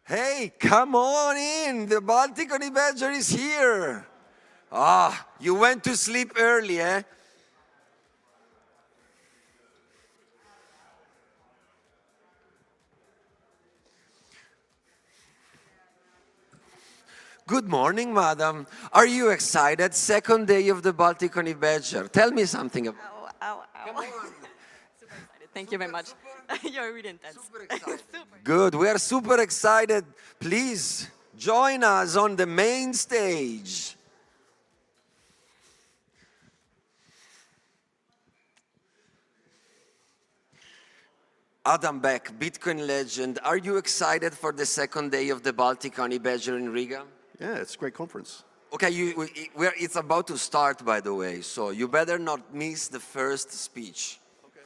Hey, come on in. The Baltic Honeybadger is here. Ah, you went to sleep early, eh? Good morning, madam. Are you excited? Second day of the Baltic Honeybadger. Tell me something about Ow, ow, ow. Come on. Super excited. Thank you very much. You're really intense. Super excited. Super. Good. We are super excited. Please join us on the main stage. Adam Beck, Bitcoin legend. Are you excited for the second day of the Baltic Honeybadger in Riga? Yeah, it's a great conference. Okay, it's about to start, by the way, so you better not miss the first speech. Okay.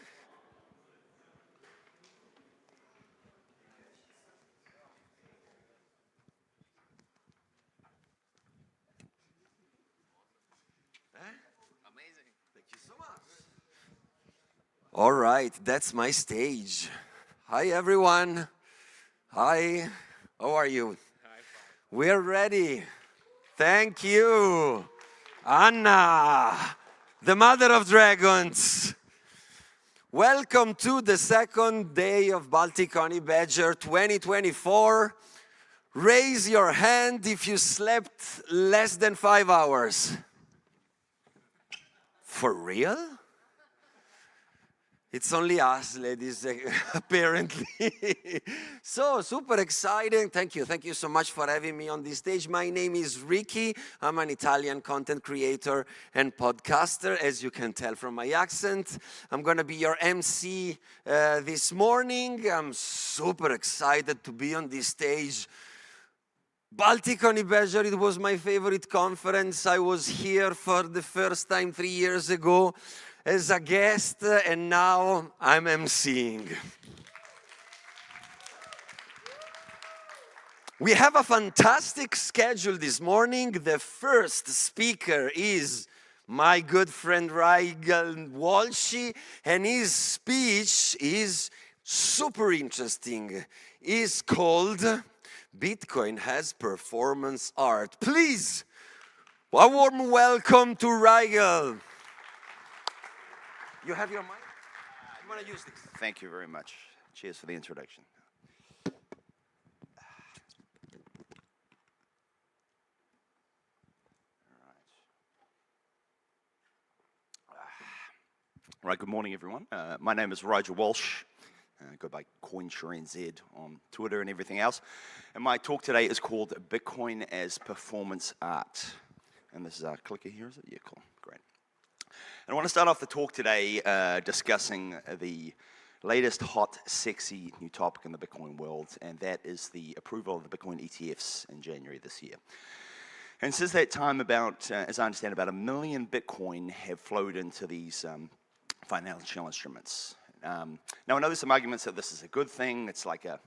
Amazing. Thank you so much. All right, that's my stage. Hi, everyone. Hi. How are you? Hi. We're ready. Thank you. Anna, the mother of dragons. Welcome to the second day of Baltic Honeybadger 2024. Raise your hand if you slept less than 5 hours. For real? It's only us, ladies, apparently. So, super exciting. Thank you so much for having me on this stage. My name is Rikki. I'm an Italian content creator and podcaster, as you can tell from my accent. I'm going to be your MC this morning. I'm super excited to be on this stage. Baltic Honeybadger, it was my favorite conference. I was here for the first time 3 years ago as a guest, and now I'm emceeing. We have a fantastic schedule this morning. The first speaker is my good friend Rigel Walshe, and his speech is super interesting. It's called Bitcoin has performance art. Please, a warm welcome to Rigel. You have your mic? You want to use this? Thank you very much. Cheers for the introduction. All right, good morning, everyone. My name is Rigel Walshe. I go by CoinShareNZ on Twitter and everything else. And my talk today is called Bitcoin as Performance Art. And this is our clicker here, is it? Yeah, cool, great. And I want to start off the talk today discussing the latest hot, sexy new topic in the Bitcoin world, and that is the approval of the Bitcoin ETFs in January this year. And since that time, as I understand, about 1 million Bitcoin have flowed into these financial instruments. Now, I know there's some arguments that this is a good thing. It's like a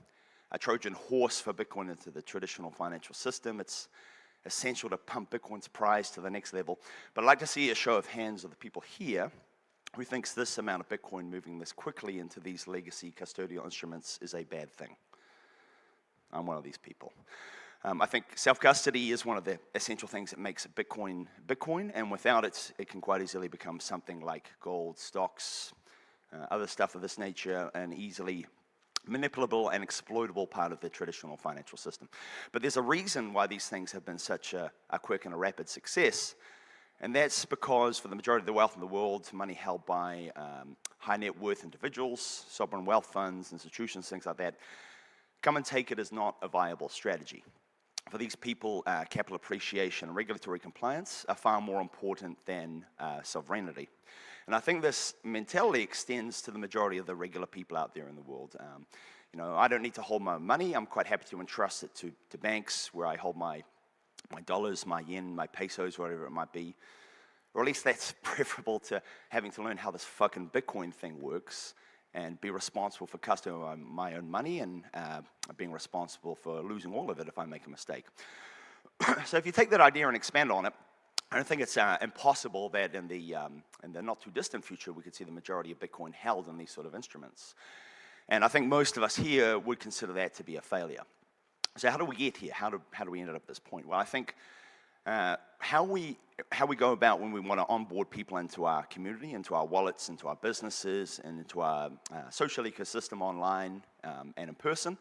Trojan horse for Bitcoin into the traditional financial system. It's essential to pump Bitcoin's price to the next level. But I'd like to see a show of hands of the people here who thinks this amount of Bitcoin moving this quickly into these legacy custodial instruments is a bad thing. I'm one of these people. I think self-custody is one of the essential things that makes Bitcoin Bitcoin, and without it, it can quite easily become something like gold, stocks, other stuff of this nature, and easily manipulable and exploitable part of the traditional financial system. But there's a reason why these things have been such a quick and a rapid success, and that's because for the majority of the wealth in the world, money held by high net worth individuals, sovereign wealth funds, institutions, things like that, come and take it is not a viable strategy. For these people, capital appreciation and regulatory compliance are far more important than sovereignty. And I think this mentality extends to the majority of the regular people out there in the world. You know, I don't need to hold my money. I'm quite happy to entrust it to banks where I hold my dollars, my yen, my pesos, whatever it might be. Or at least that's preferable to having to learn how this fucking Bitcoin thing works and be responsible for custody my own money and being responsible for losing all of it if I make a mistake. So if you take that idea and expand on it, I don't think it's impossible that in the not too distant future we could see the majority of Bitcoin held in these sort of instruments. And I think most of us here would consider that to be a failure. So how do we get here? How do we end up at this point? Well, I think how we go about when we want to onboard people into our community, into our wallets, into our businesses, and into our social ecosystem online and in person.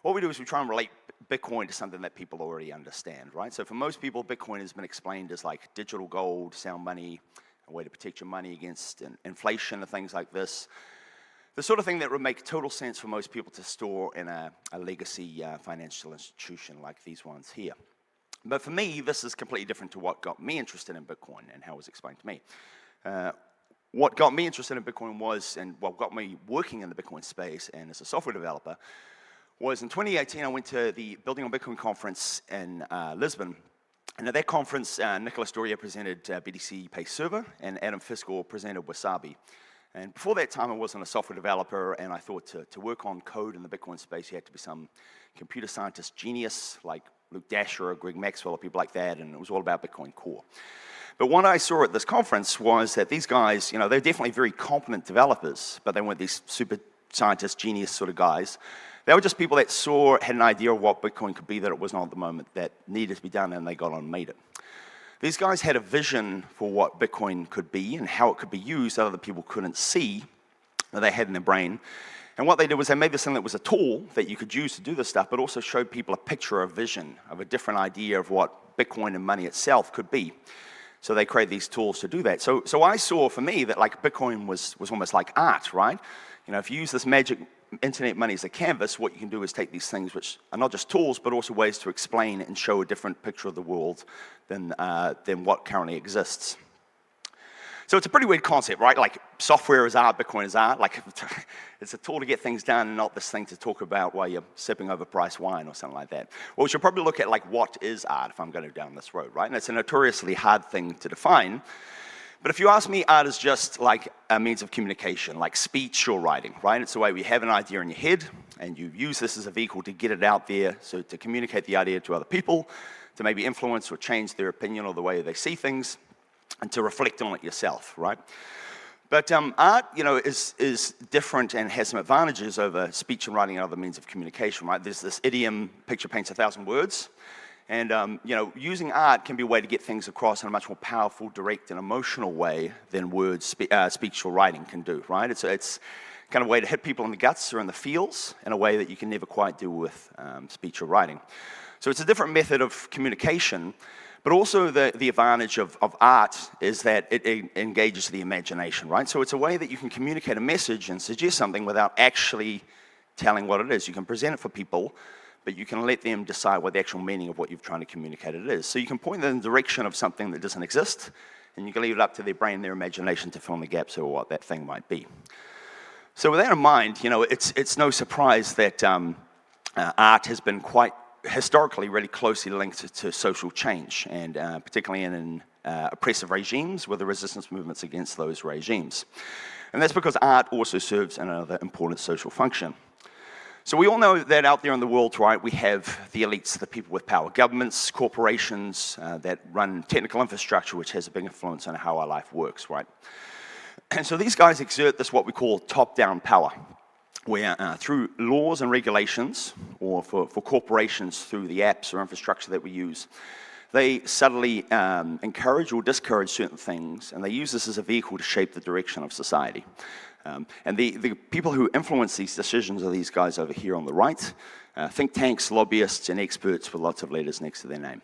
What we do is we try and relate Bitcoin to something that people already understand, right? So for most people, Bitcoin has been explained as like digital gold, sound money, a way to protect your money against inflation and things like this. The sort of thing that would make total sense for most people to store in a legacy financial institution like these ones here. But for me, this is completely different to what got me interested in Bitcoin and how it was explained to me. What got me interested in Bitcoin was, and what got me working in the Bitcoin space and as a software developer, was in 2018, I went to the Building on Bitcoin conference in Lisbon. And at that conference, Nicolas Burtey presented BTC Pay Server, and Adam Fiscal presented Wasabi. And before that time, I wasn't a software developer, and I thought to work on code in the Bitcoin space, you had to be some computer scientist genius, like Luke Dasher or Greg Maxwell or people like that, and it was all about Bitcoin Core. But what I saw at this conference was that these guys, you know, they're definitely very competent developers, but they weren't these super scientist, genius sort of guys. They were just people that had an idea of what Bitcoin could be that it was not at the moment, that needed to be done, and they got on and made it. These guys had a vision for what Bitcoin could be and how it could be used that other people couldn't see, that they had in their brain. And what they did was they made this thing that was a tool that you could use to do this stuff, but also showed people a picture, a vision of a different idea of what Bitcoin and money itself could be. So they created these tools to do that. So I saw, for me, that like Bitcoin was almost like art, right? You know, if you use this magic internet money as a canvas, what you can do is take these things which are not just tools, but also ways to explain and show a different picture of the world than what currently exists. So it's a pretty weird concept, right? Like software is art, Bitcoin is art. Like it's a tool to get things done, and not this thing to talk about while you're sipping overpriced wine or something like that. Well, we should probably look at like what is art if I'm going down this road, right? And it's a notoriously hard thing to define. But if you ask me, art is just like a means of communication, like speech or writing, right? It's the way we have an idea in your head, and you use this as a vehicle to get it out there, so to communicate the idea to other people, to maybe influence or change their opinion or the way they see things, and to reflect on it yourself, right? But art, you know, is different and has some advantages over speech and writing and other means of communication, right? There's this idiom, picture paints 1,000 words. And, you know, using art can be a way to get things across in a much more powerful, direct, and emotional way than words, speech or writing can do, right? It's kind of a way to hit people in the guts or in the feels in a way that you can never quite do with speech or writing. So it's a different method of communication, but also the advantage of art is that it engages the imagination, right? So it's a way that you can communicate a message and suggest something without actually telling what it is. You can present it for people, but you can let them decide what the actual meaning of what you're trying to communicate it is. So you can point them in the direction of something that doesn't exist, and you can leave it up to their brain, their imagination to fill in the gaps of what that thing might be. So with that in mind, you know, it's no surprise that art has been quite historically really closely linked to social change, and particularly in oppressive regimes with the resistance movements against those regimes. And that's because art also serves another important social function. So we all know that out there in the world, right, we have the elites, the people with power, governments, corporations that run technical infrastructure, which has a big influence on how our life works, right? And so these guys exert this what we call top-down power, where through laws and regulations, or for corporations through the apps or infrastructure that we use, they subtly encourage or discourage certain things, and they use this as a vehicle to shape the direction of society. And the people who influence these decisions are these guys over here on the right, think tanks, lobbyists, and experts with lots of letters next to their name.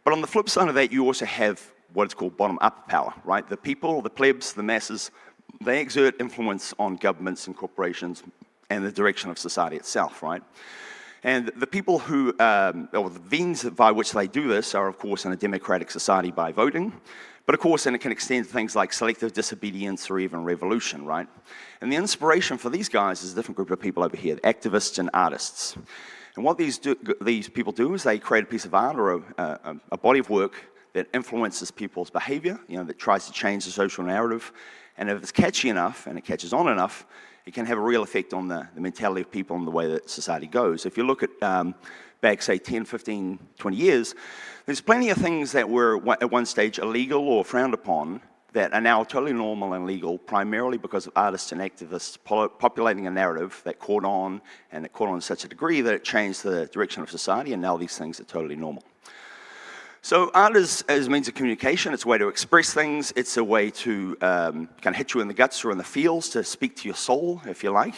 But on the flip side of that, you also have what is called bottom-up power, right? The people, the plebs, the masses, they exert influence on governments and corporations and the direction of society itself, right? And the people who, or the means by which they do this are, of course, in a democratic society by voting. But of course, then it can extend to things like selective disobedience or even revolution, right? And the inspiration for these guys is a different group of people over here, activists and artists. And what these people do is they create a piece of art or a body of work that influences people's behavior, you know, that tries to change the social narrative. And if it's catchy enough and it catches on enough, it can have a real effect on the mentality of people and the way that society goes. If you look at back, say, 10, 15, 20 years, there's plenty of things that were at one stage illegal or frowned upon that are now totally normal and legal, primarily because of artists and activists populating a narrative that caught on, and it caught on to such a degree that it changed the direction of society, and now these things are totally normal. So art is a means of communication. It's a way to express things. It's a way to kind of hit you in the guts or in the feels, to speak to your soul, if you like.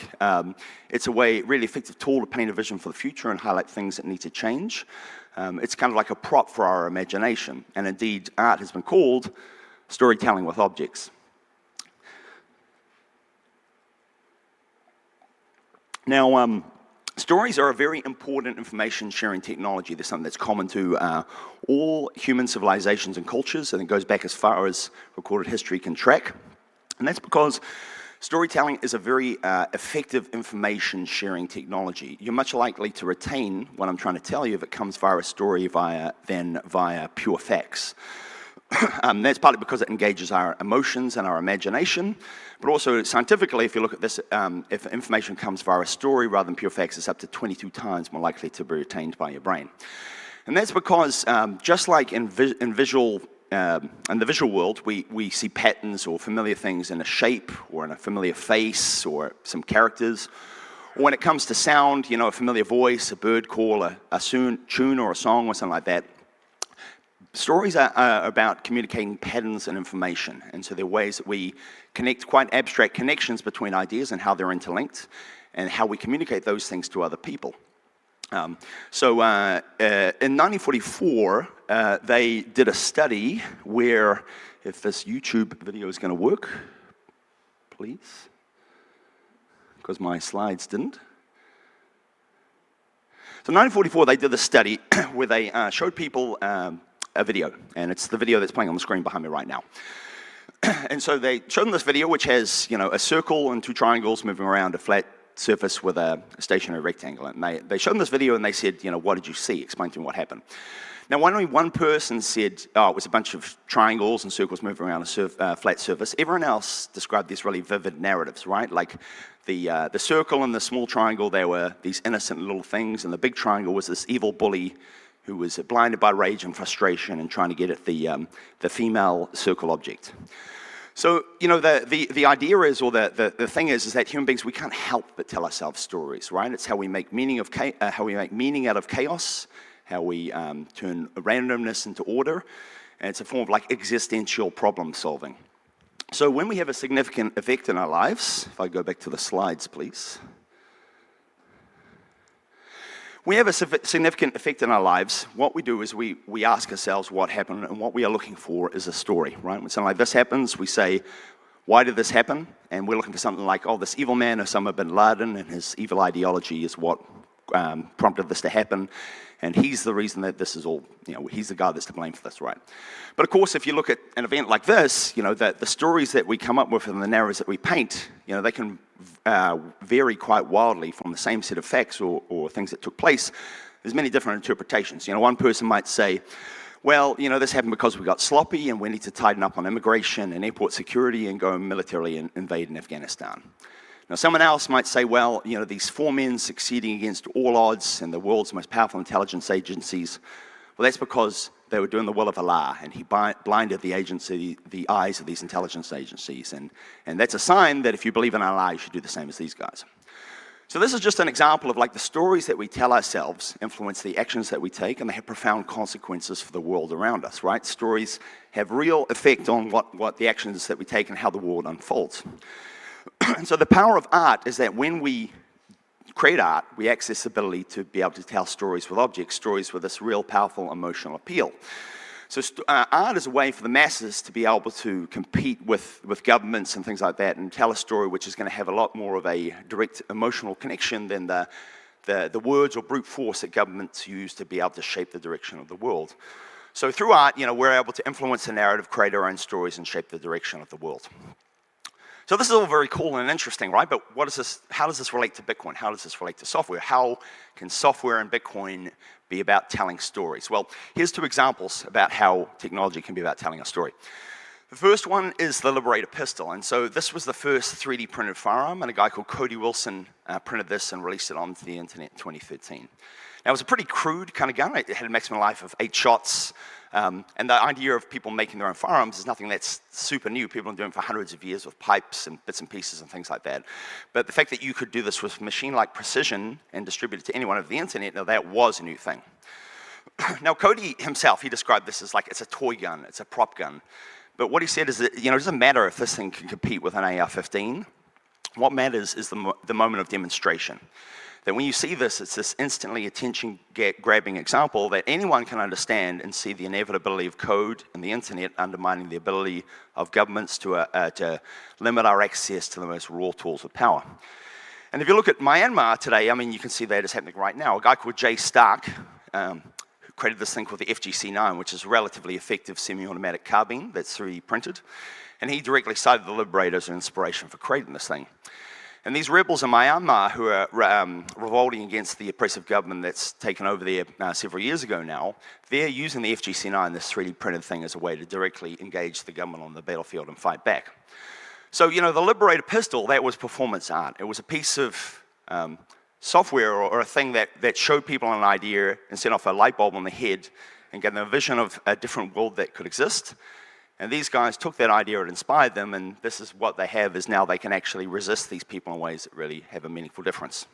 It's a way, really effective tool to paint a vision for the future and highlight things that need to change. It's kind of like a prop for our imagination. And indeed, art has been called storytelling with objects. Now, stories are a very important information sharing technology. There's something that's common to all human civilizations and cultures, and it goes back as far as recorded history can track. And that's because storytelling is a very effective information sharing technology. You're much likely to retain what I'm trying to tell you if it comes via a story than via pure facts. That's partly because it engages our emotions and our imagination, but also scientifically, if you look at this, if information comes via a story rather than pure facts, it's up to 22 times more likely to be retained by your brain. And that's because just like in the visual world, we see patterns or familiar things in a shape or in a familiar face or some characters. Or when it comes to sound, a familiar voice, a bird call, a tune or a song or something like that. Stories are about communicating patterns and information, and so they're ways that we connect quite abstract connections between ideas and how they're interlinked, and how we communicate those things to other people. In 1944, they did a study where, if this YouTube video is going to work, please, because my slides didn't. So in 1944, they did a study where they showed people a video, and it's the video that's playing on the screen behind me right now. And so they showed them this video, which has, a circle and two triangles moving around a flat surface with a stationary rectangle. And they showed them this video, and they said, what did you see? Explain to me what happened. Now, only one person said, it was a bunch of triangles and circles moving around a flat surface. Everyone else described these really vivid narratives, right? Like the circle and the small triangle, they were these innocent little things, and the big triangle was this evil bully who was blinded by rage and frustration and trying to get at the female circle object. So, the idea is, or the thing is that human beings, we can't help but tell ourselves stories, right? It's how we make meaning out of chaos, how we turn randomness into order, and it's a form of like existential problem solving. So when we have a significant effect in our lives, if I go back to the slides, please. We have a significant effect in our lives. What we do is we ask ourselves what happened, and what we are looking for is a story, right? When something like this happens, we say, why did this happen? And we're looking for something like, this evil man Osama bin Laden and his evil ideology is what prompted this to happen, and he's the reason that this is all, he's the guy that's to blame for this, right? But of course, if you look at an event like this, that the stories that we come up with and the narratives that we paint, they can vary quite wildly from the same set of facts or things that took place. There's many different interpretations. One person might say, well, this happened because we got sloppy and we need to tighten up on immigration and airport security and go militarily invade in Afghanistan. Now, someone else might say, well, these four men succeeding against all odds in the world's most powerful intelligence agencies, well, that's because they were doing the will of Allah, and he blinded the eyes of these intelligence agencies. And that's a sign that if you believe in Allah, you should do the same as these guys. So this is just an example of like the stories that we tell ourselves influence the actions that we take, and they have profound consequences for the world around us, right? Stories have real effect on what the actions that we take and how the world unfolds. And so the power of art is that when we create art, we access the ability to be able to tell stories with objects, stories with this real powerful emotional appeal. So art is a way for the masses to be able to compete with governments and things like that and tell a story which is going to have a lot more of a direct emotional connection than the words or brute force that governments use to be able to shape the direction of the world. So through art, we're able to influence the narrative, create our own stories, and shape the direction of the world. So this is all very cool and interesting, right? But how does this relate to Bitcoin? How does this relate to software? How can software and Bitcoin be about telling stories? Well, here's two examples about how technology can be about telling a story. The first one is the Liberator pistol. And so this was the first 3D printed firearm, and a guy called Cody Wilson printed this and released it onto the internet in 2013. Now, it was a pretty crude kind of gun. It had a maximum life of 8 shots. And the idea of people making their own firearms is nothing that's super new. People have been doing it for hundreds of years with pipes and bits and pieces and things like that. But the fact that you could do this with machine-like precision and distribute it to anyone over the internet, now that was a new thing. Now, Cody himself, he described this as like it's a toy gun, it's a prop gun. But what he said is that, it doesn't matter if this thing can compete with an AR-15. What matters is the moment of demonstration. That when you see this, it's this instantly attention-grabbing example that anyone can understand and see the inevitability of code and the internet undermining the ability of governments to limit our access to the most raw tools of power. And if you look at Myanmar today, I mean, you can see that is happening right now. A guy called Jay Stark, who created this thing called the FGC-9, which is a relatively effective semi-automatic carbine that's 3D printed. And he directly cited the Liberators as an inspiration for creating this thing. And these rebels in Myanmar who are revolting against the oppressive government that's taken over there several years ago now, they're using the FGC-9, this 3D printed thing, as a way to directly engage the government on the battlefield and fight back. So, the Liberator pistol, that was performance art. It was a piece of software or a thing that showed people an idea and set off a light bulb on the head and gave them a vision of a different world that could exist. And these guys took that idea and inspired them, and this is what they have, is now they can actually resist these people in ways that really have a meaningful difference.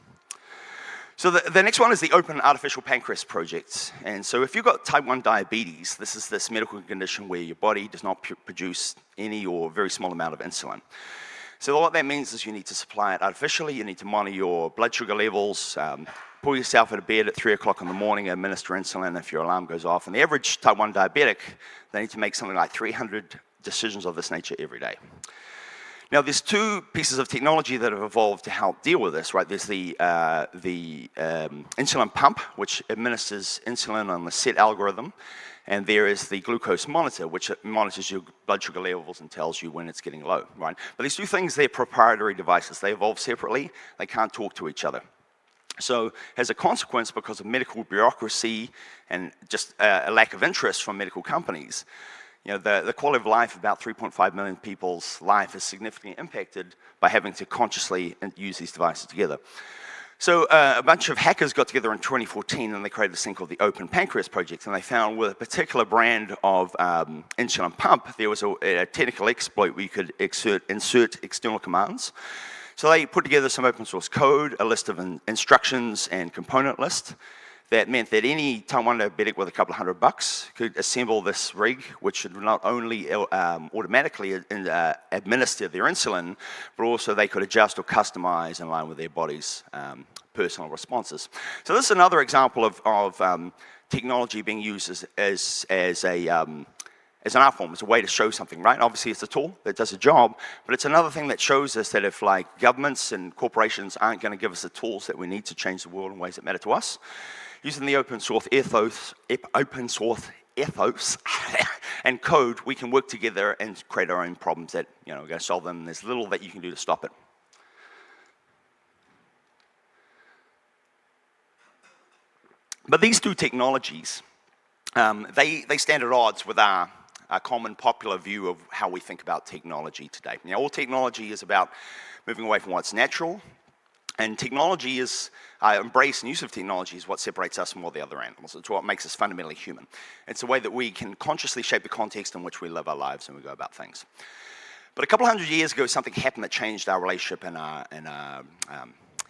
So the next one is the Open Artificial Pancreas Project. And so if you've got type 1 diabetes, this is this medical condition where your body does not produce any or very small amount of insulin. So what that means is you need to supply it artificially, you need to monitor your blood sugar levels, pull yourself out of bed at 3 o'clock in the morning, administer insulin if your alarm goes off. And the average type 1 diabetic, they need to make something like 300 decisions of this nature every day. Now, there's 2 pieces of technology that have evolved to help deal with this, right? There's the insulin pump, which administers insulin on a set algorithm. And there is the glucose monitor, which monitors your blood sugar levels and tells you when it's getting low, right? But these 2 things, they're proprietary devices. They evolve separately. They can't talk to each other. So as a consequence, because of medical bureaucracy and just a lack of interest from medical companies, the quality of life of about 3.5 million people's life is significantly impacted by having to consciously use these devices together. So a bunch of hackers got together in 2014 and they created this thing called the Open Pancreas Project, and they found with a particular brand of insulin pump, there was a technical exploit where you could insert external commands. So they put together some open source code, a list of instructions and component list that meant that any type 1 diabetic with a couple of $100 could assemble this rig, which should not only automatically administer their insulin, but also they could adjust or customize in line with their body's personal responses. So this is another example of technology being used as an art form, as a way to show something, right? Obviously, it's a tool that does a job, but it's another thing that shows us that if, like, governments and corporations aren't going to give us the tools that we need to change the world in ways that matter to us, using the open source ethos and code, we can work together and create our own problems that, we're going to solve them. There's little that you can do to stop it. But these 2 technologies, they stand at odds with our common popular view of how we think about technology today. All technology is about moving away from what's natural, and technology is, embrace and use of technology is what separates us from all the other animals. It's what makes us fundamentally human. It's a way that we can consciously shape the context in which we live our lives and we go about things. But a couple 100 years ago, something happened that changed our relationship and our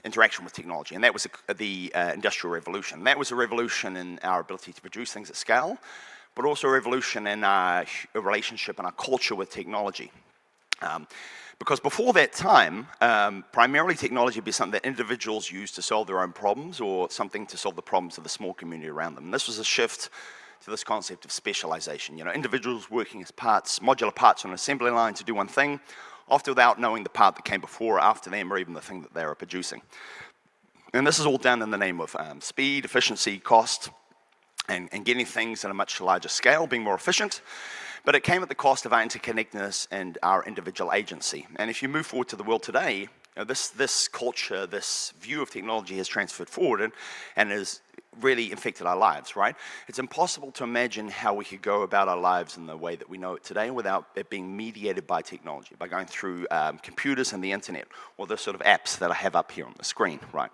interaction with technology, and that was the Industrial Revolution. That was a revolution in our ability to produce things at scale, but also a revolution in our relationship and our culture with technology. Because before that time, primarily technology would be something that individuals used to solve their own problems or something to solve the problems of the small community around them. And this was a shift to this concept of specialization. Individuals working as parts, modular parts on an assembly line to do one thing, often without knowing the part that came before or after them or even the thing that they were producing. And this is all done in the name of speed, efficiency, cost, and getting things at a much larger scale, being more efficient. But it came at the cost of our interconnectedness and our individual agency. And if you move forward to the world today, this culture, this view of technology has transferred forward and is really infected our lives, right? It's impossible to imagine how we could go about our lives in the way that we know it today without it being mediated by technology, by going through computers and the internet, or the sort of apps that I have up here on the screen, right?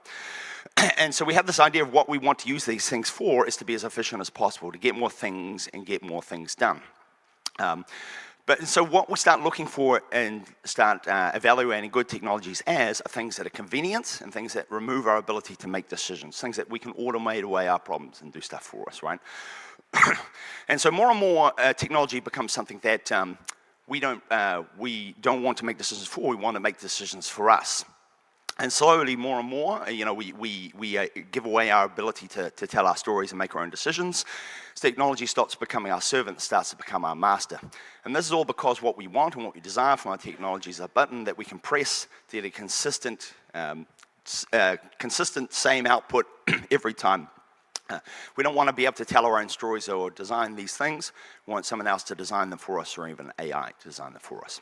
And so we have this idea of what we want to use these things for is to be as efficient as possible, to get more things and get more things done. But so what we start looking for and start evaluating good technologies as are things that are convenient and things that remove our ability to make decisions, things that we can automate away our problems and do stuff for us, right? And so more and more technology becomes something that we don't want to make decisions for, we want to make decisions for us. And slowly, more and more, you know, we give away our ability to tell our stories and make our own decisions. So technology stops becoming our servant, starts to become our master. And this is all because what we want and what we desire from our technology is a button that we can press to get a consistent same output every time. We don't want to be able to tell our own stories or design these things. We want someone else to design them for us, or even AI to design them for us.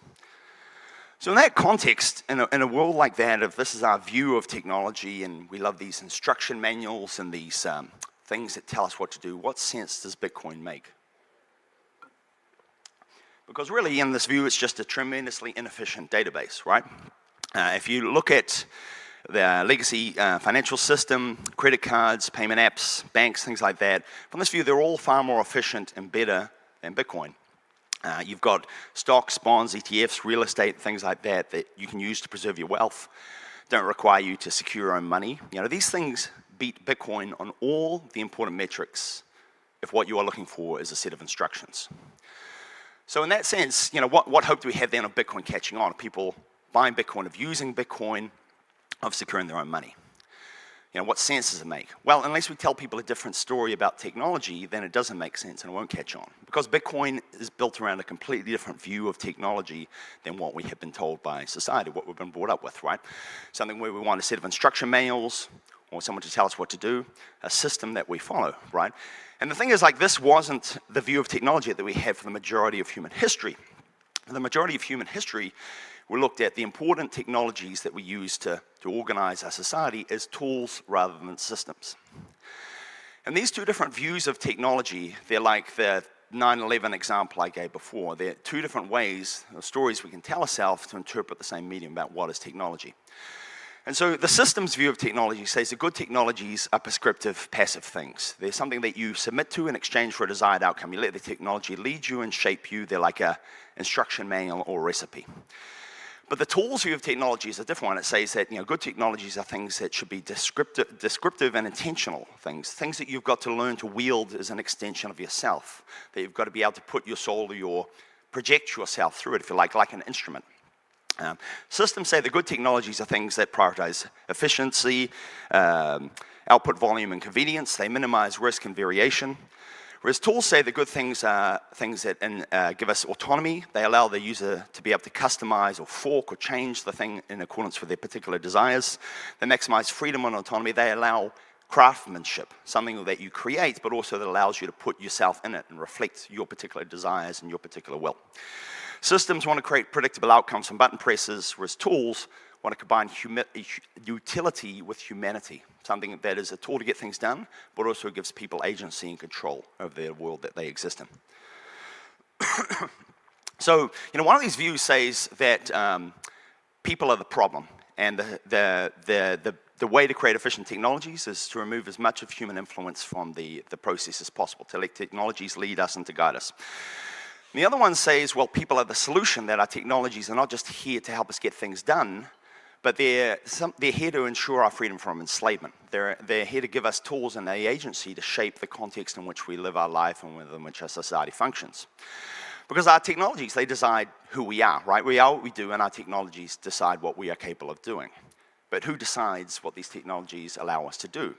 So in that context, in a world like that, if this is our view of technology and we love these instruction manuals and these things that tell us what to do, what sense does Bitcoin make? Because really in this view, it's just a tremendously inefficient database, right? If you look at the legacy financial system, credit cards, payment apps, banks, things like that, from this view, they're all far more efficient and better than Bitcoin. You've got stocks, bonds, ETFs, real estate, things like that that you can use to preserve your wealth. Don't require you to secure your own money. You know, these things beat Bitcoin on all the important metrics if what you are looking for is a set of instructions. So in that sense, you know, what hope do we have then of Bitcoin catching on? Of people buying Bitcoin, of using Bitcoin, of securing their own money? You know, what sense does it make? Well, unless we tell people a different story about technology, then it doesn't make sense and it won't catch on. Because Bitcoin is built around a completely different view of technology than what we have been told by society, what we've been brought up with, right? Something where we want a set of instruction manuals or someone to tell us what to do, a system that we follow, right? And the thing is, like, this wasn't the view of technology that we had for the majority of human history. For the majority of human history, we looked at the important technologies that we use to organize our society as tools rather than systems. And these two different views of technology, they're like the 9/11 example I gave before. They're two different ways, or stories we can tell ourselves to interpret the same medium about what is technology. And so the systems view of technology says that good technologies are prescriptive, passive things. They're something that you submit to in exchange for a desired outcome. You let the technology lead you and shape you. They're like a instruction manual or recipe. But the tools view of technology is a different one. It says that, you know, good technologies are things that should be descriptive and intentional things that you've got to learn to wield as an extension of yourself, that you've got to be able to put your soul or project yourself through it, if you like an instrument. Systems say that good technologies are things that prioritize efficiency, output volume and convenience. They minimize risk and variation. Whereas tools say that good things are things that give us autonomy. They allow the user to be able to customize or fork or change the thing in accordance with their particular desires. They maximize freedom and autonomy. They allow craftsmanship, something that you create, but also that allows you to put yourself in it and reflect your particular desires and your particular will. Systems want to create predictable outcomes from button presses, whereas tools want to combine utility with humanity, something that is a tool to get things done, but also gives people agency and control over the world that they exist in. So, you know, one of these views says that people are the problem, and the way to create efficient technologies is to remove as much of human influence from the process as possible, to let technologies lead us and to guide us. And the other one says, well, people are the solution, that our technologies are not just here to help us get things done, but they're here to ensure our freedom from enslavement. They're here to give us tools and the agency to shape the context in which we live our life and in which our society functions. Because our technologies, they decide who we are, right? We are what we do, and our technologies decide what we are capable of doing. But who decides what these technologies allow us to do?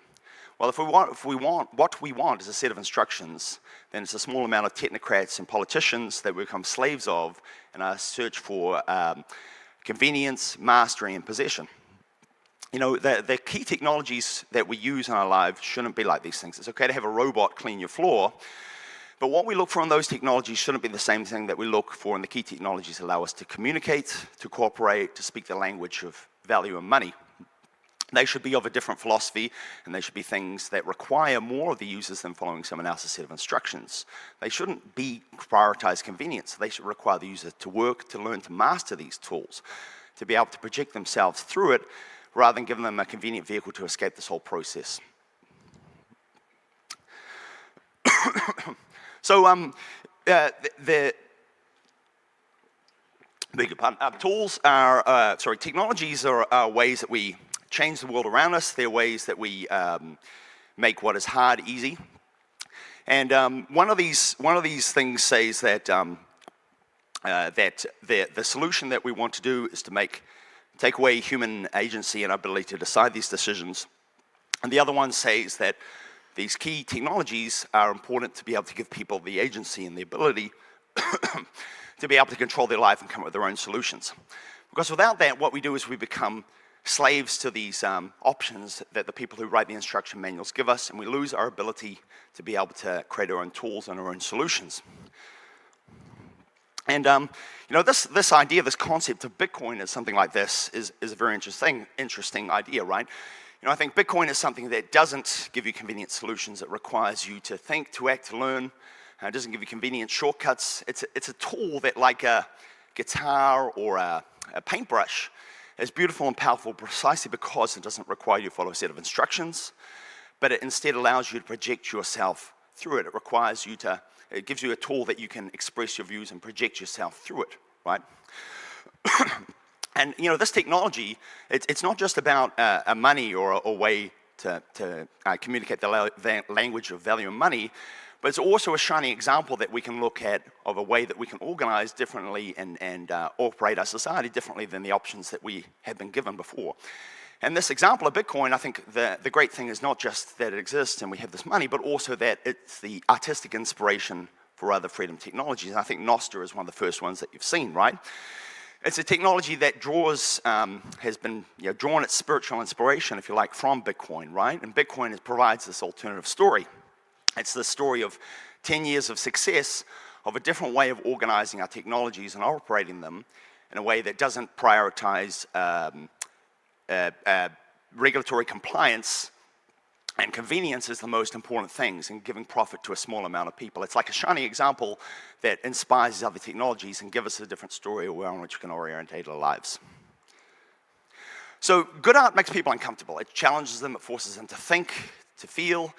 Well, what we want is a set of instructions, then it's a small amount of technocrats and politicians that we become slaves of in our search for convenience, mastery, and possession. You know, the key technologies that we use in our lives shouldn't be like these things. It's okay to have a robot clean your floor, but what we look for in those technologies shouldn't be the same thing that we look for in the key technologies that allow us to communicate, to cooperate, to speak the language of value and money. They should be of a different philosophy, and they should be things that require more of the users than following someone else's set of instructions. They shouldn't be prioritize convenience. They should require the user to work, to learn, to master these tools, to be able to project themselves through it, rather than giving them a convenient vehicle to escape this whole process. So technologies are ways that we change the world around us. They're ways that we make what is hard easy. And one of these things says that the solution that we want to do is to take away human agency and ability to decide these decisions. And the other one says that these key technologies are important to be able to give people the agency and the ability to be able to control their life and come up with their own solutions. Because without that, what we do is we become slaves to these options that the people who write the instruction manuals give us, and we lose our ability to be able to create our own tools and our own solutions. And you know, this idea, this concept of Bitcoin as something like this is a very interesting idea, right? You know, I think Bitcoin is something that doesn't give you convenient solutions. It requires you to think, to act, to learn. It doesn't give you convenient shortcuts. It's a tool that, like a guitar or a paintbrush, is beautiful and powerful precisely because it doesn't require you to follow a set of instructions, but it instead allows you to project yourself through it. It gives you a tool that you can express your views and project yourself through it, right? And you know, this technology, it's not just about a money or a way to communicate the language of value and money, but it's also a shining example that we can look at of a way that we can organize differently and operate our society differently than the options that we have been given before. And this example of Bitcoin, I think the great thing is not just that it exists and we have this money, but also that it's the artistic inspiration for other freedom technologies. And I think Nostr is one of the first ones that you've seen, right? It's a technology that has been drawn its spiritual inspiration, if you like, from Bitcoin, right? And Bitcoin provides this alternative story. It's the story of 10 years of success of a different way of organizing our technologies and operating them in a way that doesn't prioritize regulatory compliance and convenience as the most important things, and giving profit to a small amount of people. It's like a shining example that inspires other technologies and gives us a different story on which we can orientate our lives. So good art makes people uncomfortable. It challenges them, it forces them to think, to feel,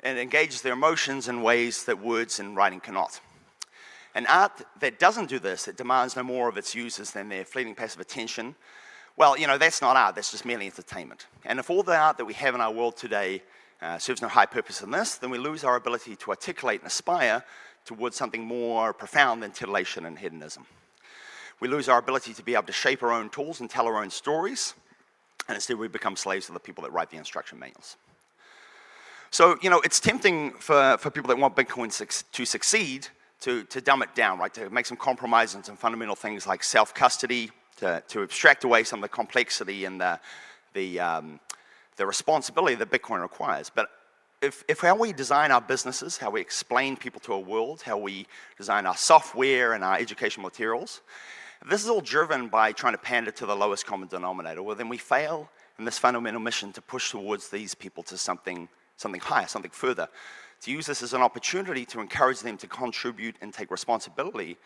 and it engages their emotions in ways that words and writing cannot. And art that doesn't do this, it demands no more of its users than their fleeting passive attention. Well, you know, that's not art, that's just merely entertainment. And if all the art that we have in our world today serves no high purpose in this, then we lose our ability to articulate and aspire towards something more profound than titillation and hedonism. We lose our ability to be able to shape our own tools and tell our own stories, and instead we become slaves of the people that write the instruction manuals. So, you know, it's tempting for people that want Bitcoin to succeed to dumb it down, right? To make some compromises on some fundamental things like self-custody, to abstract away some of the complexity and the responsibility that Bitcoin requires. But if how we design our businesses, how we explain people to a world, how we design our software and our educational materials, if this is all driven by trying to pander to the lowest common denominator, well, then we fail in this fundamental mission to push towards these people to something higher, something further, to use this as an opportunity to encourage them to contribute and take responsibility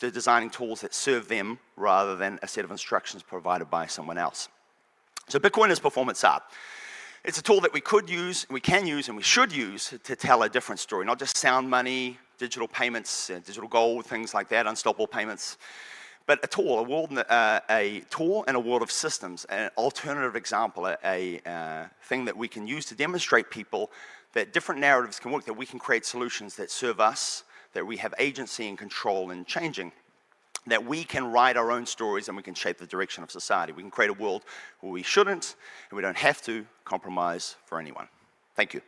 to designing tools that serve them rather than a set of instructions provided by someone else. So Bitcoin is performance art. It's a tool that we can use, and we should use to tell a different story, not just sound money, digital payments, digital gold, things like that, unstoppable payments, but a tool, a tool in a world of systems, an alternative example, a thing that we can use to demonstrate people that different narratives can work, that we can create solutions that serve us, that we have agency and control in changing, that we can write our own stories and we can shape the direction of society. We can create a world where we shouldn't and we don't have to compromise for anyone. Thank you.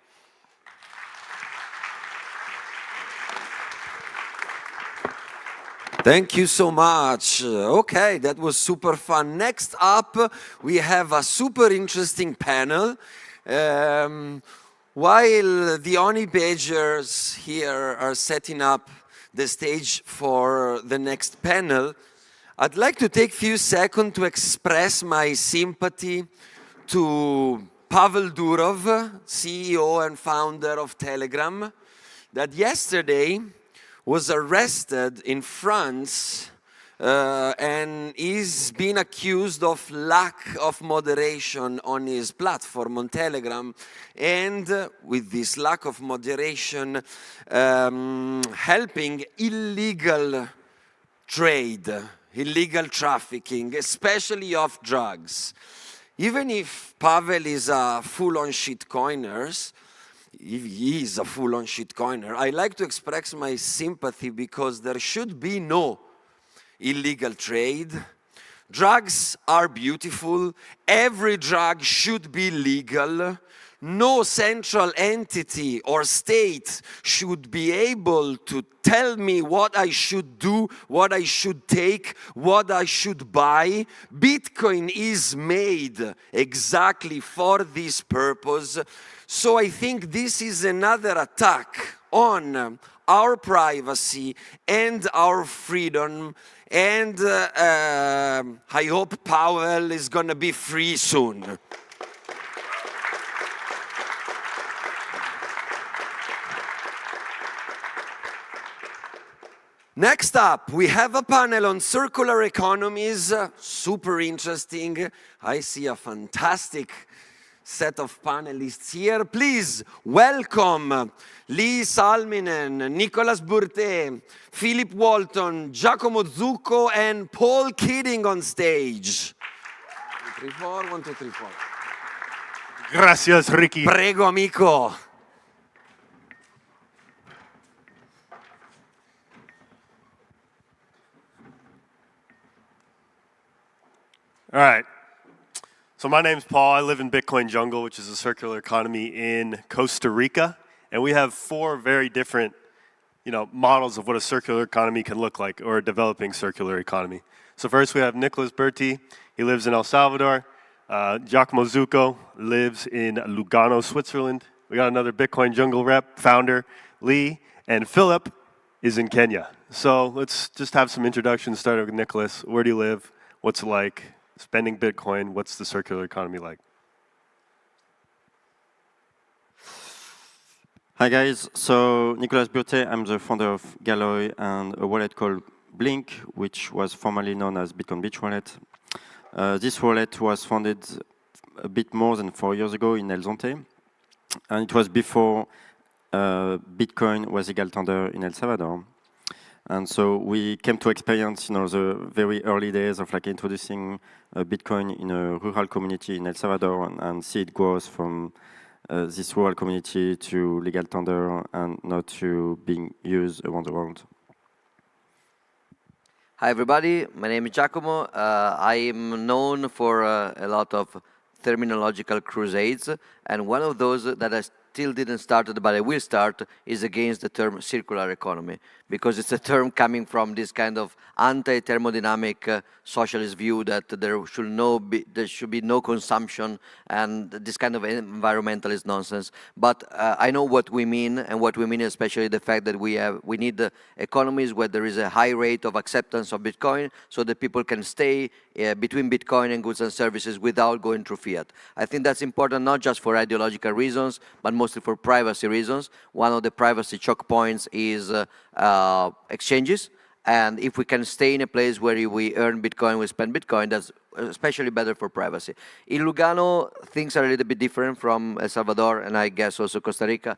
Thank you so much. Okay, that was super fun. Next up, we have a super interesting panel. While the Honeybadgers here are setting up the stage for the next panel, I'd like to take a few seconds to express my sympathy to Pavel Durov, CEO and founder of Telegram, that yesterday was arrested in France and is being accused of lack of moderation on his platform on Telegram, and with this lack of moderation, helping illegal trade, illegal trafficking, especially of drugs. Even if Pavel is a full-on shitcoiner, if he is a full-on shitcoiner, I like to express my sympathy because there should be no illegal trade. Drugs are beautiful. Every drug should be legal. No central entity or state should be able to tell me what I should do, what I should take, what I should buy. Bitcoin is made exactly for this purpose. So I think this is another attack on our privacy and our freedom. And I hope Pavel is going to be free soon. Next up, we have a panel on circular economies, super interesting. I see a fantastic set of panelists here. Please welcome Lee Salminen, Nicolas Burtey, Philip Walton, Giacomo Zucco, and Paul Keating on stage. 1, 2, 3, 4, 1, 2, 3, 4. Gracias, Rikki. Prego, amico. All right. So my name's Paul. I live in Bitcoin Jungle, which is a circular economy in Costa Rica. And we have 4 very different, models of what a circular economy can look like, or a developing circular economy. So first we have Nicolas Burtey. He lives in El Salvador. Giacomo Zucco lives in Lugano, Switzerland. We got another Bitcoin Jungle rep, founder, Lee. And Philip is in Kenya. So let's just have some introductions, starting with Nicolas. Where do you live? What's it like? Spending Bitcoin, what's the circular economy like? Hi guys, so Nicolas Burtey, I'm the founder of Galloy and a wallet called Blink, which was formerly known as Bitcoin Beach Wallet. This wallet was founded a bit more than 4 years ago in El Zonte, and it was before Bitcoin was legal tender in El Salvador. And so we came to experience, the very early days of introducing Bitcoin in a rural community in El Salvador and see it grow from this rural community to legal tender and now to being used around the world. Hi everybody, my name is Giacomo. I am known for a lot of terminological crusades, and one of those that I still didn't start, but I will start, is against the term circular economy, because it's a term coming from this kind of anti-thermodynamic socialist view that there should be no consumption, and this kind of environmentalist nonsense. But I know what we mean, and what we mean especially the fact that we need economies where there is a high rate of acceptance of Bitcoin, so that people can stay between Bitcoin and goods and services without going through fiat. I think that's important not just for ideological reasons, but mostly for privacy reasons. One of the privacy choke points is exchanges. And if we can stay in a place where we earn Bitcoin, we spend Bitcoin, that's especially better for privacy. In Lugano, things are a little bit different from El Salvador, and I guess also Costa Rica,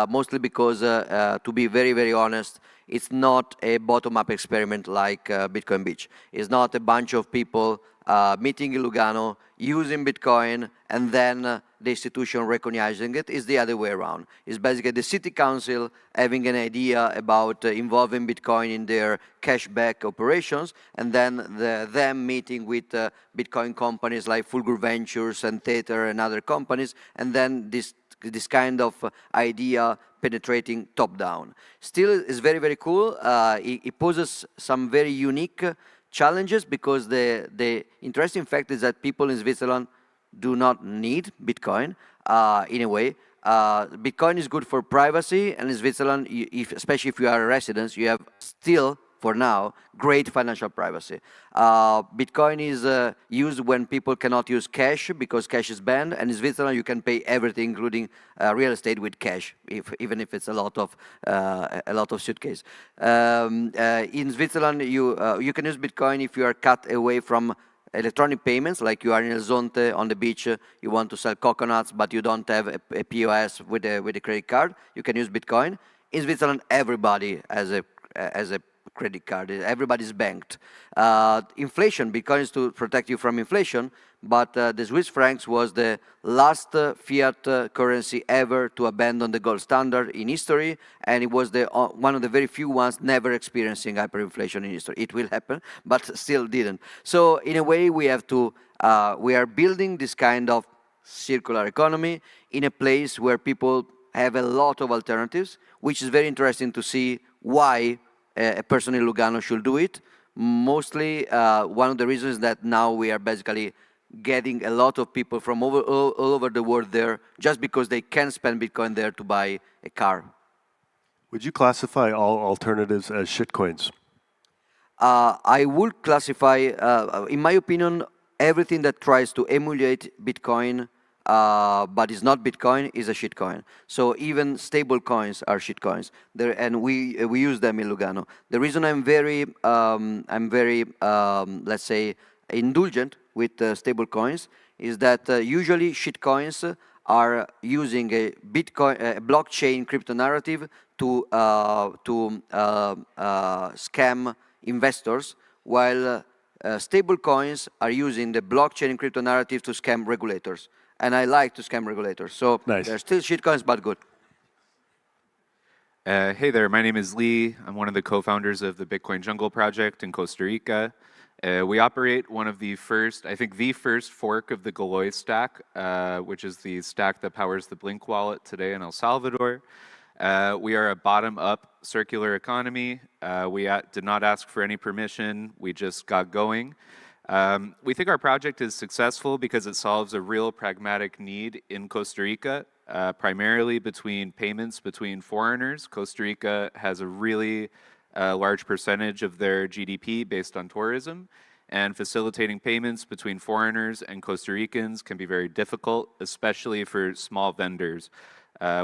mostly because, to be very, very honest, it's not a bottom-up experiment like Bitcoin Beach. It's not a bunch of people meeting in Lugano, using Bitcoin, and then the institution recognizing it. Is the other way around. It's basically the city council having an idea about involving Bitcoin in their cashback operations, and then them meeting with Bitcoin companies like Fulgur Ventures and Tether and other companies, and then this kind of idea penetrating top down. Still, it's very, very cool. It poses some very unique challenges, because the interesting fact is that people in Switzerland do not need Bitcoin in a way. Bitcoin is good for privacy, and in Switzerland, especially if you are a resident, you have still for now, great financial privacy. Bitcoin is used when people cannot use cash because cash is banned, and in Switzerland you can pay everything, including real estate, with cash, even if it's a lot of suitcase. In Switzerland, you can use Bitcoin if you are cut away from electronic payments, like you are in El Zonte on the beach, you want to sell coconuts, but you don't have a POS with a credit card. You can use Bitcoin. In Switzerland, everybody has a credit card. Everybody's banked. Inflation, Bitcoin is to protect you from inflation, but the Swiss francs was the last fiat currency ever to abandon the gold standard in history, and it was one of the very few ones never experiencing hyperinflation in history. It will happen, but still didn't. So in a way, we are building this kind of circular economy in a place where people have a lot of alternatives, which is very interesting to see why a person in Lugano should do it. Mostly, one of the reasons is that now we are basically getting a lot of people from all over the world there just because they can spend Bitcoin there to buy a car. Would you classify all alternatives as shitcoins? I would classify, in my opinion, everything that tries to emulate Bitcoin but is not Bitcoin is a shitcoin. So even stable coins are shitcoins, and we use them in Lugano. The reason I'm very let's say indulgent with stable coins is that usually shitcoins are using a blockchain crypto narrative to scam investors, while stable coins are using the blockchain and crypto narrative to scam regulators. And I like to scam regulators. So nice. They're still shitcoins, but good. Hey there, my name is Lee. I'm one of the co-founders of the Bitcoin Jungle project in Costa Rica. We operate one of the first, I think the first fork of the Galoy stack, which is the stack that powers the Blink wallet today in El Salvador. We are a bottom-up circular economy. We did not ask for any permission. We just got going. We think our project is successful because it solves a real pragmatic need in Costa Rica, primarily between payments between foreigners. Costa Rica has a really large percentage of their GDP based on tourism, and facilitating payments between foreigners and Costa Ricans can be very difficult, especially for small vendors,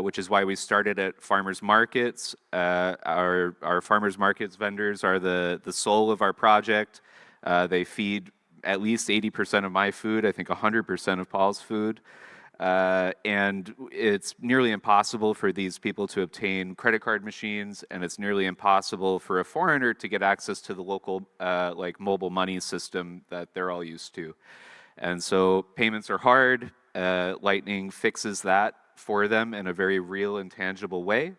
which is why we started at farmers markets. Our farmers markets vendors are the soul of our project. They feed at least 80% of my food, I think 100% of Paul's food. And it's nearly impossible for these people to obtain credit card machines, and it's nearly impossible for a foreigner to get access to the local like mobile money system that they're all used to. And so payments are hard. Lightning fixes that for them in a very real and tangible way.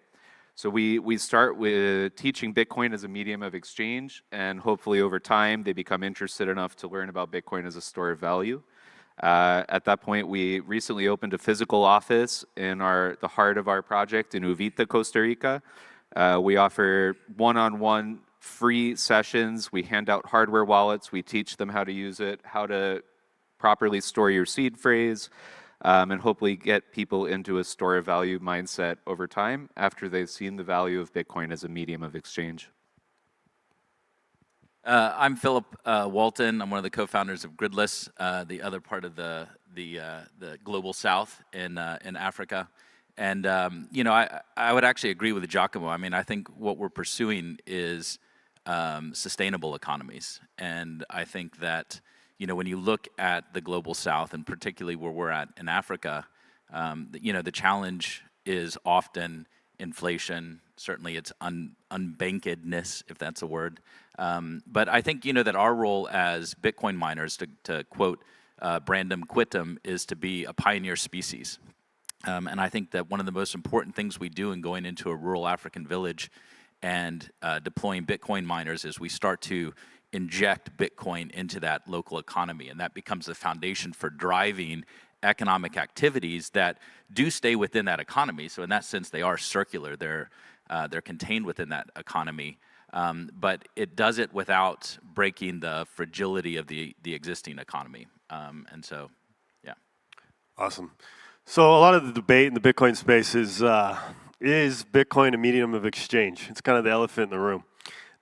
So we start with teaching Bitcoin as a medium of exchange, and hopefully over time they become interested enough to learn about Bitcoin as a store of value. At that point, we recently opened a physical office in the heart of our project in Uvita, Costa Rica. We offer one-on-one free sessions. We hand out hardware wallets. We teach them how to use it, how to properly store your seed phrase, and hopefully get people into a store of value mindset over time after they've seen the value of Bitcoin as a medium of exchange. I'm Philip Walton. I'm one of the co-founders of Gridless, the other part of the global south in Africa. And you know, I would actually agree with Giacomo. I mean, I think what we're pursuing is sustainable economies, and I think that, you know, when you look at the global south, and particularly where we're at in Africa, you know, the challenge is often inflation. Certainly it's unbankedness, if that's a word. But I think, you know, that our role as Bitcoin miners, to quote Brandon Quittem, is to be a pioneer species. And I think that one of the most important things we do in going into a rural African village and deploying Bitcoin miners is we start to inject Bitcoin into that local economy, and that becomes the foundation for driving economic activities that do stay within that economy. So in that sense, they are circular. They're contained within that economy, but it does it without breaking the fragility of the existing economy. And so, yeah. Awesome. So a lot of the debate in the Bitcoin space is Bitcoin a medium of exchange? It's kind of the elephant in the room.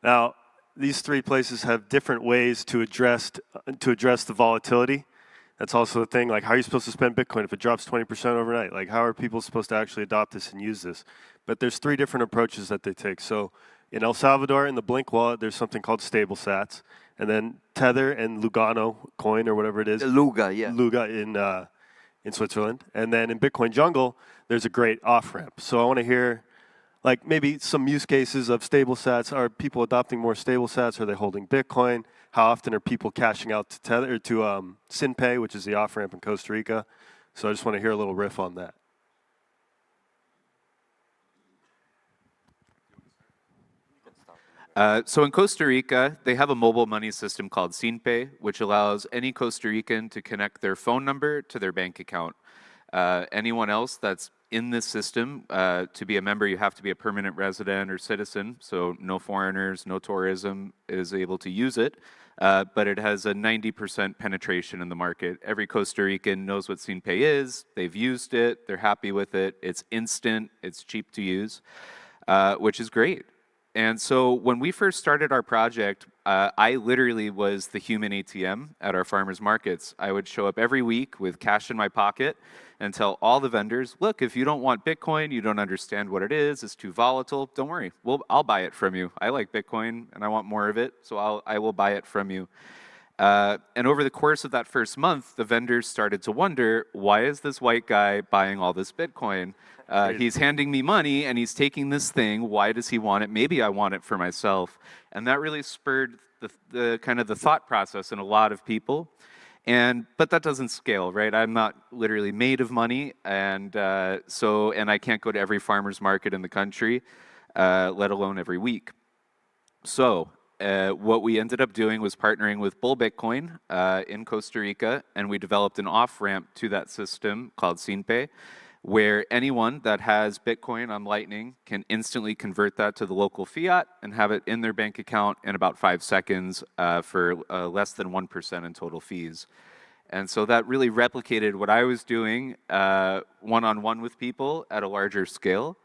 Now, these three places have different ways to address the volatility. That's also the thing. Like, how are you supposed to spend Bitcoin if it drops 20% overnight? Like, how are people supposed to actually adopt this and use this? But there's three different approaches that they take. So in El Salvador, in the Blink wallet, there's something called stable sats, and then Tether and Lugano coin or whatever it is. Luga, yeah. Luga in Switzerland, and then in Bitcoin Jungle, there's a great off ramp. So I want to hear, like, maybe some use cases of stable sats. Are people adopting more stable sats? Are they holding Bitcoin? How often are people cashing out to Tether to SynPay, which is the off ramp in Costa Rica? So I just want to hear a little riff on that. So in Costa Rica, they have a mobile money system called SynPay, which allows any Costa Rican to connect their phone number to their bank account. Anyone else that's in this system, to be a member, you have to be a permanent resident or citizen, so no foreigners, no tourism is able to use it, but it has a 90% penetration in the market. Every Costa Rican knows what SynPay is, they've used it, they're happy with it, it's instant, it's cheap to use, which is great. And so when we first started our project, I literally was the human ATM at our farmers markets. I would show up every week with cash in my pocket and tell all the vendors, look, if you don't want Bitcoin, you don't understand what it is, it's too volatile, don't worry, I'll buy it from you. I like Bitcoin and I want more of it, so I will buy it from you. And over the course of that first month, the vendors started to wonder, why is this white guy buying all this Bitcoin? He's handing me money and he's taking this thing. Why does he want it? Maybe I want it for myself. And that really spurred the kind of the thought process in a lot of people. But that doesn't scale, right? I'm not literally made of money, and I can't go to every farmer's market in the country, let alone every week. So what we ended up doing was partnering with Bull Bitcoin in Costa Rica, and we developed an off-ramp to that system called SynPay, where anyone that has Bitcoin on Lightning can instantly convert that to the local fiat and have it in their bank account in about 5 seconds for less than 1% in total fees. And so that really replicated what I was doing one-on-one with people at a larger scale.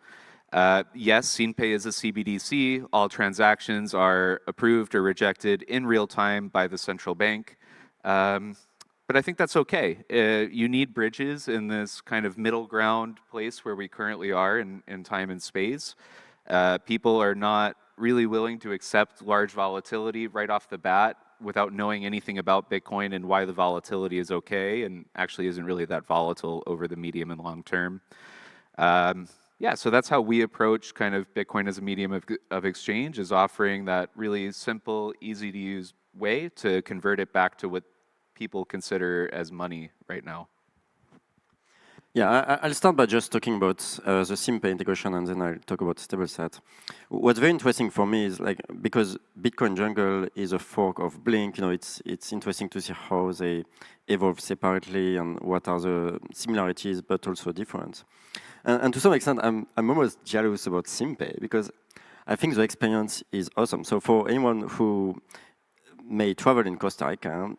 Yes, SynPay is a CBDC. All transactions are approved or rejected in real time by the central bank. But I think that's okay. You need bridges in this kind of middle ground place where we currently are in time and space. People are not really willing to accept large volatility right off the bat without knowing anything about Bitcoin and why the volatility is okay and actually isn't really that volatile over the medium and long term. Yeah, so that's how we approach kind of Bitcoin as a medium of exchange, is offering that really simple, easy to use way to convert it back to what people consider as money right now. Yeah, I'll start by just talking about the SynPay integration, and then I'll talk about StableSat. What's very interesting for me is, like, because Bitcoin Jungle is a fork of Blink, you know, it's interesting to see how they evolve separately and what are the similarities but also different. And to some extent, I'm almost jealous about SynPay because I think the experience is awesome. So for anyone who may travel in Costa Rica,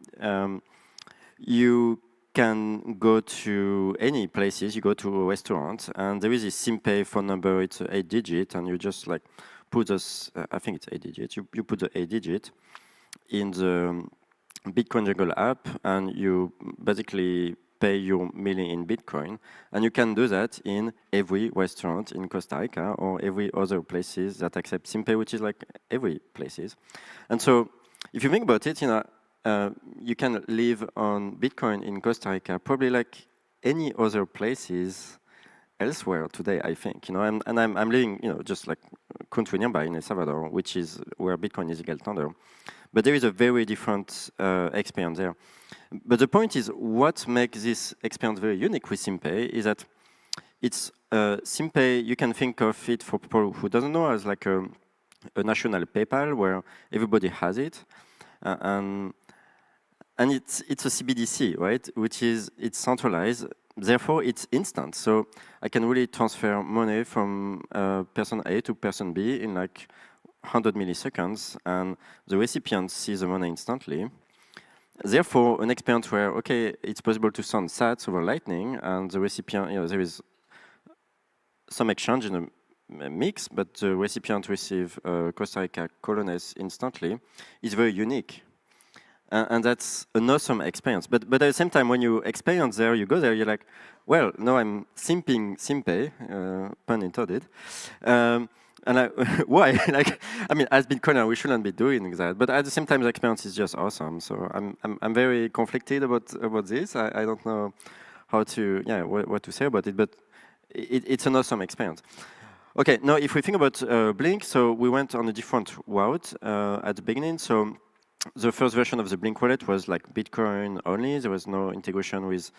you can go to any places. You go to a restaurant, and there is a SynPay phone number. It's 8-digit, and you just like put this. I think it's 8-digit. You put the 8-digit in the Bitcoin Jungle app, and you basically pay your meal in Bitcoin, and you can do that in every restaurant in Costa Rica or every other places that accept SynPay, which is like every places. And so, if you think about it, you know, you can live on Bitcoin in Costa Rica, probably like any other places elsewhere today, I think. You know, and I'm living, you know, just like country nearby in El Salvador, which is where Bitcoin is legal tender. But there is a very different experience there. But the point is, what makes this experience very unique with SynPay is that it's SynPay. You can think of it, for people who doesn't know, as like a national PayPal where everybody has it, and it's a CBDC, right? Which is, it's centralized. Therefore, it's instant. So I can really transfer money from person A to person B in like 100 milliseconds, and the recipient sees the money instantly. Therefore, an experience where, okay, it's possible to send sats over Lightning, and the recipient, you know, there is some exchange in the mix, but the recipient receive Costa Rica colones instantly, is very unique. And that's an awesome experience. But at the same time, when you experience there, you go there, you're like, well, no, I'm simpe, pun intended. And why? Like, I mean, as Bitcoiner, we shouldn't be doing that. But at the same time, the experience is just awesome. So I'm very conflicted about this. I don't know how to, what to say about it. But it's an awesome experience. Okay, now if we think about Blink, so we went on a different route at the beginning. So the first version of the Blink wallet was like Bitcoin only. There was no integration with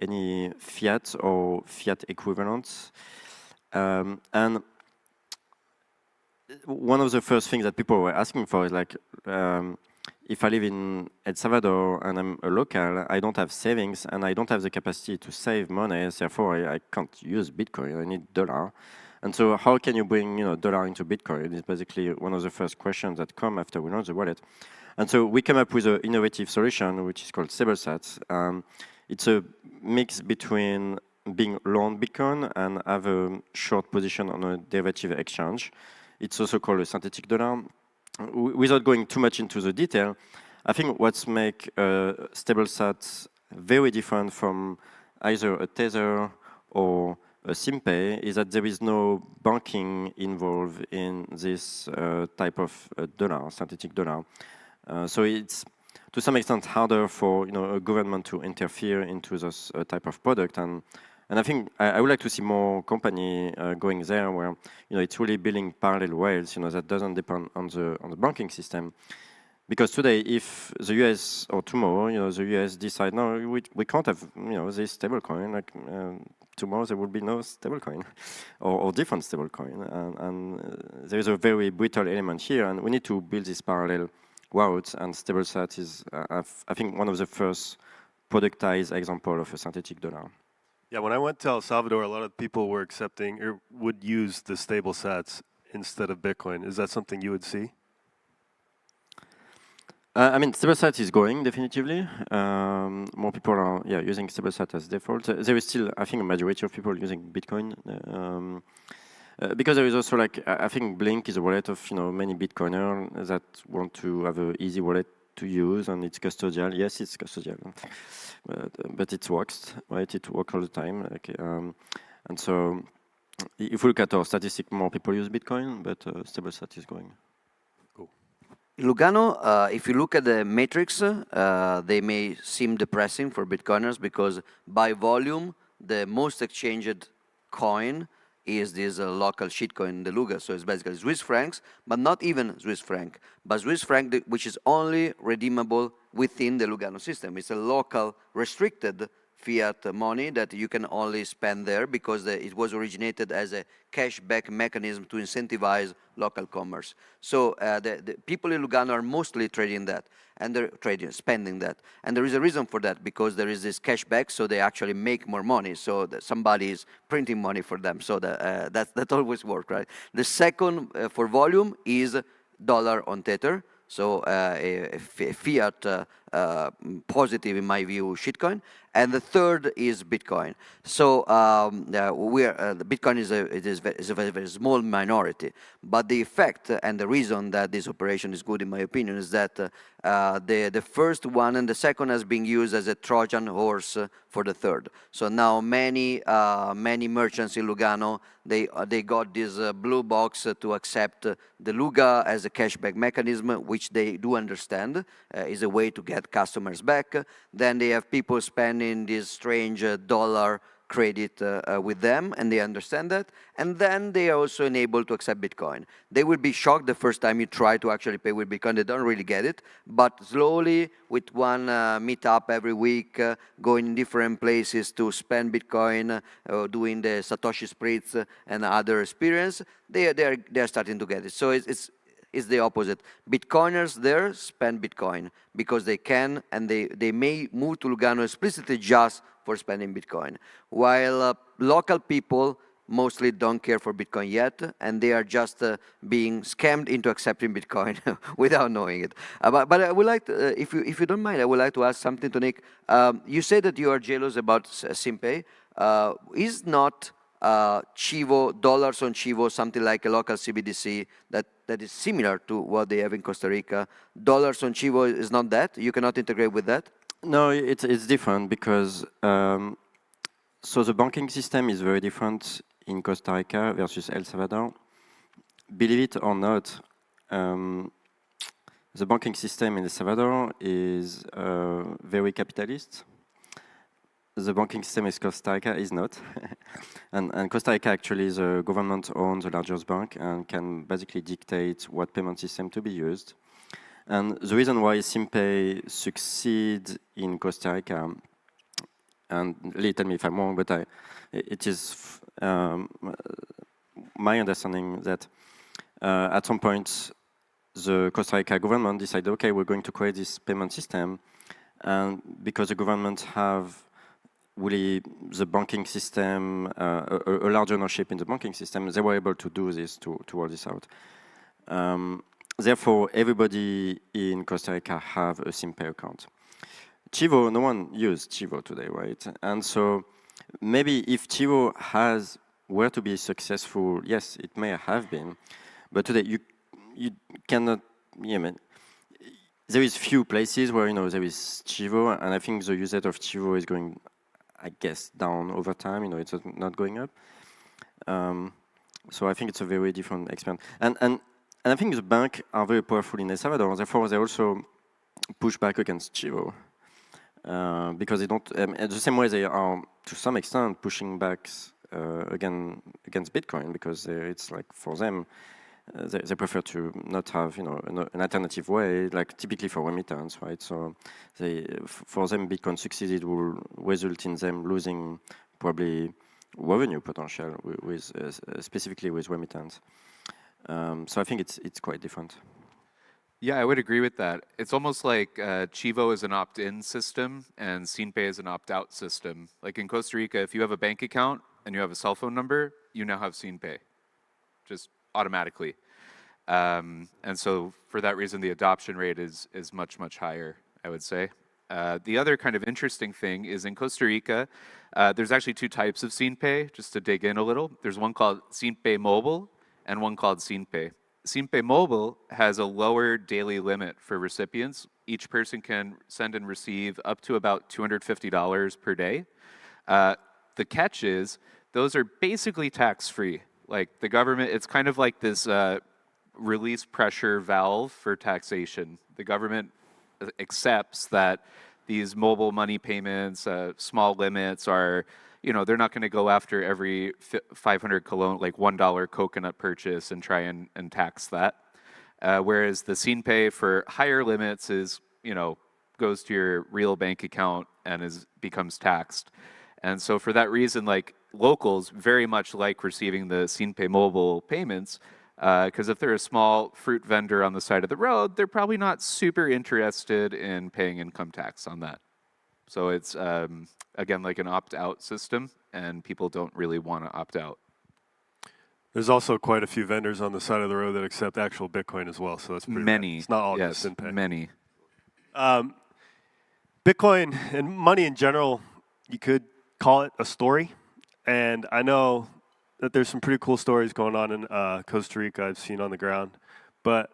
any fiat or fiat equivalents. And one of the first things that people were asking for is like, if I live in El Salvador and I'm a local, I don't have savings and I don't have the capacity to save money, therefore I can't use Bitcoin, I need dollar. And so how can you bring dollar into Bitcoin? It's basically one of the first questions that come after we launch the wallet. And so we came up with an innovative solution, which is called StableSats. It's a mix between being long Bitcoin and have a short position on a derivative exchange. It's also called a synthetic dollar. Without going too much into the detail, I think what's make StableSats very different from either a Tether or a SimPay is that there is no banking involved in this type of dollar, synthetic dollar. So it's to some extent harder for a government to interfere into this type of product, and I think I would like to see more company going there where it's really building parallel rails that doesn't depend on the banking system. Because today, if the US or tomorrow, the US decide no, we can't have this stablecoin, like tomorrow there will be no stablecoin or different stablecoin, and there is a very brittle element here, and we need to build this parallel routes, and StableSat is, I think, one of the first productized example of a synthetic dollar. Yeah, when I went to El Salvador, a lot of people were accepting or would use the StableSats instead of Bitcoin. Is that something you would see? I mean, StableSat is growing definitively. More people are using StableSat as default. There is still, I think, a majority of people using Bitcoin. Because there is also I think Blink is a wallet of many Bitcoiners that want to have an easy wallet to use, and it's custodial. Yes, it's custodial, but it works, right? It works all the time. And so, if we look at our statistics, more people use Bitcoin, but StableSat is growing. Cool. Lugano, if you look at the metrics, they may seem depressing for Bitcoiners because by volume, the most exchanged coin is this local shitcoin, the Luga. So it's basically Swiss francs, but not even Swiss franc, but Swiss franc, which is only redeemable within the Lugano system. It's a local restricted fiat money that you can only spend there because it was originated as a cashback mechanism to incentivize local commerce. So the people in Lugano are mostly trading that, and they're spending that. And there is a reason for that, because there is this cashback, so they actually make more money. So somebody is printing money for them. So that always works, right? The second for volume is dollar on Tether. So a fiat positive, in my view, shitcoin. And the third is Bitcoin. So the Bitcoin is a very, very small minority. But the effect and the reason that this operation is good, in my opinion, is that the first one and the second has been used as a Trojan horse for the third. So now many merchants in Lugano, they got this blue box to accept the Luga as a cashback mechanism, which they do understand is a way to get customers back. Then they have people spending this strange dollar credit with them, and they understand that. And then they are also enabled to accept Bitcoin. They will be shocked the first time you try to actually pay with Bitcoin. They don't really get it. But slowly, with one meetup every week, going in different places to spend Bitcoin, doing the Satoshi Spritz and other experience, they are starting to get it. So it's the opposite. Bitcoiners there spend Bitcoin because they can, and they may move to Lugano explicitly just for spending Bitcoin. While local people mostly don't care for Bitcoin yet, and they are just being scammed into accepting Bitcoin without knowing it. But I would like to, if you don't mind, I would like to ask something to Nick. You say that you are jealous about SimPay. Is not Chivo, dollars on Chivo, something like a local CBDC that is similar to what they have in Costa Rica. Dollars on Chivo is not that? You cannot integrate with that? No, it's different because so the banking system is very different in Costa Rica versus El Salvador. Believe it or not, the banking system in El Salvador is very capitalist. The banking system in Costa Rica is not. and Costa Rica actually, the government owns the largest bank and can basically dictate what payment system to be used. And the reason why SimPay succeed in Costa Rica, and Lee, tell me if I'm wrong, but it is my understanding that at some point the Costa Rica government decided, okay, we're going to create this payment system, and because the government have really the banking system, a large ownership in the banking system, they were able to do this, to roll this out. Therefore, everybody in Costa Rica have a SimPay account. Chivo, no one uses Chivo today, right? And so maybe if Chivo were to be successful, yes, it may have been, but today you cannot, there is few places where, there is Chivo, and I think the usage of Chivo is going, I guess, down over time, it's not going up. So I think it's a very different experience. And I think the banks are very powerful in El Salvador, therefore they also push back against Chivo. Because they don't, the same way they are, to some extent, pushing back against Bitcoin, because it's like, for them, they prefer to not have, an alternative way, like typically for remittance, right? So for them, Bitcoin succeeded will result in them losing probably revenue potential with specifically with remittance. So I think it's quite different. Yeah, I would agree with that. It's almost like Chivo is an opt-in system and SimPay is an opt-out system. Like in Costa Rica, if you have a bank account and you have a cell phone number, you now have SimPay, just automatically. And so for that reason, the adoption rate is much, much higher, I would say. The other kind of interesting thing is in Costa Rica, there's actually two types of SimPay, just to dig in a little. There's one called SimPay Mobile and one called SimPay. SimPay Mobile has a lower daily limit for recipients. Each person can send and receive up to about $250 per day. The catch is, those are basically tax-free. Like the government, it's kind of like this release pressure valve for taxation. The government accepts that these mobile money payments, small limits are, they're not going to go after every 500 colon, like $1 coconut purchase and try and tax that. Whereas the SimPay for higher limits is, goes to your real bank account and becomes taxed. And so for that reason, like locals very much like receiving the SimPay mobile payments, because if they're a small fruit vendor on the side of the road, they're probably not super interested in paying income tax on that. So it's, again, like an opt-out system, and people don't really want to opt out. There's also quite a few vendors on the side of the road that accept actual Bitcoin as well, so that's pretty Many. bad. It's not all yes, just SimPay. many. Bitcoin and money in general, you could call it a story, and I know that there's some pretty cool stories going on in Costa Rica I've seen on the ground, but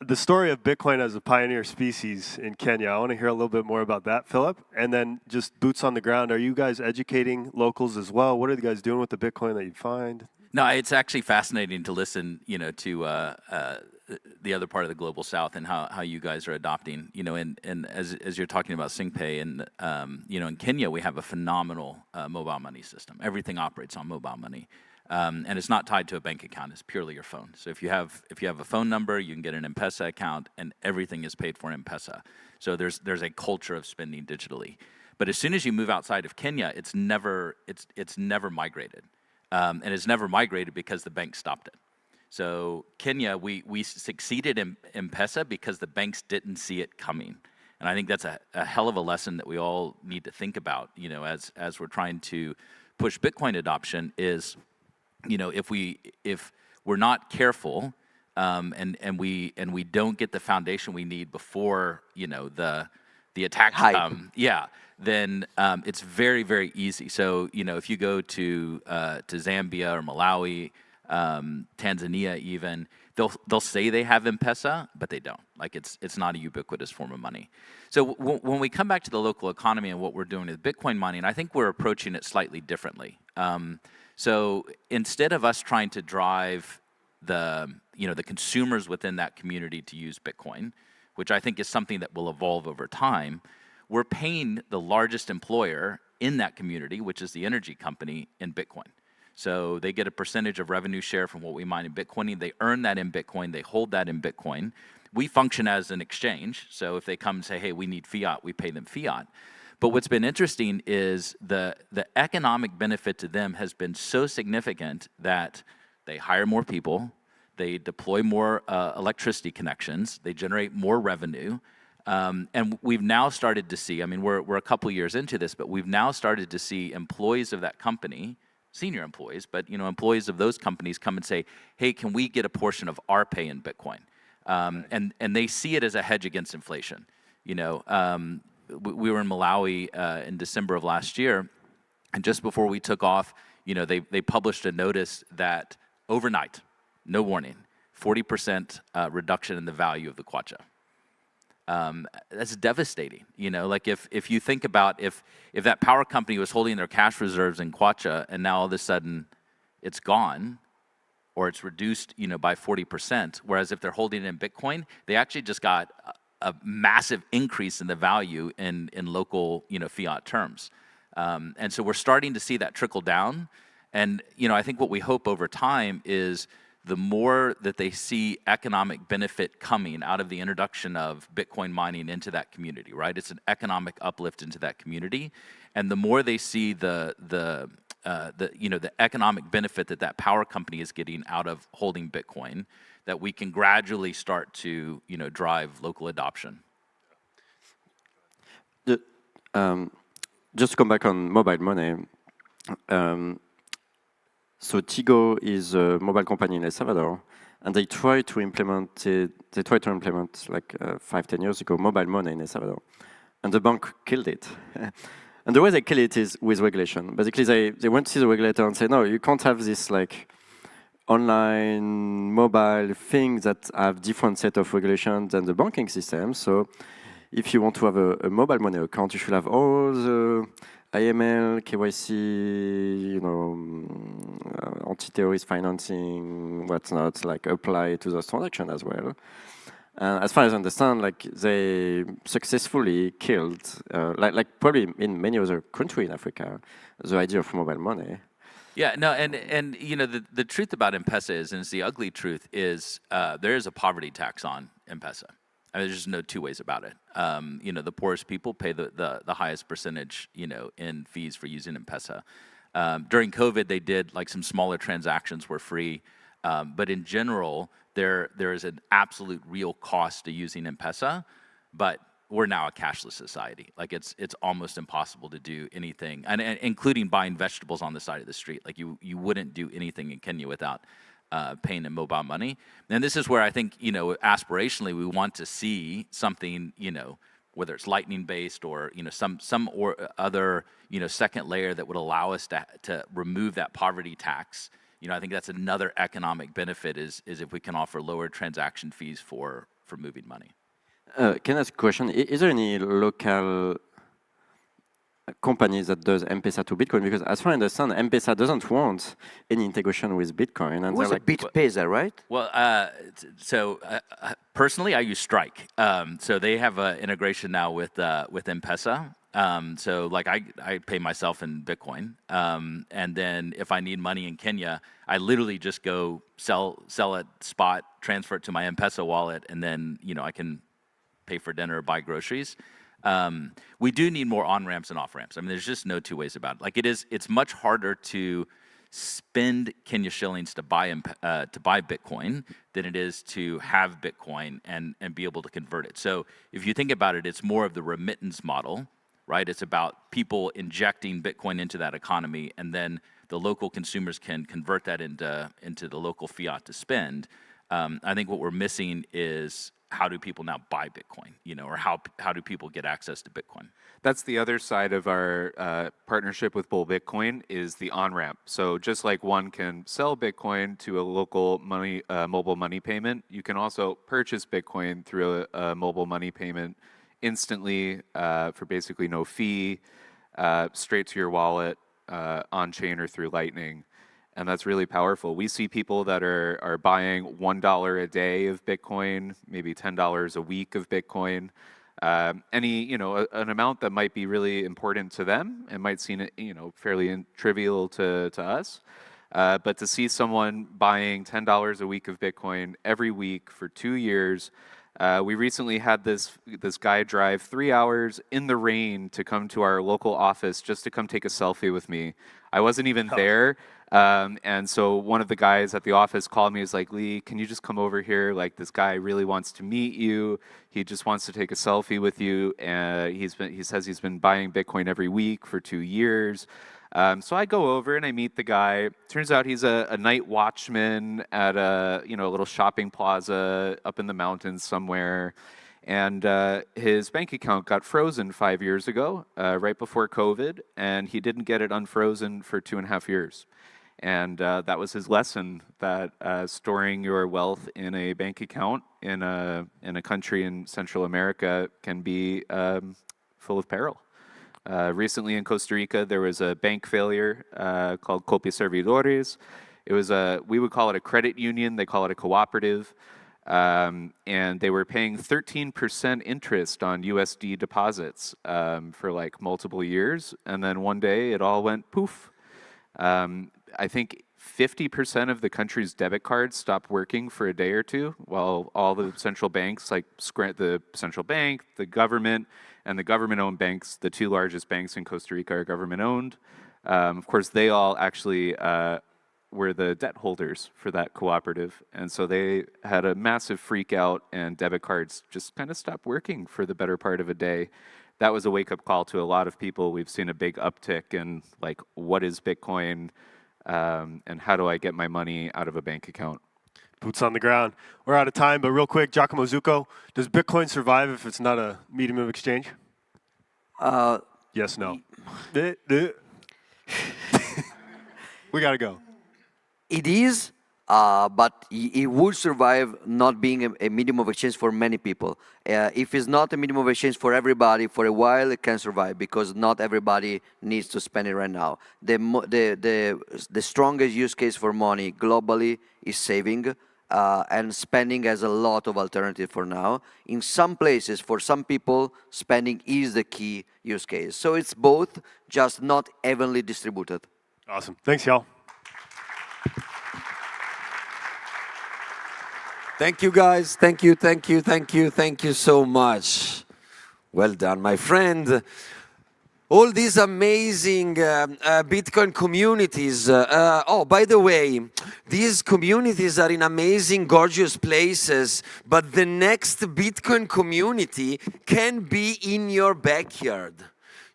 the story of Bitcoin as a pioneer species in Kenya, I want to hear a little bit more about that, Philip. And then just boots on the ground, are you guys educating locals as well? What are you guys doing with the Bitcoin that you find? No, it's actually fascinating to listen, to the other part of the global south and how you guys are adopting, and as you're talking about SimPay, and in Kenya we have a phenomenal mobile money system. Everything operates on mobile money. And it's not tied to a bank account, it's purely your phone. So if you have a phone number, you can get an M-Pesa account, and everything is paid for in M-Pesa. So there's a culture of spending digitally. But as soon as you move outside of Kenya, it's never migrated. And it's never migrated because the bank stopped it. So Kenya, we succeeded in M-Pesa because the banks didn't see it coming. And I think that's a hell of a lesson that we all need to think about, as we're trying to push Bitcoin adoption is, if we're not careful, and we don't get the foundation we need before, the attacks Hype. come, then it's very, very easy. So, if you go to Zambia or Malawi, Tanzania even, they'll say they have M-Pesa, but they don't. Like it's not a ubiquitous form of money. So when we come back to the local economy and what we're doing with Bitcoin mining, I think we're approaching it slightly differently. So instead of us trying to drive the consumers within that community to use Bitcoin, which I think is something that will evolve over time, we're paying the largest employer in that community, which is the energy company, in Bitcoin. So they get a percentage of revenue share from what we mine in Bitcoin. They earn that in Bitcoin. They hold that in Bitcoin. We function as an exchange. So if they come and say, hey, we need fiat, we pay them fiat. But what's been interesting is the economic benefit to them has been so significant that they hire more people, they deploy more electricity connections, they generate more revenue. And we've now started to see, I mean, we're a couple years into this, but we've now started to see employees of that company, senior employees, but employees of those companies come and say, hey, can we get a portion of our pay in Bitcoin? And they see it as a hedge against inflation. We were in Malawi in December of last year, and just before we took off, they published a notice that overnight, no warning, 40% reduction in the value of the kwacha. That's devastating. Like if you think about if that power company was holding their cash reserves in kwacha and now all of a sudden it's gone or it's reduced, by 40%, whereas if they're holding it in Bitcoin, they actually just got a massive increase in the value in local, fiat terms. And so we're starting to see that trickle down. And, I think what we hope over time is the more that they see economic benefit coming out of the introduction of Bitcoin mining into that community, right? It's an economic uplift into that community, and the more they see the economic benefit that power company is getting out of holding Bitcoin, that we can gradually start to drive local adoption. Just to come back on mobile money. So Tigo is a mobile company in El Salvador, and they tried to implement like 5-10 years ago mobile money in El Salvador, and the bank killed it. And the way they kill it is with regulation. Basically, they went to see the regulator and say, no, you can't have this like online mobile thing that have different set of regulations than the banking system. So if you want to have a mobile money account, you should have all the AML, KYC, anti-terrorist financing, whatnot, like apply to those transactions as well. And as far as I understand, like they successfully killed, like probably in many other countries in Africa, the idea of mobile money. Yeah, no, and the truth about M-Pesa is, and it's the ugly truth, is there is a poverty tax on M-Pesa. I mean, there's just no two ways about it. The poorest people pay the highest percentage, in fees for using M-Pesa. During COVID, they did like some smaller transactions were free, but in general, there is an absolute real cost to using M-Pesa. But we're now a cashless society. Like it's almost impossible to do anything, and including buying vegetables on the side of the street. Like you wouldn't do anything in Kenya without paying in mobile money. And this is where I think, aspirationally we want to see something, whether it's lightning based or, some or other, second layer that would allow us to remove that poverty tax. I think that's another economic benefit is if we can offer lower transaction fees for moving money. Can I ask a question? Is there any local companies that does M-Pesa to Bitcoin? Because as far as I understand, M-Pesa doesn't want any integration with Bitcoin. And it was like BitPesa, right? Well, personally, I use Strike. So they have an integration now with M-Pesa. So like I pay myself in Bitcoin. And then if I need money in Kenya, I literally just go sell at spot, transfer it to my M-Pesa wallet, and then, I can pay for dinner or buy groceries. We do need more on-ramps and off-ramps. I mean, there's just no two ways about it. Like it's much harder to spend Kenya shillings to buy Bitcoin than it is to have Bitcoin and be able to convert it. So if you think about it, it's more of the remittance model, right? It's about people injecting Bitcoin into that economy, and then the local consumers can convert that into the local fiat to spend. I think what we're missing is how do people now buy Bitcoin, or how do people get access to Bitcoin? That's the other side of our partnership with Bull Bitcoin is the on-ramp. So just like one can sell Bitcoin to a local mobile money payment, you can also purchase Bitcoin through a mobile money payment instantly for basically no fee, straight to your wallet, on-chain or through Lightning. And that's really powerful. We see people that are buying $1 a day of Bitcoin, maybe $10 a week of Bitcoin. An amount that might be really important to them and might seem, fairly trivial to us. But to see someone buying $10 a week of Bitcoin every week for 2 years, we recently had this guy drive 3 hours in the rain to come to our local office just to come take a selfie with me. I wasn't even there. And so one of the guys at the office called me. He's like, Lee, can you just come over here? Like, this guy really wants to meet you. He just wants to take a selfie with you. And he says he's been buying Bitcoin every week for 2 years. So I go over and I meet the guy. Turns out he's a night watchman at a little shopping plaza up in the mountains somewhere. And his bank account got frozen 5 years ago, right before COVID, and he didn't get it unfrozen for 2.5 years. And that was his lesson, that storing your wealth in a bank account in a country in Central America can be full of peril. Recently in Costa Rica, there was a bank failure called Copia Servidores. It was we would call it a credit union. They call it a cooperative. And they were paying 13% interest on USD deposits for like multiple years. And then one day it all went poof. I think 50% of the country's debit cards stopped working for a day or two, while all the central banks, like the central bank, the government, and the government-owned banks, the two largest banks in Costa Rica are government-owned. Of course, they all actually were the debt holders for that cooperative, and so they had a massive freak out, and debit cards just kind of stopped working for the better part of a day. That was a wake-up call to a lot of people. We've seen a big uptick in, like, what is Bitcoin? And how do I get my money out of a bank account? Boots on the ground. We're out of time, but real quick, Giacomo Zucco, does Bitcoin survive if it's not a medium of exchange? Yes, no. We got to go. It is, but it would survive not being a medium of exchange for many people. If it's not a medium of exchange for everybody, for a while it can survive because not everybody needs to spend it right now. The strongest use case for money globally is saving, and spending has a lot of alternative for now. In some places, for some people, spending is the key use case. So it's both, just not evenly distributed. Awesome. Thanks, y'all. Thank you, guys. Thank you so much. Well done, my friend. All these amazing Bitcoin communities. Oh, by the way, these communities are in amazing, gorgeous places, but the next Bitcoin community can be in your backyard.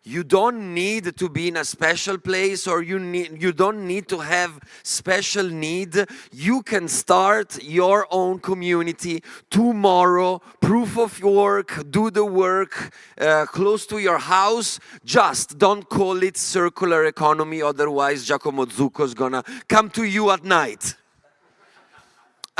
You don't need to be in a special place, or you don't need to have special need. You can start your own community tomorrow. Proof of work, do the work close to your house. Just don't call it circular economy, otherwise Giacomo Zucco is gonna come to you at night.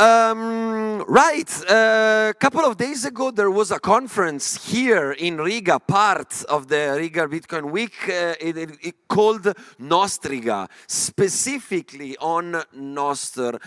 Right, a couple of days ago there was a conference here in Riga, part of the Riga Bitcoin Week, it called Nostr, specifically on Nostr.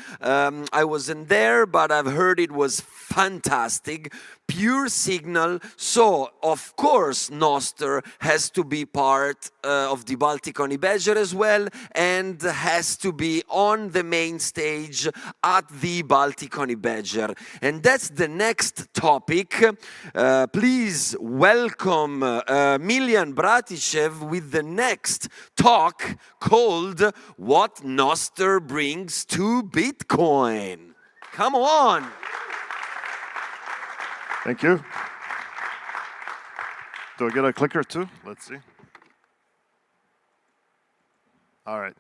I wasn't there, but I've heard it was fantastic. Pure signal, so of course Nostr has to be part of the Baltic Honeybadger as well, and has to be on the main stage at the Baltic Honeybadger. And that's the next topic. Please welcome Miljan Braticevic with the next talk called What Nostr Brings to Bitcoin. Come on! Thank you. Do I get a clicker too? Let's see. All right.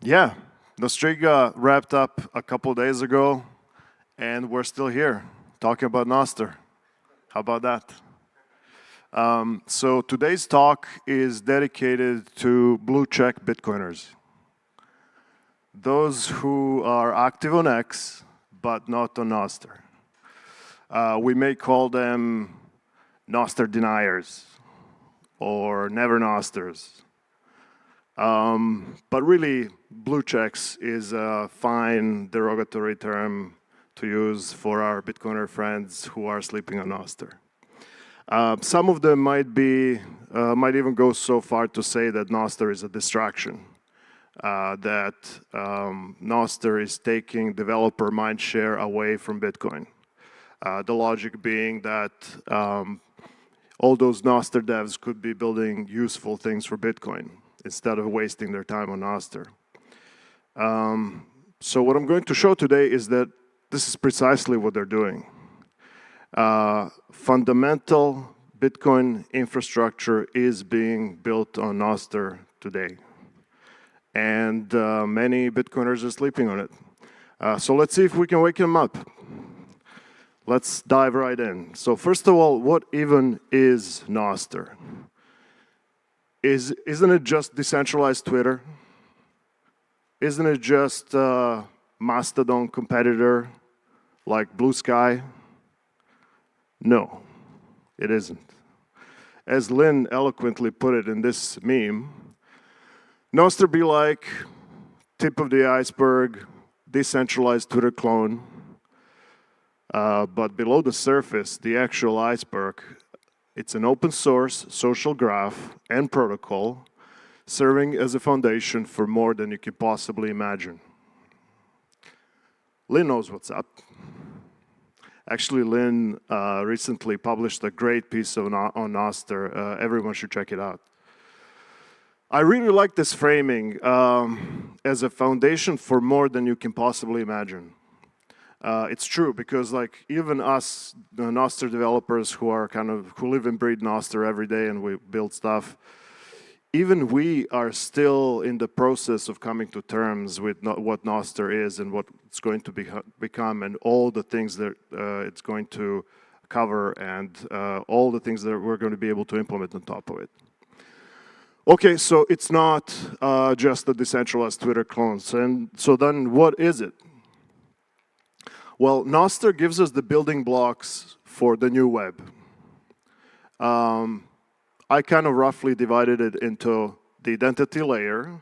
Yeah, Nostriga wrapped up a couple days ago, and we're still here talking about Nostr. How about that? So today's talk is dedicated to blue check Bitcoiners. Those who are active on X, but not on Nostr. We may call them Nostr deniers or never Nosters. But really, blue checks is a fine derogatory term to use for our Bitcoiner friends who are sleeping on Nostr. Some of them might even go so far to say that Nostr is a distraction, that Nostr is taking developer mindshare away from Bitcoin. The logic being that all those Nostr devs could be building useful things for Bitcoin instead of wasting their time on Nostr. So what I'm going to show today is that this is precisely what they're doing. Fundamental Bitcoin infrastructure is being built on Nostr today. And many Bitcoiners are sleeping on it. So let's see if we can wake them up. Let's dive right in. So first of all, what even is Nostr? Isn't it just decentralized Twitter? Isn't it just a Mastodon competitor like Blue Sky? No, it isn't. As Lynn eloquently put it in this meme, Nostr be like tip of the iceberg, decentralized Twitter clone, but below the surface, the actual iceberg, it's an open source social graph and protocol serving as a foundation for more than you could possibly imagine. Lynn knows what's up. Actually, Lynn recently published a great piece on Nostr. Everyone should check it out. I really like this framing as a foundation for more than you can possibly imagine. It's true because, like, even us, the Nostr developers who live and breathe Nostr every day and we build stuff, even we are still in the process of coming to terms with what Nostr is and what it's going to become and all the things that it's going to cover and all the things that we're going to be able to implement on top of it. Okay, so it's not just a decentralized Twitter clone. So then what is it? Well, Nostr gives us the building blocks for the new web. I kind of roughly divided it into the identity layer,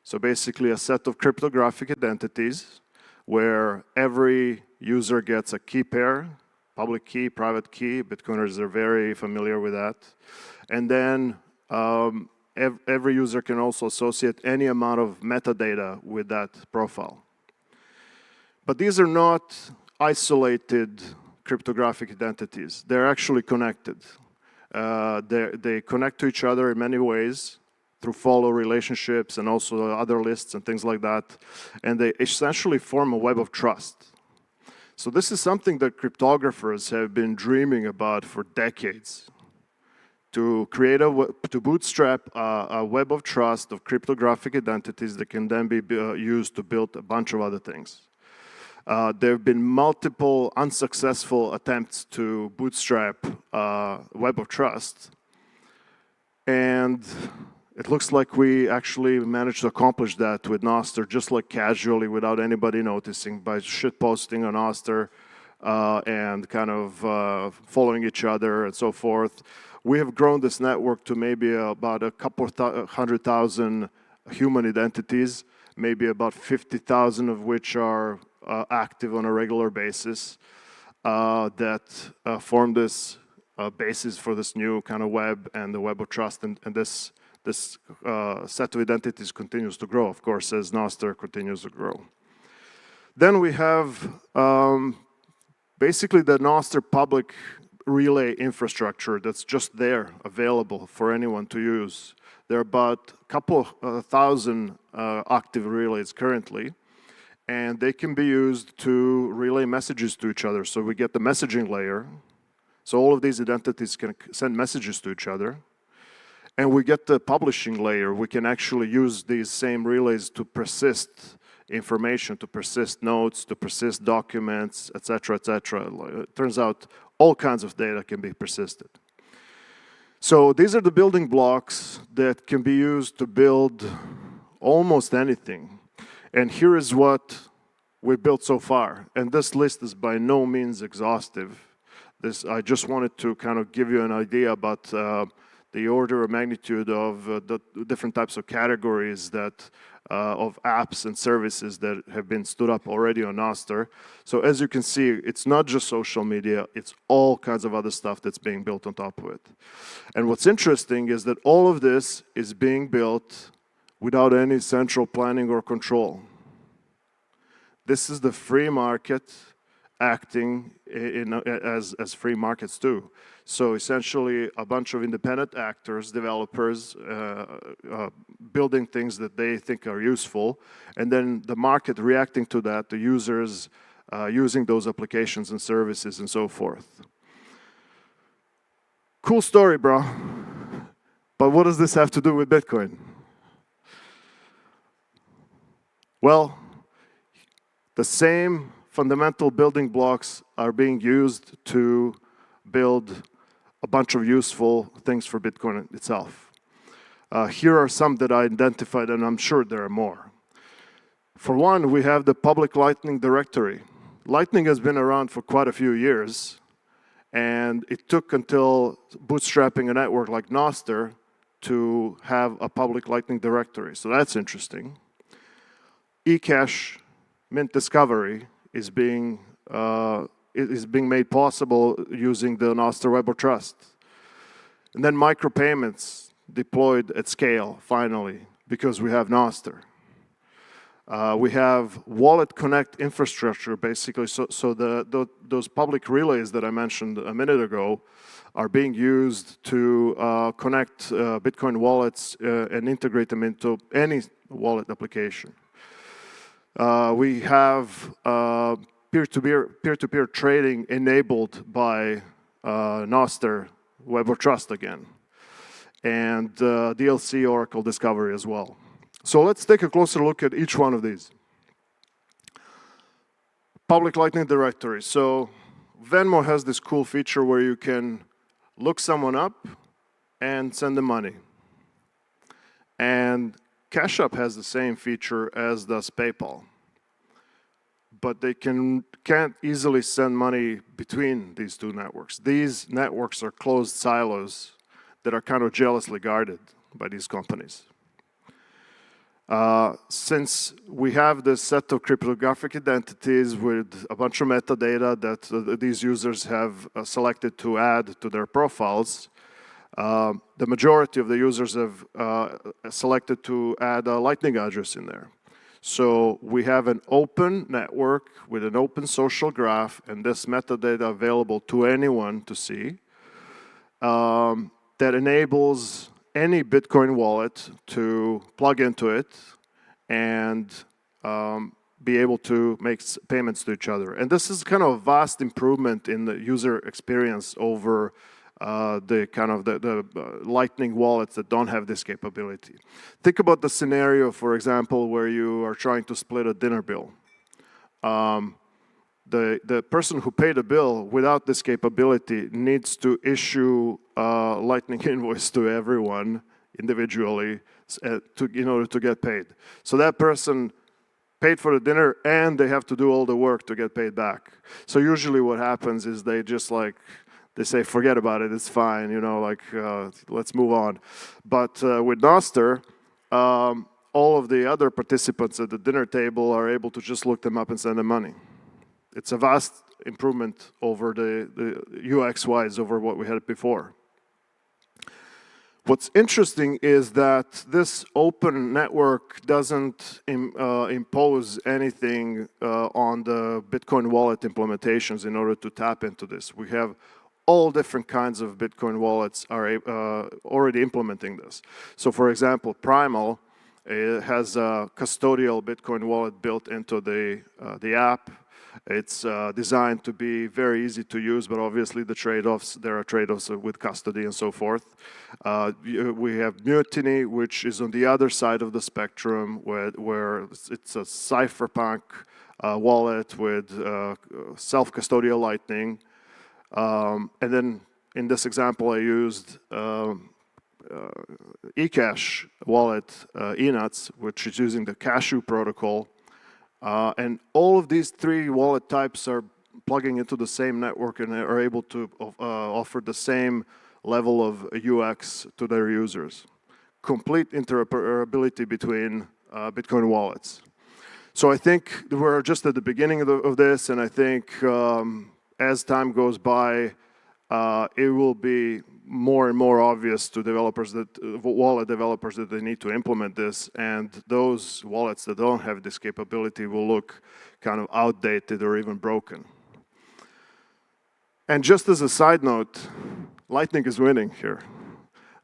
so basically a set of cryptographic identities where every user gets a key pair, public key, private key. Bitcoiners are very familiar with that. And then every user can also associate any amount of metadata with that profile. But these are not isolated cryptographic identities. They're actually connected. They connect to each other in many ways through follow relationships and also other lists and things like that. And they essentially form a web of trust. So this is something that cryptographers have been dreaming about for decades. To create to bootstrap a web of trust of cryptographic identities that can then be used to build a bunch of other things. There have been multiple unsuccessful attempts to bootstrap Web of Trust. And it looks like we actually managed to accomplish that with Nostr, just like casually, without anybody noticing, by shitposting on Nostr and kind of following each other and so forth. We have grown this network to maybe about a couple 100,000 human identities, maybe about 50,000 of which are active on a regular basis that form this basis for this new kind of web and the web of trust. And this set of identities continues to grow, of course, as Nostr continues to grow. Then we have basically the Nostr public relay infrastructure that's just there, available for anyone to use. There are about a couple thousand active relays currently, and they can be used to relay messages to each other. So we get the messaging layer. So all of these identities can send messages to each other. And we get the publishing layer. We can actually use these same relays to persist information, to persist notes, to persist documents, etc., etc. It turns out all kinds of data can be persisted. So these are the building blocks that can be used to build almost anything. And here is what we built so far. And this list is by no means exhaustive. I just wanted to kind of give you an idea about the order of magnitude of the different types of categories that of apps and services that have been stood up already on Nostr. So as you can see, it's not just social media, it's all kinds of other stuff that's being built on top of it. And what's interesting is that all of this is being built without any central planning or control. This is the free market acting as free markets do. So essentially, a bunch of independent actors, developers, building things that they think are useful, and then the market reacting to that, the users using those applications and services and so forth. Cool story, bro. But what does this have to do with Bitcoin? Well, the same fundamental building blocks are being used to build a bunch of useful things for Bitcoin itself. Here are some that I identified, and I'm sure there are more. For one, we have the public Lightning directory. Lightning has been around for quite a few years, and it took until bootstrapping a network like Nostr to have a public Lightning directory. So that's interesting. eCash mint discovery is being made possible using the Nostr Web of Trust. And then micropayments deployed at scale, finally, because we have Nostr. We have Wallet Connect infrastructure, basically, so those public relays that I mentioned a minute ago are being used to connect Bitcoin wallets and integrate them into any wallet application. We have peer-to-peer trading enabled by Nostr Web of Trust again, and DLC Oracle discovery as well. So let's take a closer look at each one of these. Public Lightning directory. So Venmo has this cool feature where you can look someone up and send them money. And Cash App has the same feature as does PayPal. But they can't easily send money between these two networks. These networks are closed silos that are kind of jealously guarded by these companies. Since we have this set of cryptographic identities with a bunch of metadata that these users have selected to add to their profiles, the majority of the users have selected to add a Lightning address in there. So we have an open network with an open social graph and this metadata available to anyone to see that enables any Bitcoin wallet to plug into it and be able to make payments to each other. And this is kind of a vast improvement in the user experience over the Lightning wallets that don't have this capability. Think about the scenario, for example, where you are trying to split a dinner bill. The person who paid a bill without this capability needs to issue a Lightning invoice to everyone individually in order to get paid. So that person paid for the dinner and they have to do all the work to get paid back. So usually what happens is they just they say, forget about it, it's fine, let's move on. But with Nostr, all of the other participants at the dinner table are able to just look them up and send them money. It's a vast improvement over the UX-wise over what we had before. What's interesting is that this open network doesn't impose anything on the Bitcoin wallet implementations in order to tap into this. We have all different kinds of Bitcoin wallets are already implementing this. So for example, Primal has a custodial Bitcoin wallet built into the app. It's designed to be very easy to use, but obviously there are trade-offs with custody and so forth. We have Mutiny, which is on the other side of the spectrum, where it's a cypherpunk wallet with self-custodial Lightning. And then in this example, I used eCash wallet, eNuts, which is using the Cashew protocol. And all of these three wallet types are plugging into the same network and are able to offer the same level of UX to their users. Complete interoperability between Bitcoin wallets. So I think we're just at the beginning of this, and I think as time goes by, it will be more and more obvious to developers wallet developers that they need to implement this, and those wallets that don't have this capability will look kind of outdated or even broken. And just as a side note, Lightning is winning here.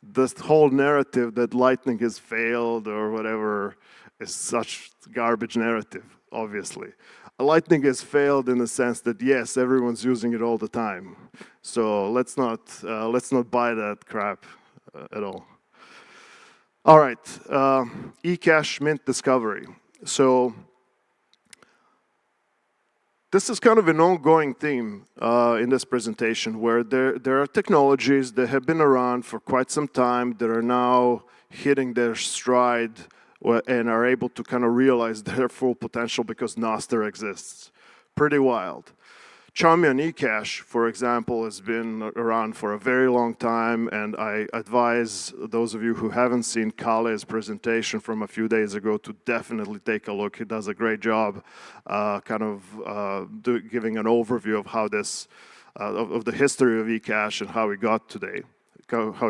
This whole narrative that Lightning has failed or whatever is such garbage narrative, obviously. Lightning has failed in the sense that yes, everyone's using it all the time. So let's not buy that crap at all. All right, eCash mint discovery. So this is kind of an ongoing theme in this presentation, where there are technologies that have been around for quite some time that are now hitting their stride and are able to kind of realize their full potential because Nostr exists. Pretty wild. Chaumian eCash, for example, has been around for a very long time, and I advise those of you who haven't seen Khalil's presentation from a few days ago to definitely take a look. He does a great job giving an overview of how this, of the history of eCash and how we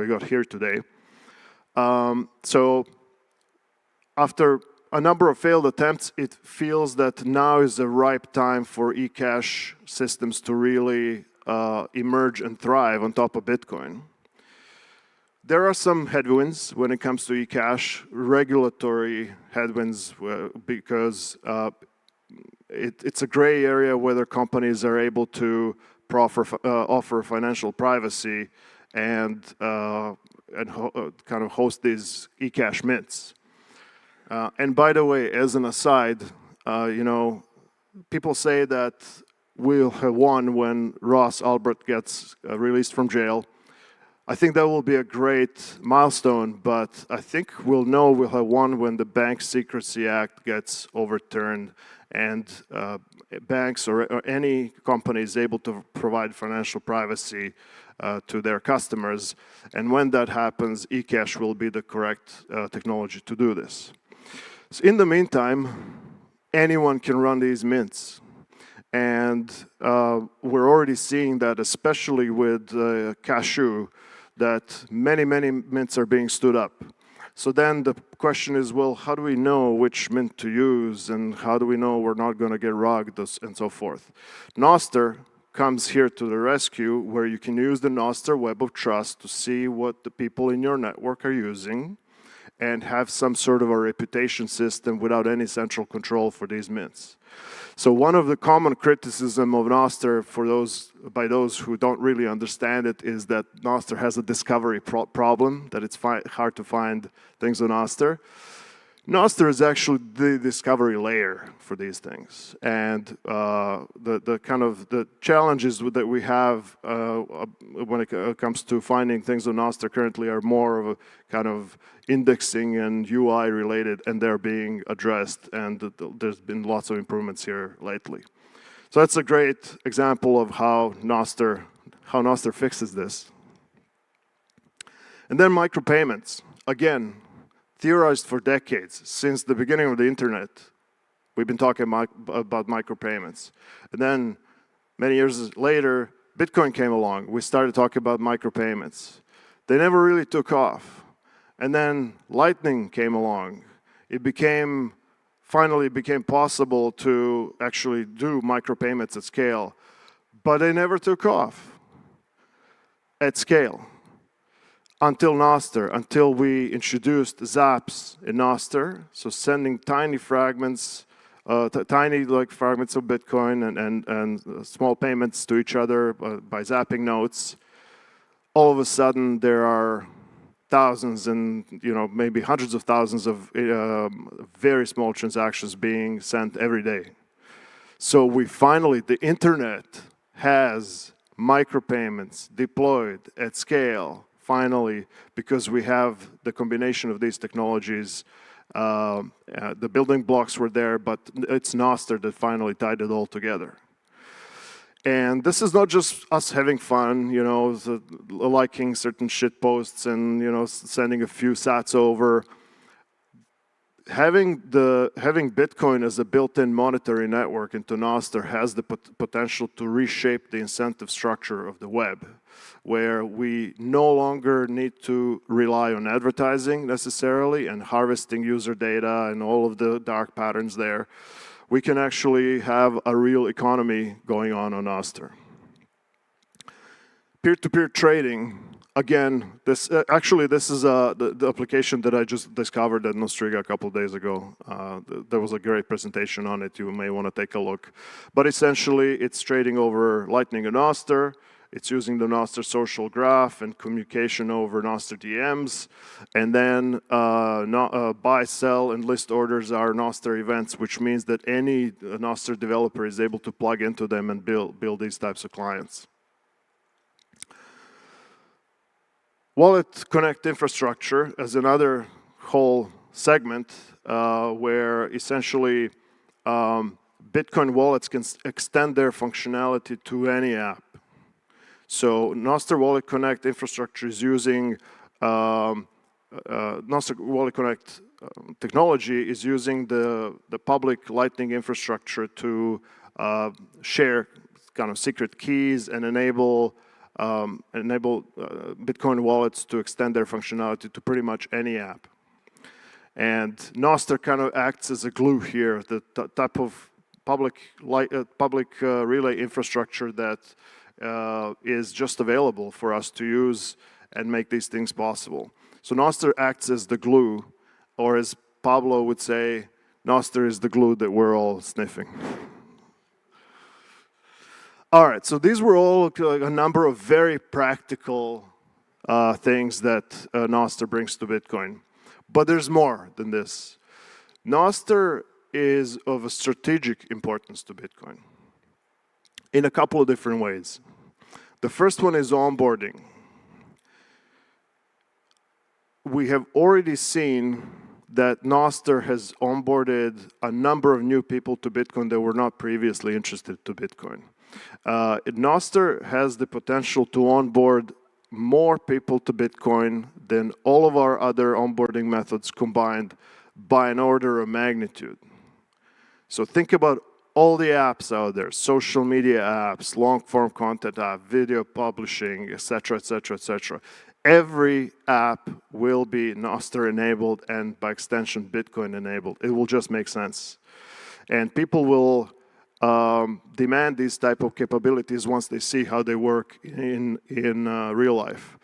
got here today. So after a number of failed attempts, it feels that now is the ripe time for eCash systems to really emerge and thrive on top of Bitcoin. There are some headwinds when it comes to eCash, regulatory headwinds, because it's a gray area whether companies are able to offer financial privacy and kind of host these eCash mints. And by the way, as an aside, people say that we'll have won when Ross Ulbricht gets released from jail. I think that will be a great milestone, but I think we'll have won when the Bank Secrecy Act gets overturned and banks or any company is able to provide financial privacy to their customers. And when that happens, eCash will be the correct technology to do this. So in the meantime, anyone can run these mints. And we're already seeing that, especially with Cashew, that many, many mints are being stood up. So then the question is, well, how do we know which mint to use, and how do we know we're not going to get rugged, and so forth? Nostr comes here to the rescue, where you can use the Nostr Web of Trust to see what the people in your network are using, and have some sort of a reputation system without any central control for these mints. So one of the common criticism of Nostr by those who don't really understand it is that Nostr has a discovery problem, that it's hard to find things on Nostr. Nostr is actually the discovery layer for these things, and the challenges that we have when it comes to finding things on Nostr currently are more of a kind of indexing and UI related, and they're being addressed, and there's been lots of improvements here lately. So that's a great example of how Nostr fixes this. And then micropayments. Again, theorized for decades, since the beginning of the internet, we've been talking about micropayments. And then many years later, Bitcoin came along. We started talking about micropayments. They never really took off. And then Lightning came along. It finally became possible to actually do micropayments at scale, but they never took off at scale. Until Nostr, until we introduced zaps in Nostr, so sending tiny fragments tiny like fragments of Bitcoin and small payments to each other by zapping notes. All of a sudden, there are thousands and maybe hundreds of thousands of very small transactions being sent every day. So we finally, the internet has micropayments deployed at scale, finally, because we have the combination of these technologies. The building blocks were there, but it's Nostr that finally tied it all together. And this is not just us having fun, liking certain shit posts and sending a few sats over. Having Bitcoin as a built-in monetary network into Nostr has the potential to reshape the incentive structure of the web, where we no longer need to rely on advertising necessarily and harvesting user data and all of the dark patterns there. We can actually have a real economy going on Nostr. Peer-to-peer trading, again, this is the application that I just discovered at Nostriga a couple of days ago. There was a great presentation on it. You may want to take a look. But essentially, it's trading over Lightning and Nostr. It's using the Nostr social graph and communication over Nostr DMs. And then buy, sell, and list orders are Nostr events, which means that any Nostr developer is able to plug into them and build these types of clients. Wallet Connect infrastructure is another whole segment where essentially Bitcoin wallets can extend their functionality to any app. So Nostr Wallet Connect infrastructure is using Nostr Wallet Connect technology is using the public Lightning infrastructure to share kind of secret keys and enable Bitcoin wallets to extend their functionality to pretty much any app. And Nostr kind of acts as a glue here, the type of public relay infrastructure that is just available for us to use and make these things possible. So Nostr acts as the glue, or as Pablo would say, Nostr is the glue that we're all sniffing. All right, so these were all a number of very practical things that Nostr brings to Bitcoin. But there's more than this. Nostr is of a strategic importance to Bitcoin in a couple of different ways. The first one is onboarding. We have already seen that Nostr has onboarded a number of new people to Bitcoin that were not previously interested to Bitcoin. Nostr has the potential to onboard more people to Bitcoin than all of our other onboarding methods combined by an order of magnitude. So think about all the apps out there, social media apps, long-form content apps, video publishing, etc., etc., etc. Every app will be Nostr enabled and by extension Bitcoin enabled. It will just make sense. And people will demand these type of capabilities once they see how they work in real life.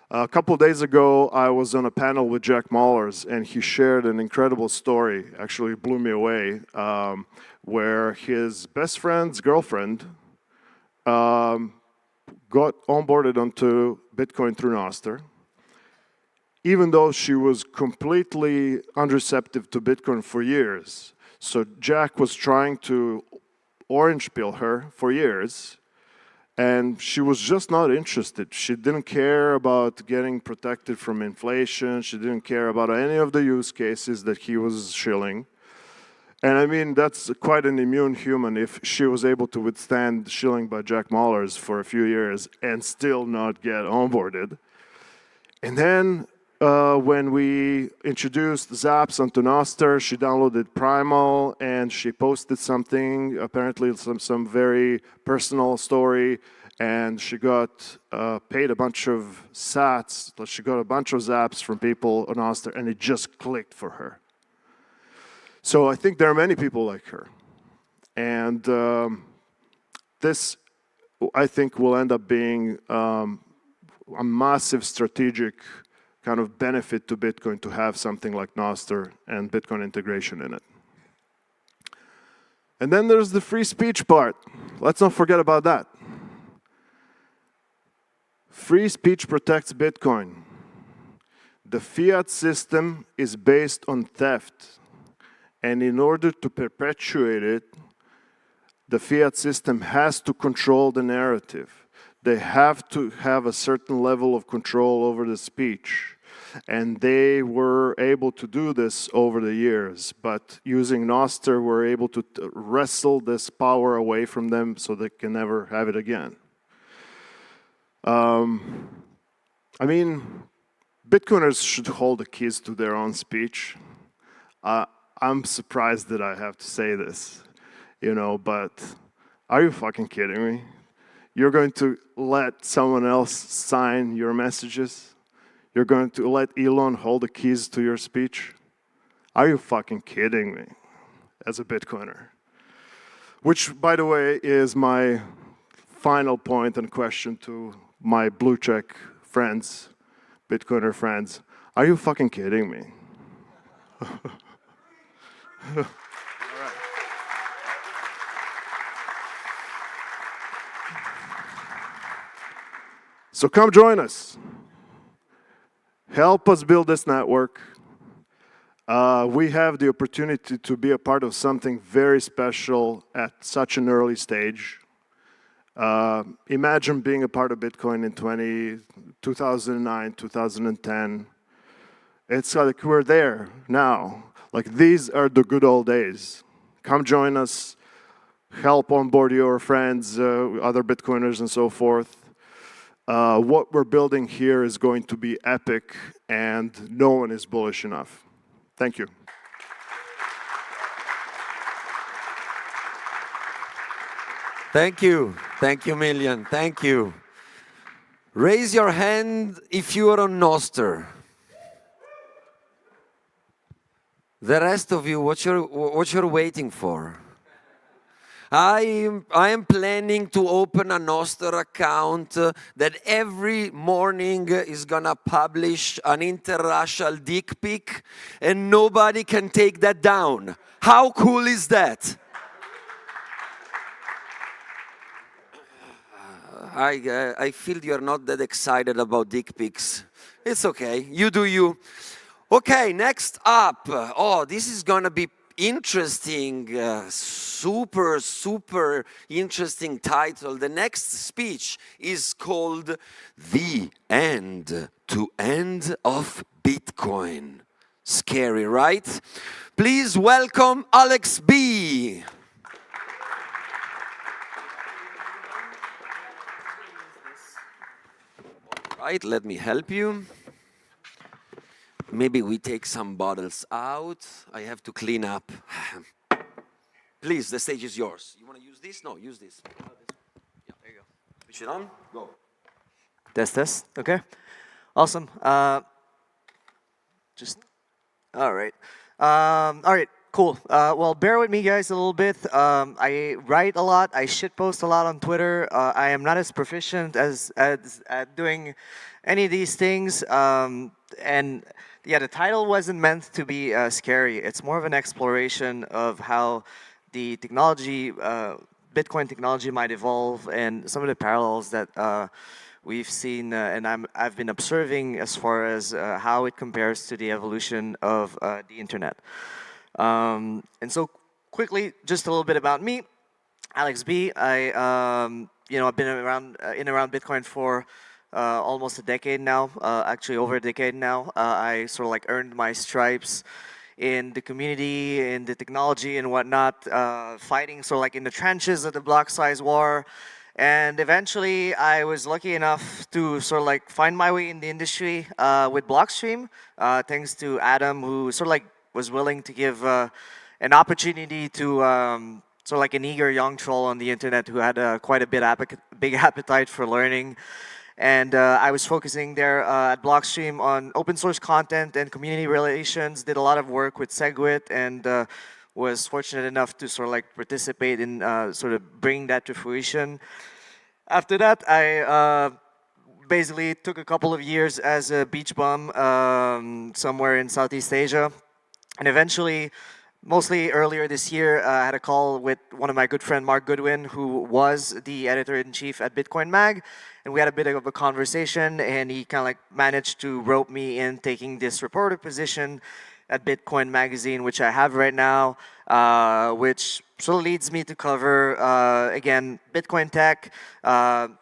A couple of days ago, I was on a panel with Jack Dorsey, and he shared an incredible story, actually blew me away, where his best friend's girlfriend got onboarded onto Bitcoin through Nostr, even though she was completely unreceptive to Bitcoin for years. So Jack was trying to orange pill her for years, and she was just not interested. She didn't care about getting protected from inflation. She didn't care about any of the use cases that he was shilling. And I mean, that's quite an immune human if she was able to withstand shilling by Jack Dorsey for a few years and still not get onboarded. And then when we introduced Zaps onto Nostr, she downloaded Primal and she posted something, apparently some very personal story, and she got paid a bunch of sats. She got a bunch of Zaps from people on Nostr, and it just clicked for her. So I think there are many people like her. And this, I think, will end up being a massive strategic kind of benefit to Bitcoin to have something like Nostr and Bitcoin integration in it. And then there's the free speech part. Let's not forget about that. Free speech protects Bitcoin. The fiat system is based on theft. And in order to perpetuate it, the fiat system has to control the narrative. They have to have a certain level of control over the speech. And they were able to do this over the years. But using Nostr, we're able to wrestle this power away from them so they can never have it again. I mean, Bitcoiners should hold the keys to their own speech. I'm surprised that I have to say this, you know, but are you fucking kidding me? You're going to let someone else sign your messages? You're going to let Elon hold the keys to your speech? Are you fucking kidding me as a Bitcoiner? Which, by the way, is my final point and question to my blue check friends, Bitcoiner friends. Are you fucking kidding me? So come join us. Help us build this network. We have the opportunity to be a part of something very special at such an early stage. Imagine being a part of Bitcoin in 2009, 2010. It's like we're there now. Like, these are the good old days. Come join us. Help onboard your friends, other Bitcoiners and so forth. What we're building here is going to be epic, and no one is bullish enough. Thank you. Thank you. Thank you, Miljan. Thank you. Raise your hand if you are on Nostr. The rest of you, what you're waiting for? I am planning to open a Nostr account that every morning is gonna publish an interracial dick pic, and nobody can take that down. How cool is that? I feel you're not that excited about dick pics. It's okay, you do you. Okay, next up. Oh, this is gonna be interesting, super interesting title. The next speech is called The End to End of Bitcoin. Scary, right? Please welcome Alex B. Right, let me help you. Maybe we take some bottles out. I have to clean up. Please, the stage is yours. You want to use this? No, use this. Yeah, there you go. Switch it on. Go. Test. Okay. Awesome. All right. Cool. Well, bear with me, guys, a little bit. I write a lot. I shitpost a lot on Twitter. I am not as proficient as at doing any of these things. And yeah, the title wasn't meant to be scary. It's more of an exploration of how the technology, Bitcoin technology, might evolve, and some of the parallels that we've seen and I've been observing as far as how it compares to the evolution of the internet. And so quickly, just a little bit about me. Alex B. I've been around Bitcoin for almost a decade now, actually over a decade now. I sort of like earned my stripes in the community, in the technology and whatnot, fighting sort of like in the trenches of the block size war. And eventually I was lucky enough to sort of like find my way in the industry with Blockstream, thanks to Adam, who sort of like was willing to give an opportunity to sort of like an eager young troll on the internet who had quite a big appetite for learning. And I was focusing there at Blockstream on open source content and community relations, did a lot of work with SegWit, and was fortunate enough to sort of like participate in sort of bringing that to fruition. After that, I basically took a couple of years as a beach bum somewhere in Southeast Asia. And eventually mostly earlier this year, I had a call with one of my good friend, Mark Goodwin, who was the editor-in-chief at Bitcoin Mag, and we had a bit of a conversation, and he kind of like managed to rope me in taking this reporter position at Bitcoin Magazine, which I have right now, which sort of leads me to cover, again, Bitcoin tech,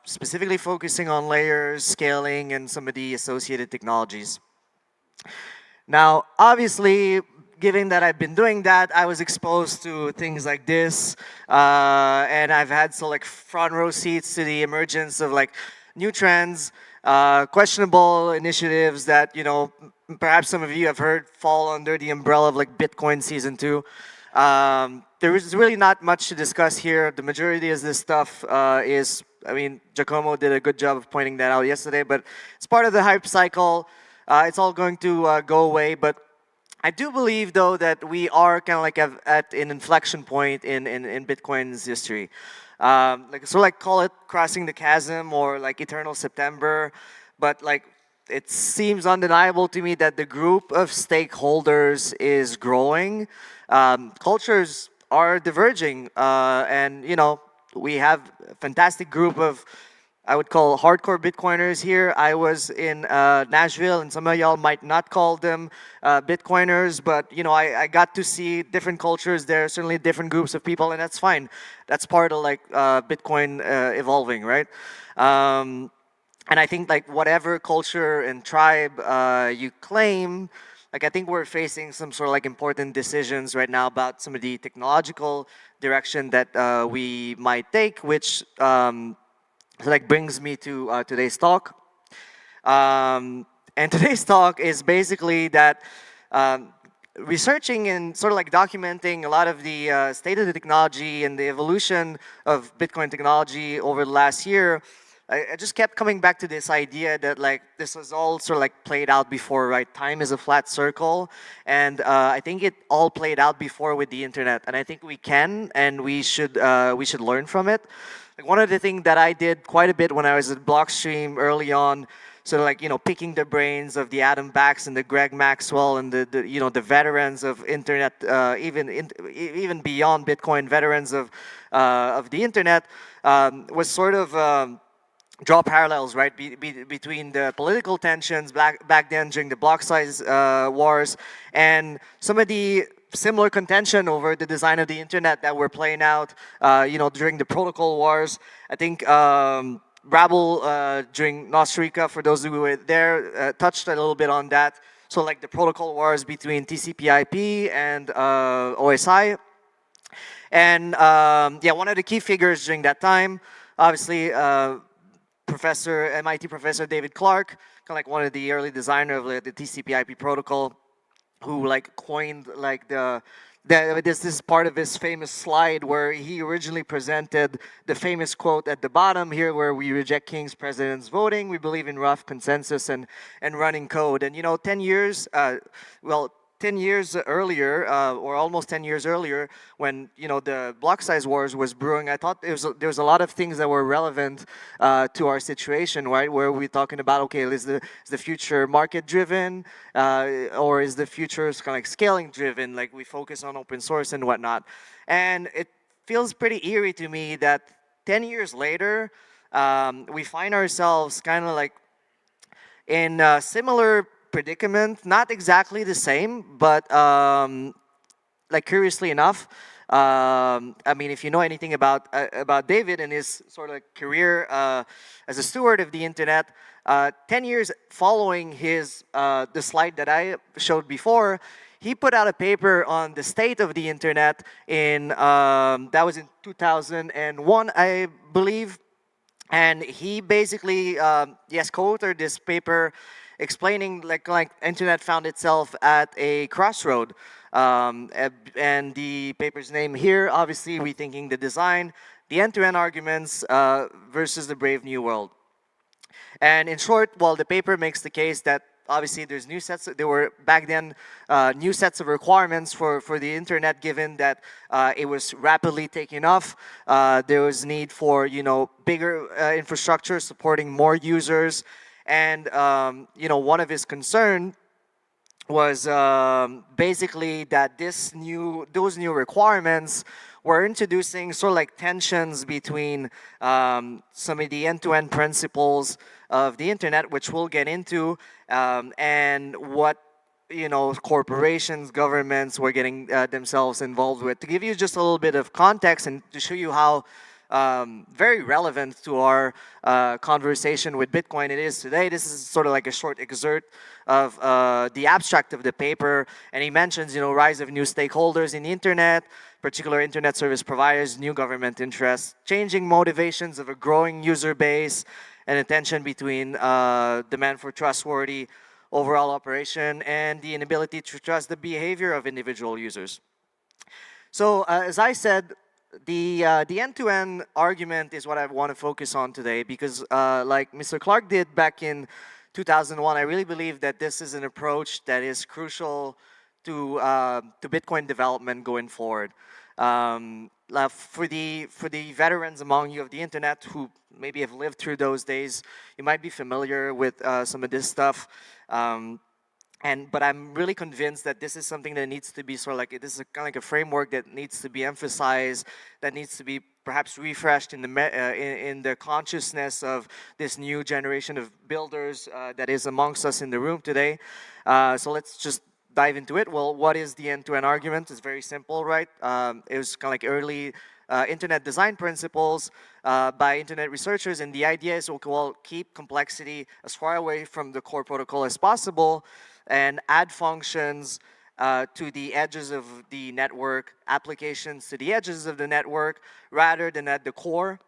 specifically focusing on layers, scaling, and some of the associated technologies. Now, obviously, given that I've been doing that, I was exposed to things like this, and I've had like front row seats to the emergence of like new trends, questionable initiatives that, you know, perhaps some of you have heard fall under the umbrella of like Bitcoin Season 2. There is really not much to discuss here. The majority of this stuff is, I mean, Giacomo did a good job of pointing that out yesterday, but it's part of the hype cycle. It's all going to go away, but I do believe, though, that we are kind of like at an inflection point in Bitcoin's history. Like sort of like call it crossing the chasm or like eternal September, but like it seems undeniable to me that the group of stakeholders is growing. Cultures are diverging, and you know we have a fantastic group of, I would call, hardcore Bitcoiners here. I was in Nashville, and some of y'all might not call them Bitcoiners, but you know, I got to see different cultures there, certainly different groups of people, and that's fine. That's part of like Bitcoin evolving, right? And I think like whatever culture and tribe you claim, like I think we're facing some sort of like important decisions right now about some of the technological direction that we might take, which so like brings me to today's talk. And today's talk is basically that researching and sort of like documenting a lot of the state of the technology and the evolution of Bitcoin technology over the last year, I just kept coming back to this idea that like this was all sort of like played out before, right? Time is a flat circle, and I think it all played out before with the internet, and I think we can and we should learn from it. Like one of the things that I did quite a bit when I was at Blockstream early on, sort of like, you know, picking the brains of the Adam Backs and the Greg Maxwell and the you know, the veterans of internet, even beyond Bitcoin, veterans of the internet, was sort of draw parallels, right, between the political tensions back then during the block size wars and some of the similar contention over the design of the internet that were playing out, you know, during the protocol wars. I think Rabble during Nostr, for those who were there, touched a little bit on that. So like the protocol wars between TCP/IP and OSI. And yeah, one of the key figures during that time, obviously, MIT professor David Clark, kind of like one of the early designer of the TCP/IP protocol, who like coined like this is part of his famous slide where he originally presented the famous quote at the bottom here, where we reject kings, presidents, voting. We believe in rough consensus and running code. And you know, 10 years, well, 10 years earlier, or almost 10 years earlier, when you know the block size wars was brewing, I thought there was a lot of things that were relevant to our situation, right? Where we're talking about, okay, is the future market driven, or is the future kind of like scaling driven? Like we focus on open source and whatnot, and it feels pretty eerie to me that 10 years later, we find ourselves kind of like in a similar predicament, not exactly the same, but like curiously enough, I mean, if you know anything about David and his sort of career as a steward of the internet, 10 years following his the slide that I showed before, he put out a paper on the state of the internet in that was in 2001, I believe, and he basically yes, co-authored this paper explaining like internet found itself at a crossroad, and the paper's name here, obviously rethinking the design, the end-to-end arguments versus the brave new world. And in short, well, the paper makes the case that obviously there's new sets, there were back then new sets of requirements for the internet, given that it was rapidly taking off. There was need for, you know, bigger infrastructure supporting more users. And you know, one of his concerns was basically that those new requirements were introducing sort of like tensions between some of the end-to-end principles of the internet, which we'll get into, and what corporations, governments were getting themselves involved with. To give you just a little bit of context and to show you how very relevant to our conversation with Bitcoin it is today, this is sort of like a short excerpt of the abstract of the paper, and he mentions, rise of new stakeholders in the internet, particular internet service providers, new government interests, changing motivations of a growing user base, and a tension between demand for trustworthy overall operation and the inability to trust the behavior of individual users. So as I said, the end-to-end argument is what I want to focus on today, because like Mr. Clark did back in 2001, I really believe that this is an approach that is crucial to Bitcoin development going forward. For the veterans among you of the internet who maybe have lived through those days, you might be familiar with some of this stuff. But I'm really convinced that this is something that needs to be sort of like, this is kind of like a framework that needs to be emphasized, that needs to be perhaps refreshed in the consciousness of this new generation of builders that is amongst us in the room today. So let's just dive into it. Well, what is the end-to-end argument? It's very simple, right? It was kind of like early internet design principles by internet researchers, and the idea is we'll keep complexity as far away from the core protocol as possible and add functions to the edges of the network, applications to the edges of the network, rather than at the core.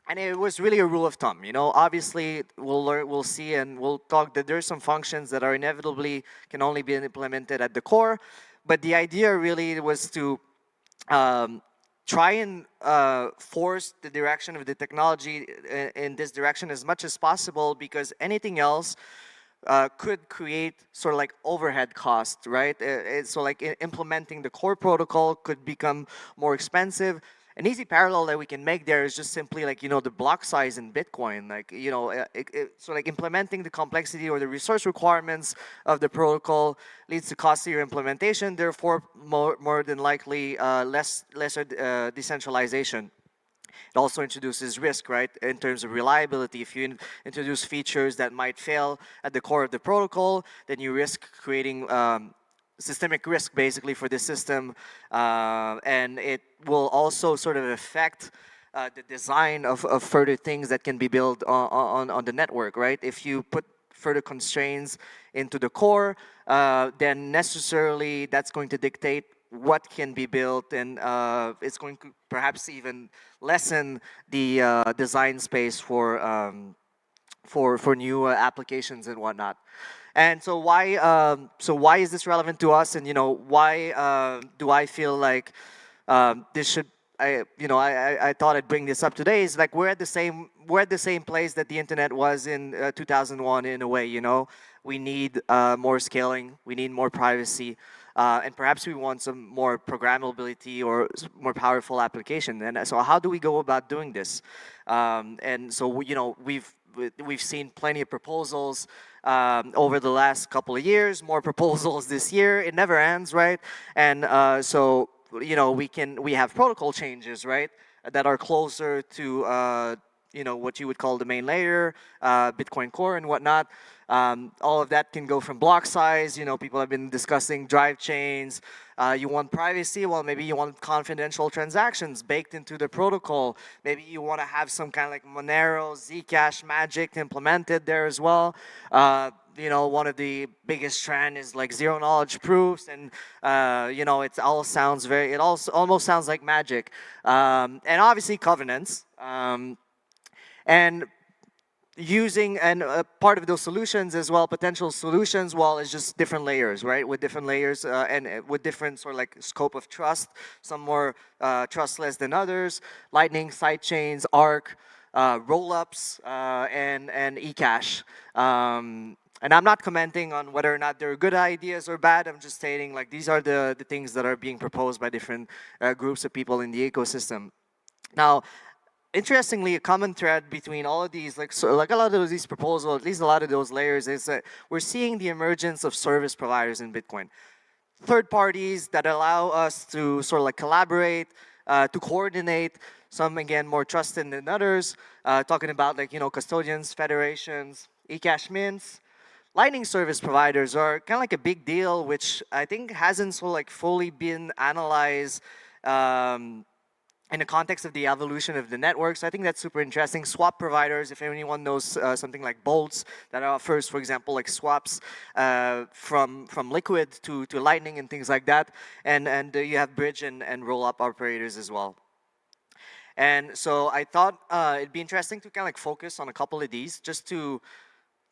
And it was really a rule of thumb, Obviously, we'll see and we'll talk that there's some functions that are inevitably can only be implemented at the core, but the idea really was to try and force the direction of the technology in this direction as much as possible, because anything else could create sort of like overhead cost, right? So like implementing the core protocol could become more expensive. An easy parallel that we can make there is just simply like, the block size in Bitcoin, like, so like implementing the complexity or the resource requirements of the protocol leads to costlier implementation, therefore more than likely lesser decentralization. It also introduces risk, right, in terms of reliability. If you introduce features that might fail at the core of the protocol, then you risk creating systemic risk basically for the system, and it will also sort of affect the design of further things that can be built on the network, right? If you put further constraints into the core, then necessarily that's going to dictate what can be built, and it's going to perhaps even lessen the design space for new applications and whatnot. And so why is this relevant to us? And why do I feel like this should? I thought I'd bring this up today. Is like we're at the same place that the internet was in 2001 in a way. We need more scaling. We need more privacy. And perhaps we want some more programmability or more powerful application. And so how do we go about doing this? And so we've seen plenty of proposals over the last couple of years, more proposals this year. It never ends, right? And so we have protocol changes, right, that are closer to what you would call the main layer, Bitcoin Core and whatnot. All of that can go from block size. People have been discussing drive chains. You want privacy? Well, maybe you want confidential transactions baked into the protocol. Maybe you want to have some kind of like Monero, Zcash magic implemented there as well. One of the biggest trend is like zero knowledge proofs, and it almost sounds like magic. And obviously covenants. And using part of those solutions as well, potential solutions, is just different layers, right? With different layers and with different sort of like scope of trust, some more trustless than others, Lightning, sidechains, Arc, rollups, and eCash. And I'm not commenting on whether or not they're good ideas or bad. I'm just stating like these are the things that are being proposed by different groups of people in the ecosystem. Now, interestingly, a common thread between all of these, like a lot of these proposals, at least a lot of those layers, is that we're seeing the emergence of service providers in Bitcoin. Third parties that allow us to sort of like collaborate, to coordinate. Some again more trusted than others. Talking about like custodians, federations, eCash mints. Lightning service providers are kind of like a big deal, which I think hasn't sort of like fully been analyzed in the context of the evolution of the network. So I think that's super interesting. Swap providers, if anyone knows something like Bolts that offers, for example, like swaps from Liquid to Lightning and things like that. And you have bridge and roll-up operators as well. And so I thought it'd be interesting to kind of like focus on a couple of these just to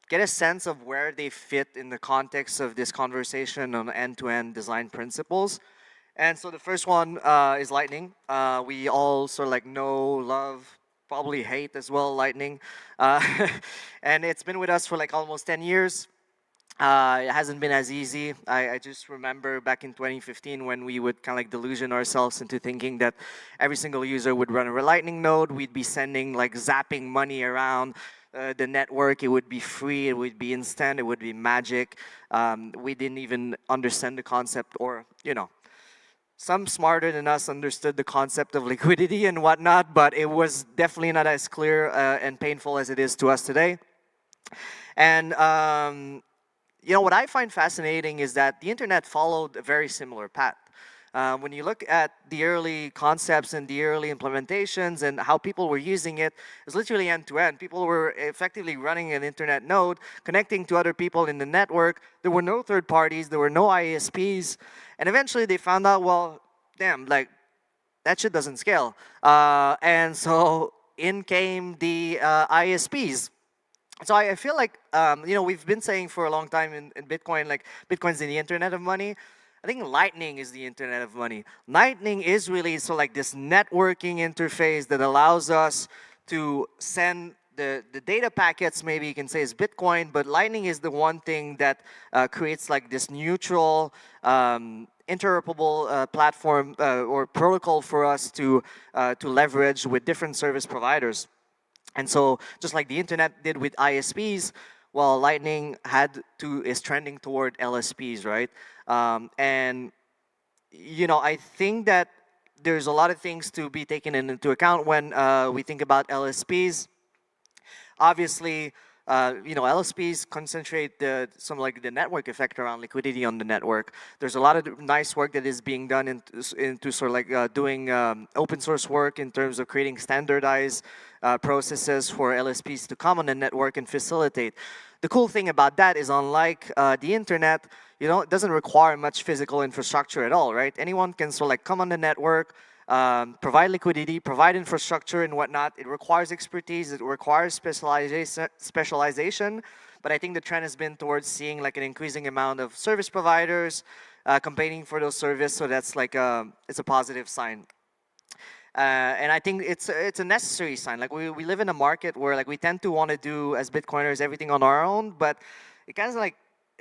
get a sense of where they fit in the context of this conversation on end-to-end design principles. And so the first one is Lightning. We all sort of like know, love, probably hate as well, Lightning. And it's been with us for like almost 10 years. It hasn't been as easy. I just remember back in 2015 when we would kind of like delusion ourselves into thinking that every single user would run a Lightning node. We'd be sending like zapping money around the network. It would be free. It would be instant. It would be magic. We didn't even understand the concept, or some smarter than us understood the concept of liquidity and whatnot, but it was definitely not as clear and painful as it is to us today. And what I find fascinating is that the internet followed a very similar path. When you look at the early concepts and the early implementations and how people were using it, it's literally end-to-end. People were effectively running an internet node, connecting to other people in the network. There were no third parties. There were no ISPs. And eventually they found out, well, damn, like, that shit doesn't scale. And so in came the ISPs. So I feel like, we've been saying for a long time in Bitcoin, like, Bitcoin's the internet of money. I think Lightning is the internet of money. Lightning is really like this networking interface that allows us to send the data packets, maybe you can say is Bitcoin, but Lightning is the one thing that creates like this neutral, interoperable platform or protocol for us to leverage with different service providers. And so just like the internet did with ISPs, well, Lightning is trending toward LSPs, right? And I think that there's a lot of things to be taken into account when we think about LSPs. Obviously, LSPs concentrate some like the network effect around liquidity on the network. There's a lot of nice work that is being done into sort of like doing open source work in terms of creating standardized processes for LSPs to come on the network and facilitate. The cool thing about that is, unlike the internet, it doesn't require much physical infrastructure at all, right? Anyone can sort of like come on the network, provide liquidity, provide infrastructure and whatnot. It requires expertise. It requires specialization. But I think the trend has been towards seeing like an increasing amount of service providers competing for those services. So that's like it's a positive sign. And I think it's a necessary sign. Like we live in a market where like we tend to want to do as Bitcoiners everything on our own, but it kind of like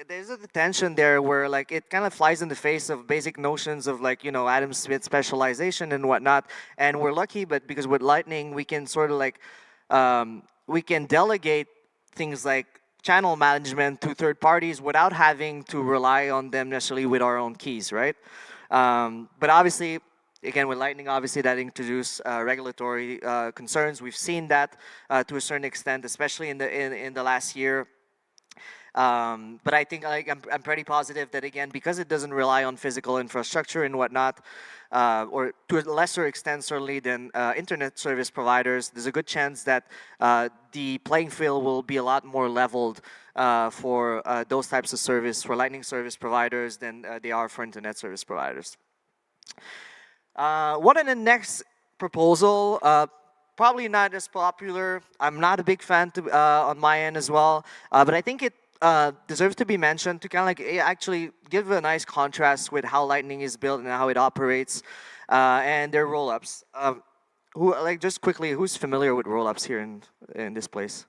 there's a tension there where like it kind of flies in the face of basic notions of like Adam Smith specialization and whatnot. And we're lucky, but because with Lightning we can sort of like we can delegate things like channel management to third parties without having to rely on them necessarily with our own keys, right? But obviously, again, with Lightning, obviously that introduced regulatory concerns. We've seen that to a certain extent, especially in the last year. But I think I'm pretty positive that, again, because it doesn't rely on physical infrastructure and whatnot, or to a lesser extent certainly than internet service providers, there's a good chance that the playing field will be a lot more leveled for those types of service, for Lightning service providers than they are for internet service providers. What in the next proposal? Probably not as popular. I'm not a big fan on my end as well, but I think it deserves to be mentioned to kind of like actually give a nice contrast with how Lightning is built and how it operates, and their rollups. Just quickly, who's familiar with rollups here in this place?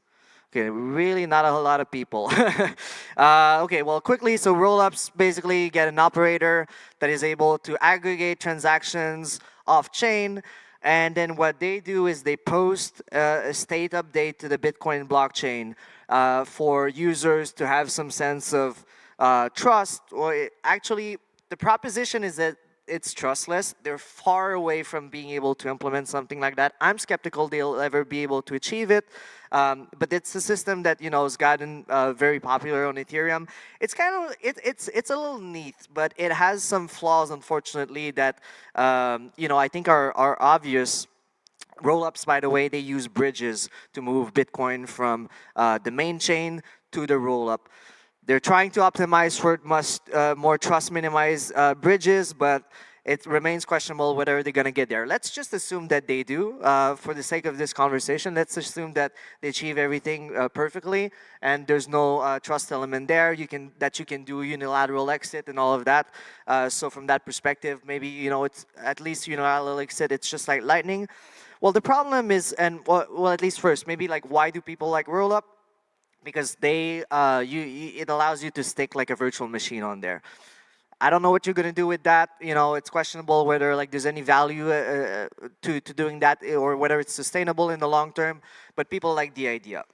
Okay, really not a whole lot of people. Okay, well, quickly, so rollups basically get an operator that is able to aggregate transactions off-chain. And then what they do is they post a state update to the Bitcoin blockchain for users to have some sense of trust. Or actually, the proposition is that it's trustless. They're far away from being able to implement something like that. I'm skeptical they'll ever be able to achieve it. But it's a system that has gotten very popular on Ethereum. It's kind of it's a little neat, but it has some flaws, unfortunately, that I think are obvious. Rollups, by the way, they use bridges to move Bitcoin from the main chain to the rollup. They're trying to optimize for more trust minimize bridges, but it remains questionable whether they're going to get there. Let's just assume that they do. For the sake of this conversation, let's assume that they achieve everything perfectly and there's no trust element there. You can do unilateral exit and all of that. So from that perspective, maybe it's at least unilateral exit. It's just like Lightning. Well, the problem is, well, at least first, maybe like why do people like rollup? Because it allows you to stick like a virtual machine on there. I don't know what you're gonna do with that. It's questionable whether like there's any value to doing that or whether it's sustainable in the long term. But people like the idea.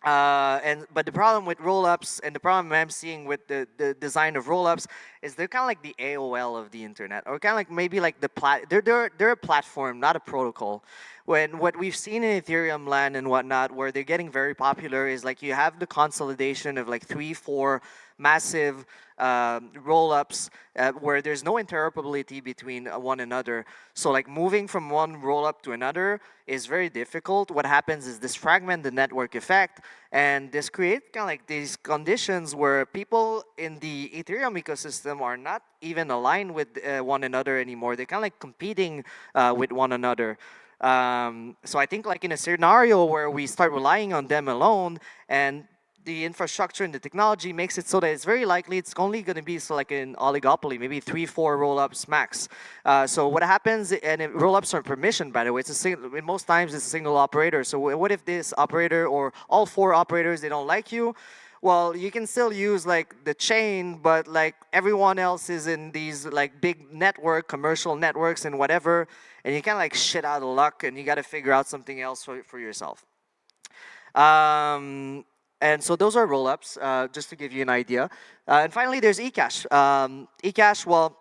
But the problem with rollups and the problem I'm seeing with the design of rollups is they're kind of like the AOL of the internet, or kind of like maybe like they're a platform, not a protocol. When what we've seen in Ethereum land and whatnot, where they're getting very popular, is like you have the consolidation of like 3-4 massive rollups where there's no interoperability between one another. So like moving from one rollup to another is very difficult. What happens is this fragment the network effect, and this creates kind of like these conditions where people in the Ethereum ecosystem are not even aligned with one another anymore. They're kind of like competing with one another. So I think like in a scenario where we start relying on them alone, and the infrastructure and the technology makes it so that it's very likely it's only going to be like an oligopoly, maybe 3-4 rollups max. So what happens, and rollups are permissioned, by the way, most times it's a single operator. So what if this operator or all 4 operators, they don't like you? Well, you can still use like the chain, but like everyone else is in these like big commercial networks and whatever, and you kind of like shit out of luck, and you got to figure out something else for yourself. And so those are rollups, just to give you an idea. And finally, there's eCash. eCash, well,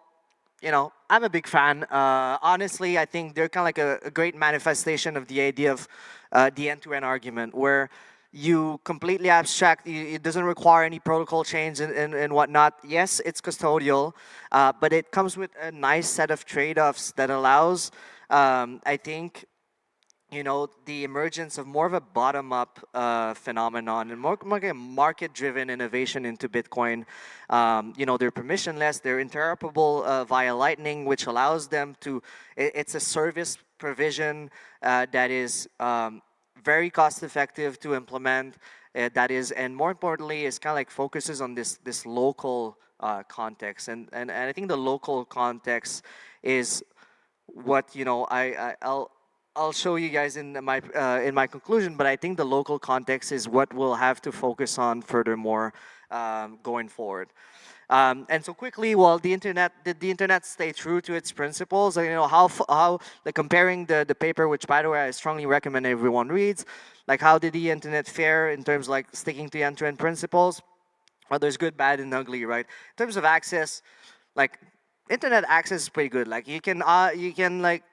I'm a big fan. Honestly, I think they're kind of like a great manifestation of the idea of the end-to-end argument, where you completely abstract, it doesn't require any protocol change and whatnot. Yes, it's custodial, but it comes with a nice set of trade-offs that allows, I think, the emergence of more of a bottom-up phenomenon and more like a market-driven innovation into Bitcoin. They're permissionless, they're interoperable via Lightning, which allows them to, it's a service provision that is very cost-effective to implement, and more importantly, is kind of like focuses on this local context. And I think the local context is what, I'll show you guys in my conclusion, but I think the local context is what we'll have to focus on furthermore going forward. And so quickly, well, did the internet stay true to its principles? How like comparing the paper, which by the way I strongly recommend everyone reads, like how did the internet fare in terms of like sticking to end-to-end principles? Well, there's good, bad, and ugly, right? In terms of access, like internet access is pretty good. Like you can like,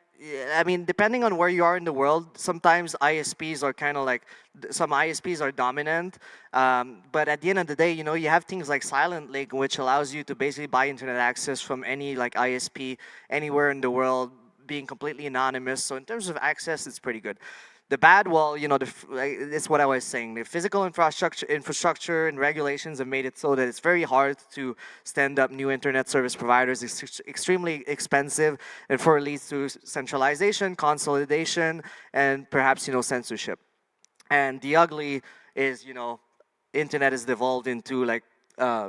I mean, depending on where you are in the world, sometimes ISPs are kind of like, some ISPs are dominant, but at the end of the day, you have things like Silent Link, which allows you to basically buy internet access from any like ISP anywhere in the world, being completely anonymous. So in terms of access, it's pretty good. The bad, well, it's what I was saying. The physical infrastructure and regulations have made it so that it's very hard to stand up new internet service providers. It's extremely expensive, and it leads to centralization, consolidation, and perhaps censorship. And the ugly is internet has devolved into like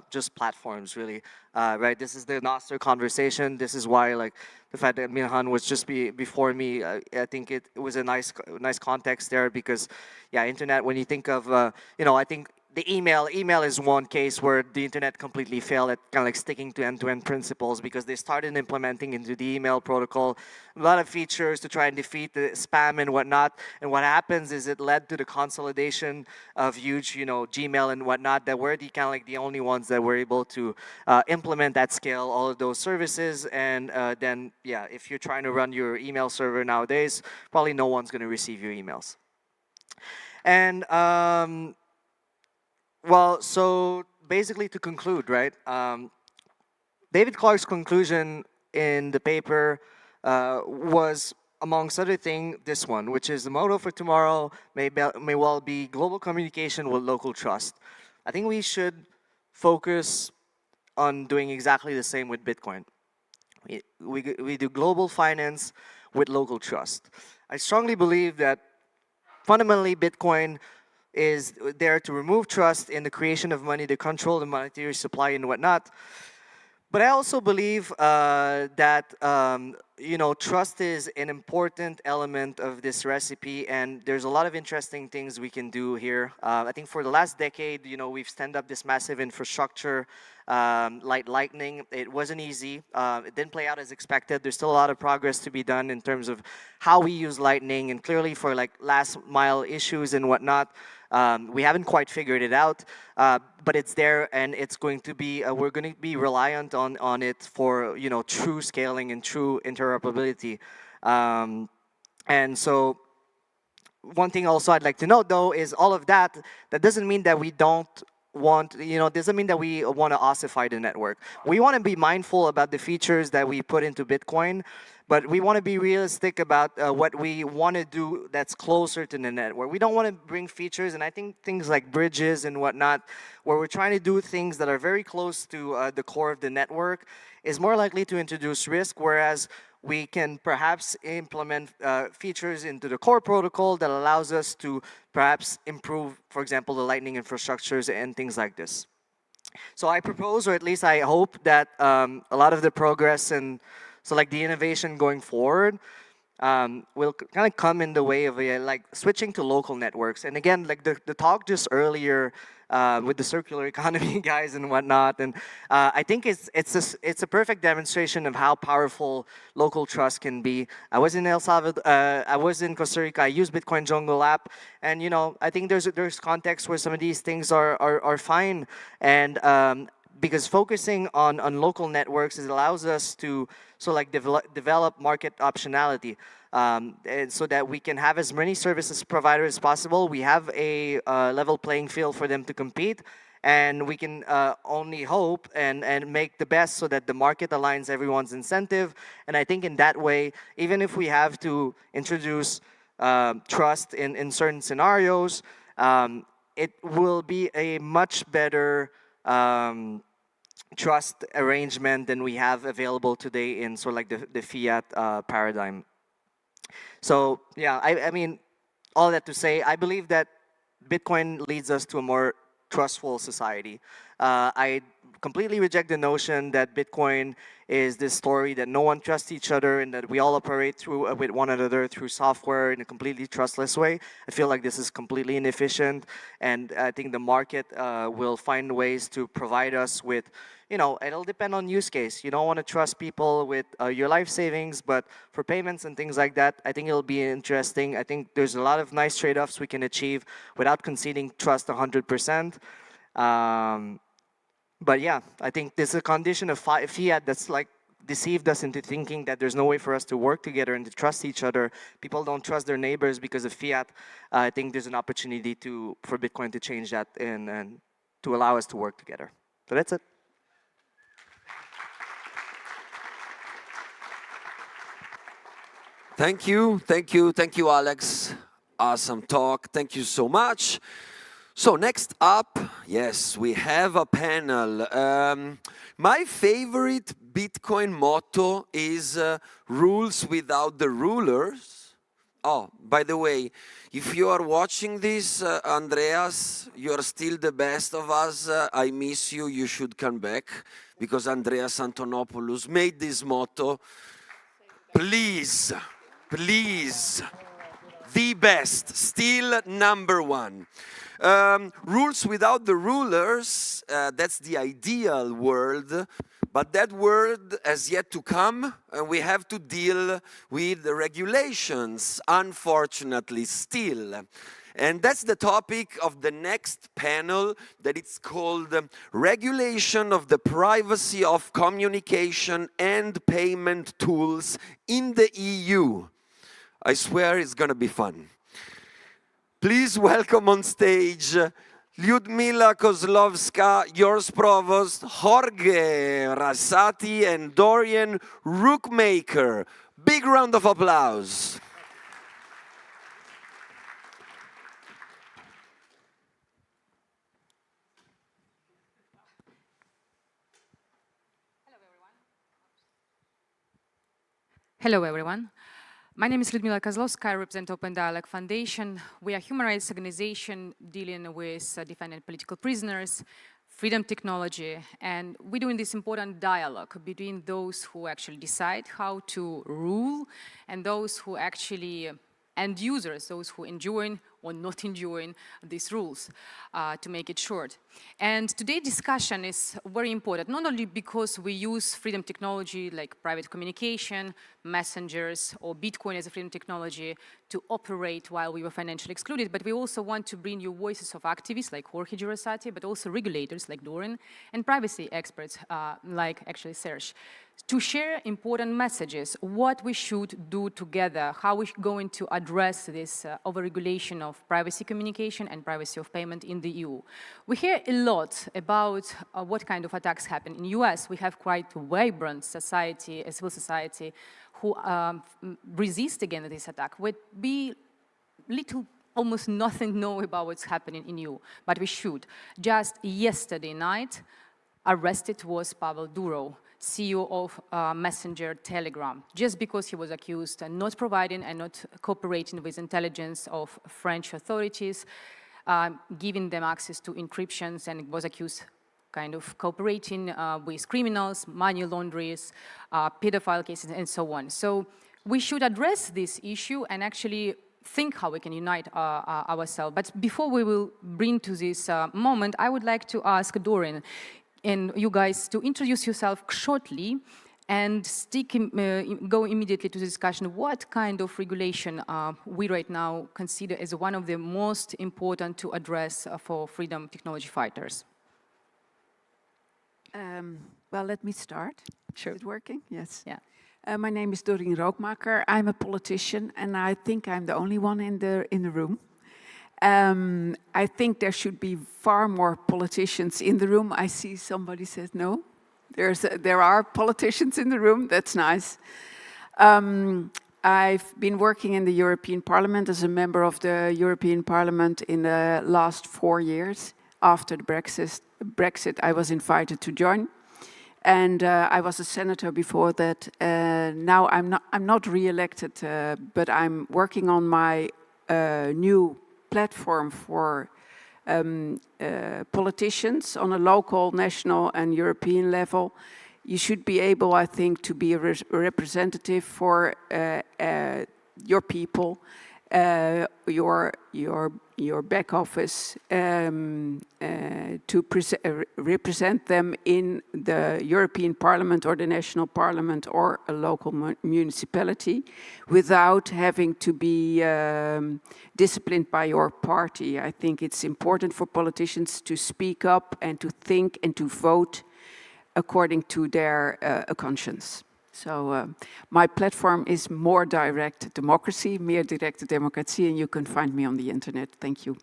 just platforms, really, right? This is the Nostr conversation. This is why like the fact that Miljan was just before me, I think it was a nice context there, because yeah, internet, when you think of, I think the email is one case where the internet completely failed at kind of like sticking to end-to-end principles, because they started implementing into the email protocol a lot of features to try and defeat the spam and whatnot. And what happens is it led to the consolidation of huge, Gmail and whatnot, that were the kind of like the only ones that were able to implement at scale all of those services. And then, yeah, if you're trying to run your email server nowadays, probably no one's going to receive your emails. And well, so basically to conclude, right? David Clarke's conclusion in the paper was, amongst other things, this one, which is the motto for tomorrow may well be global communication with local trust. I think we should focus on doing exactly the same with Bitcoin. We do global finance with local trust. I strongly believe that fundamentally Bitcoin is there to remove trust in the creation of money, to control the monetary supply and whatnot. But I also believe that trust is an important element of this recipe, and there's a lot of interesting things we can do here. I think for the last decade, we've stand up this massive infrastructure like Lightning. It wasn't easy. It didn't play out as expected. There's still a lot of progress to be done in terms of how we use Lightning, and clearly for like last mile issues and whatnot, we haven't quite figured it out, but it's there, and it's going to be. We're going to be reliant on it for true scaling and true interoperability. And so, one thing also I'd like to note though is all of that. That doesn't mean that we don't want. Doesn't mean that we want to ossify the network. We want to be mindful about the features that we put into Bitcoin. But we want to be realistic about what we want to do that's closer to the network. We don't want to bring features, and I think things like bridges and whatnot, where we're trying to do things that are very close to the core of the network, is more likely to introduce risk, whereas we can perhaps implement features into the core protocol that allows us to perhaps improve, for example, the Lightning infrastructures and things like this. So I propose, or at least I hope, that a lot of the progress and so like the innovation going forward will kind of come in the way of like switching to local networks. And again, like the talk just earlier with the circular economy guys and whatnot, and I think it's a perfect demonstration of how powerful local trust can be. I was in El Salvador, I was in Costa Rica. I used Bitcoin Jungle app, and I think there's context where some of these things are fine, and because focusing on local networks, it allows us to develop market optionality, and so that we can have as many services providers as possible. We have a level playing field for them to compete, and we can only hope and make the best so that the market aligns everyone's incentive. And I think in that way, even if we have to introduce trust in certain scenarios, it will be a much better trust arrangement than we have available today in the fiat paradigm. So yeah, I mean, all that to say, I believe that Bitcoin leads us to a more trustful society. I completely reject the notion that Bitcoin is this story that no one trusts each other and that we all operate through with one another through software in a completely trustless way. I feel like this is completely inefficient, and I think the market will find ways to provide us with, it'll depend on use case. You don't want to trust people with your life savings, but for payments and things like that, I think it'll be interesting. I think there's a lot of nice trade-offs we can achieve without conceding trust 100%. But yeah, I think there's a condition of fiat that's like deceived us into thinking that there's no way for us to work together and to trust each other. People don't trust their neighbors because of fiat. I think there's an opportunity for Bitcoin to change that and to allow us to work together. So that's it. Thank you, Alex. Awesome talk. Thank you so much. So next up, yes, we have a panel. My favorite Bitcoin motto is rules without the rulers. Oh, by the way, if you are watching this, Andreas, you are still the best of us. I miss you. You should come back because Andreas Antonopoulos made this motto. Please, please. The best, still number one. Rules without the rulers, that's the ideal world, but that world has yet to come, and we have to deal with the regulations, unfortunately, still. And that's the topic of the next panel, that it's called Regulation of the Privacy of Communication and Payment Tools in the EU. I swear it's going to be fun. Please welcome on stage Ljudmila Kozlovska, Sjors Provoost, Jorge Jraissati, and Dorien Rookmaker. Big round of applause. Hello, everyone. My name is Ljudmila Kozlovska. I represent Open Dialogue Foundation. We are a human rights organization dealing with defending political prisoners, freedom technology, and we're doing this important dialogue between those who actually decide how to rule and those who actually end users, those who enjoy or not enjoying these rules, to make it short. And today's discussion is very important, not only because we use freedom technology like private communication, messengers, or Bitcoin as a freedom technology to operate while we were financially excluded, but we also want to bring you voices of activists like Jorge Jraissati, but also regulators like Dorien, and privacy experts like actually Sjors, to share important messages, what we should do together, how we're going to address this overregulation of privacy communication and privacy of payment in the EU. We hear a lot about what kind of attacks happen. In the US, we have quite a vibrant society, a civil society, who resist against this attack. We almost nothing know about what's happening in EU, but we should. Just yesterday night, arrested was Pavel Durov, CEO of Messenger Telegram, just because he was accused of not providing and not cooperating with intelligence of French authorities, giving them access to encryptions, and was accused kind of cooperating with criminals, money launderers, pedophile cases, and so on. So we should address this issue and actually think how we can unite ourselves. But before we will bring to this moment, I would like to ask Dorien and you guys to introduce yourself shortly and go immediately to the discussion. What kind of regulation we right now consider as one of the most important to address for freedom technology fighters? Well, let me start. Sure. Is it working? Yes. Yeah. My name is Dorien Rookmaker. I'm a politician, and I think I'm the only one in the room. I think there should be far more politicians in the room. I see somebody says no. There are politicians in the room. That's nice. I've been working in the European Parliament as a member of the European Parliament in the last 4 years. After the Brexit, I was invited to join, and I was a senator before that. Now I'm not re-elected, but I'm working on my new platform for politicians on a local, national, and European level. You should be able, I think, to be a representative for your people, your back office, to represent them in the European Parliament or the National Parliament or a local municipality without having to be disciplined by your party. I think it's important for politicians to speak up and to think and to vote according to their conscience. So my platform is More Direct Democracy, Meer Directe Democratie, and you can find me on the internet. Thank you.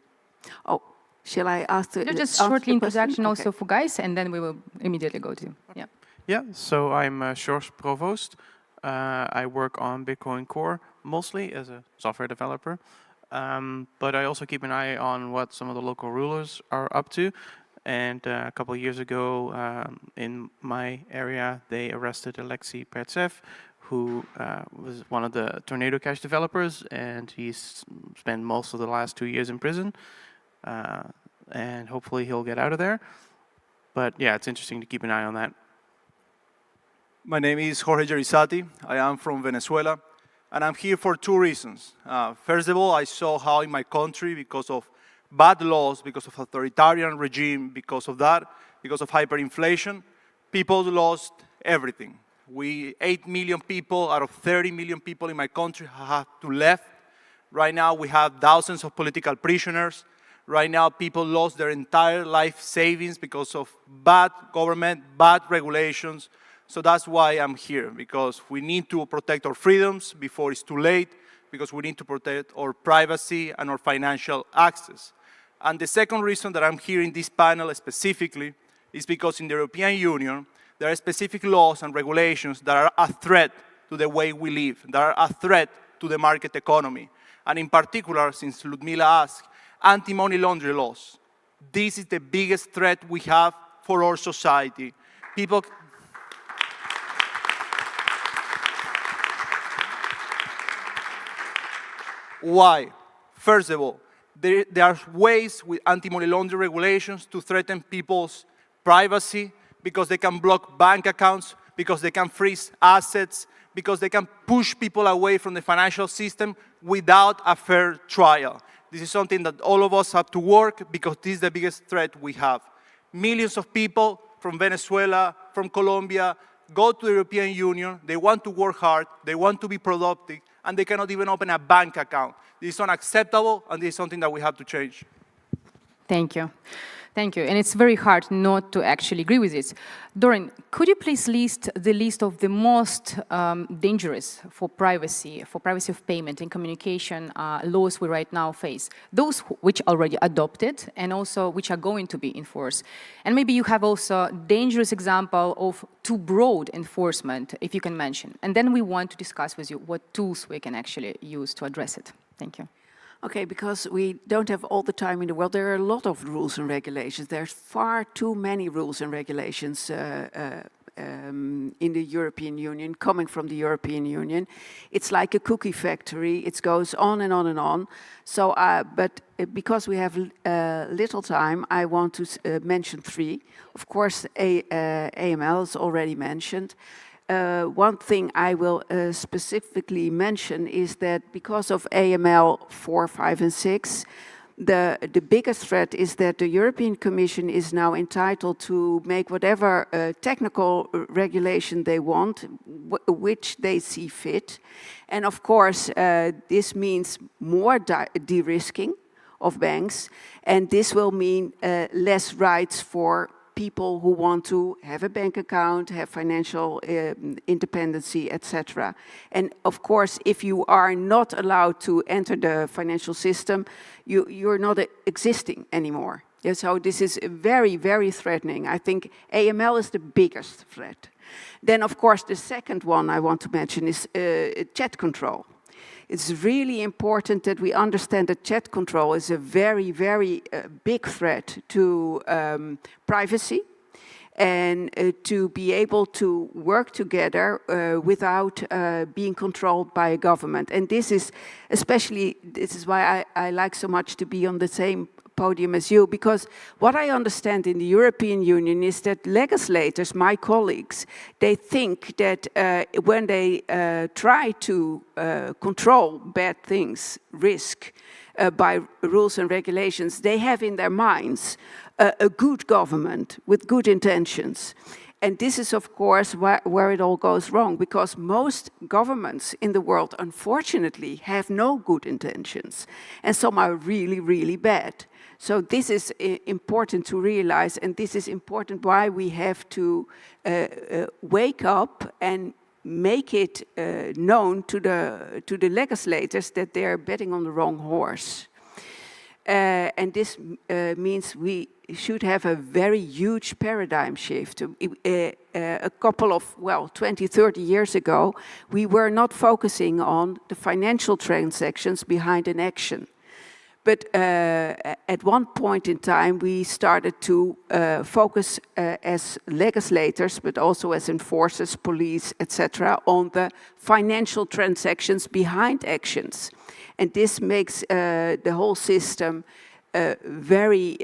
Oh, shall I ask the just shortly introduction also for guys, and then we will immediately go to yeah. Yeah. So I'm Sjors Provoost. I work on Bitcoin Core mostly as a software developer, but I also keep an eye on what some of the local rulers are up to. And a couple of years ago, in my area, they arrested Alexei Pertsev, who was one of the Tornado Cash developers, and he's spent most of the last 2 years in prison. And hopefully he'll get out of there. But yeah, it's interesting to keep an eye on that. My name is Jorge Jraissati. I am from Venezuela, and I'm here for 2 reasons. First of all, I saw how in my country, because of bad laws, because of authoritarian regime, because of that, because of hyperinflation, people lost everything. 8 million people out of 30 million people in my country have to left. Right now we have thousands of political prisoners. Right now people lost their entire life savings because of bad government, bad regulations. So that's why I'm here, because we need to protect our freedoms before it's too late, because we need to protect our privacy and our financial access. And the second reason that I'm here in this panel specifically is because in the European Union, there are specific laws and regulations that are a threat to the way we live, that are a threat to the market economy. And in particular, since Ljudmila asked, anti-money laundering laws. This is the biggest threat we have for our society. People... Why? First of all, there are ways with anti-money laundering regulations to threaten people's privacy, because they can block bank accounts, because they can freeze assets, because they can push people away from the financial system without a fair trial. This is something that all of us have to work, because this is the biggest threat we have. Millions of people from Venezuela, from Colombia, go to the European Union, they want to work hard, they want to be productive, and they cannot even open a bank account. This is unacceptable, and this is something that we have to change. Thank you. Thank you. And it's very hard not to actually agree with this. Dorien, could you please list the list of the most dangerous for privacy of payment and communication laws we right now face? Those which already adopted and also which are going to be enforced. And maybe you have also dangerous example of too broad enforcement, if you can mention. And then we want to discuss with you what tools we can actually use to address it. Thank you. Okay, because we don't have all the time in the world, there are a lot of rules and regulations. There's far too many rules and regulations in the European Union, coming from the European Union. It's like a cookie factory. It goes on and on and on. So, but because we have little time, I want to mention three. Of course, AML is already mentioned. One thing I will specifically mention is that because of AML 4, 5, and 6, the biggest threat is that the European Commission is now entitled to make whatever technical regulation they want, which they see fit. And of course, this means more de-risking of banks, and this will mean less rights for people who want to have a bank account, have financial independency, etc. And of course, if you are not allowed to enter the financial system, you're not existing anymore. Yeah, so this is very, very threatening. I think AML is the biggest threat. Then, of course, the second one I want to mention is chat control. It's really important that we understand that chat control is a very, very big threat to privacy and to be able to work together without being controlled by a government. And this is why I like so much to be on the same podium as you, because what I understand in the European Union is that legislators, my colleagues, they think that when they try to control bad things, risk, by rules and regulations, they have in their minds a good government with good intentions. And this is, of course, where it all goes wrong, because most governments in the world, unfortunately, have no good intentions. And some are really, really bad. So this is important to realize, and this is important why we have to wake up and make it known to the legislators that they're betting on the wrong horse. And this means we should have a very huge paradigm shift. A couple of, 20, 30 years ago, we were not focusing on the financial transactions behind an action. But at one point in time, we started to focus as legislators, but also as enforcers, police, etc., on the financial transactions behind actions. And this makes the whole system very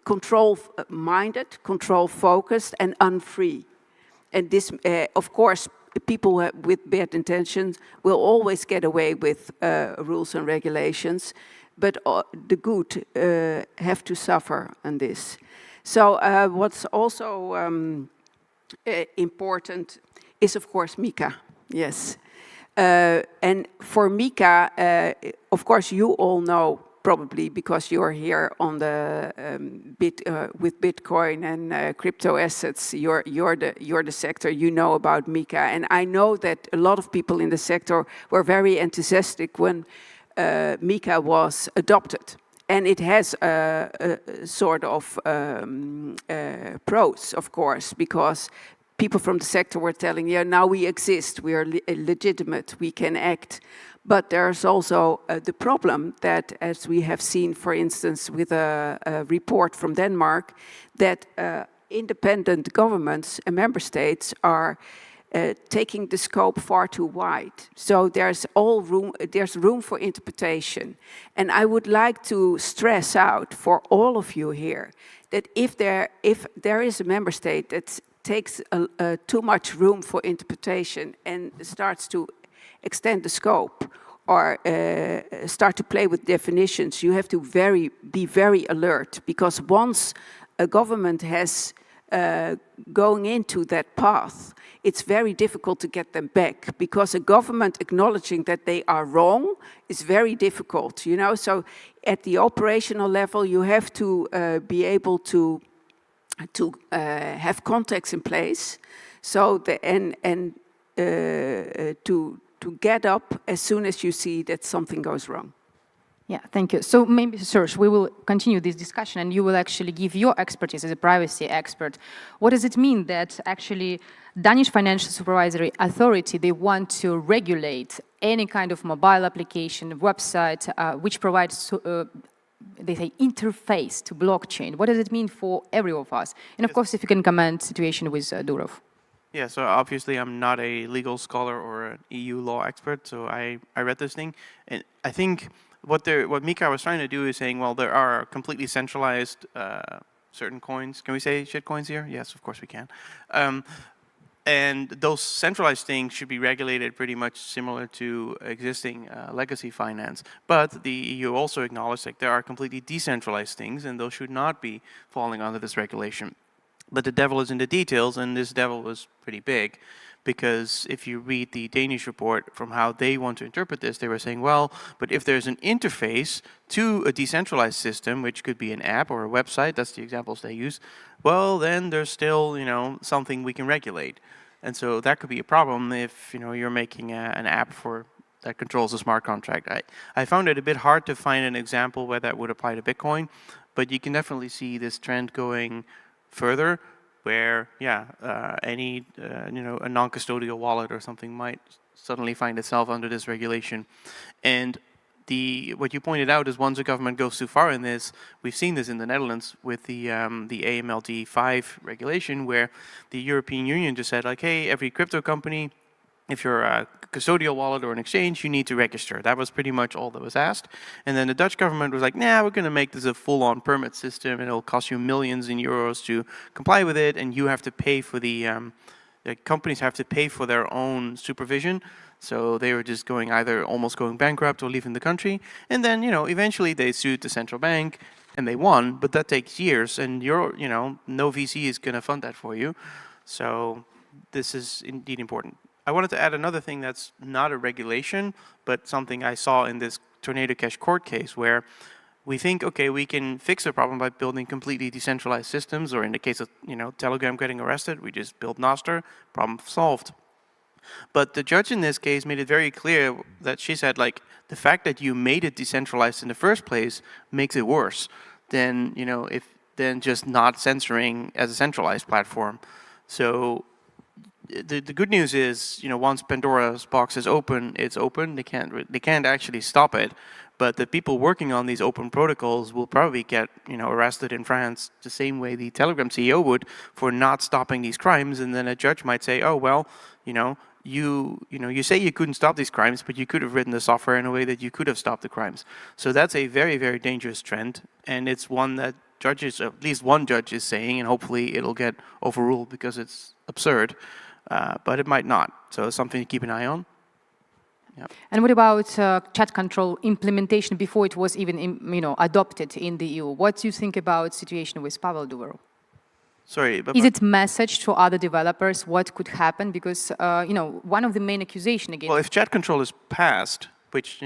control-minded, control-focused, and unfree. And this, of course, people with bad intentions will always get away with rules and regulations. but the good have to suffer on this. So what's also important is, of course, MiCA. Yes. And for MiCA, of course, you all know, probably because you're here on the with Bitcoin and crypto assets, you're the sector, you know about MiCA. And I know that a lot of people in the sector were very enthusiastic when MiCA was adopted. And it has a sort of pros, of course, because people from the sector were telling, yeah, now we exist, we are legitimate, we can act. But there's also the problem that, as we have seen, for instance, with a report from Denmark, that independent governments and member states are taking the scope far too wide. So there's room for interpretation. And I would like to stress out for all of you here that if there is a member state that takes too much room for interpretation and starts to extend the scope or start to play with definitions, you have to be very alert, because once a government has going into that path, it's very difficult to get them back, because a government acknowledging that they are wrong is very difficult, you know. So at the operational level, you have to be able to have contacts in place, so to get up as soon as you see that something goes wrong. Yeah, thank you. So maybe, Sjors, we will continue this discussion and you will actually give your expertise as a privacy expert. What does it mean that actually Danish Financial Supervisory Authority, they want to regulate any kind of mobile application, website, which provides, they say, interface to blockchain? What does it mean for every of us? And of course, if you can comment situation with Durov. Yeah, so obviously I'm not a legal scholar or an EU law expert, so I read this thing, and I think what MiCA was trying to do is saying, well, there are completely centralized certain coins. Can we say shit coins here? Yes, of course we can. And those centralized things should be regulated pretty much similar to existing legacy finance. But the EU also acknowledged that there are completely decentralized things, and those should not be falling under this regulation. But the devil is in the details, and this devil was pretty big, because if you read the Danish report from how they want to interpret this, they were saying, well, but if there's an interface to a decentralized system, which could be an app or a website, that's the examples they use, well, then there's still, you know, something we can regulate. And so that could be a problem if, you know, you're making an app that controls a smart contract. I found it a bit hard to find an example where that would apply to Bitcoin, but you can definitely see this trend going further, where any a non-custodial wallet or something might suddenly find itself under this regulation. And what you pointed out is, once a government goes too far in this, we've seen this in the Netherlands with the AMLD5 regulation, where the European Union just said, like, hey, every crypto company, if you're a custodial wallet or an exchange, you need to register. That was pretty much all that was asked. And then the Dutch government was like, nah, we're going to make this a full-on permit system, and it'll cost you millions in euros to comply with it, and you have to pay for the companies have to pay for their own supervision. So they were just almost going bankrupt or leaving the country. And then, you know, eventually they sued the central bank, and they won, but that takes years, and no VC is going to fund that for you. So this is indeed important. I wanted to add another thing that's not a regulation, but something I saw in this Tornado Cash court case, where we think, okay, we can fix the problem by building completely decentralized systems, or in the case of, you know, Telegram getting arrested, we just build Nostr, problem solved. But the judge in this case made it very clear that she said, like, the fact that you made it decentralized in the first place makes it worse than, you know, than just not censoring as a centralized platform. So the good news is, you know, once Pandora's box is open, it's open. They can't actually stop it. But the people working on these open protocols will probably get, you know, arrested in France the same way the Telegram CEO would for not stopping these crimes. And then a judge might say, oh, well, you say you couldn't stop these crimes, but you could have written the software in a way that you could have stopped the crimes. So that's a very, very dangerous trend, and it's one that judges, at least one judge, is saying, and hopefully it'll get overruled because it's absurd, but it might not. So it's something to keep an eye on. And what about chat control implementation before it was even adopted in the EU? What do you think about situation with Pavel Durov? Sorry, but Is it message to other developers what could happen? Because one of the main accusations against. Well, if chat control is passed, which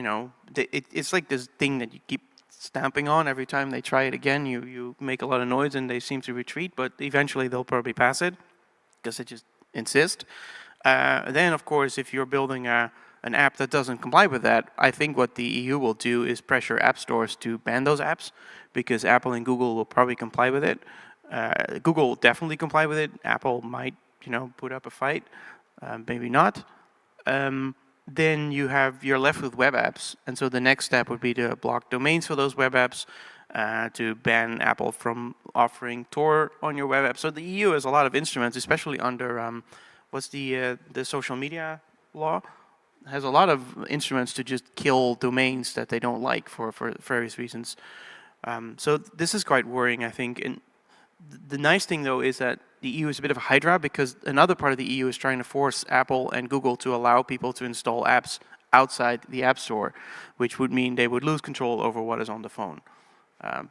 it's like this thing that you keep stamping on every time they try it again. You make a lot of noise and they seem to retreat, but eventually they'll probably pass it because they just insist. Then, of course, if you're building an app that doesn't comply with that, I think what the EU will do is pressure app stores to ban those apps because Apple and Google will probably comply with it. Google will definitely comply with it. Apple might, put up a fight, maybe not. Then you're left with web apps, and so the next step would be to block domains for those web apps, to ban Apple from offering Tor on your web app. So the EU has a lot of instruments, especially under what's the social media law, has a lot of instruments to just kill domains that they don't like for various reasons. So this is quite worrying, I think. And the nice thing, though, is that the EU is a bit of a hydra because another part of the EU is trying to force Apple and Google to allow people to install apps outside the App Store, which would mean they would lose control over what is on the phone.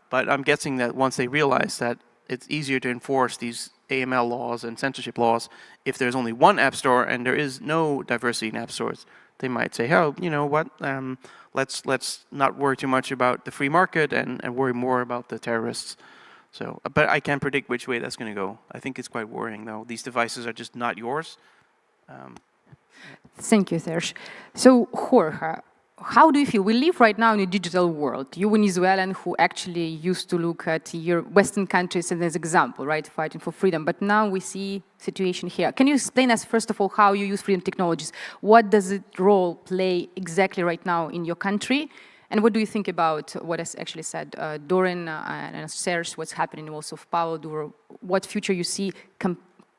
But I'm guessing that once they realize that it's easier to enforce these AML laws and censorship laws if there's only one App Store and there is no diversity in App Stores, they might say, oh, you know what, let's not worry too much about the free market and worry more about the terrorists. So, but I can't predict which way that's going to go. I think it's quite worrying, though. These devices are just not yours. Thank you, Serge. So, Jorge, how do you feel? We live right now in a digital world. You, Venezuelan, who actually used to look at your Western countries as an example, right, fighting for freedom. But now we see situation here. Can you explain us, first of all, how you use freedom technologies? What does it role play exactly right now in your country? And what do you think about what I actually said, Dorien and Serge, what's happening also of Pavel Durov, what future you see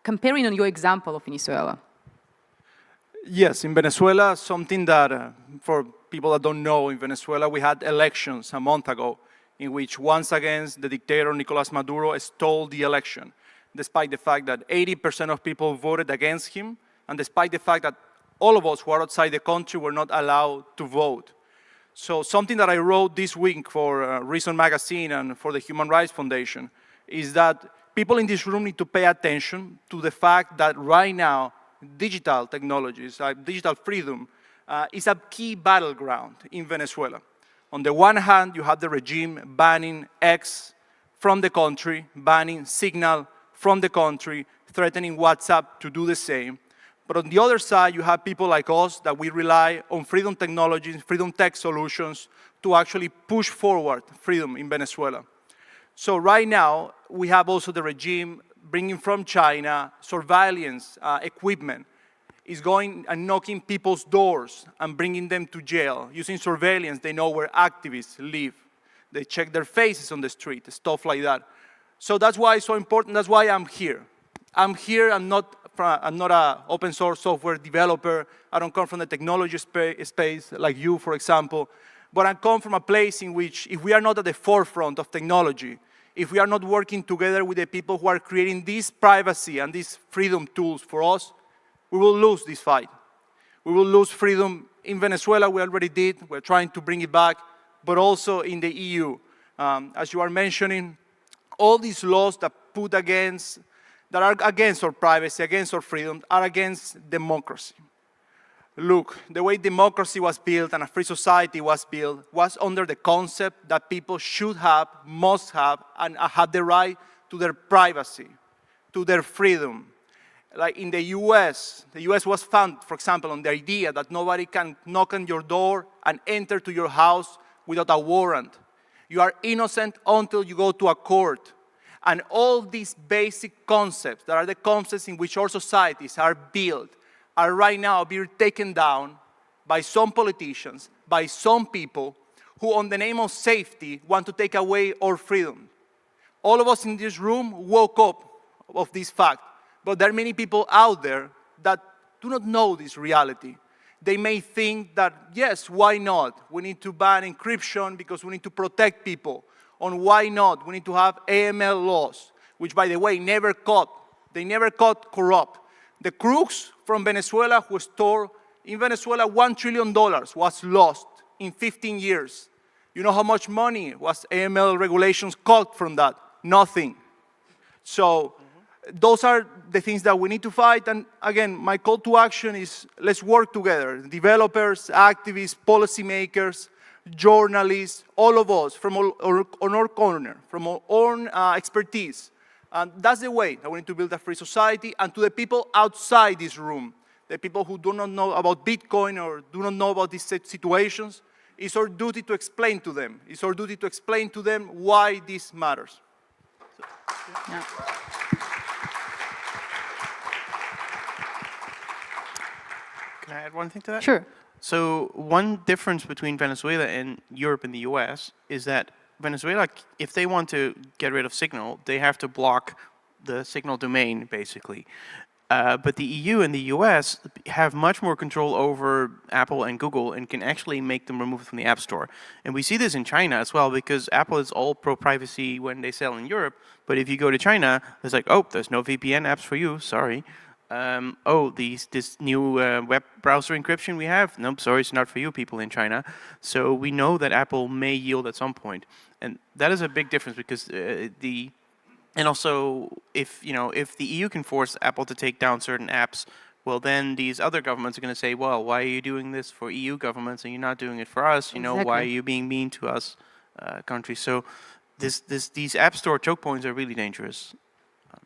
comparing on your example of Venezuela? Yes, in Venezuela, something that, for people that don't know, in Venezuela we had elections a month ago in which once again the dictator Nicolas Maduro stole the election, despite the fact that 80% of people voted against him, and despite the fact that all of us who are outside the country were not allowed to vote. So something that I wrote this week for Reason Magazine and for the Human Rights Foundation is that people in this room need to pay attention to the fact that right now, digital technologies, digital freedom, is a key battleground in Venezuela. On the one hand, you have the regime banning X from the country, banning Signal from the country, threatening WhatsApp to do the same. But on the other side, you have people like us that we rely on freedom technologies, freedom tech solutions to actually push forward freedom in Venezuela. So right now, we have also the regime bringing from China surveillance equipment, is going and knocking people's doors and bringing them to jail. Using surveillance, they know where activists live. They check their faces on the street, stuff like that. So that's why it's so important. That's why I'm here. I'm here, I'm not an open source software developer. I don't come from the technology space like you, for example. But I come from a place in which if we are not at the forefront of technology, if we are not working together with the people who are creating this privacy and these freedom tools for us, we will lose this fight. We will lose freedom in Venezuela. We already did. We're trying to bring it back, but also in the EU. As you are mentioning, all these laws that are against our privacy, against our freedom, are against democracy. Look, the way democracy was built and a free society was built was under the concept that people should have, must have, and have the right to their privacy, to their freedom. Like in the US was founded, for example, on the idea that nobody can knock on your door and enter to your house without a warrant. You are innocent until you go to a court. And all these basic concepts that are the concepts in which our societies are built are right now being taken down by some politicians, by some people who, on the name of safety, want to take away our freedom. All of us in this room woke up of this fact, but there are many people out there that do not know this reality. They may think that, yes, why not? We need to ban encryption because we need to protect people. On why not? We need to have AML laws, which, by the way, they never caught corrupt. The crooks from Venezuela who stole In Venezuela, $1 trillion was lost in 15 years. You know how much money was AML regulations cut from that? Nothing. So those are the things that we need to fight. And again, my call to action is let's work together. Developers, activists, policymakers, journalists, all of us from on our corner, from our own expertise. And that's the way that we need to build a free society. And to the people outside this room, the people who do not know about Bitcoin or do not know about these situations, it's our duty to explain to them. It's our duty to explain to them why this matters. Yeah. Can I add one thing to that? Sure. So one difference between Venezuela and Europe and the US is that Venezuela, if they want to get rid of Signal, they have to block the Signal domain, basically. But the EU and the US have much more control over Apple and Google and can actually make them remove it from the App Store. And we see this in China as well, because Apple is all pro-privacy when they sell in Europe. But if you go to China, it's like, oh, there's no VPN apps for you, sorry. This new web browser encryption we have, nope, sorry, it's not for you people in China. So we know that Apple may yield at some point. And that is a big difference because and also, if the EU can force Apple to take down certain apps, well, then these other governments are going to say, well, why are you doing this for EU governments and you're not doing it for us? You know, why are you being mean to us, countries? So these App Store choke points are really dangerous.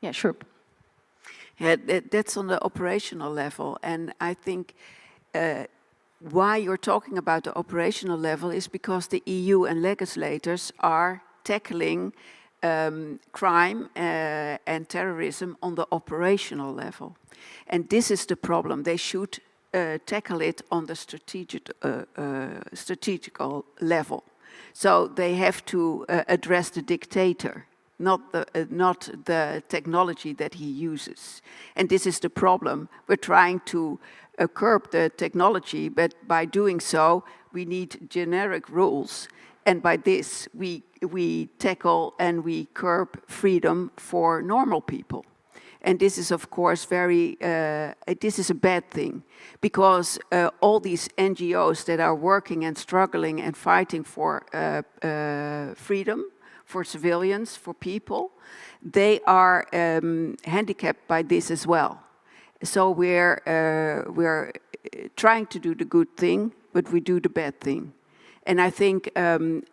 Yeah, sure. Yeah, that's on the operational level. And I think why you're talking about the operational level is because the EU and legislators are tackling crime and terrorism on the operational level. And this is the problem. They should tackle it on the strategical level. So they have to address the dictator, not the technology that he uses. And this is the problem. We're trying to curb the technology, but by doing so, we need generic rules. And by this, we tackle and we curb freedom for normal people. And this is, of course, this is a bad thing, because all these NGOs that are working and struggling and fighting for freedom, for civilians, for people, they are handicapped by this as well. So we're trying to do the good thing, but we do the bad thing. And I think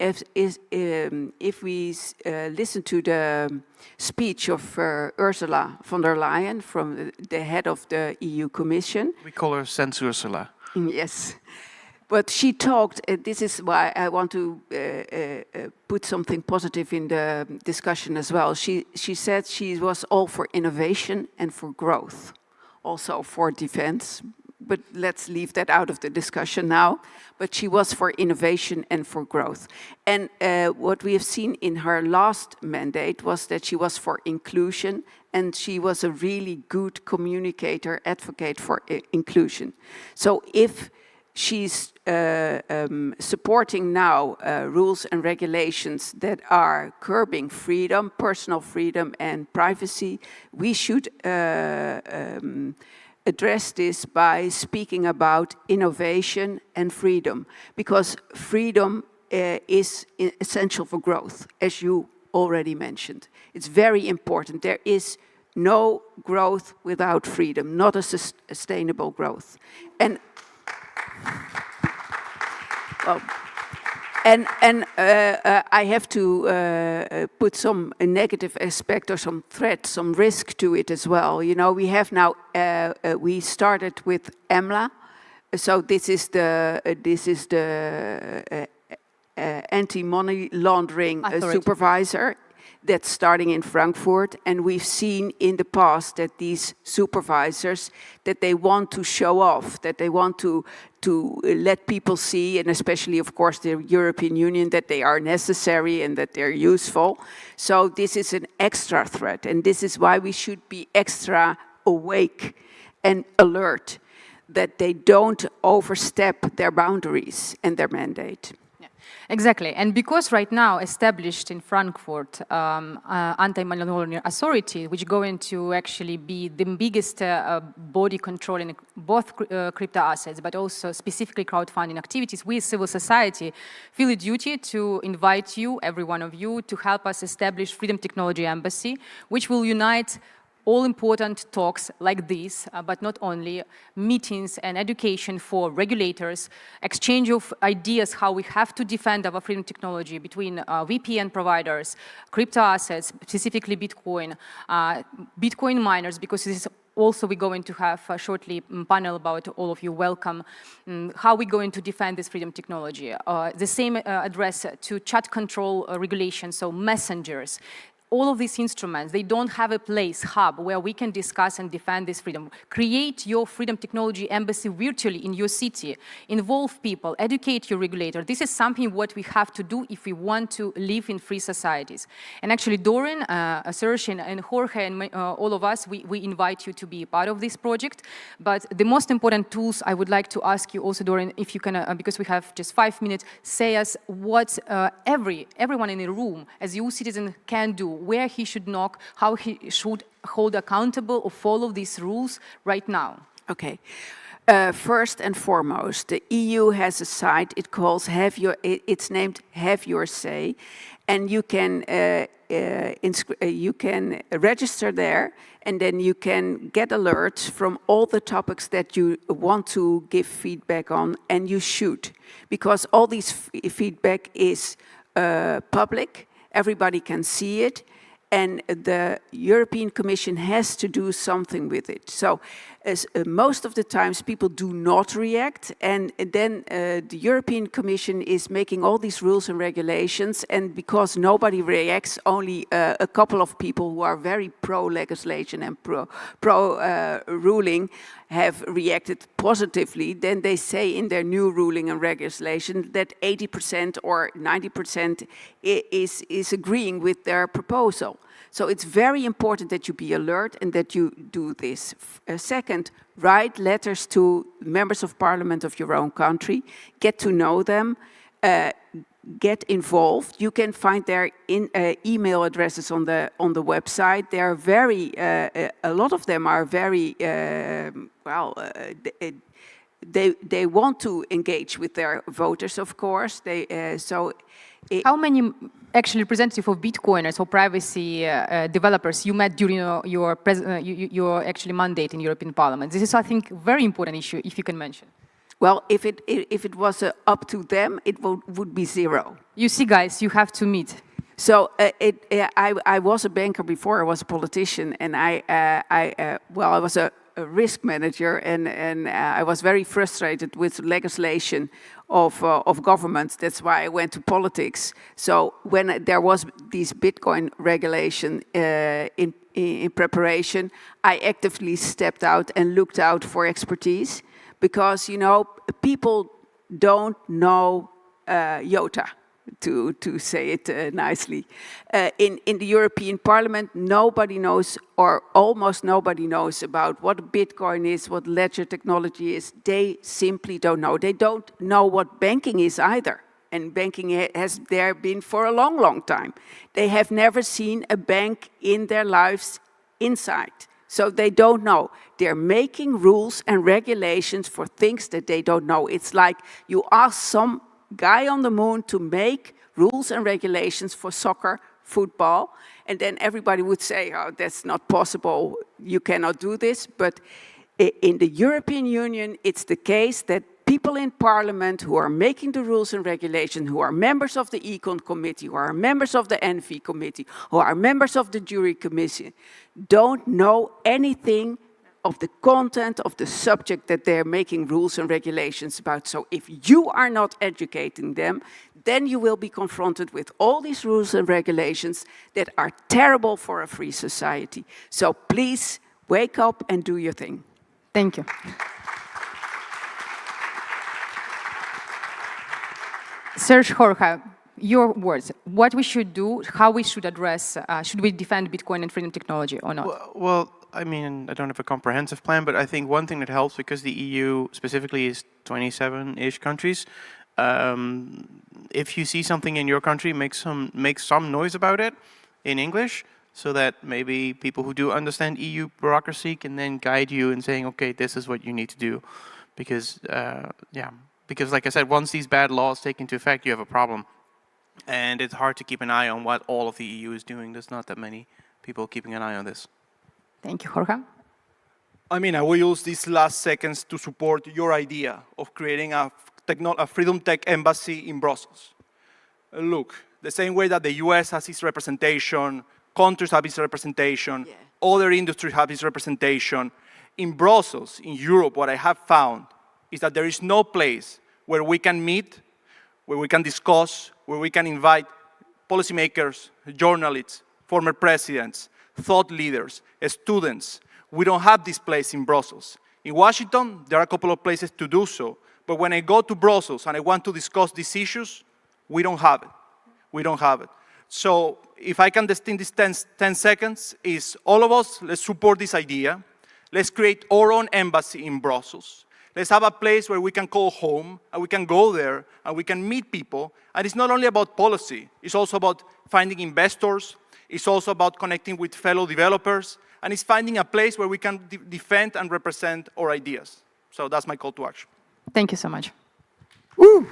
if we listen to the speech of Ursula von der Leyen, from the head of the EU Commission. We call her Sense Ursula. Yes. But she talked, this is why I want to put something positive in the discussion as well. She said she was all for innovation and for growth, also for defense. But let's leave that out of the discussion now. But she was for innovation and for growth. And what we have seen in her last mandate was that she was for inclusion, and she was a really good communicator, advocate for inclusion. So if she's supporting now rules and regulations that are curbing freedom, personal freedom and privacy, we should address this by speaking about innovation and freedom, because freedom is essential for growth, as you already mentioned. It's very important. There is no growth without freedom, not a sustainable growth. And well, I have to put some negative aspect or some threat, some risk to it as well. You know, we have now, we started with EMLA. So this is the anti-money laundering supervisor that's starting in Frankfurt. And we've seen in the past that these supervisors, that they want to show off, that they want to let people see, and especially, of course, the European Union, that they are necessary and that they're useful. So this is an extra threat, and this is why we should be extra awake and alert, that they don't overstep their boundaries and their mandate. Yeah. Exactly, and because right now established in Frankfurt anti-money laundering authority, which is going to actually be the biggest body controlling both crypto assets, but also specifically crowdfunding activities, we civil society feel a duty to invite you, every one of you, to help us establish Freedom Technology Embassy, which will unite all important talks like this, but not only, meetings and education for regulators, exchange of ideas how we have to defend our freedom technology between VPN providers, crypto assets, specifically Bitcoin, Bitcoin miners, because this is also we're going to have shortly a panel about all of you. Welcome. How we're going to defend this freedom technology. The same address to chat control regulations, so messengers. All of these instruments, they don't have a place, hub, where we can discuss and defend this freedom. Create your Freedom Technology Embassy virtually in your city. Involve people, educate your regulator. This is something what we have to do if we want to live in free societies. And actually, Dorien, Serge, and Jorge, and all of us, we invite you to be part of this project. But the most important tools, I would like to ask you also, Dorien, if you can, because we have just 5 minutes, say us what everyone in the room, as EU citizen, can do, where he should knock, how he should hold accountable or follow these rules right now. Okay. First and foremost, the EU has a site. It's named Have Your Say, and you can register there, and then you can get alerts from all the topics that you want to give feedback on, and you should, because all this feedback is public. Everybody can see it, and the European Commission has to do something with it. So most of the times people do not react, and then the European Commission is making all these rules and regulations, and because nobody reacts, only a couple of people who are very pro-legislation and pro-ruling have reacted positively. Then they say in their new ruling and regulation that 80% or 90% is agreeing with their proposal. So it's very important that you be alert and that you do this. Second, write letters to members of parliament of your own country, get to know them, get involved. You can find their email addresses on the website. They are very, a lot of them are very, they want to engage with their voters, of course. How many actually representatives of Bitcoiners or privacy developers you met during your actually mandate in European Parliament? This is, I think, a very important issue, if you can mention. Well, if it was up to them, it would be zero. You see, guys, you have to meet. So I was a banker before I was a politician, and I was a risk manager, and I was very frustrated with legislation of governments. That's why I went to politics. So when there was this Bitcoin regulation in preparation, I actively stepped out and looked out for expertise, because, you know, people don't know iota, to say it nicely. In the European Parliament, nobody knows, or almost nobody knows, about what Bitcoin is, what ledger technology is. They simply don't know. They don't know what banking is either. And banking has there been for a long, long time. They have never seen a bank in their lives inside. So they don't know. They're making rules and regulations for things that they don't know. It's like you ask some guy on the moon to make rules and regulations for soccer, football, and then everybody would say, oh, that's not possible, you cannot do this. But in the European Union, it's the case that people in Parliament who are making the rules and regulations, who are members of the Econ Committee, who are members of the Envy Committee, who are members of the Jury Commission, don't know anything of the content of the subject that they're making rules and regulations about. So if you are not educating them, then you will be confronted with all these rules and regulations that are terrible for a free society. So please wake up and do your thing. Thank you. Serge, Jorge, your words. What we should do, how we should address, should we defend Bitcoin and freedom technology or not? Well, I mean, I don't have a comprehensive plan, but I think one thing that helps, because the EU specifically is 27-ish countries, If you see something in your country, make some noise about it in English, so that maybe people who do understand EU bureaucracy can then guide you in saying, okay, this is what you need to do. Because, because like I said, once these bad laws take into effect, you have a problem. And it's hard to keep an eye on what all of the EU is doing. There's not that many people keeping an eye on this. Thank you, Jorge. I mean, I will use these last seconds to support your idea of creating a Freedom Tech embassy in Brussels. Look, the same way that the US has its representation, countries have its representation, other industries have its representation. In Brussels, in Europe, what I have found is that there is no place where we can meet, where we can discuss, where we can invite policymakers, journalists, former presidents, thought leaders, students. We don't have this place in Brussels. In Washington, there are a couple of places to do so. But when I go to Brussels and I want to discuss these issues, we don't have it. We don't have it. So if I can distinguish 10 seconds, is all of us, let's support this idea. Let's create our own embassy in Brussels. Let's have a place where we can call home, and we can go there, and we can meet people. And it's not only about policy. It's also about finding investors. It's also about connecting with fellow developers. And it's finding a place where we can defend and represent our ideas. So that's my call to action. Thank you so much. Woo!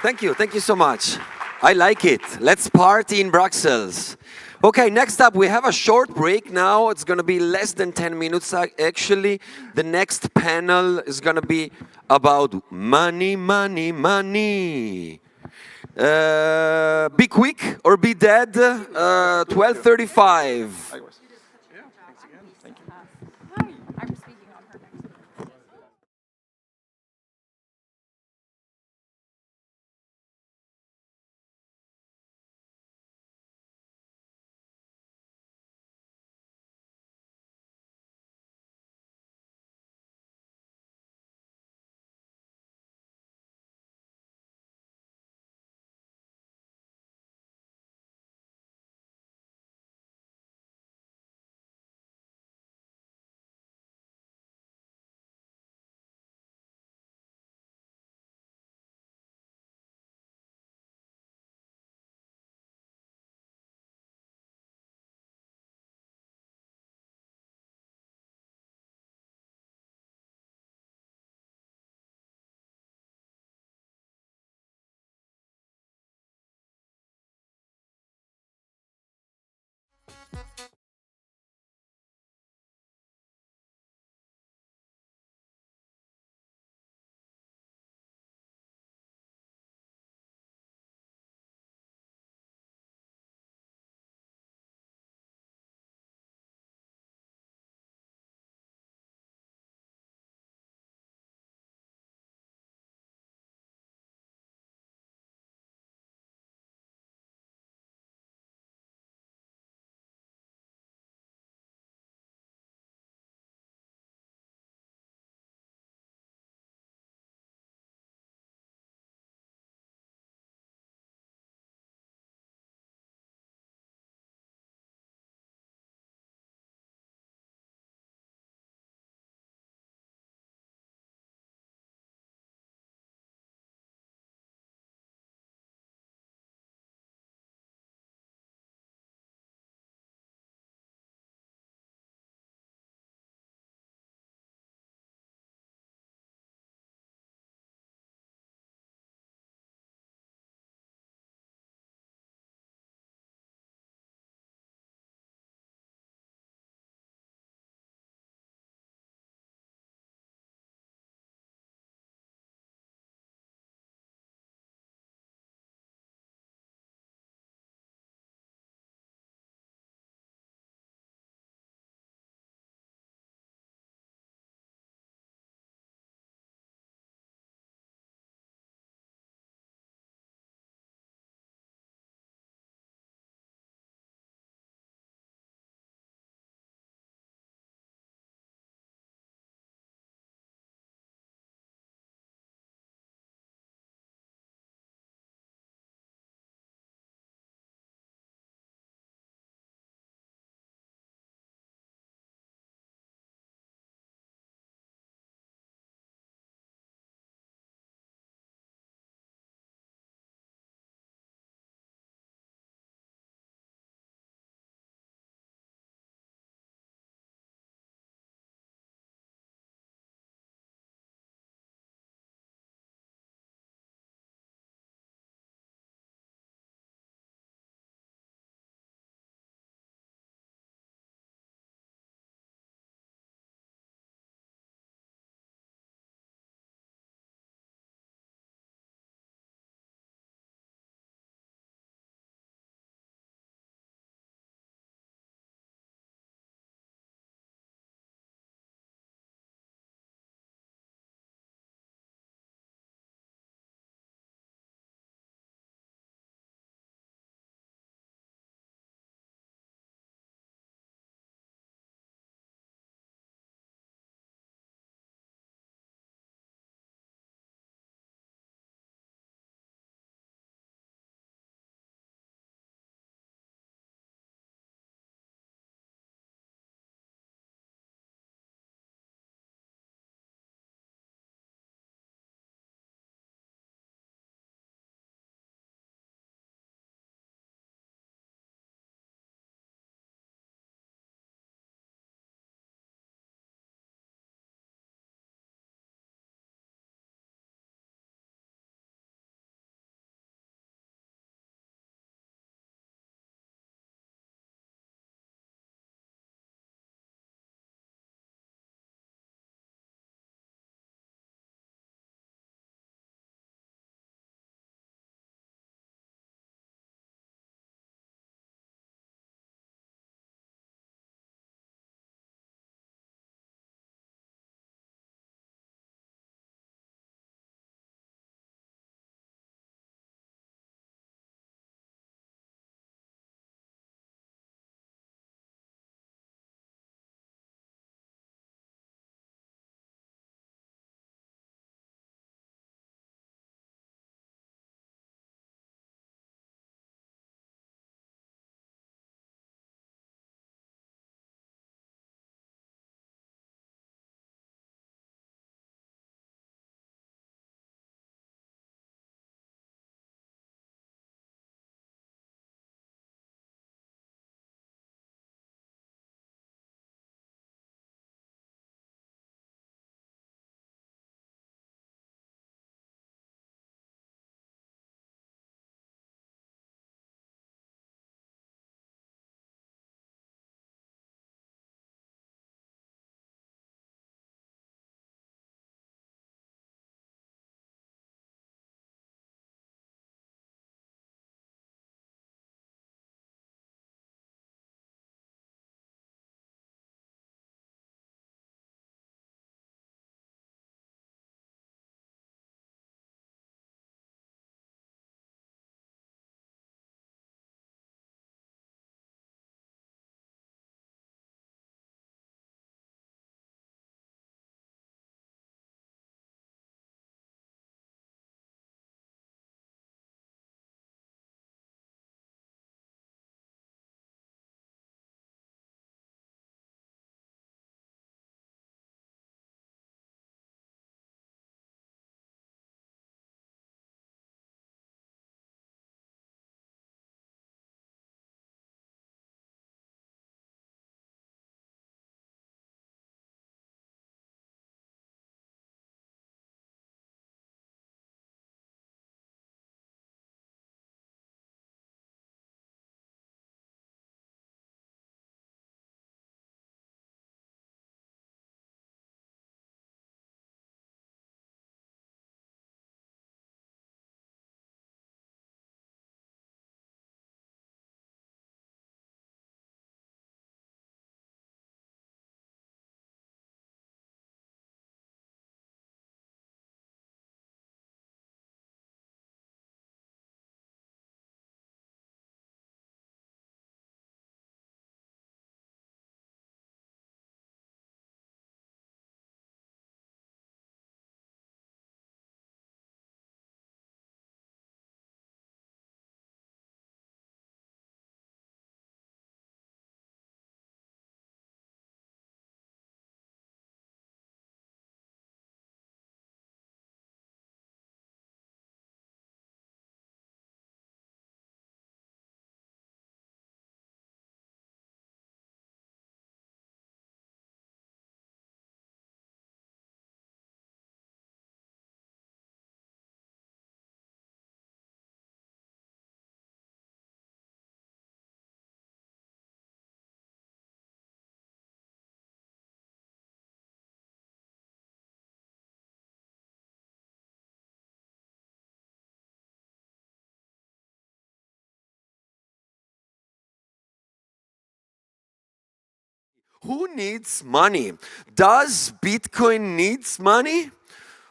Thank you so much. I like it. Let's party in Brussels. Okay, next up we have a short break now. It's going to be less than 10 minutes actually. The next panel is going to be about money, money, money. Be quick or be dead. 12:35. Who needs money? Does Bitcoin needs money?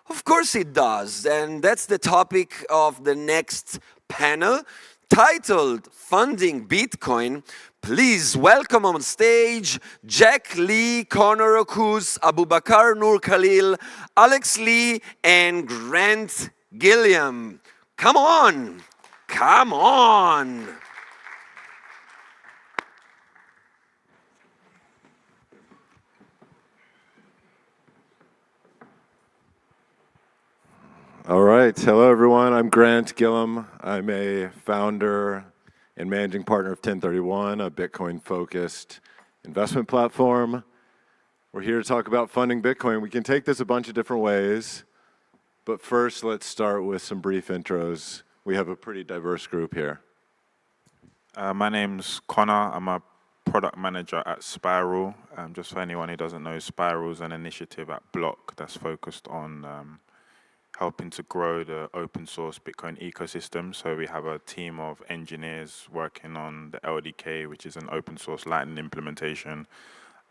Of course it does, and that's the topic of the next panel, titled Funding Bitcoin. Please welcome on stage Jack Lee, Conor Okus, Abubakar Nur Khalil, Alex Lee, and Grant Gilliam. Come on, come on. All right, hello everyone. I'm Grant Gilliam. I'm a founder and managing partner of 1031, a Bitcoin-focused investment platform. We're here to talk about funding Bitcoin. We can take this a bunch of different ways, but first let's start with some brief intros. We have a pretty diverse group here. My name's Conor. I'm a product manager at Spiral. Just for anyone who doesn't know, Spiral is an initiative at Block that's focused on helping to grow the open source Bitcoin ecosystem. So we have a team of engineers working on the LDK, which is an open source Lightning implementation.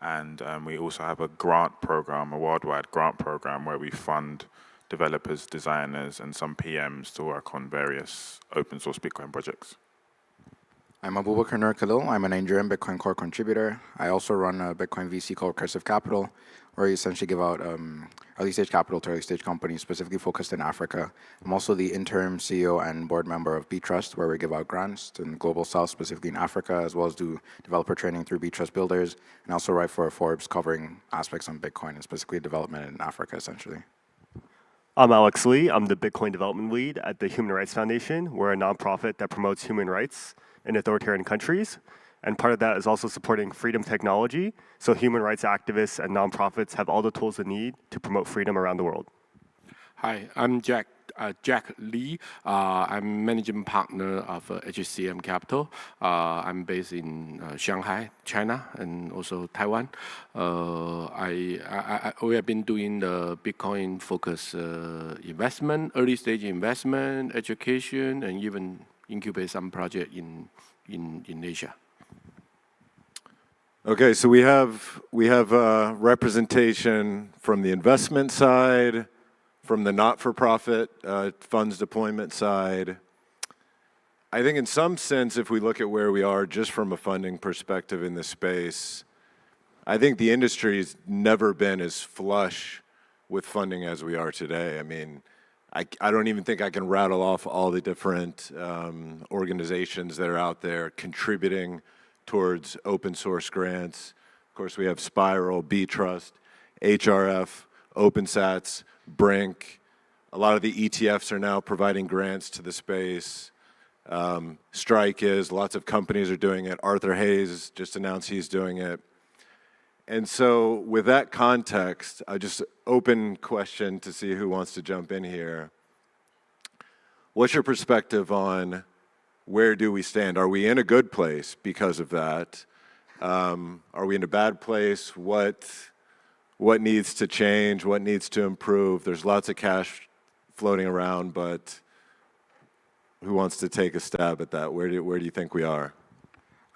And we also have a grant program, a worldwide grant program, where we fund developers, designers, and some PMs to work on various open source Bitcoin projects. I'm Abubakar Nur Khalil. I'm a Nigerian Bitcoin Core contributor. I also run a Bitcoin VC called Cursive Capital, where we essentially give out early stage capital to early stage companies specifically focused in Africa. I'm also the interim CEO and board member of BTrust, where we give out grants to the Global South, specifically in Africa, as well as do developer training through BTrust Builders, and also write for Forbes covering aspects on Bitcoin and specifically development in Africa, essentially. I'm Alex Lee. I'm the Bitcoin development lead at the Human Rights Foundation. We're a nonprofit that promotes human rights in authoritarian countries. And part of that is also supporting freedom technology. So human rights activists and nonprofits have all the tools they need to promote freedom around the world. Hi, I'm Jack Lee. I'm managing partner of HCM Capital. I'm based in Shanghai, China, and also Taiwan. We have been doing the Bitcoin focused investment, early stage investment, education, and even incubate some project in Asia. Okay, so we have representation from the investment side, from the not-for-profit funds deployment side. I think in some sense, if we look at where we are just from a funding perspective in this space, I think the industry's never been as flush with funding as we are today. I mean, I don't even think I can rattle off all the different organizations that are out there contributing towards open source grants. Of course, we have Spiral, BTrust, HRF, OpenSats, Brink. A lot of the ETFs are now providing grants to the space. Strike is, lots of companies are doing it. Arthur Hayes just announced he's doing it. And so with that context, I just open question to see who wants to jump in here. What's your perspective on where do we stand? Are we in a good place because of that? Are we in a bad place? What needs to change? What needs to improve? There's lots of cash floating around, but who wants to take a stab at that? Where do you think we are?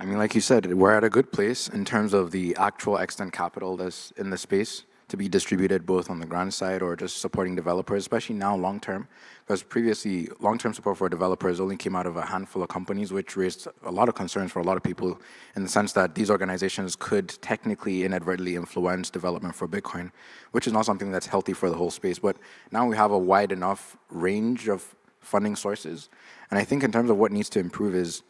I mean, like you said, we're at a good place in terms of the actual extant capital that's in the space to be distributed both on the grant side or just supporting developers, especially now long-term. Because previously, long-term support for developers only came out of a handful of companies, which raised a lot of concerns for a lot of people in the sense that these organizations could technically inadvertently influence development for Bitcoin, which is not something that's healthy for the whole space. But now we have a wide enough range of funding sources. And I think in terms of what needs to improve is,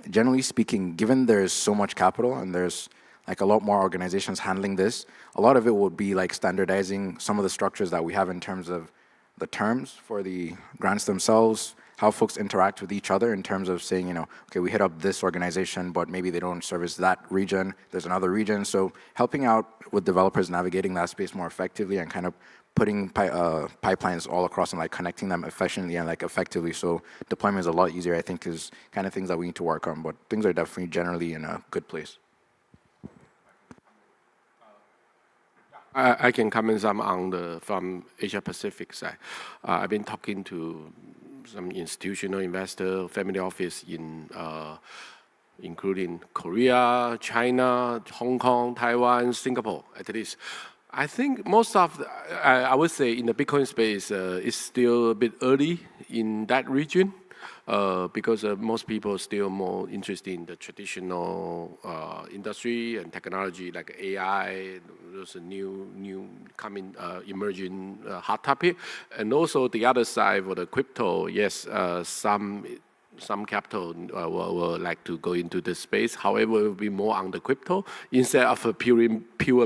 generally speaking, given there's so much capital and there's like a lot more organizations handling this, a lot of it would be like standardizing some of the structures that we have in terms of the terms for the grants themselves, how folks interact with each other in terms of saying, you know, okay, we hit up this organization, but maybe they don't service that region, there's another region. So helping out with developers navigating that space more effectively and kind of putting pipelines all across and like connecting them efficiently and like effectively, so deployment is a lot easier, I think, is kind of things that we need to work on, but things are definitely generally in a good place. I can comment some on from Asia Pacific side. I've been talking to some institutional investor, family office in including Korea, China, Hong Kong, Taiwan, Singapore, at least. I think most of, I would say in the Bitcoin space, it's still a bit early in that region because most people are still more interested in the traditional industry and technology like AI, those new coming, emerging hot topic. And also the other side for the crypto, yes, some capital will like to go into this space. However, it will be more on the crypto instead of a pure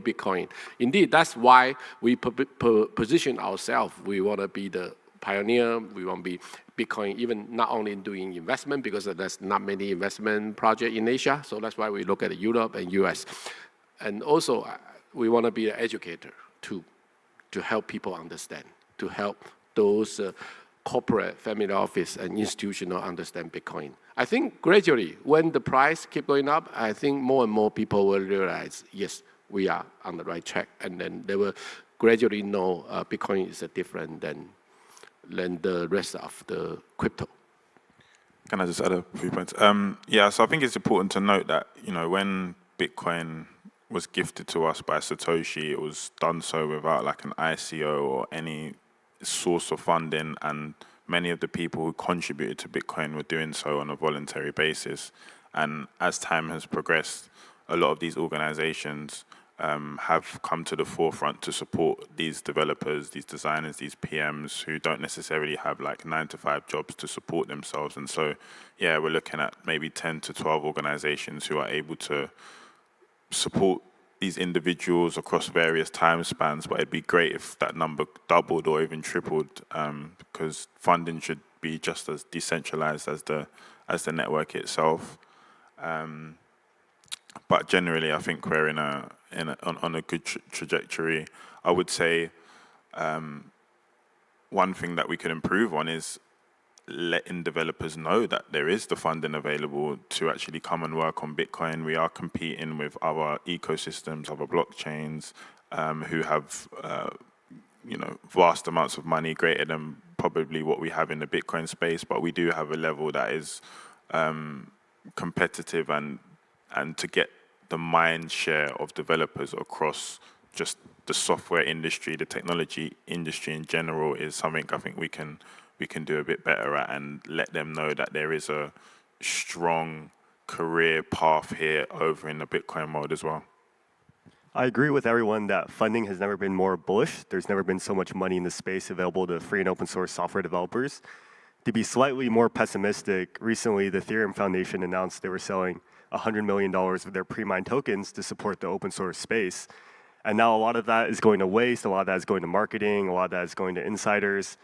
Bitcoin. Indeed, that's why we position ourselves. We want to be the pioneer. We want to be Bitcoin, even not only in doing investment, because there's not many investment projects in Asia. So that's why we look at Europe and US. And also, we want to be an educator too, to help people understand, to help those corporate, family office, and institutional understand Bitcoin. I think gradually, when the price keep going up, I think more and more people will realize, yes, we are on the right track, and then they will gradually know Bitcoin is different than the rest of the crypto. Can I just add a few points? Yeah, so I think it's important to note that, when Bitcoin was gifted to us by Satoshi, it was done so without like an ICO or any source of funding, and many of the people who contributed to Bitcoin were doing so on a voluntary basis. And as time has progressed, a lot of these organizations have come to the forefront to support these developers, these designers, these PMs who don't necessarily have like 9-to-5 jobs to support themselves. And so, yeah, we're looking at maybe 10 to 12 organizations who are able to support these individuals across various time spans, but it'd be great if that number doubled or even tripled, because funding should be just as decentralized as the network itself. But generally, I think we're on a good trajectory. I would say one thing that we could improve on is letting developers know that there is the funding available to actually come and work on Bitcoin. We are competing with other ecosystems, other blockchains, who have vast amounts of money, greater than probably what we have in the Bitcoin space. But we do have a level that is competitive, and to get the mind share of developers across just the software industry, the technology industry in general, is something I think we can do a bit better at, and let them know that there is a strong career path here over in the Bitcoin world as well. I agree with everyone that funding has never been more bullish. There's never been so much money in the space available to free and open source software developers. To be slightly more pessimistic, recently the Ethereum Foundation announced they were selling $100 million of their pre-mined tokens to support the open source space. And now a lot of that is going to waste, a lot of that is going to marketing, a lot of that is going to insiders.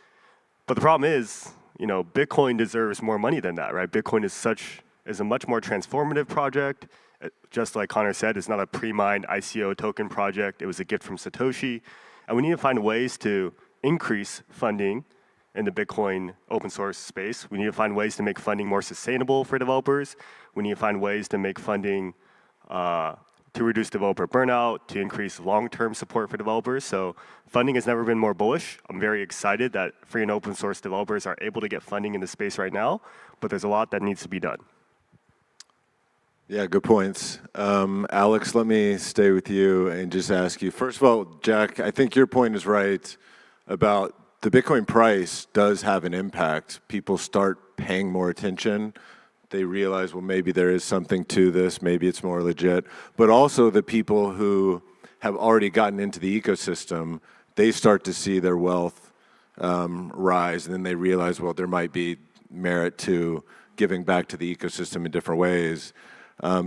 But the problem is, Bitcoin deserves more money than that, right? Bitcoin is a much more transformative project. Just like Conor said, it's not a pre-mined ICO token project. It was a gift from Satoshi. And we need to find ways to increase funding in the Bitcoin open source space. We need to find ways to make funding more sustainable for developers. We need to find ways to make funding to reduce developer burnout, to increase long-term support for developers. So funding has never been more bullish. I'm very excited that free and open source developers are able to get funding in the space right now, but there's a lot that needs to be done. Yeah, good points. Alex, let me stay with you and just ask you, first of all, Jack, I think your point is right about the Bitcoin price does have an impact. People start paying more attention. They realize, well, maybe there is something to this, maybe it's more legit. But also the people who have already gotten into the ecosystem, they start to see their wealth rise, and then they realize, well, there might be merit to giving back to the ecosystem in different ways.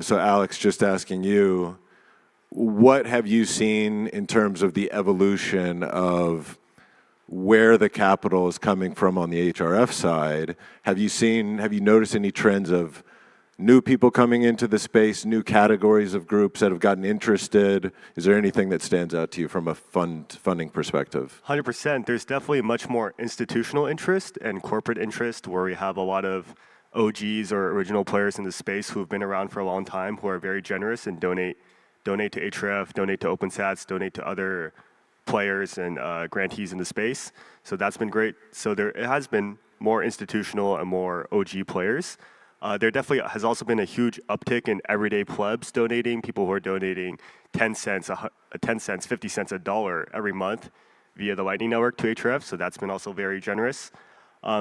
So Alex, just asking you, what have you seen in terms of the evolution of where the capital is coming from on the HRF side? Have you noticed any trends of new people coming into the space, new categories of groups that have gotten interested? Is there anything that stands out to you from a funding perspective? 100%. There's definitely much more institutional interest and corporate interest, where we have a lot of OGs or original players in the space who have been around for a long time, who are very generous and donate to HRF, donate to OpenSats, donate to other players and grantees in the space. So that's been great. So it has been more institutional and more OG players. There definitely has also been a huge uptick in everyday plebs donating, people who are donating 10 cents, 10 cents, 50 cents, $1 every month via the Lightning Network to Href, so that's been also very generous.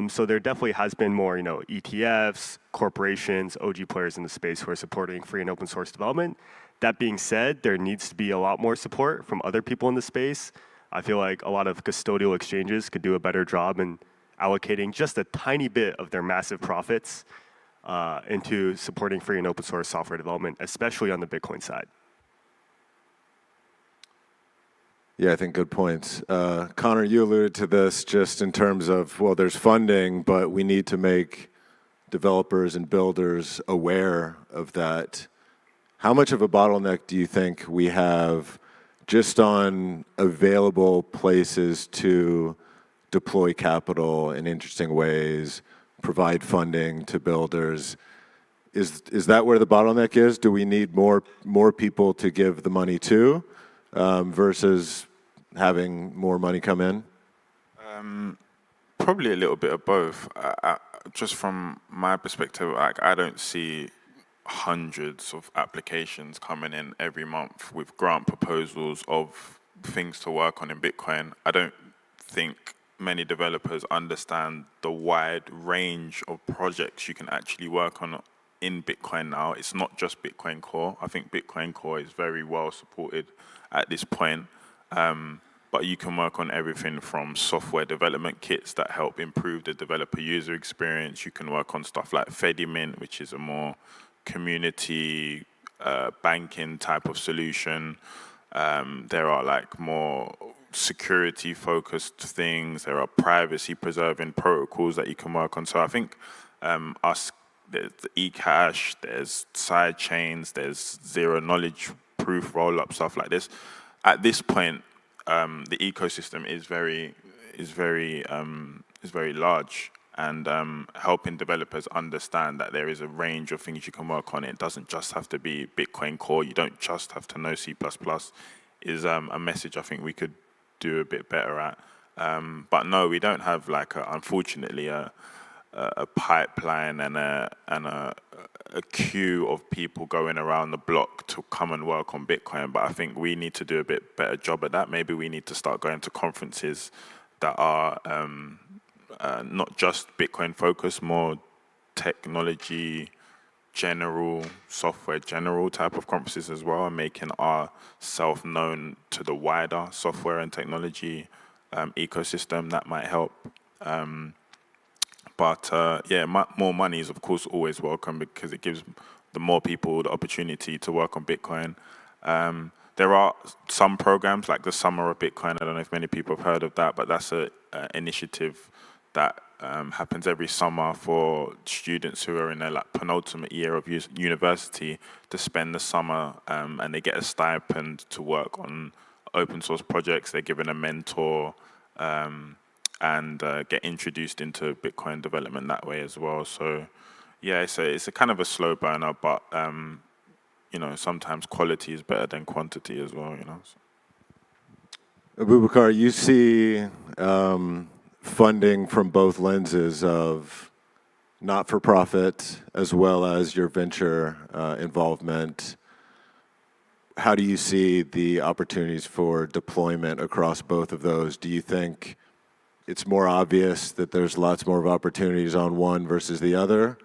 So there definitely has been more, ETFs, corporations, OG players in the space who are supporting free and open source development. That being said, there needs to be a lot more support from other people in the space. I feel like a lot of custodial exchanges could do a better job in allocating just a tiny bit of their massive profits into supporting free and open source software development, especially on the Bitcoin side. Yeah, I think good points. Conor, you alluded to this just in terms of, well, there's funding, but we need to make developers and builders aware of that. How much of a bottleneck do you think we have just on available places to deploy capital in interesting ways, provide funding to builders? Is that where the bottleneck is? Do we need more people to give the money to versus having more money come in? Probably a little bit of both. Just from my perspective, I don't see hundreds of applications coming in every month with grant proposals of things to work on in Bitcoin. I don't think many developers understand the wide range of projects you can actually work on in Bitcoin now. It's not just Bitcoin Core. I think Bitcoin Core is very well supported at this point. But you can work on everything from software development kits that help improve the developer user experience. You can work on stuff like Fedimint, which is a more community banking type of solution. There are like more security focused things. There are privacy preserving protocols that you can work on. So I think there's the eCash, there's side chains, there's zero knowledge proof roll up, stuff like this. At this point, the ecosystem is very large, and helping developers understand that there is a range of things you can work on. It doesn't just have to be Bitcoin Core. You don't just have to know C++. Is a message I think we could do a bit better at. But no, we don't have like unfortunately a pipeline and a queue of people going around the block to come and work on Bitcoin. But I think we need to do a bit better job at that. Maybe we need to start going to conferences that are not just Bitcoin focused, more technology general, software general type of conferences as well, and making ourselves known to the wider software and technology ecosystem. That might help. But yeah, more money is of course always welcome, because it gives the more people the opportunity to work on Bitcoin. There are some programs like the Summer of Bitcoin. I don't know if many people have heard of that, but that's an initiative that happens every summer for students who are in their like penultimate year of university to spend the summer, and they get a stipend to work on open source projects. They're given a mentor, and get introduced into Bitcoin development that way as well. So yeah, it's a kind of a slow burner, but you know, sometimes quality is better than quantity as well, you know. So. Abubakar, you see funding from both lenses of not-for-profit as well as your venture involvement. How do you see the opportunities for deployment across both of those? Do you think it's more obvious that there's lots more of opportunities on one versus the other?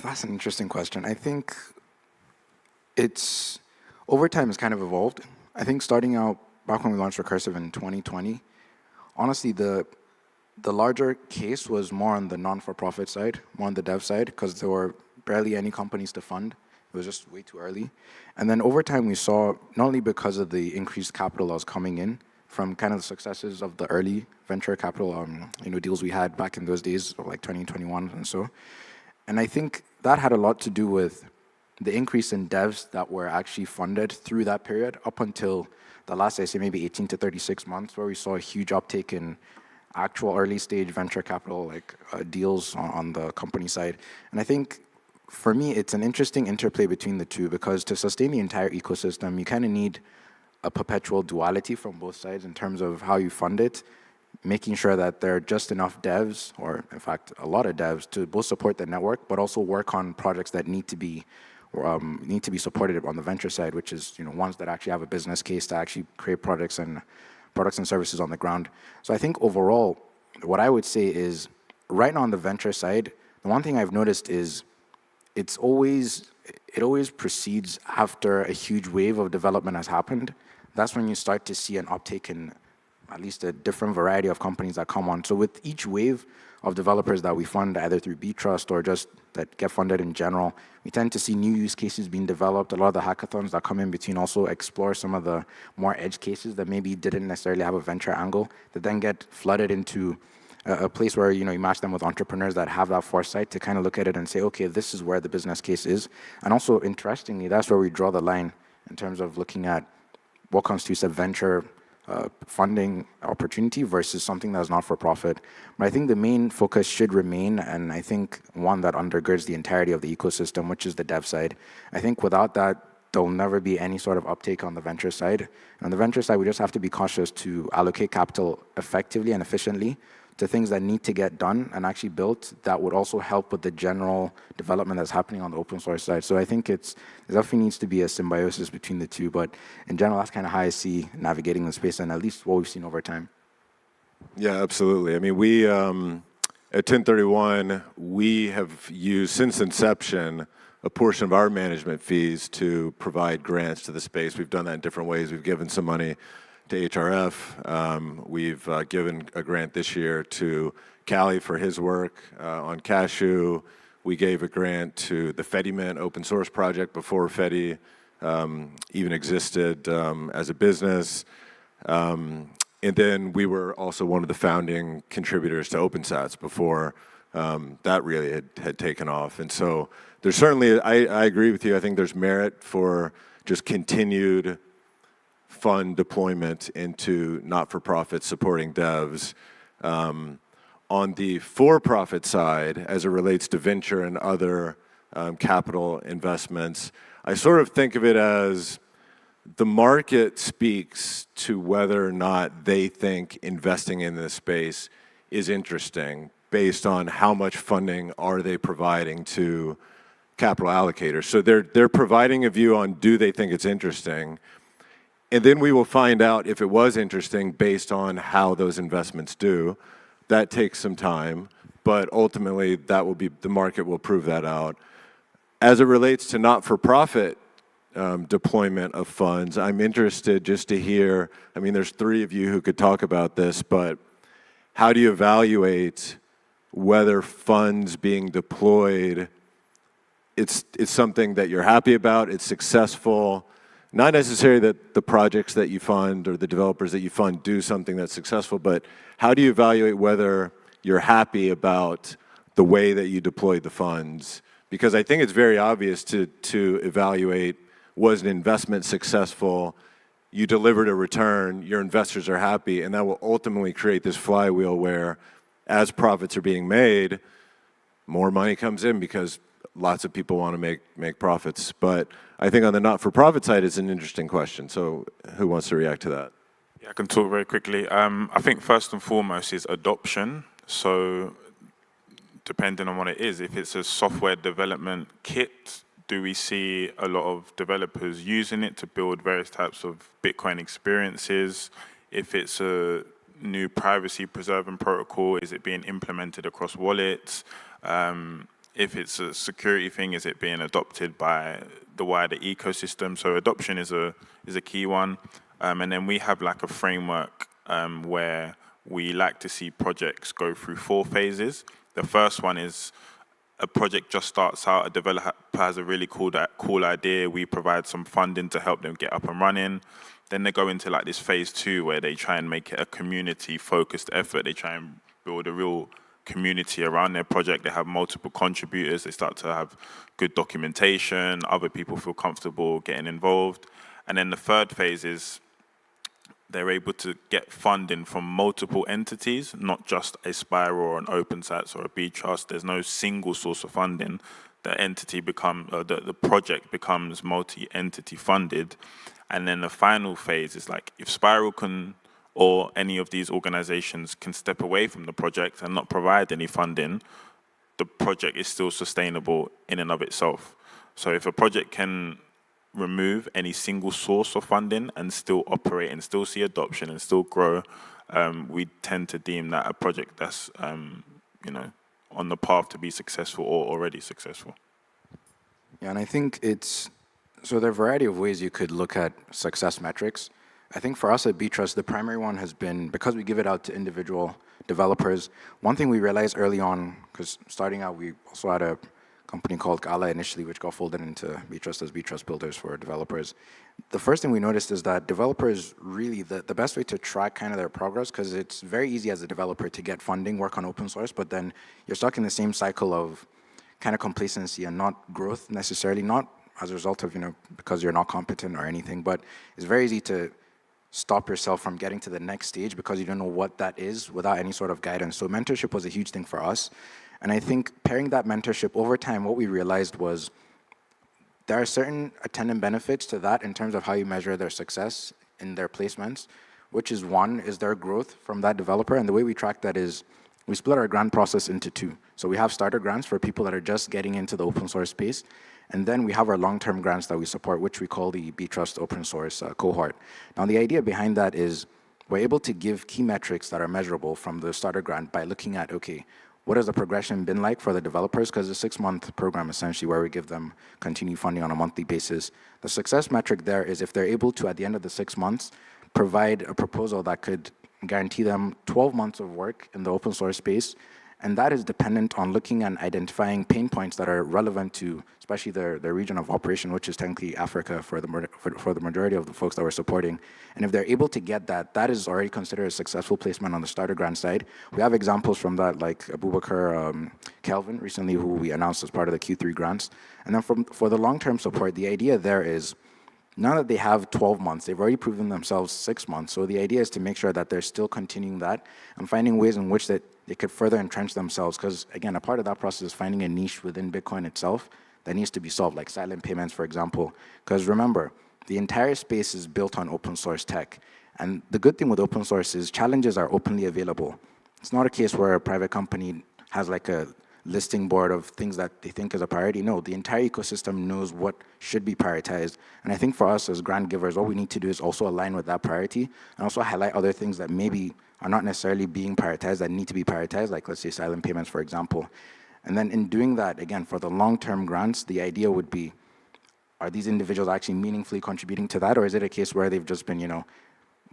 That's an interesting question. I think it's, over time, it's kind of evolved. I think starting out back when we launched Recursive in 2020, honestly, the larger case was more on the non-for-profit side, more on the dev side, because there were barely any companies to fund. It was just way too early. And then over time, we saw, not only because of the increased capital that was coming in from kind of the successes of the early venture capital deals we had back in those days, like 2021 and so. And I think that had a lot to do with the increase in devs that were actually funded through that period up until the last, I say, maybe 18 to 36 months, where we saw a huge uptake in actual early stage venture capital, like deals on the company side. And I think for me, it's an interesting interplay between the two, because to sustain the entire ecosystem, you kind of need a perpetual duality from both sides in terms of how you fund it. making sure that there are just enough devs, or in fact, a lot of devs, to both support the network, but also work on projects that need to be supported on the venture side, which is ones that actually have a business case to actually create products and services on the ground. So I think overall, what I would say is, right now on the venture side, the one thing I've noticed is it always proceeds after a huge wave of development has happened. That's when you start to see an uptake in at least a different variety of companies that come on. So with each wave of developers that we fund, either through B-Trust or just that get funded in general, we tend to see new use cases being developed. A lot of the hackathons that come in between also explore some of the more edge cases that maybe didn't necessarily have a venture angle, that then get flooded into a place where you match them with entrepreneurs that have that foresight to kind of look at it and say, okay, this is where the business case is. And also, interestingly, that's where we draw the line in terms of looking at what constitutes a venture funding opportunity versus something that's not for profit. But I think the main focus should remain, and I think one that undergirds the entirety of the ecosystem, which is the dev side. I think without that, there'll never be any sort of uptake on the venture side. And on the venture side, we just have to be cautious to allocate capital effectively and efficiently to things that need to get done and actually built that would also help with the general development that's happening on the open source side. So I think there definitely needs to be a symbiosis between the two, but in general, that's kind of how I see navigating the space, and at least what we've seen over time. Yeah, absolutely. I mean, we, at 1031, we have used, since inception, a portion of our management fees to provide grants to the space. We've done that in different ways. We've given some money to HRF. We've given a grant this year to Khalil for his work on Cashew. We gave a grant to the Fediment open source project before Fedi even existed as a business. And then we were also one of the founding contributors to OpenSats before that really had taken off. And so there's certainly, I agree with you, I think there's merit for just continued fund deployment into not-for-profit supporting devs. On the for-profit side, as it relates to venture and other capital investments, I sort of think of it as the market speaks to whether or not they think investing in this space is interesting based on how much funding are they providing to capital allocators. So they're providing a view on do they think it's interesting, and then we will find out if it was interesting based on how those investments do. That takes some time, but ultimately that will be, the market will prove that out. As it relates to not-for-profit deployment of funds, I'm interested just to hear, I mean, there's three of you who could talk about this, but how do you evaluate whether funds being deployed, it's something that you're happy about, it's successful, not necessarily that the projects that you fund or the developers that you fund do something that's successful, but how do you evaluate whether you're happy about the way that you deployed the funds? Because I think it's very obvious to evaluate, was an investment successful, you delivered a return, your investors are happy, and that will ultimately create this flywheel where as profits are being made, more money comes in because lots of people want to make profits. But I think on the not-for-profit side, it's an interesting question. So who wants to react to that? Yeah, I can talk very quickly. I think first and foremost is adoption. So depending on what it is, if it's a software development kit, do we see a lot of developers using it to build various types of Bitcoin experiences? If it's a new privacy preserving protocol, is it being implemented across wallets? If it's a security thing, is it being adopted by the wider ecosystem? So adoption is a key one. And then we have like a framework where we like to see projects go through 4 phases. The first one is a project just starts out, a developer has a really cool idea, we provide some funding to help them get up and running. Then they go into like this phase 2 where they try and make it a community-focused effort. They try and build a real community around their project. They have multiple contributors. They start to have good documentation. Other people feel comfortable getting involved. And then the third phase is they're able to get funding from multiple entities, not just a Spiral or an OpenSats or a B-Trust. There's no single source of funding. The project becomes multi-entity funded. And then the final phase is like, if Spiral can or any of these organizations can step away from the project and not provide any funding, the project is still sustainable in and of itself. So if a project can remove any single source of funding and still operate and still see adoption and still grow, we tend to deem that a project that's on the path to be successful or already successful. Yeah, and I think so there are a variety of ways you could look at success metrics. I think for us at B-Trust, the primary one has been, because we give it out to individual developers, one thing we realized early on, because starting out, we also had a company called Gala initially, which got folded into B-Trust as B-Trust Builders for developers. The first thing we noticed is that developers really, the best way to track kind of their progress, because it's very easy as a developer to get funding, work on open source, but then you're stuck in the same cycle of kind of complacency and not growth necessarily, not as a result of, because you're not competent or anything, but it's very easy to stop yourself from getting to the next stage because you don't know what that is without any sort of guidance. So mentorship was a huge thing for us. And I think pairing that mentorship over time, what we realized was there are certain attendant benefits to that in terms of how you measure their success in their placements, which is one, is their growth from that developer. And the way we track that is we split our grant process into two. So we have starter grants for people that are just getting into the open source space. And then we have our long-term grants that we support, which we call the B-Trust open source cohort. Now, the idea behind that is we're able to give key metrics that are measurable from the starter grant by looking at, okay, what has the progression been like for the developers? Because it's a 6-month program, essentially, where we give them continued funding on a monthly basis. The success metric there is if they're able to, at the end of the 6 months, provide a proposal that could guarantee them 12 months of work in the open source space. And that is dependent on looking and identifying pain points that are relevant to, especially the region of operation, which is technically Africa for the majority of the folks that we're supporting. And if they're able to get that, that is already considered a successful placement on the starter grant side. We have examples from that, like Abubakar Kelvin recently, who we announced as part of the Q3 grants. And then for the long-term support, the idea there is, now that they have 12 months, they've already proven themselves 6 months. So the idea is to make sure that they're still continuing that and finding ways in which that they could further entrench themselves. Because again, a part of that process is finding a niche within Bitcoin itself that needs to be solved, like silent payments, for example. Because remember, the entire space is built on open source tech. And the good thing with open source is challenges are openly available. It's not a case where a private company has like a listing board of things that they think is a priority. No, the entire ecosystem knows what should be prioritized. And I think for us as grant givers, what we need to do is also align with that priority and also highlight other things that maybe are not necessarily being prioritized that need to be prioritized, like let's say silent payments, for example. And then in doing that, again, for the long-term grants, the idea would be, are these individuals actually meaningfully contributing to that, or is it a case where they've just been,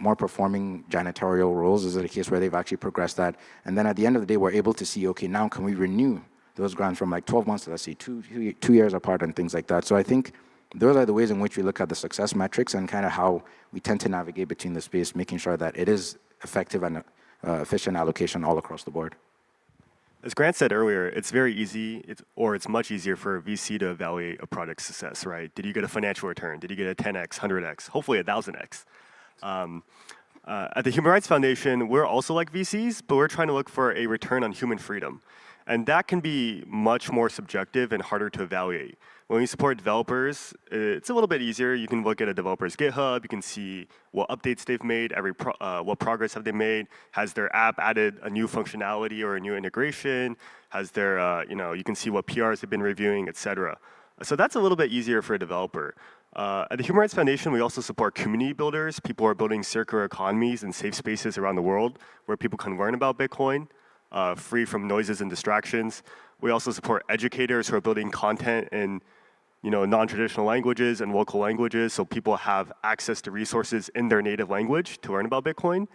more performing janitorial roles? Is it a case where they've actually progressed that? And then at the end of the day, we're able to see, okay, now can we renew those grants from like 12 months to, let's say, two years apart and things like that. So I think those are the ways in which we look at the success metrics and kind of how we tend to navigate between the space, making sure that it is effective and efficient allocation all across the board. As Grant said earlier, it's very easy, it's much easier for a VC to evaluate a project's success, right? Did you get a financial return? Did you get a 10x, 100x, hopefully 1,000x? At the Human Rights Foundation, we're also like VCs, but we're trying to look for a return on human freedom. And that can be much more subjective and harder to evaluate. When we support developers, it's a little bit easier. You can look at a developer's GitHub, you can see what updates they've made, what progress have they made, has their app added a new functionality or a new integration, has their, you can see what PRs they've been reviewing, et cetera. So that's a little bit easier for a developer. At the Human Rights Foundation, we also support community builders. People are building circular economies and safe spaces around the world where people can learn about Bitcoin, free from noises and distractions. We also support educators who are building content in non-traditional languages and local languages, so people have access to resources in their native language to learn about Bitcoin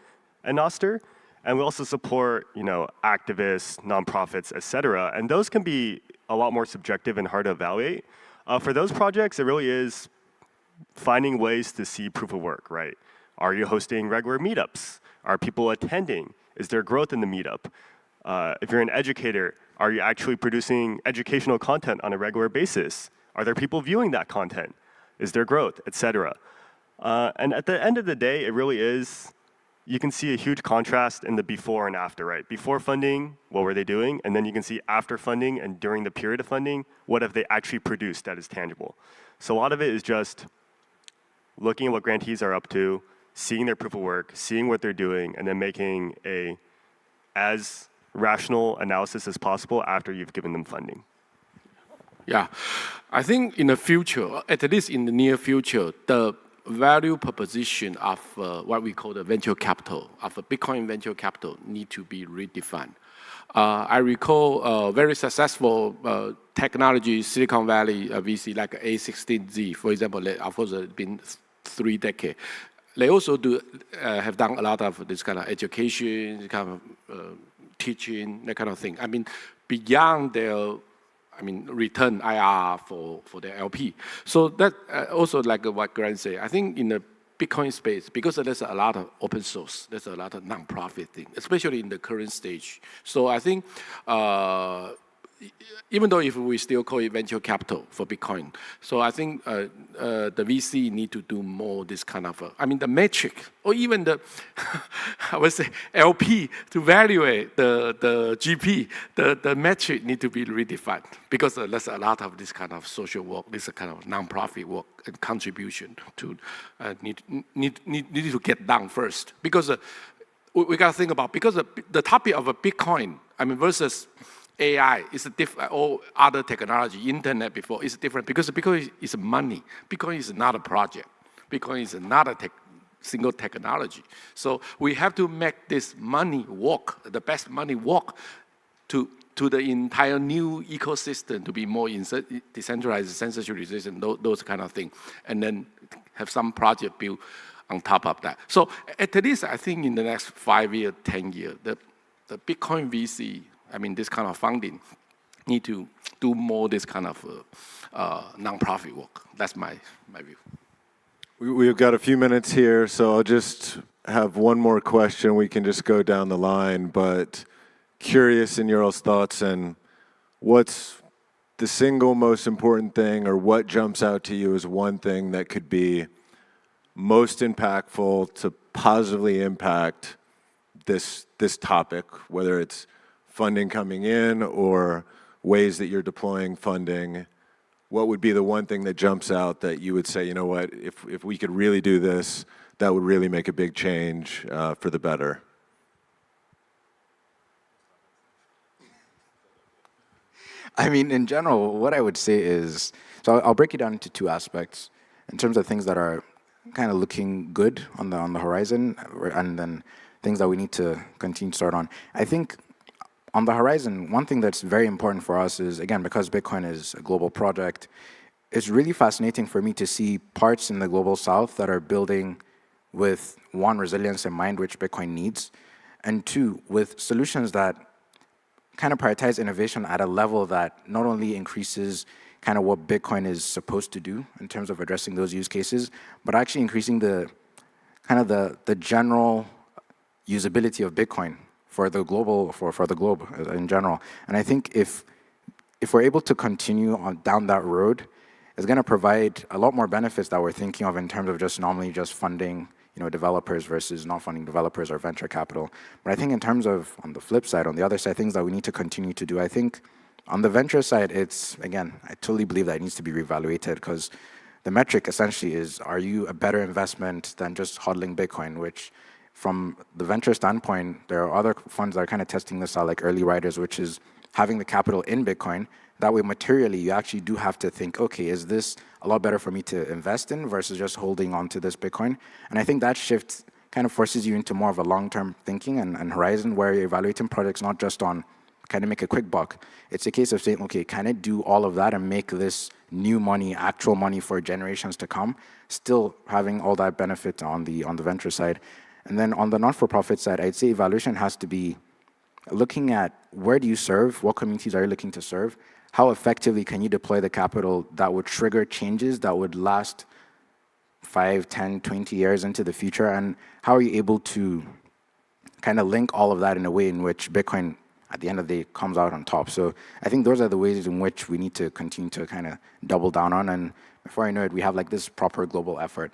and Nostr. And we also support activists, nonprofits, et cetera. And those can be a lot more subjective and hard to evaluate. For those projects, it really is finding ways to see proof of work, right? Are you hosting regular meetups? Are people attending? Is there growth in the meetup? If you're an educator, are you actually producing educational content on a regular basis? Are there people viewing that content? Is there growth, et cetera? And at the end of the day, it really is, you can see a huge contrast in the before and after, right? Before funding, what were they doing? And then you can see after funding and during the period of funding, what have they actually produced that is tangible? So a lot of it is just looking at what grantees are up to, seeing their proof of work, seeing what they're doing, and then making a as rational analysis as possible after you've given them funding. Yeah, I think in the future, at least in the near future, the value proposition of what we call the venture capital, of a Bitcoin venture capital, need to be redefined. I recall a very successful technology, Silicon Valley VC, like A16Z, for example, of course, it's been 3 decades. They also have done a lot of this kind of education, this kind of teaching, that kind of thing. I mean, beyond their, return IRR for their LP. So that also like what Grant said, I think in the Bitcoin space, because there's a lot of open source, there's a lot of non-profit thing, especially in the current stage. So I think even though if we still call it venture capital for Bitcoin, so I think the VC need to do more this kind of, the metric, or even the, I would say, LP to evaluate the GP, the metric need to be redefined, because there's a lot of this kind of social work, this kind of non-profit work and contribution to need to get done first. Because we got to think about, because the topic of a Bitcoin, versus AI is a different, or other technology, internet before is different, because Bitcoin is money. Bitcoin is not a project. Bitcoin is not a single technology. So we have to make this money work, the best money work, to the entire new ecosystem to be more decentralized, censorship, those kind of things, and then have some project built on top of that. So at least I think in the next 5 years, 10 years, the Bitcoin VC, this kind of funding, need to do more this kind of non-profit work. That's my view. We've got a few minutes here, so I'll just have one more question. We can just go down the line, but curious in your thoughts, and what's the single most important thing, or what jumps out to you as one thing that could be most impactful to positively impact this topic, whether it's funding coming in or ways that you're deploying funding? What would be the one thing that jumps out that you would say, you know what, if we could really do this, that would really make a big change for the better? In general, what I would say is, so I'll break it down into 2 aspects in terms of things that are kind of looking good on the horizon, and then things that we need to continue to start on. I think on the horizon, one thing that's very important for us is, again, because Bitcoin is a global project, it's really fascinating for me to see parts in the global south that are building with, 1, resilience in mind, which Bitcoin needs, and 2, with solutions that kind of prioritize innovation at a level that not only increases kind of what Bitcoin is supposed to do in terms of addressing those use cases, but actually increasing the general usability of Bitcoin for the globe in general. And I think if we're able to continue down that road, it's going to provide a lot more benefits that we're thinking of in terms of just normally just funding developers versus not funding developers or venture capital. But I think in terms of, on the flip side, on the other side, things that we need to continue to do, I think on the venture side, it's, again, I totally believe that it needs to be reevaluated, because the metric essentially is, are you a better investment than just hodling Bitcoin, which from the venture standpoint, there are other funds that are kind of testing this out, like Early Riders, which is having the capital in Bitcoin. That way, materially, you actually do have to think, okay, is this a lot better for me to invest in versus just holding on to this Bitcoin? And I think that shift kind of forces you into more of a long-term thinking and horizon, where you're evaluating projects not just on, can it make a quick buck? It's a case of saying, okay, can it do all of that and make this new money, actual money for generations to come, still having all that benefit on the venture side? And then on the not-for-profit side, I'd say evaluation has to be looking at, where do you serve? What communities are you looking to serve? How effectively can you deploy the capital that would trigger changes that would last 5, 10, 20 years into the future? And how are you able to kind of link all of that in a way in which Bitcoin, at the end of the day, comes out on top? So I think those are the ways in which we need to continue to kind of double down on. And before I know it, we have like this proper global effort.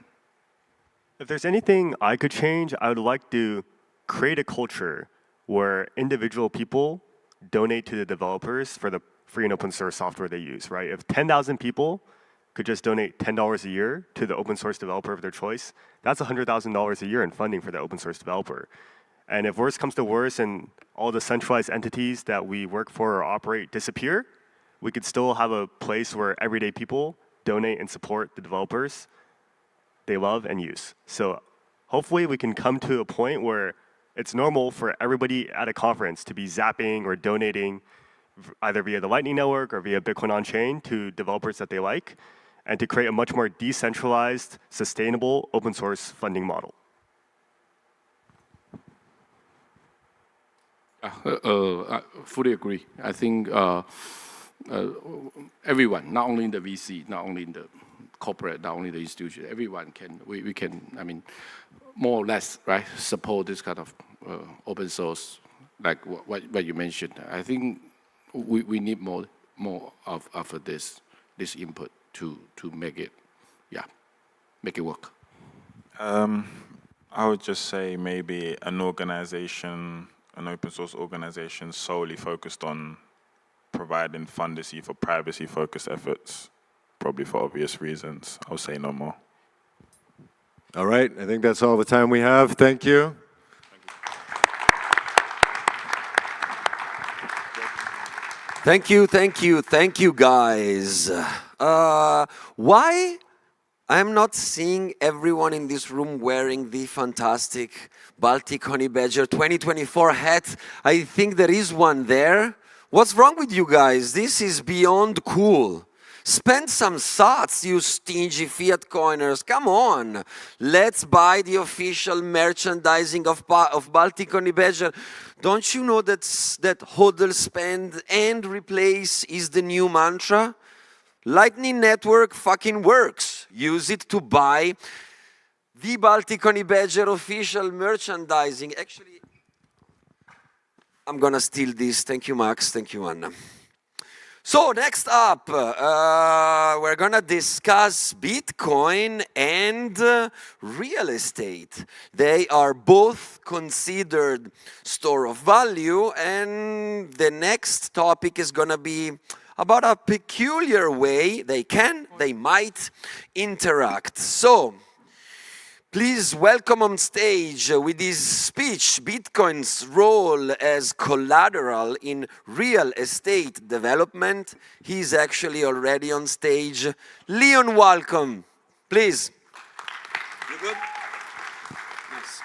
If there's anything I could change, I would like to create a culture where individual people donate to the developers for the free and open source software they use, right? If 10,000 people could just donate $10 a year to the open source developer of their choice, that's $100,000 a year in funding for the open source developer. And if worse comes to worse and all the centralized entities that we work for or operate disappear, we could still have a place where everyday people donate and support the developers they love and use. So hopefully we can come to a point where it's normal for everybody at a conference to be zapping or donating either via the Lightning Network or via Bitcoin on-chain to developers that they like, and to create a much more decentralized, sustainable, open source funding model. I fully agree. I think everyone, not only in the VC, not only in the corporate, not only the institution, everyone can, we can, I mean, more or less, right, support this kind of open source, like what you mentioned. I think we need more of this input to make it, make it work. I would just say maybe an organization, an open source organization solely focused on providing fundacy for privacy-focused efforts, probably for obvious reasons. I'll say no more. All right, I think that's all the time we have. Thank you. Thank you, guys. Why I'm not seeing everyone in this room wearing the fantastic Baltic Honeybadger 2024 hat? I think there is one there. What's wrong with you guys? This is beyond cool. Spend some sats, you stingy fiat coiners. Come on. Let's buy the official merchandising of Baltic Honeybadger. Don't you know that Hodl, spend and replace is the new mantra? Lightning Network fucking works. Use it to buy the Baltic Honeybadger official merchandising. Actually, I'm gonna steal this. Thank you, Max. Thank you, Anna. So next up, we're gonna discuss Bitcoin and real estate. They are both considered store of value, and the next topic is gonna be about a peculiar way they might interact. So, please welcome on stage with his speech, Bitcoin's role as collateral in real estate development. He's actually already on stage. Leon, welcome, please. You good? Nice.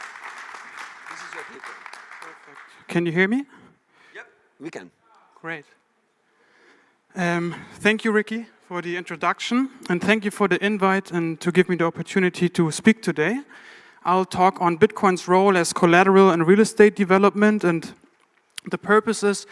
This is your paper. Perfect. Can you hear me? Yep, we can. Great. Thank you, Rikki, for the introduction, and thank you for the invite and to give me the opportunity to speak today. I'll talk on Bitcoin's role as collateral in real estate development, and the purpose is,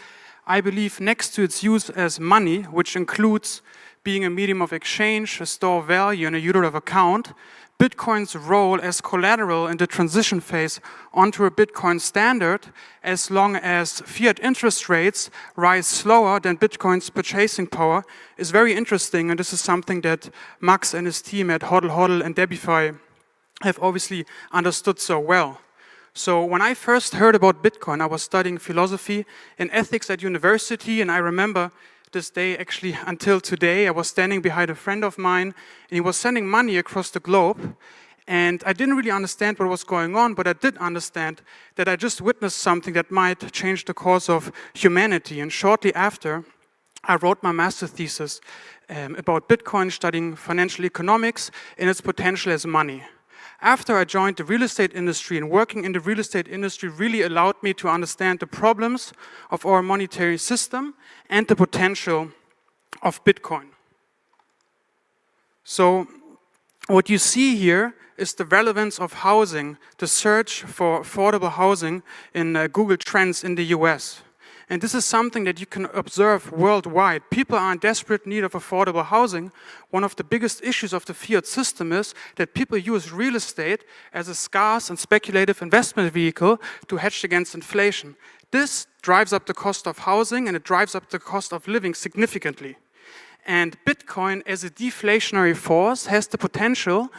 I believe, next to its use as money, which includes being a medium of exchange, a store of value, and a unit of account, Bitcoin's role as collateral in the transition phase onto a Bitcoin standard, as long as fiat interest rates rise slower than Bitcoin's purchasing power, is very interesting, and this is something that Max and his team at Hodl and Debify have obviously understood so well. So when I first heard about Bitcoin, I was studying philosophy and ethics at university, and I remember this day, actually until today, I was standing behind a friend of mine, and he was sending money across the globe, and I didn't really understand what was going on, but I did understand that I just witnessed something that might change the course of humanity. And shortly after, I wrote my master thesis about Bitcoin, studying financial economics and its potential as money. After I joined the real estate industry, and working in the real estate industry really allowed me to understand the problems of our monetary system and the potential of Bitcoin. So what you see here is the relevance of housing, the search for affordable housing in Google Trends in the US. And this is something that you can observe worldwide. People are in desperate need of affordable housing. One of the biggest issues of the fiat system is that people use real estate as a scarce and speculative investment vehicle to hedge against inflation. This drives up the cost of housing, and it drives up the cost of living significantly. And Bitcoin, as a deflationary force, has the potential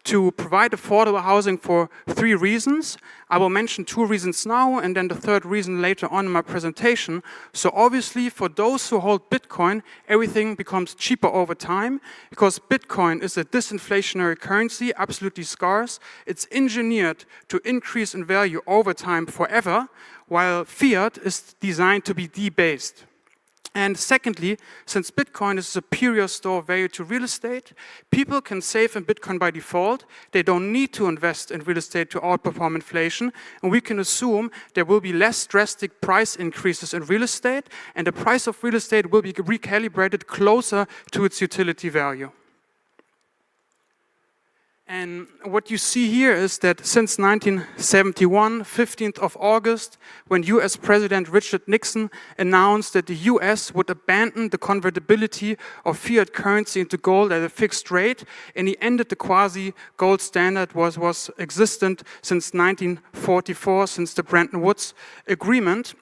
to provide affordable housing for 3 reasons. I will mention 2 reasons now and then the 3rd reason later on in my presentation. So obviously for those who hold Bitcoin, everything becomes cheaper over time because Bitcoin is a disinflationary currency, absolutely scarce. It's engineered to increase in value over time forever, while fiat is designed to be debased. And secondly, since Bitcoin is a superior store of value to real estate, people can save in Bitcoin by default. They don't need to invest in real estate to outperform inflation. And we can assume there will be less drastic price increases in real estate, and the price of real estate will be recalibrated closer to its utility value. And what you see here is that since 1971, 15th of August, when US President Richard Nixon announced that the US would abandon the convertibility of fiat currency into gold at a fixed rate, and he ended the quasi-gold standard was existent since 1944, since the Bretton Woods Agreement.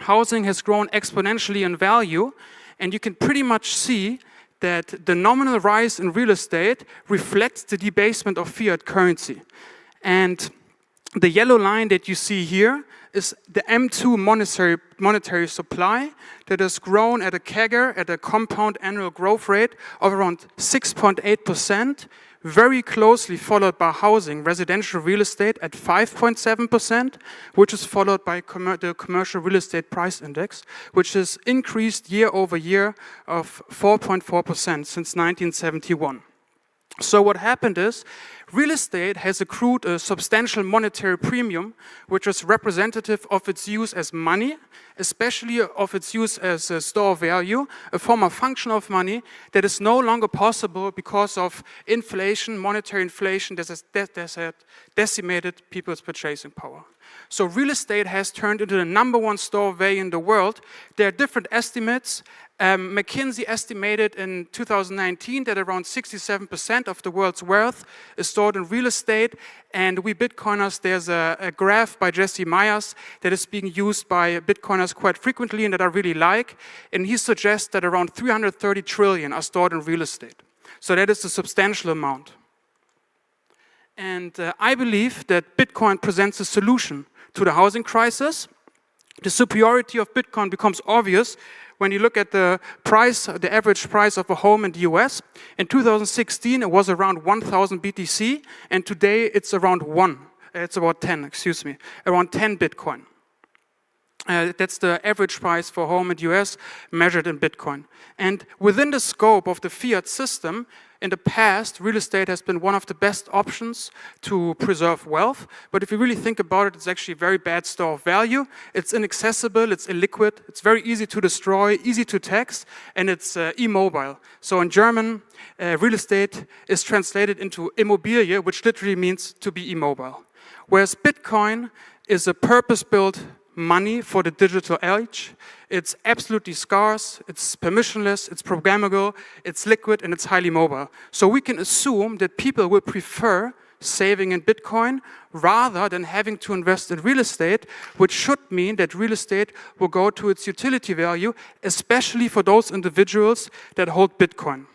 Housing has grown exponentially in value, and you can pretty much see that the nominal rise in real estate reflects the debasement of fiat currency. And the yellow line that you see here is the M2 monetary supply that has grown at a CAGR, at a compound annual growth rate of around 6.8%, very closely followed by housing, residential real estate at 5.7%, which is followed by the commercial real estate price index, which has increased year over year of 4.4% since 1971. So what happened is, real estate has accrued a substantial monetary premium, which is representative of its use as money, especially of its use as a store of value, a form of function of money that is no longer possible because of inflation, monetary inflation that has decimated people's purchasing power. So real estate has turned into the #1 store of value in the world. There are different estimates. McKinsey estimated in 2019 that around 67% of the world's wealth is stored in real estate. And we Bitcoiners, there's a graph by Jesse Myers that is being used by Bitcoiners quite frequently and that I really like. And he suggests that around 330 trillion are stored in real estate. So that is a substantial amount. And I believe that Bitcoin presents a solution to the housing crisis. The superiority of Bitcoin becomes obvious when you look at the price, the average price of a home in the US. In 2016, it was around 1,000 BTC, and today it's around around 10 Bitcoin. That's the average price for a home in the US measured in Bitcoin. And within the scope of the fiat system, in the past, real estate has been one of the best options to preserve wealth. But if you really think about it, it's actually a very bad store of value. It's inaccessible, it's illiquid, it's very easy to destroy, easy to tax, and it's immobile. So in German, real estate is translated into Immobilie, which literally means to be immobile. Whereas Bitcoin is a purpose-built money for the digital age. It's absolutely scarce, it's permissionless, it's programmable, it's liquid, and it's highly mobile. So we can assume that people will prefer saving in Bitcoin rather than having to invest in real estate, which should mean that real estate will go to its utility value, especially for those individuals that hold Bitcoin.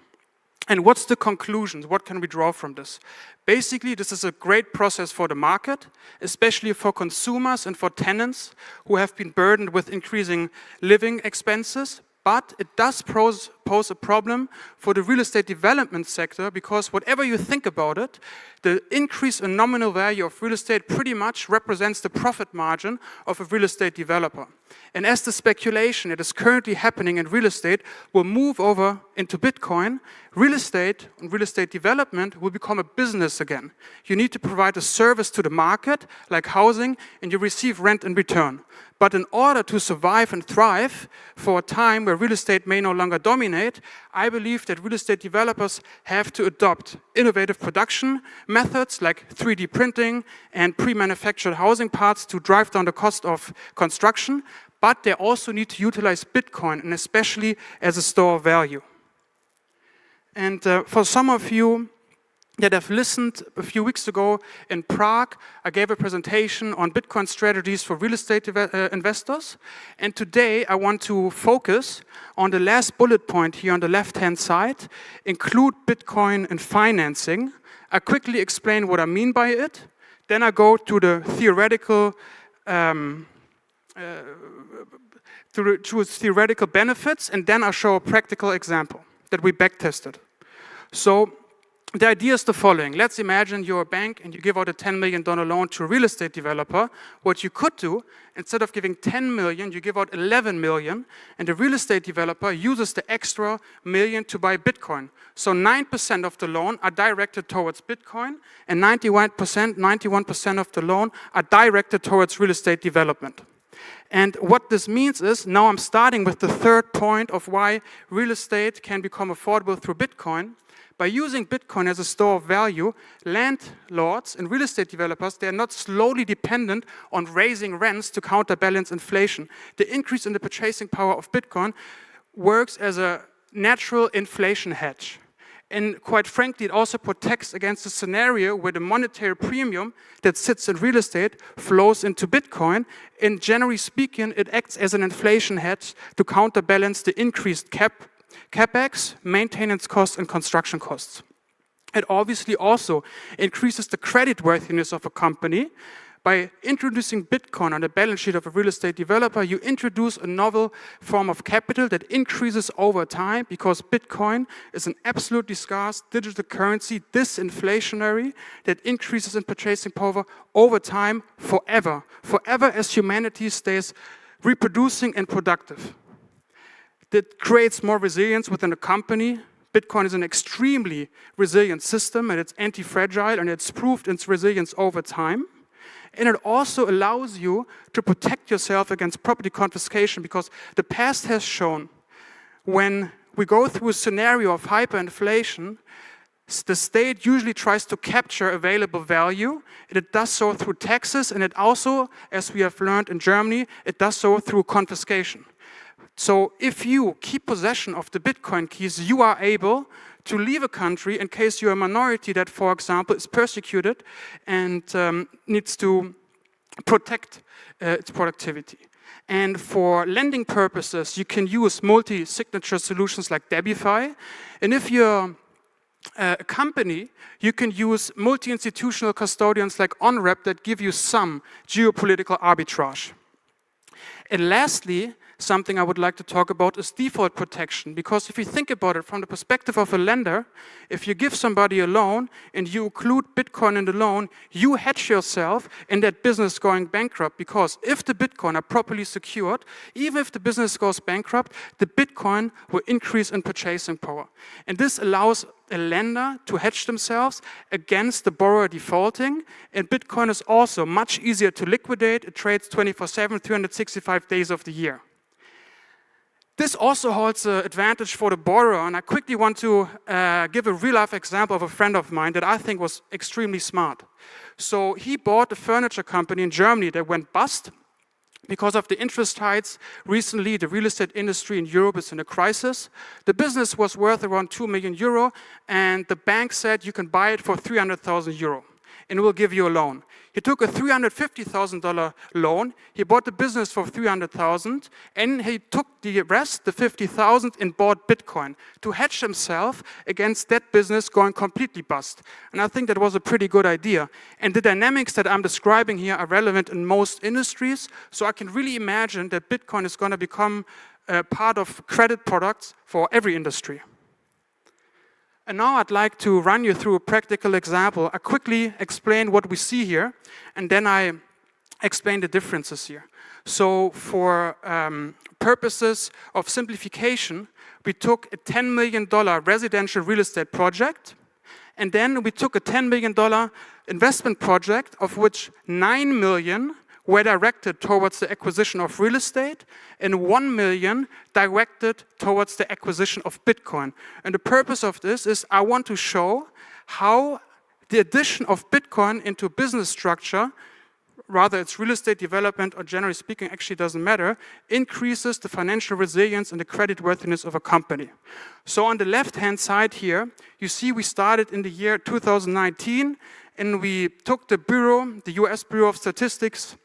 And what's the conclusion? What can we draw from this? Basically, this is a great process for the market, especially for consumers and for tenants who have been burdened with increasing living expenses. But it does pose a problem for the real estate development sector because whatever you think about it, the increase in nominal value of real estate pretty much represents the profit margin of a real estate developer. And as the speculation that is currently happening in real estate will move over into Bitcoin, real estate and real estate development will become a business again. You need to provide a service to the market, like housing, and you receive rent in return. But in order to survive and thrive for a time where real estate may no longer dominate, I believe that real estate developers have to adopt innovative production methods like 3D printing and pre-manufactured housing parts to drive down the cost of construction, but they also need to utilize Bitcoin, and especially as a store of value. And for some of you that have listened a few weeks ago in Prague, I gave a presentation on Bitcoin strategies for real estate investors. And today I want to focus on the last bullet point here on the left-hand side, include Bitcoin in financing. I quickly explain what I mean by it. Then I go to the theoretical to its theoretical benefits, and then I show a practical example that we backtested. So the idea is the following. Let's imagine you're a bank and you give out a $10 million loan to a real estate developer. What you could do, instead of giving 10 million, you give out 11 million, and the real estate developer uses the extra million to buy Bitcoin. So 9% of the loan are directed towards Bitcoin, and 91% of the loan are directed towards real estate development. And what this means is, now I'm starting with the third point of why real estate can become affordable through Bitcoin. By using Bitcoin as a store of value, landlords and real estate developers, they are not slowly dependent on raising rents to counterbalance inflation. The increase in the purchasing power of Bitcoin works as a natural inflation hedge. And quite frankly, it also protects against a scenario where the monetary premium that sits in real estate flows into Bitcoin. And generally speaking, it acts as an inflation hedge to counterbalance the increased capex, maintenance costs, and construction costs. It obviously also increases the creditworthiness of a company. By introducing Bitcoin on the balance sheet of a real estate developer, you introduce a novel form of capital that increases over time, because Bitcoin is an absolutely scarce digital currency, disinflationary, that increases in purchasing power over time forever. Forever as humanity stays reproducing and productive. That creates more resilience within a company. Bitcoin is an extremely resilient system, and it's anti-fragile, and it's proved its resilience over time. And it also allows you to protect yourself against property confiscation, because the past has shown when we go through a scenario of hyperinflation, the state usually tries to capture available value, and it does so through taxes, and it also, as we have learned in Germany, it does so through confiscation. So if you keep possession of the Bitcoin keys, you are able to leave a country in case you're a minority that, for example, is persecuted and needs to protect its productivity. And for lending purposes, you can use multi-signature solutions like Debify. And if you're a company, you can use multi-institutional custodians like OnRep that give you some geopolitical arbitrage. And lastly, something I would like to talk about is default protection, because if you think about it from the perspective of a lender, if you give somebody a loan and you include Bitcoin in the loan, you hedge yourself in that business going bankrupt, because if the Bitcoin are properly secured, even if the business goes bankrupt, the Bitcoin will increase in purchasing power. And this allows a lender to hedge themselves against the borrower defaulting, and Bitcoin is also much easier to liquidate. It trades 24/7, 365 days of the year. This also holds an advantage for the borrower, and I quickly want to give a real-life example of a friend of mine that I think was extremely smart. So he bought a furniture company in Germany that went bust. Because of the interest heights, recently the real estate industry in Europe is in a crisis. The business was worth around 2 million euro, and the bank said you can buy it for 300,000 euro, and we'll give you a loan. He took a $350,000 loan, he bought the business for 300,000, and he took the rest, the 50,000, and bought Bitcoin to hedge himself against that business going completely bust. And I think that was a pretty good idea. And the dynamics that I'm describing here are relevant in most industries, so I can really imagine that Bitcoin is going to become part of credit products for every industry. And now I'd like to run you through a practical example. I quickly explain what we see here, and then I explain the differences here. So for purposes of simplification, we took a $10 million residential real estate project, and then we took a $10 million investment project, of which 9 million were directed towards the acquisition of real estate, and 1 million directed towards the acquisition of Bitcoin. And the purpose of this is I want to show how the addition of Bitcoin into business structure, rather it's real estate development or generally speaking actually doesn't matter, increases the financial resilience and the creditworthiness of a company. So on the left-hand side here, you see we started in the year 2019, and we took the US Bureau of Statistics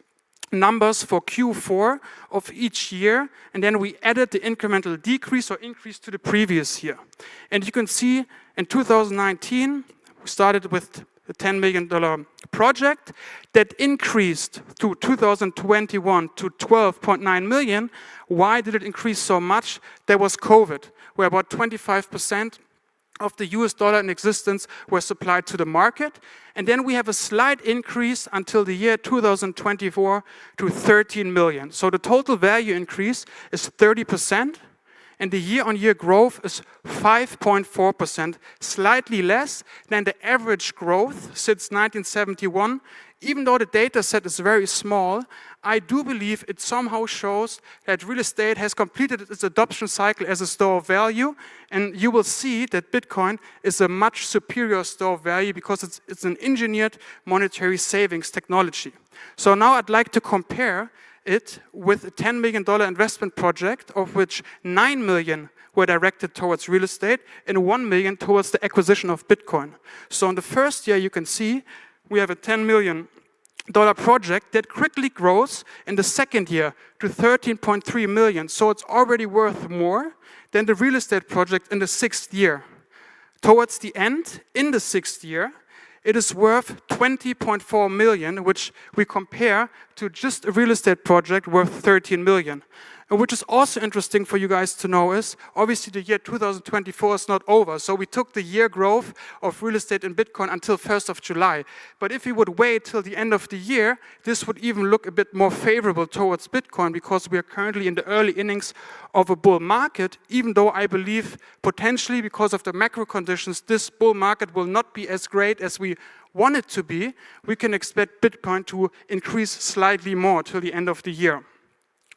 numbers for Q4 of each year, and then we added the incremental decrease or increase to the previous year. And you can see in 2019, We started with a $10 million project that increased to 2021 to 12.9 million. Why did it increase so much? There was COVID, where about 25% of the US dollar in existence were supplied to the market. And then we have a slight increase until the year 2024 to 13 million. So the total value increase is 30%. And the year-on-year growth is 5.4%, slightly less than the average growth since 1971. Even though the data set is very small, I do believe it somehow shows that real estate has completed its adoption cycle as a store of value, and you will see that Bitcoin is a much superior store of value because it's an engineered monetary savings technology. So now I'd like to compare it with a $10 million investment project, of which 9 million were directed towards real estate and 1 million towards the acquisition of Bitcoin. So in the first year, you can see we have a $10 million project that quickly grows in the second year to 13.3 million. So it's already worth more than the real estate project in the sixth year. Towards the end, in the sixth year, it is worth 20.4 million, which we compare to just a real estate project worth 13 million. And which is also interesting for you guys to know is, obviously the year 2024 is not over. So we took the year growth of real estate in Bitcoin until 1st of July. But if we would wait till the end of the year, this would even look a bit more favorable towards Bitcoin because we are currently in the early innings of a bull market, even though I believe potentially because of the macro conditions, this bull market will not be as great as we want it to be. We can expect Bitcoin to increase slightly more till the end of the year.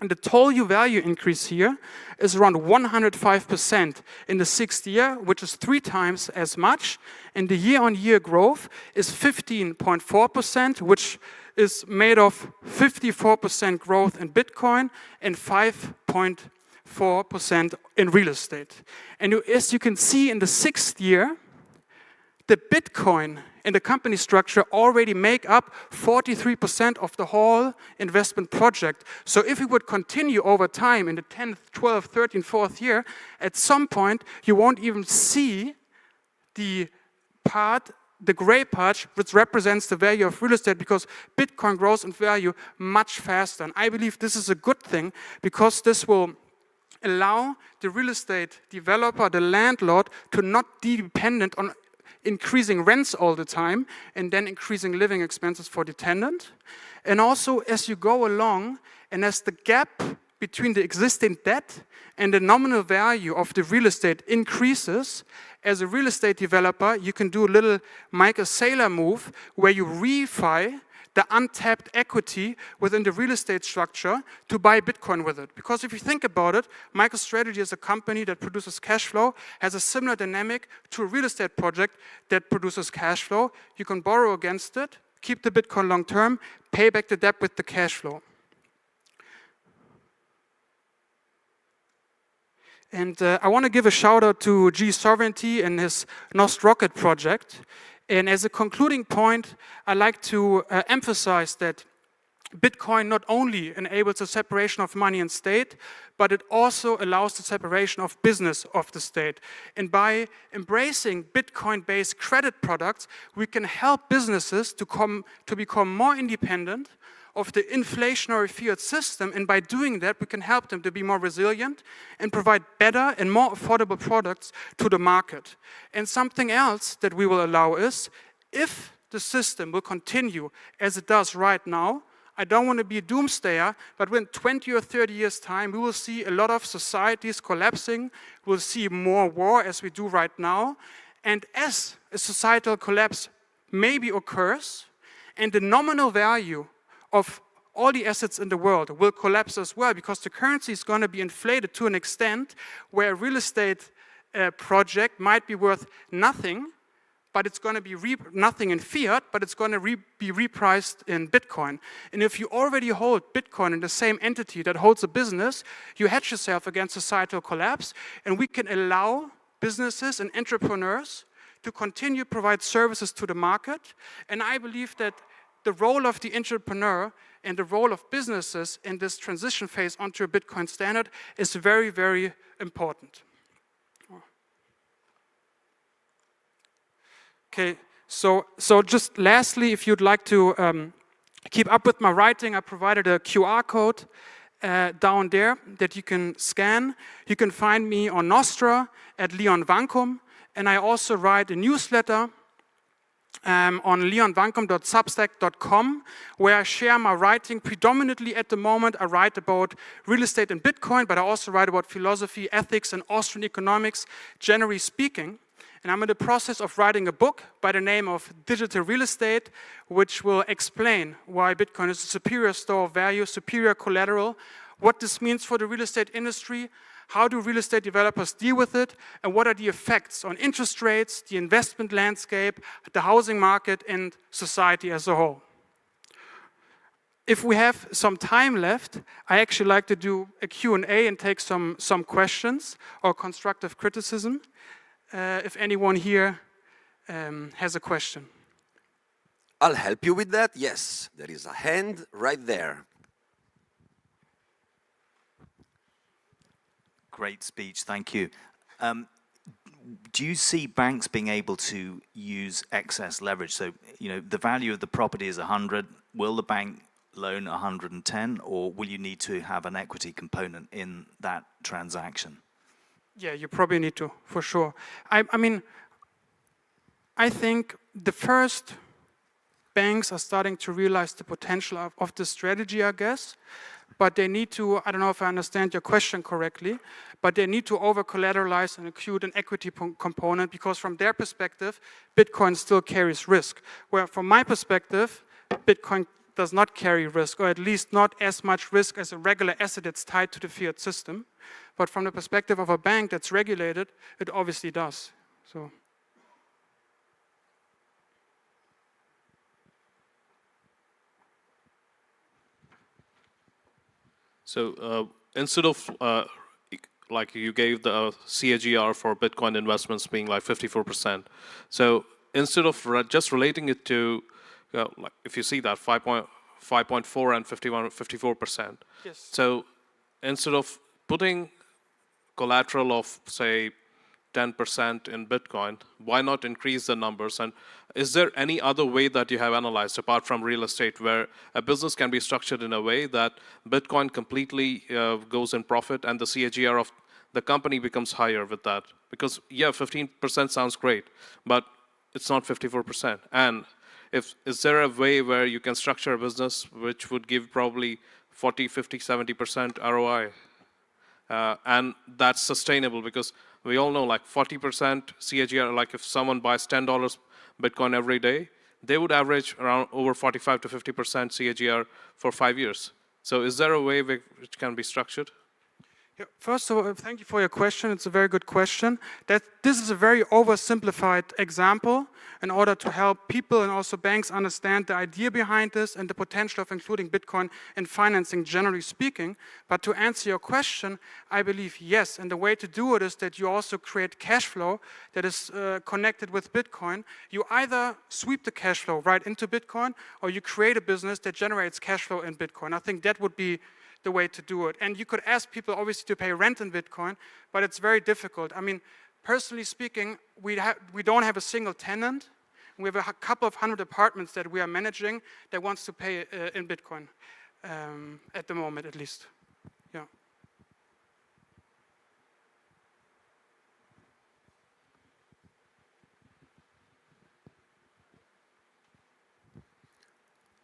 And the total value increase here is around 105% in the sixth year, which is 3 times as much. And the year-on-year growth is 15.4%, which is made of 54% growth in Bitcoin and 5.4% in real estate. And as you can see in the sixth year, the Bitcoin and the company structure already make up 43% of the whole investment project. So if we would continue over time in the 10th, 12th, 13th, 4th year, at some point you won't even see the gray part which represents the value of real estate because Bitcoin grows in value much faster. And I believe this is a good thing because this will allow the real estate developer, the landlord, to not be dependent on increasing rents all the time and then increasing living expenses for the tenant. And also as you go along and as the gap between the existing debt and the nominal value of the real estate increases, as a real estate developer, you can do a little Michael Saylor move where you refi the untapped equity within the real estate structure to buy Bitcoin with it. Because if you think about it, MicroStrategy is a company that produces cash flow, has a similar dynamic to a real estate project that produces cash flow. You can borrow against it, keep the Bitcoin long term, pay back the debt with the cash flow. And I want to give a shout out to G Sovereignty and his Nostr rocket project. And as a concluding point, I'd like to emphasize that Bitcoin not only enables the separation of money and state, but it also allows the separation of business of the state. And by embracing Bitcoin-based credit products, we can help businesses to become more independent of the inflationary fiat system, and by doing that, we can help them to be more resilient and provide better and more affordable products to the market. And something else that we will allow is, if the system will continue as it does right now, I don't want to be a doomsayer, but when 20 or 30 years' time, we will see a lot of societies collapsing, we'll see more war as we do right now, and as a societal collapse maybe occurs, and the nominal value of all the assets in the world will collapse as well because the currency is going to be inflated to an extent where a real estate project might be worth nothing, but it's going to be nothing in fiat, but it's going to be repriced in Bitcoin. And if you already hold Bitcoin in the same entity that holds a business, you hedge yourself against societal collapse, and we can allow businesses and entrepreneurs to continue to provide services to the market. And I believe that the role of the entrepreneur and the role of businesses in this transition phase onto a Bitcoin standard is very, very important. Okay, So just lastly, if you'd like to keep up with my writing, I provided a QR code down there that you can scan. You can find me on Nostr at Wankum, and I also write a newsletter on leonwankum.substack.com, where I share my writing. Predominantly at the moment, I write about real estate and Bitcoin, but I also write about philosophy, ethics, and Austrian economics, generally speaking. And I'm in the process of writing a book by the name of Digital Real Estate, which will explain why Bitcoin is a superior store of value, superior collateral, what this means for the real estate industry, how do real estate developers deal with it, and what are the effects on interest rates, the investment landscape, the housing market, and society as a whole. If we have some time left, I actually like to do a Q&A and take some questions or constructive criticism. If anyone here has a question. I'll help you with that. Yes, there is a hand right there. Great speech, thank you. Do you see banks being able to use excess leverage? So, the value of the property is 100. Will the bank loan 110, or will you need to have an equity component in that transaction? Yeah, you probably need to, for sure. I mean, I think the first banks are starting to realize the potential of this strategy, I guess. But they need to, I don't know if I understand your question correctly, but they need to over-collateralize and include an equity component, because from their perspective, Bitcoin still carries risk. Where from my perspective, Bitcoin does not carry risk, or at least not as much risk as a regular asset that's tied to the fiat system. But from the perspective of a bank that's regulated, it obviously does. So instead of, like you gave the CAGR for Bitcoin investments being like 54%. So instead of just relating it to, like if you see that 5.4 and 54%. Yes. So instead of putting collateral of, say, 10% in Bitcoin, why not increase the numbers? And is there any other way that you have analyzed, apart from real estate, where a business can be structured in a way that Bitcoin completely goes in profit and the CAGR of the company becomes higher with that? Because, yeah, 15% sounds great, but it's not 54%. And is there a way where you can structure a business which would give probably 40, 50, 70% ROI? And that's sustainable, because we all know like 40% CAGR, like if someone buys $10 Bitcoin every day, they would average around over 45 to 50% CAGR for 5 years. So is there a way which can be structured? Yeah, first of all, thank you for your question. It's a very good question. This is a very oversimplified example in order to help people and also banks understand the idea behind this and the potential of including Bitcoin in financing, generally speaking. But to answer your question, I believe yes. And the way to do it is that you also create cash flow that is connected with Bitcoin. You either sweep the cash flow right into Bitcoin, or you create a business that generates cash flow in Bitcoin. I think that would be the way to do it. And you could ask people obviously to pay rent in Bitcoin, but it's very difficult. I mean, personally speaking, we don't have a single tenant. We have a couple of hundred apartments that we are managing that wants to pay in Bitcoin, at the moment at least. Yeah.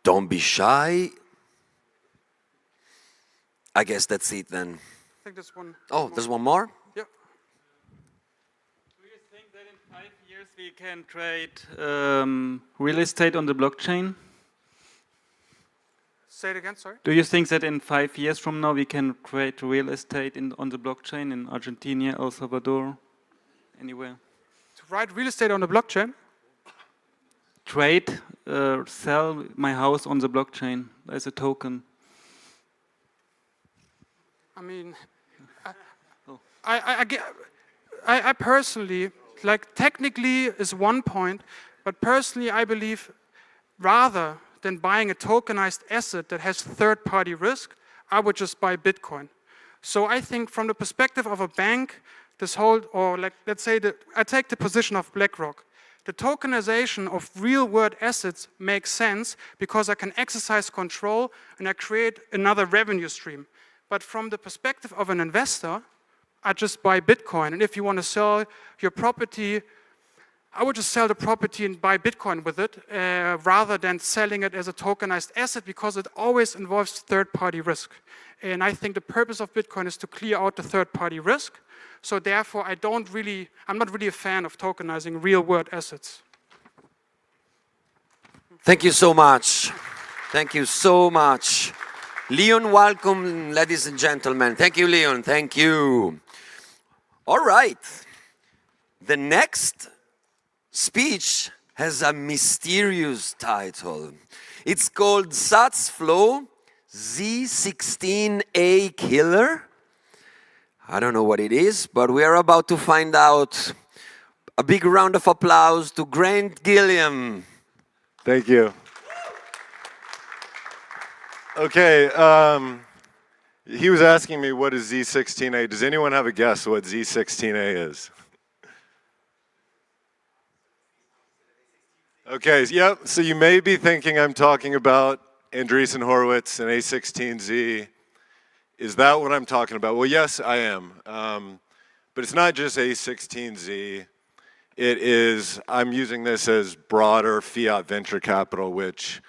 Don't be shy. I guess that's it then. I think there's one. Oh, there's one more? Yeah. Do you think that in 5 years we can trade real estate on the blockchain? Say it again, sorry? Do you think that in 5 years from now we can create real estate on the blockchain in Argentina, El Salvador, anywhere? To write real estate on the blockchain? Trade, sell my house on the blockchain as a token. I mean, I personally, like, technically is one point, but personally I believe rather than buying a tokenized asset that has third-party risk, I would just buy Bitcoin. So I think from the perspective of a bank, this whole, or like, let's say that I take the position of BlackRock. The tokenization of real-world assets makes sense because I can exercise control and I create another revenue stream. But from the perspective of an investor, I just buy Bitcoin. And if you want to sell your property, I would just sell the property and buy Bitcoin with it rather than selling it as a tokenized asset because it always involves third-party risk. And I think the purpose of Bitcoin is to clear out the third-party risk. So therefore, I'm not really a fan of tokenizing real-world assets. Thank you so much. Thank you so much. Leon, welcome, ladies and gentlemen. Thank you, Leon. Thank you. All right. The next speech has a mysterious title. It's called Satzflow Z16A Killer. I don't know what it is, but we are about to find out. A big round of applause to Grant Gilliam. Thank you. Okay, he was asking me what is Z16A. Does anyone have a guess what Z16A is? Okay, yep, so you may be thinking I'm talking about Andreessen Horowitz and A16Z. Is that what I'm talking about? Well, yes, I am. But it's not just A16Z. It is, I'm using this as broader fiat venture capital, which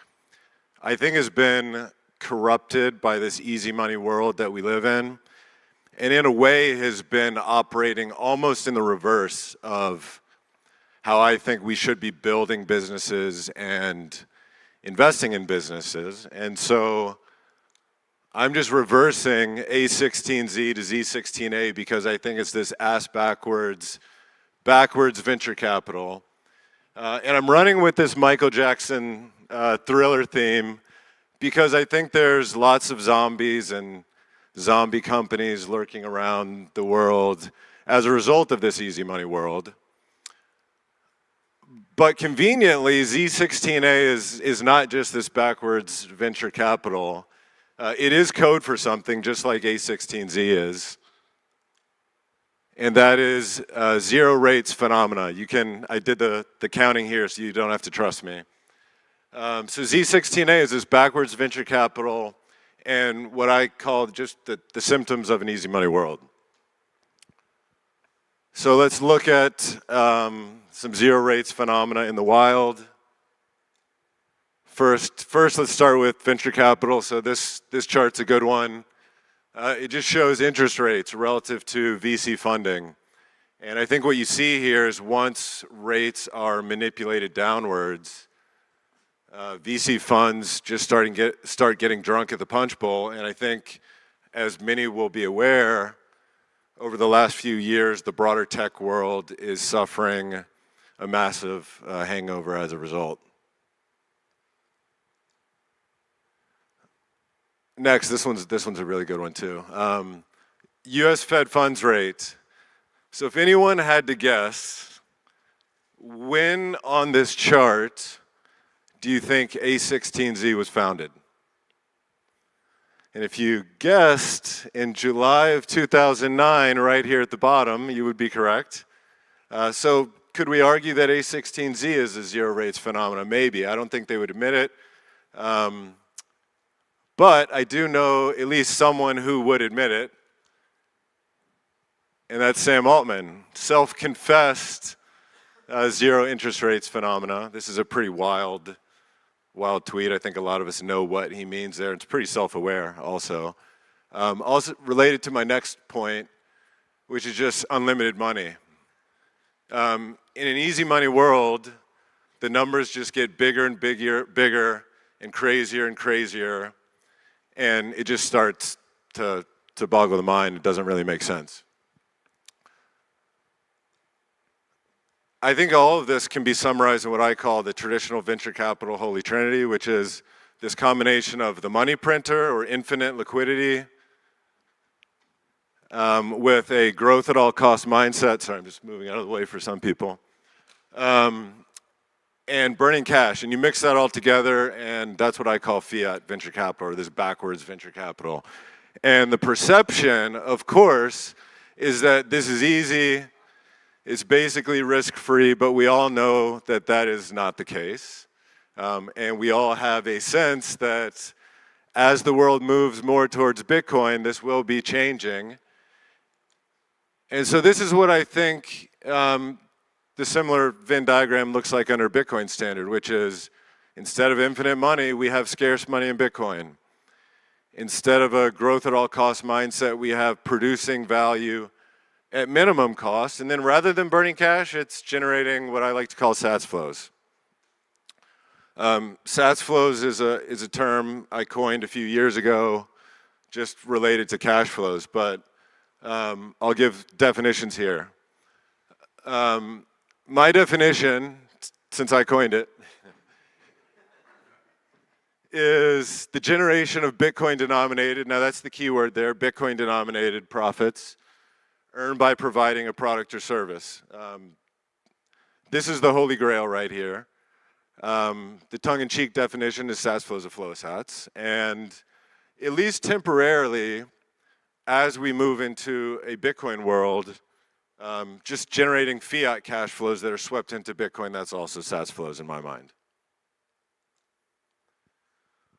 I think has been corrupted by this easy money world that we live in, and in a way has been operating almost in the reverse of how I think we should be building businesses and investing in businesses. And so I'm just reversing A16Z to Z16A because I think it's this ass backwards venture capital. And I'm running with this Michael Jackson Thriller theme because I think there's lots of zombies and zombie companies lurking around the world as a result of this easy money world. But conveniently, Z16A is not just this backwards venture capital. It is code for something, just like A16Z is. And that is zero rates phenomena. I did the counting here so you don't have to trust me. So Z16A is this backwards venture capital and what I call just the symptoms of an easy money world. So let's look at some zero rates phenomena in the wild. First, let's start with venture capital. So this chart's a good one. It just shows interest rates relative to VC funding. And I think what you see here is once rates are manipulated downwards, VC funds just start getting drunk at the punch bowl. And I think, as many will be aware, over the last few years, the broader tech world is suffering a massive hangover as a result. Next, this one's a really good one too. U.S. Fed funds rate. So if anyone had to guess, when on this chart do you think A16Z was founded? And if you guessed in July of 2009, right here at the bottom, you would be correct. So could we argue that A16Z is a zero rates phenomenon? Maybe. I don't think they would admit it. But I do know at least someone who would admit it, and that's Sam Altman, self-confessed zero interest rates phenomena. This is a pretty wild tweet. I think a lot of us know what he means there. It's pretty self-aware also. Also related to my next point, which is just unlimited money. In an easy money world, the numbers just get bigger and bigger and crazier. And it just starts to boggle the mind. It doesn't really make sense. I think all of this can be summarized in what I call the traditional venture capital holy trinity, which is this combination of the money printer or infinite liquidity with a growth at all cost mindset. Sorry, I'm just moving out of the way for some people. And burning cash, and you mix that all together, and that's what I call fiat venture capital, or this backwards venture capital. And the perception, of course, is that this is easy, is basically risk-free, but we all know that that is not the case. And we all have a sense that as the world moves more towards Bitcoin, this will be changing. And so this is what I think the similar Venn diagram looks like under Bitcoin standard, which is instead of infinite money, we have scarce money in Bitcoin. Instead of a growth at all cost mindset, we have producing value at minimum cost. And then rather than burning cash, it's generating what I like to call sats flows. Sats flows is a term I coined a few years ago, just related to cash flows, but I'll give definitions here. My definition, since I coined it, is the generation of Bitcoin denominated, now that's the key word there, Bitcoin denominated profits earned by providing a product or service. This is the holy grail right here. The tongue-in-cheek definition is sats flows of flow of sats, and at least temporarily, as we move into a Bitcoin world, just generating fiat cash flows that are swept into Bitcoin, that's also sats flows in my mind.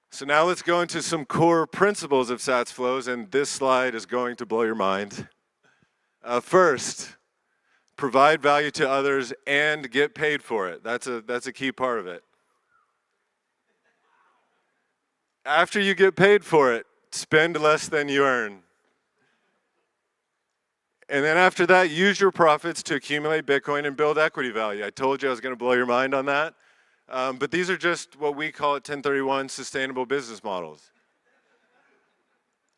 So now let's go into some core principles of sats flows, and this slide is going to blow your mind. First, provide value to others and get paid for it. That's a key part of it. After you get paid for it, spend less than you earn. And then after that, use your profits to accumulate Bitcoin and build equity value. I told you I was going to blow your mind on that. But these are just what we call at 1031 sustainable business models.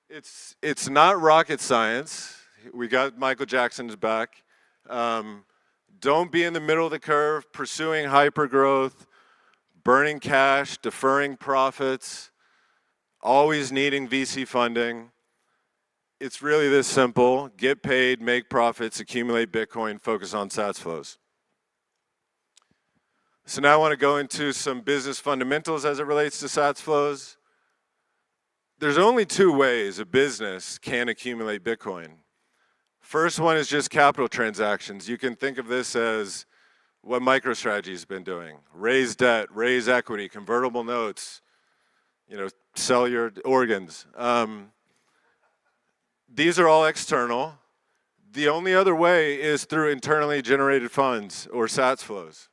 It's not rocket science. We got Michael Jackson's back. Don't be in the middle of the curve, pursuing hypergrowth, burning cash, deferring profits, always needing VC funding. It's really this simple. Get paid, make profits, accumulate Bitcoin, focus on sats flows. So now I want to go into some business fundamentals as it relates to sats flows. There's only two ways a business can accumulate Bitcoin. First one is just capital transactions. You can think of this as what MicroStrategy has been doing. Raise debt, raise equity, convertible notes, sell your organs. These are all external. The only other way is through internally generated funds or sats flows.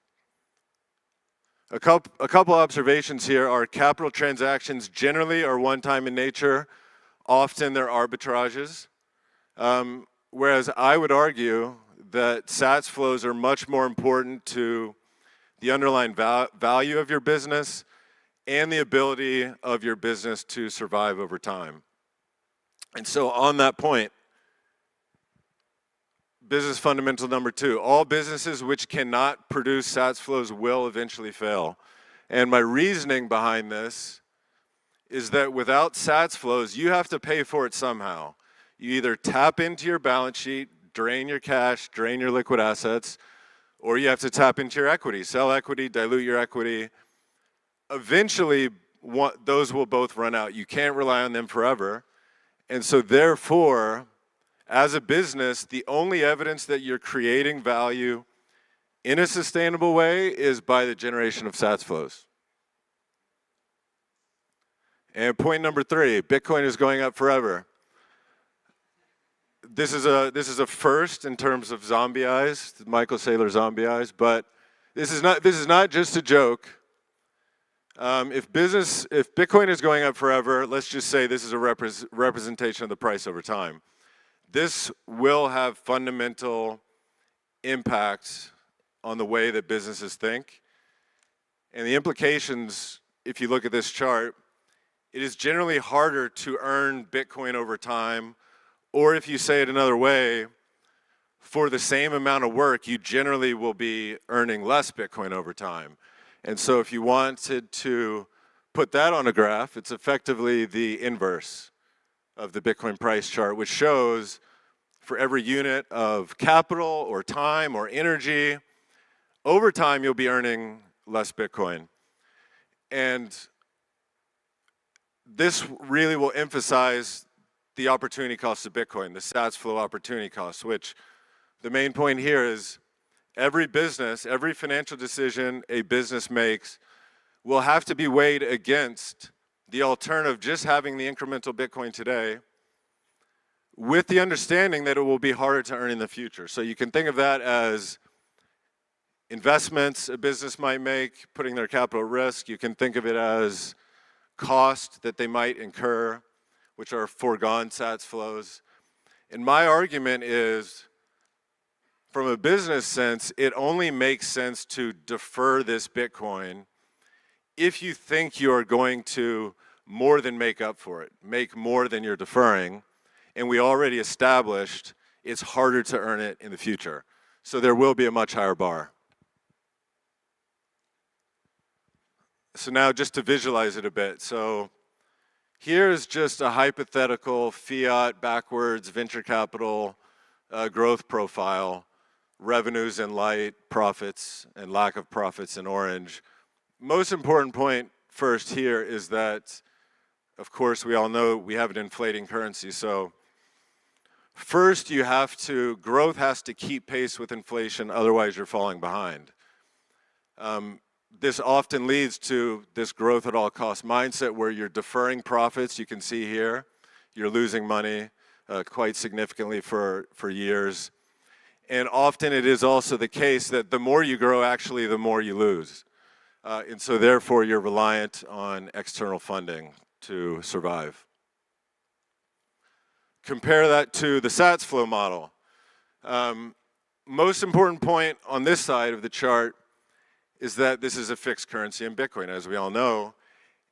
A couple observations here are capital transactions generally are one-time in nature. Often they're arbitrages. Whereas I would argue that sats flows are much more important to the underlying value of your business and the ability of your business to survive over time. And so on that point, business fundamental number 2, all businesses which cannot produce sats flows will eventually fail. And my reasoning behind this is that without sats flows, you have to pay for it somehow. You either tap into your balance sheet, drain your cash, drain your liquid assets, or you have to tap into your equity, sell equity, dilute your equity. Eventually, those will both run out. You can't rely on them forever. And so therefore, as a business, the only evidence that you're creating value in a sustainable way is by the generation of sats flows. And point number 3, Bitcoin is going up forever. This is a first in terms of zombie eyes, Michael Saylor zombie eyes, but this is not just a joke. If Bitcoin is going up forever, let's just say this is a representation of the price over time. This will have fundamental impact on the way that businesses think. And the implications, if you look at this chart, it is generally harder to earn Bitcoin over time, or if you say it another way, for the same amount of work, you generally will be earning less Bitcoin over time. And so if you wanted to put that on a graph, it's effectively the inverse of the Bitcoin price chart, which shows for every unit of capital or time or energy, over time you'll be earning less Bitcoin. And this really will emphasize the opportunity cost of Bitcoin, the sats flow opportunity cost, which the main point here is every business, every financial decision a business makes will have to be weighed against the alternative of just having the incremental Bitcoin today, with the understanding that it will be harder to earn in the future. So you can think of that as investments a business might make, putting their capital at risk. You can think of it as cost that they might incur, which are foregone sats flows. And my argument is, from a business sense, it only makes sense to defer this Bitcoin if you think you're going to more than make up for it, make more than you're deferring, and we already established it's harder to earn it in the future. So there will be a much higher bar. So now just to visualize it a bit. So here's just a hypothetical fiat backwards venture capital growth profile, revenues in light, profits and lack of profits in orange. Most important point first here is that, of course, we all know we have an inflating currency. So first you have to, growth has to keep pace with inflation, otherwise you're falling behind. This often leads to this growth at all costs mindset where you're deferring profits. You can see here, you're losing money quite significantly for years. And often it is also the case that the more you grow, actually, the more you lose. And so therefore, you're reliant on external funding to survive. Compare that to the sats flow model. Most important point on this side of the chart is that this is a fixed currency in Bitcoin, as we all know.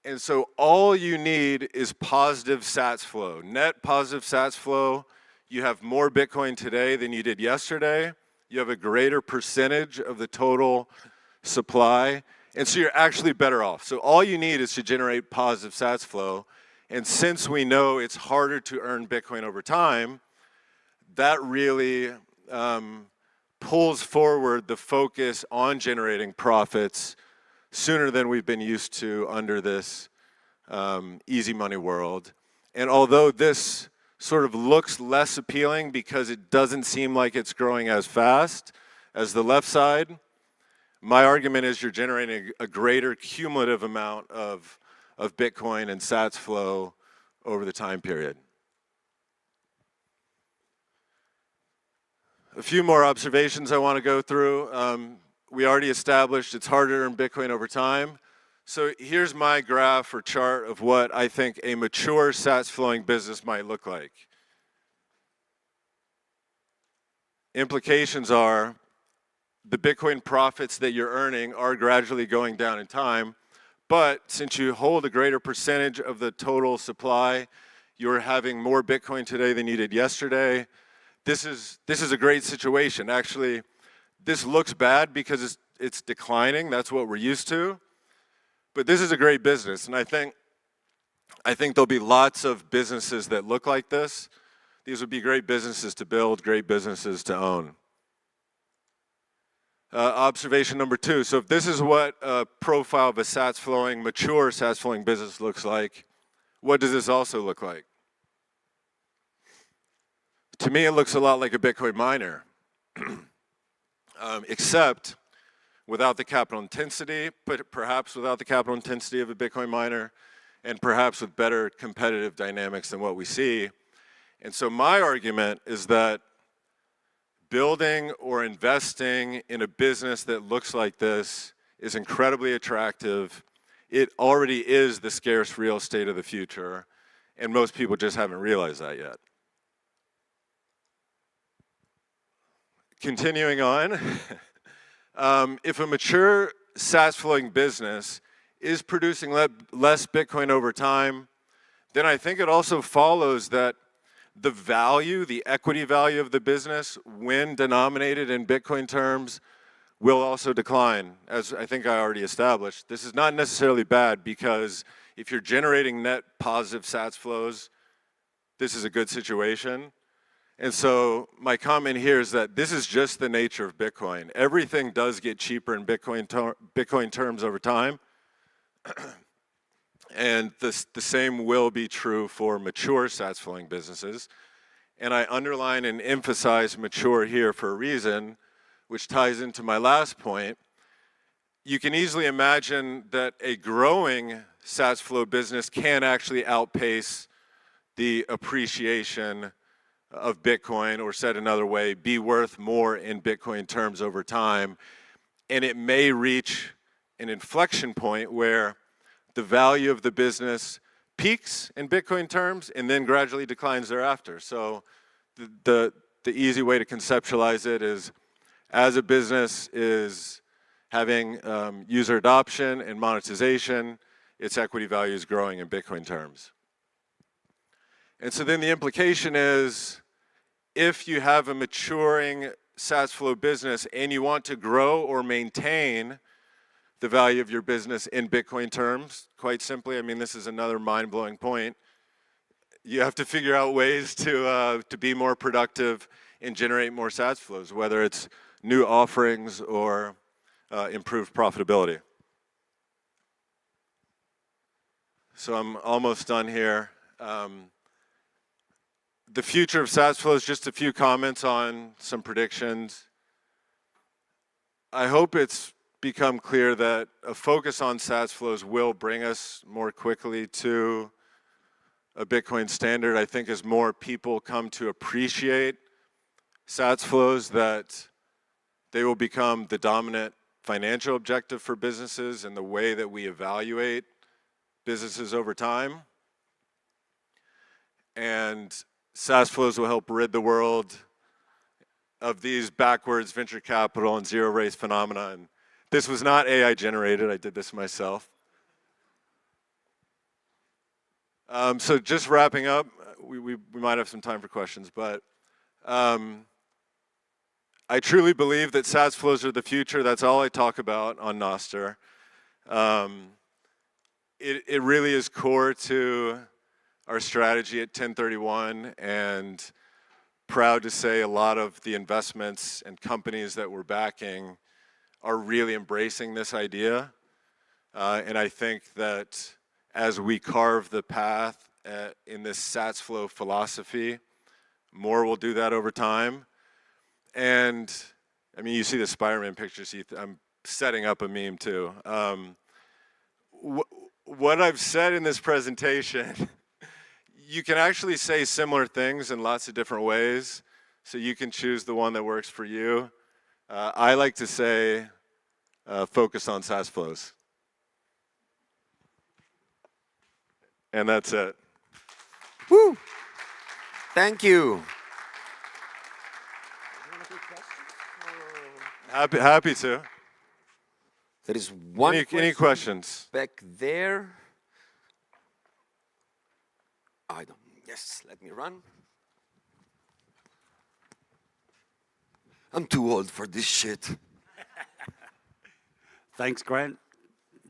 And so all you need is positive sats flow, net positive sats flow. You have more Bitcoin today than you did yesterday. You have a greater percentage of the total supply. And so you're actually better off. So all you need is to generate positive sats flow. And since we know it's harder to earn Bitcoin over time, that really pulls forward the focus on generating profits sooner than we've been used to under this easy money world. And although this sort of looks less appealing because it doesn't seem like it's growing as fast as the left side, my argument is you're generating a greater cumulative amount of Bitcoin and sats flow over the time period. A few more observations I want to go through. We already established it's harder to earn Bitcoin over time. So here's my graph or chart of what I think a mature sats flowing business might look like. Implications are the Bitcoin profits that you're earning are gradually going down in time, but since you hold a greater percentage of the total supply, you're having more Bitcoin today than you did yesterday. This is a great situation. Actually, this looks bad because it's declining. That's what we're used to. But this is a great business, and I think there'll be lots of businesses that look like this. These would be great businesses to build, great businesses to own. Observation number 2. So if this is what a profile of a sats flowing, mature sats flowing business looks like, what does this also look like? To me, it looks a lot like a Bitcoin miner, except without the capital intensity, but perhaps without the capital intensity of a Bitcoin miner, and perhaps with better competitive dynamics than what we see. And so my argument is that building or investing in a business that looks like this is incredibly attractive. It already is the scarce real estate of the future, and most people just haven't realized that yet. Continuing on, if a mature sats flowing business is producing less Bitcoin over time, then I think it also follows that the value, the equity value of the business, when denominated in Bitcoin terms, will also decline, as I think I already established. This is not necessarily bad because if you're generating net positive sats flows, this is a good situation. And so my comment here is that this is just the nature of Bitcoin. Everything does get cheaper in Bitcoin terms over time. And the same will be true for mature sats flowing businesses. And I underline and emphasize mature here for a reason. which ties into my last point, you can easily imagine that a growing SaaS flow business can actually outpace the appreciation of Bitcoin, or said another way, be worth more in Bitcoin terms over time. And it may reach an inflection point where the value of the business peaks in Bitcoin terms and then gradually declines thereafter. So the easy way to conceptualize it is, as a business is having user adoption and monetization, its equity value is growing in Bitcoin terms. And so then the implication is, if you have a maturing SaaS flow business and you want to grow or maintain the value of your business in Bitcoin terms, quite simply, I mean, this is another mind-blowing point, you have to figure out ways to be more productive and generate more SaaS flows, whether it's new offerings or improved profitability. So I'm almost done here. The future of SaaS flows, just a few comments on some predictions. I hope it's become clear that a focus on SaaS flows will bring us more quickly to a Bitcoin standard. I think as more people come to appreciate SaaS flows, that they will become the dominant financial objective for businesses and the way that we evaluate businesses over time. And SaaS flows will help rid the world of these backwards venture capital and zero race phenomena. And this was not AI generated, I did this myself. So just wrapping up, we might have some time for questions, but I truly believe that SaaS flows are the future. That's all I talk about on Nostr. It really is core to our strategy at 1031, and proud to say a lot of the investments and companies that we're backing are really embracing this idea. And I think that as we carve the path in this SaaS flow philosophy, more will do that over time. And I mean, you see the Spider-Man pictures, I'm setting up a meme too. What I've said in this presentation, you can actually say similar things in lots of different ways, so you can choose the one that works for you. I like to say, focus on SaaS flows. And that's it. Woo! Thank you. Happy to. There is one any questions? Back there. I don't. Yes, let me run. I'm too old for this shit. Thanks, Grant.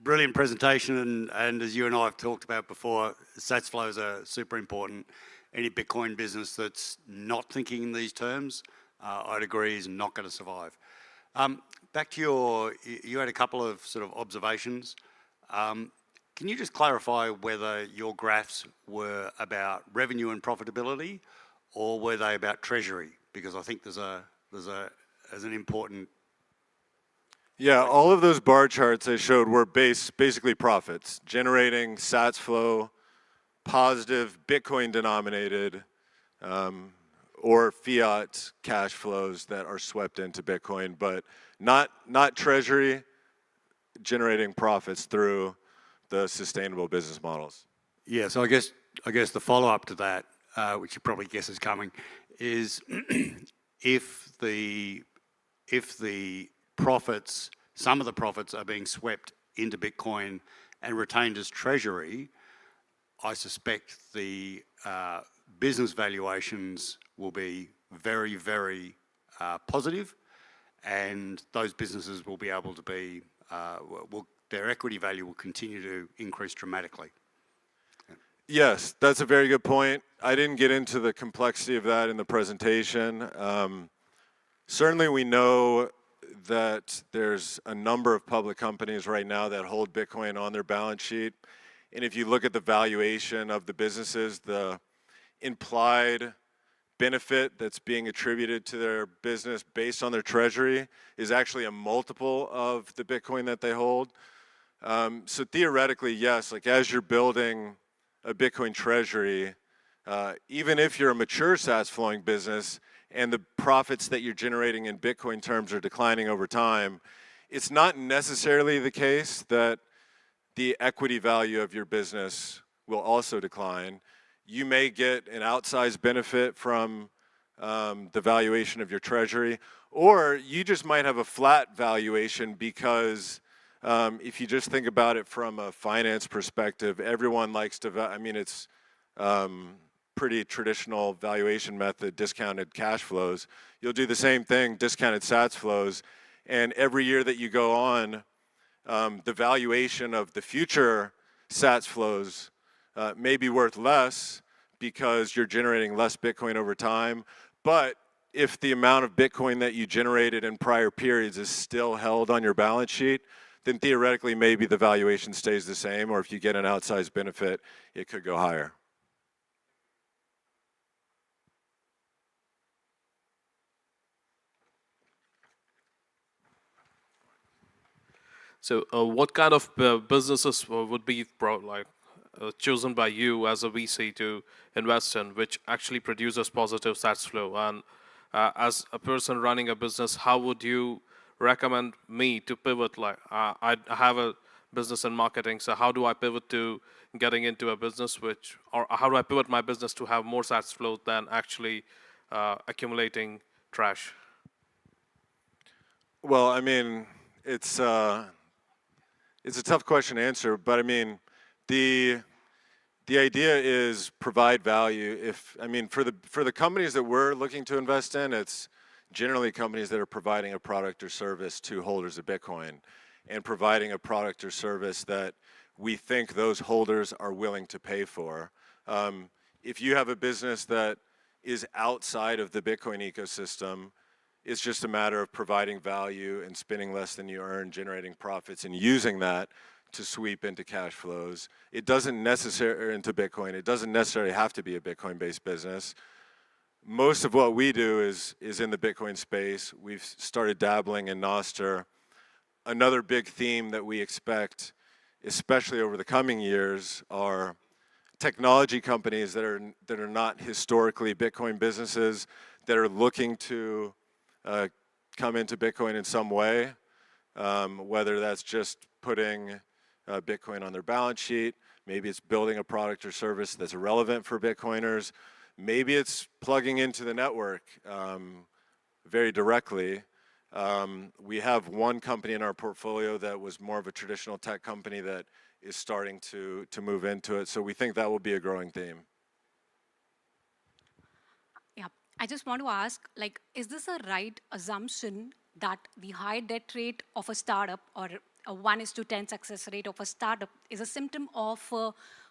Brilliant presentation, and as you and I have talked about before, SaaS flows are super important. Any Bitcoin business that's not thinking in these terms, I'd agree, is not going to survive. Back to you had a couple of sort of observations. Can you just clarify whether your graphs were about revenue and profitability, or were they about treasury? Because I think there's an important. Yeah, all of those bar charts I showed were basically profits, generating SaaS flow, positive Bitcoin denominated, or fiat cash flows that are swept into Bitcoin, but not treasury generating profits through the sustainable business models. Yeah, so I guess the follow-up to that, which you probably guess is coming, is if the profits, some of the profits are being swept into Bitcoin and retained as treasury, I suspect the business valuations will be very, very positive, and those businesses will be able to be, their equity value will continue to increase dramatically. Yes, that's a very good point. I didn't get into the complexity of that in the presentation. Certainly we know that there's a number of public companies right now that hold Bitcoin on their balance sheet. And if you look at the valuation of the businesses, the implied benefit that's being attributed to their business based on their treasury is actually a multiple of the Bitcoin that they hold. So theoretically, yes, like as you're building a Bitcoin treasury, even if you're a mature SaaS flowing business and the profits that you're generating in Bitcoin terms are declining over time, it's not necessarily the case that the equity value of your business will also decline. You may get an outsized benefit from the valuation of your treasury, or you just might have a flat valuation because if you just think about it from a finance perspective, everyone likes to, I mean, it's pretty traditional valuation method, discounted cash flows. You'll do the same thing, discounted SATS flows, and every year that you go on, the valuation of the future SATS flows may be worth less because you're generating less Bitcoin over time. But if the amount of Bitcoin that you generated in prior periods is still held on your balance sheet, then theoretically maybe the valuation stays the same, or if you get an outsized benefit, it could go higher. So what kind of businesses would be chosen by you as a VC to invest in, which actually produces positive SATS flow? And as a person running a business, how would you recommend me to pivot? Like I have a business in marketing, so how do I pivot to getting into a business which, or how do I pivot my business to have more SATS flow than actually accumulating trash? Well, I mean, it's a tough question to answer, but I mean, the idea is provide value. If I mean, for the companies that we're looking to invest in, it's generally companies that are providing a product or service to holders of Bitcoin, and providing a product or service that we think those holders are willing to pay for. If you have a business that is outside of the Bitcoin ecosystem, it's just a matter of providing value and spending less than you earn, generating profits, and using that to sweep into cash flows. It doesn't necessarily into Bitcoin. It doesn't necessarily have to be a Bitcoin-based business. Most of what we do is in the Bitcoin space. We've started dabbling in Nostr. Another big theme that we expect, especially over the coming years, are technology companies that are not historically Bitcoin businesses that are looking to come into Bitcoin in some way, whether that's just putting Bitcoin on their balance sheet, maybe it's building a product or service that's relevant for Bitcoiners, maybe it's plugging into the network very directly. We have one company in our portfolio that was more of a traditional tech company that is starting to move into it, so we think that will be a growing theme. I just want to ask, like, is this a right assumption that the high debt rate of a startup or a 1:10 success rate of a startup is a symptom of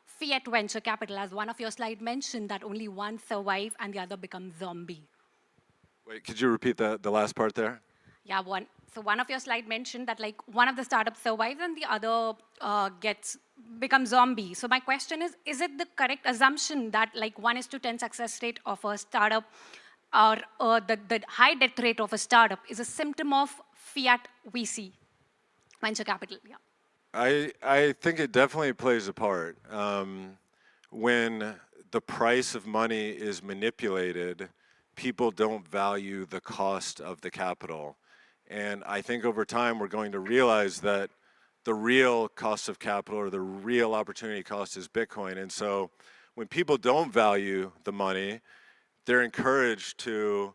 fiat venture capital, as one of your slides mentioned that only one survive and the other become zombie? Wait, could you repeat the last part there? Yeah, so one of your slides mentioned that like one of the startups survives and the other becomes zombie. So my question is it the correct assumption that like 1:10 success rate of a startup or the high debt rate of a startup is a symptom of fiat VC, venture capital? Yeah. I think it definitely plays a part. When the price of money is manipulated, people don't value the cost of the capital. And I think over time we're going to realize that the real cost of capital or the real opportunity cost is Bitcoin. And so when people don't value the money, they're encouraged to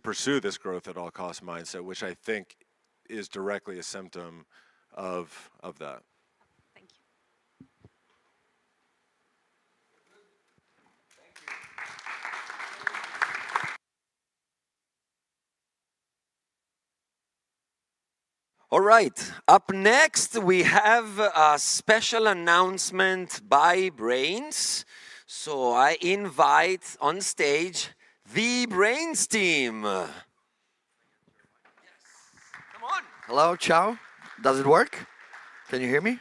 pursue this growth at all cost mindset, which I think is directly a symptom of that. Thank you. All right, up next we have a special announcement by Braiins. So I invite on stage the Braiins team. Yes. Come on. Hello, ciao. Does it work? Can you hear me?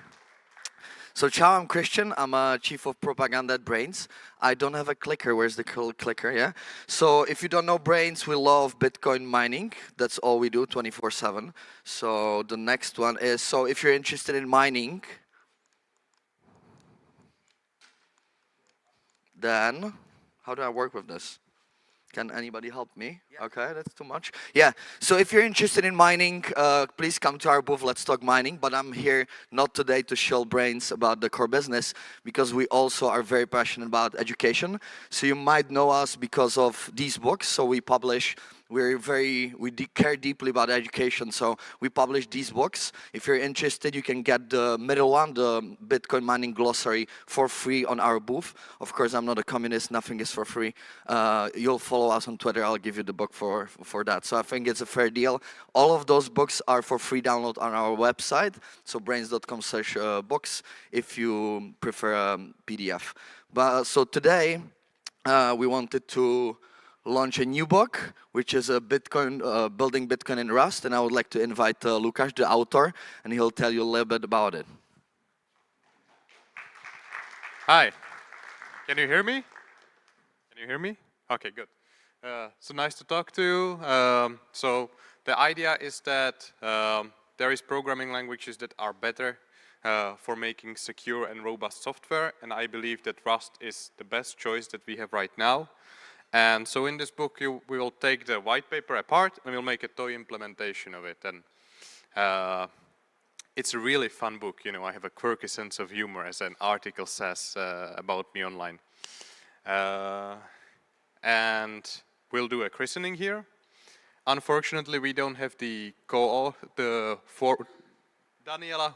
So ciao, I'm Christian. I'm a chief of propaganda at Braiins. I don't have a clicker. Where's the clicker? Yeah. So if you don't know Braiins, we love Bitcoin mining. That's all we do 24/7. So the next one is, so if you're interested in mining, then how do I work with this? Can anybody help me? Yeah. Okay, that's too much. Yeah, so if you're interested in mining, please come to our booth, Let's Talk Mining. But I'm here not today to show Braiins about the core business, because we also are very passionate about education. So you might know us because of these books. So we publish, we care deeply about education. So we publish these books. If you're interested, you can get the middle one, the Bitcoin mining glossary, for free on our booth. Of course, I'm not a communist, nothing is for free. You'll follow us on Twitter, I'll give you the book for that. So I think it's a fair deal. All of those books are for free download on our website, so braiins.com/books if you prefer PDF. But so today we wanted to launch a new book, which is a Bitcoin, building Bitcoin in Rust, and I would like to invite Lukáš, the author, and he'll tell you a little bit about it. Hi, can you hear me? Can you hear me? Okay, good. So nice to talk to you. So the idea is that there is programming languages that are better for making secure and robust software, and I believe that Rust is the best choice that we have right now. And so in this book, we will take the white paper apart and we'll make a toy implementation of it. And it's a really fun book. You know, I have a quirky sense of humor, as an article says about me online. And we'll do a christening here. Unfortunately, we don't have Daniela,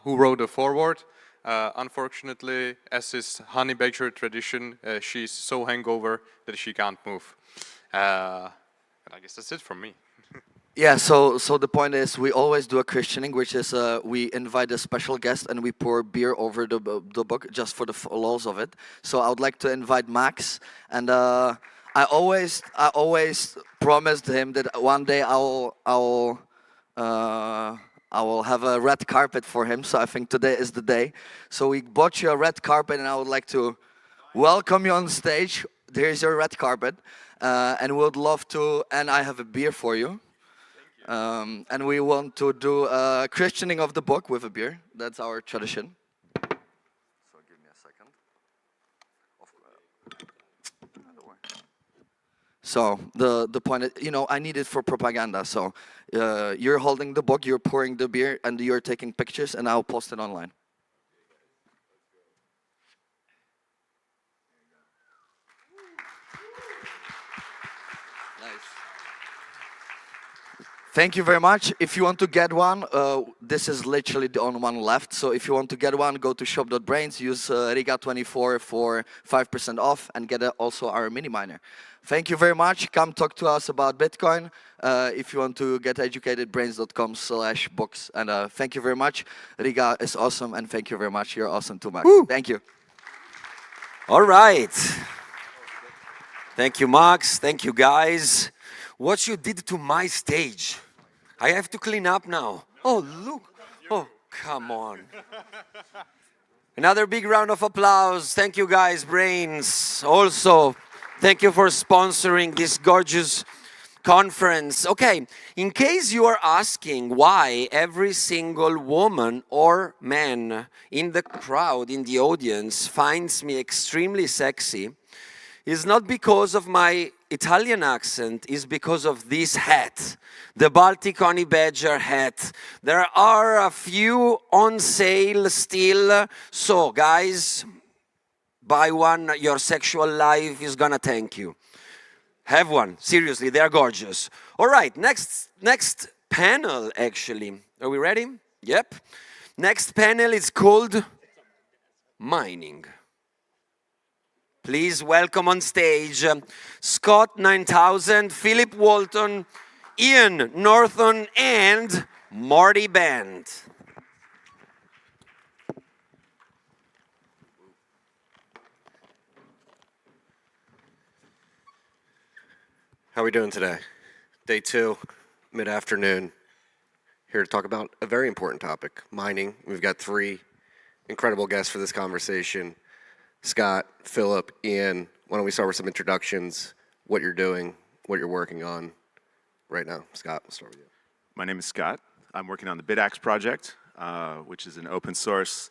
who wrote the foreword. Unfortunately, as is Honeybadger tradition, she's so hangover that she can't move. And I guess that's it from me. Yeah, so the point is, we always do a christening, which is we invite a special guest and we pour beer over the book just for the laws of it. So I would like to invite Max, and I always promised him that one day I will have a red carpet for him, so I think today is the day. So we bought you a red carpet, and I would like to welcome you on stage. Here's your red carpet, and we would love to, and I have a beer for you. And we want to do a christening of the book with a beer. That's our tradition. So give me a second. So the point is, you know, I need it for propaganda. So you're holding the book, you're pouring the beer, and you're taking pictures, and I'll post it online. Nice. Thank you very much. If you want to get one, this is literally the only one left. So if you want to get one, go to shop.braiins, use Riga24 for 5% off, and get also our mini miner. Thank you very much. Come talk to us about Bitcoin. If you want to get educated, braiins.com/books. And thank you very much. Riga is awesome, and thank you very much. You're awesome too, Max. Woo! Thank you. All right. Thank you, Max. Thank you, guys. What you did to my stage. I have to clean up now. Oh, look. Oh, come on. Another big round of applause. Thank you, guys. Braiins. Also, thank you for sponsoring this gorgeous conference. Okay, in case you are asking why every single woman or man in the crowd, in the audience, finds me extremely sexy, it's not because of my Italian accent, it's because of this hat, the Baltic Honeybadger hat. There are a few on sale still, so guys, buy one, your sexual life is gonna thank you. Have one, seriously, they are gorgeous. All right, next panel, actually. Are we ready? Yep. Next panel is called Mining. Please welcome on stage Scott 9000, Philip Walton, Ian Norton, and Marty Bent. How are we doing today? Day 2, mid-afternoon. Here to talk about a very important topic, mining. We've got 3 incredible guests for this conversation. Scott, Philip, Ian, why don't we start with some introductions, what you're doing, what you're working on right now. Scott, we'll start with you. My name is Scott. I'm working on the BitAxe project, which is an open source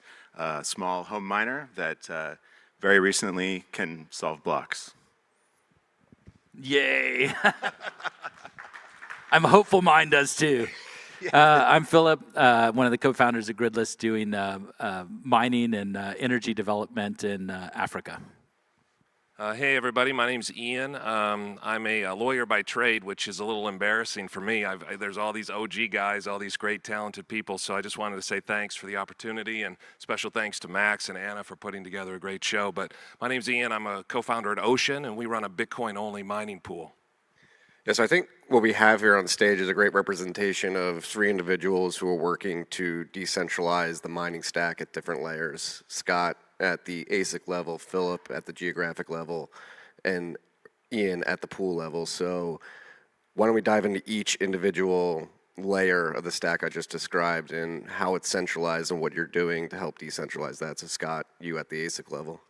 small home miner that very recently can solve blocks. Yay! I'm hopeful mine does too. I'm Philip, one of the co-founders of Gridless, doing mining and energy development in Africa. Hey everybody, my name's Ian. I'm a lawyer by trade, which is a little embarrassing for me. There's all these OG guys, all these great talented people, so I just wanted to say thanks for the opportunity, and special thanks to Max and Anna for putting together a great show. But my name's Ian, I'm a co-founder at Ocean, and we run a Bitcoin-only mining pool. Yeah, so I think what we have here on stage is a great representation of three individuals who are working to decentralize the mining stack at different layers. Scott at the ASIC level, Philip at the geographic level, and Ian at the pool level. So why don't we dive into each individual layer of the stack I just described and how it's centralized and what you're doing to help decentralize that. So Scott, you at the ASIC level.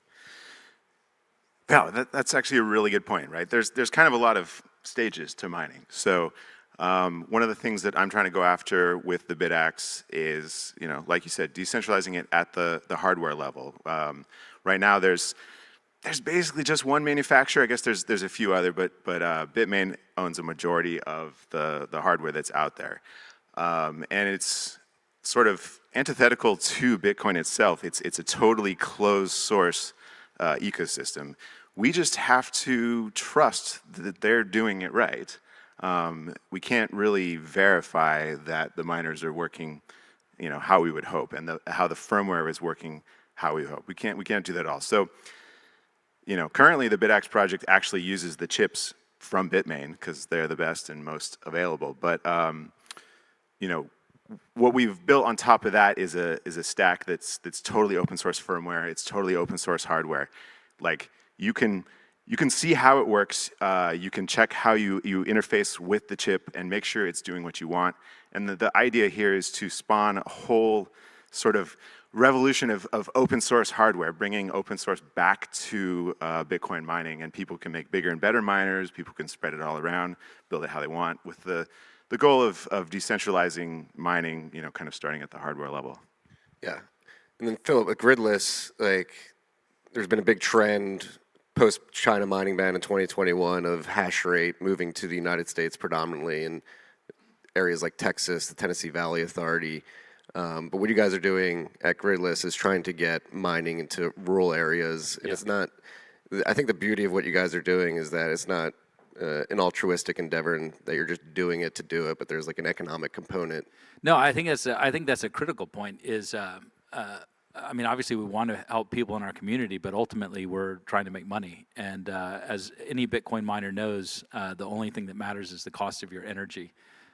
Yeah, that's actually a really good point, right? There's kind of a lot of stages to mining. So one of the things that I'm trying to go after with the BitAxe is, like you said, decentralizing it at the hardware level. Right now, there's basically just one manufacturer. I guess there's a few other, but Bitmain owns a majority of the hardware that's out there, and it's sort of antithetical to Bitcoin itself. It's a totally closed source ecosystem. We just have to trust that they're doing it right. We can't really verify that the miners are working, how we would hope, and how the firmware is working how we hope. We can't do that at all. So, currently the BitAxe project actually uses the chips from Bitmain because they're the best and most available. But what we've built on top of that is a stack that's totally open source firmware. It's totally open source hardware. Like you can see how it works. You can check how you interface with the chip and make sure it's doing what you want. And the idea here is to spawn a whole sort of revolution of open source hardware, bringing open source back to Bitcoin mining, and people can make bigger and better miners. People can spread it all around, build it how they want, with the goal of decentralizing mining, kind of starting at the hardware level. Yeah, and then Philip, with Gridless, there's been a big trend post-China mining ban in 2021 of hash rate moving to the United States predominantly in areas like Texas, the Tennessee Valley Authority. But what you guys are doing at Gridless is trying to get mining into rural areas. And it's not, I think the beauty of what you guys are doing is that it's not an altruistic endeavor and that you're just doing it to do it, but there's like an economic component. No, I think that's a critical point. Obviously we want to help people in our community, but ultimately we're trying to make money. And as any Bitcoin miner knows, the only thing that matters is the cost of your energy.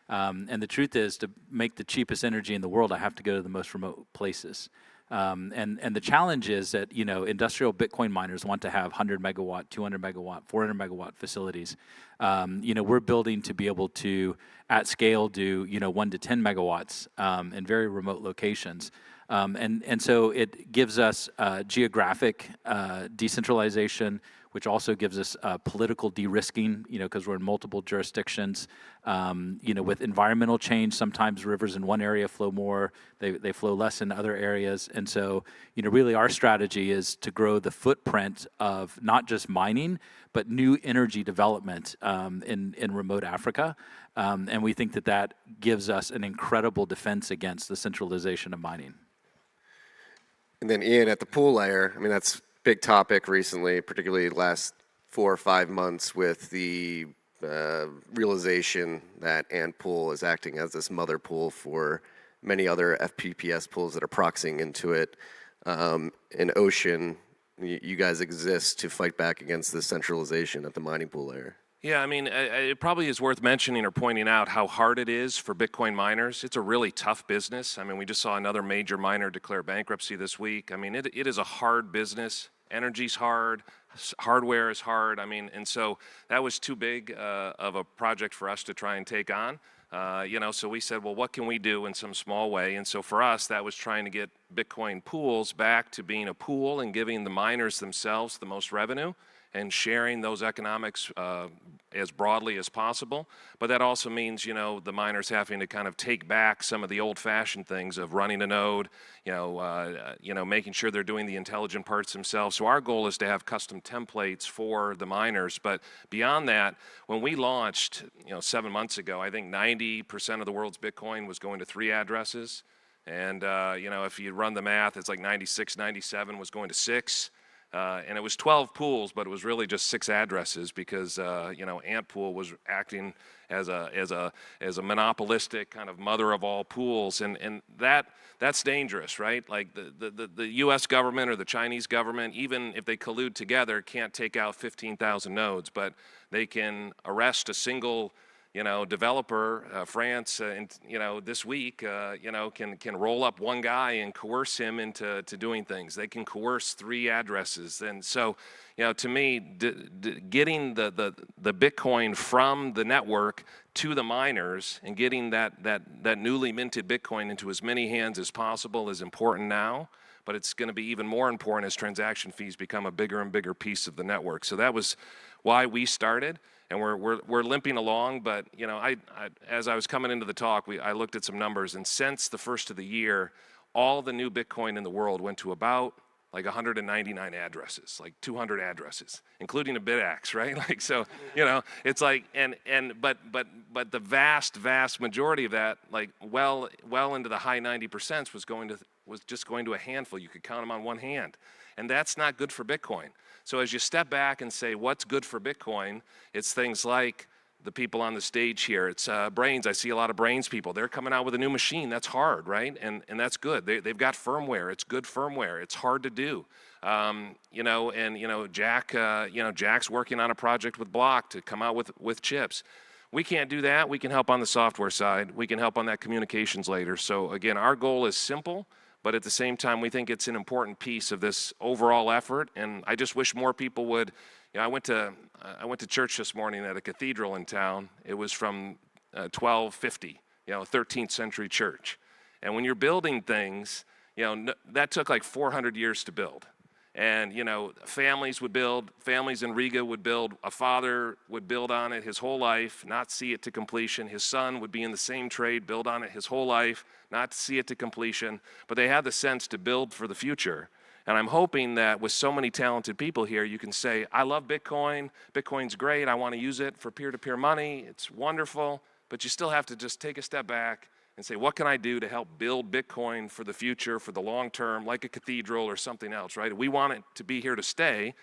And the truth is, to make the cheapest energy in the world, I have to go to the most remote places. And the challenge is that, industrial Bitcoin miners want to have 100 megawatt, 200 megawatt, 400 megawatt facilities. We're building to be able to, at scale, do, 1 to 10 megawatts in very remote locations. And so it gives us geographic decentralization, which also gives us political de-risking, because we're in multiple jurisdictions. With environmental change, sometimes rivers in one area flow more, they flow less in other areas. And so, really our strategy is to grow the footprint of not just mining, but new energy development in remote Africa. And we think that gives us an incredible defense against the centralization of mining. And then Ian, at the pool layer, that's big topic recently, particularly the last 4 or 5 months, with the realization that Ant Pool is acting as this mother pool for many other FPPS pools that are proxying into it. In Ocean, you guys exist to fight back against this centralization at the mining pool layer. Yeah, it probably is worth mentioning or pointing out how hard it is for Bitcoin miners. It's a really tough business. We just saw another major miner declare bankruptcy this week. It is a hard business. Energy's hard, hardware is hard. And so that was too big of a project for us to try and take on. So we said, well, what can we do in some small way? And so for us, that was trying to get Bitcoin pools back to being a pool and giving the miners themselves the most revenue and sharing those economics as broadly as possible. But that also means, the miners having to kind of take back some of the old-fashioned things of running a node, making sure they're doing the intelligent parts themselves. So our goal is to have custom templates for the miners. But beyond that, when we launched, 7 months ago, I think 90% of the world's Bitcoin was going to 3 addresses. And, if you run the math, it's like 96, 97 was going to 6. And it was 12 pools, but it was really just 6 addresses because Antpool was acting as a monopolistic kind of mother of all pools, and that's dangerous, right? Like the U.S. government or the Chinese government, even if they collude together, can't take out 15,000 nodes, but they can arrest a single developer, France, this week, can roll up one guy and coerce him into doing things. They can coerce 3 addresses. And so, to me, getting the Bitcoin from the network to the miners and getting that newly minted Bitcoin into as many hands as possible is important now. But it's going to be even more important as transaction fees become a bigger and bigger piece of the network. So that was why we started. And we're limping along, but as I was coming into the talk, I looked at some numbers, and since the first of the year, all the new Bitcoin in the world went to about like 199 addresses, like 200 addresses, including a BitX, right? Like so, it's like but the vast majority of that, like well into the high 90% was just going to a handful. You could count them on one hand, and that's not good for Bitcoin. So as you step back and say, what's good for Bitcoin, it's things like the people on the stage here. It's Braiins. I see a lot of Braiins people. They're coming out with a new machine. That's hard, right? And that's good. They've got firmware. It's good firmware. It's hard to do. Jack's working on a project with Block to come out with chips. We can't do that. We can help on the software side. We can help on that communications later. So again, our goal is simple. But at the same time, we think it's an important piece of this overall effort, and I just wish more people would. I went to church this morning at a cathedral in town. It was from 1250, 13th century church. And when you're building things, that took like 400 years to build. And families in Riga would build. A father would build on it his whole life, not see it to completion. His son would be in the same trade, build on it his whole life, not see it to completion. But they had the sense to build for the future. And I'm hoping that with so many talented people here, you can say, I love Bitcoin. Bitcoin's great. I want to use it for peer-to-peer money. It's wonderful. But you still have to just take a step back and say, what can I do to help build Bitcoin for the future, for the long term, like a cathedral or something else, right? We want it to be here to stay,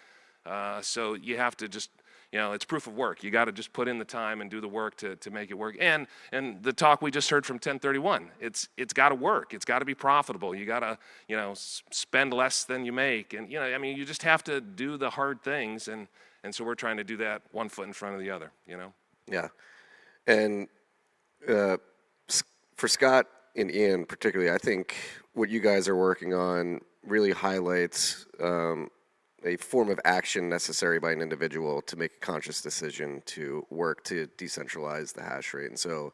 so you have to just, it's proof of work. You got to just put in the time and do the work to make it work. And the talk we just heard from 1031, it's got to work. It's got to be profitable. You got to, spend less than you make. And, you just have to do the hard things. And so we're trying to do that one foot in front of the other, Yeah. And for Scott and Ian particularly, I think what you guys are working on really highlights a form of action necessary by an individual to make a conscious decision to work to decentralize the hash rate. And so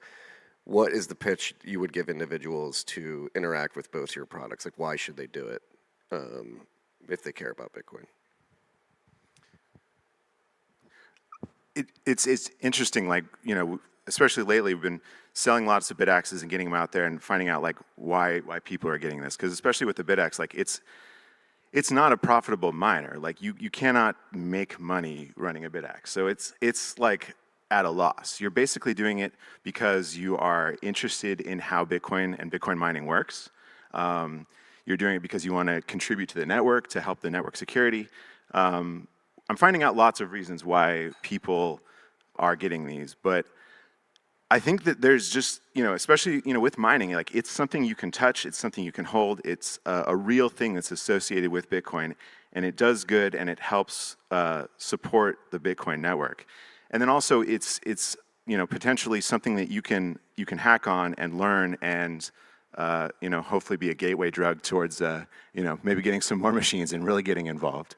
what is the pitch you would give individuals to interact with both your products? Like, why should they do it if they care about Bitcoin? It's interesting, like, especially lately, we've been selling lots of BitXs and getting them out there and finding out like why people are getting this. Because especially with the BitX, like it's not a profitable miner. Like you cannot make money running a BitX. So it's like at a loss. You're basically doing it because you are interested in how Bitcoin and Bitcoin mining works. You're doing it because you want to contribute to the network, to help the network security. I'm finding out lots of reasons why people are getting these, but I think that there's just, especially, with mining, like it's something you can touch, it's something you can hold, it's a real thing that's associated with Bitcoin, and it does good and it helps support the Bitcoin network. And then also it's potentially something that you can hack on and learn and hopefully be a gateway drug towards maybe getting some more machines and really getting involved.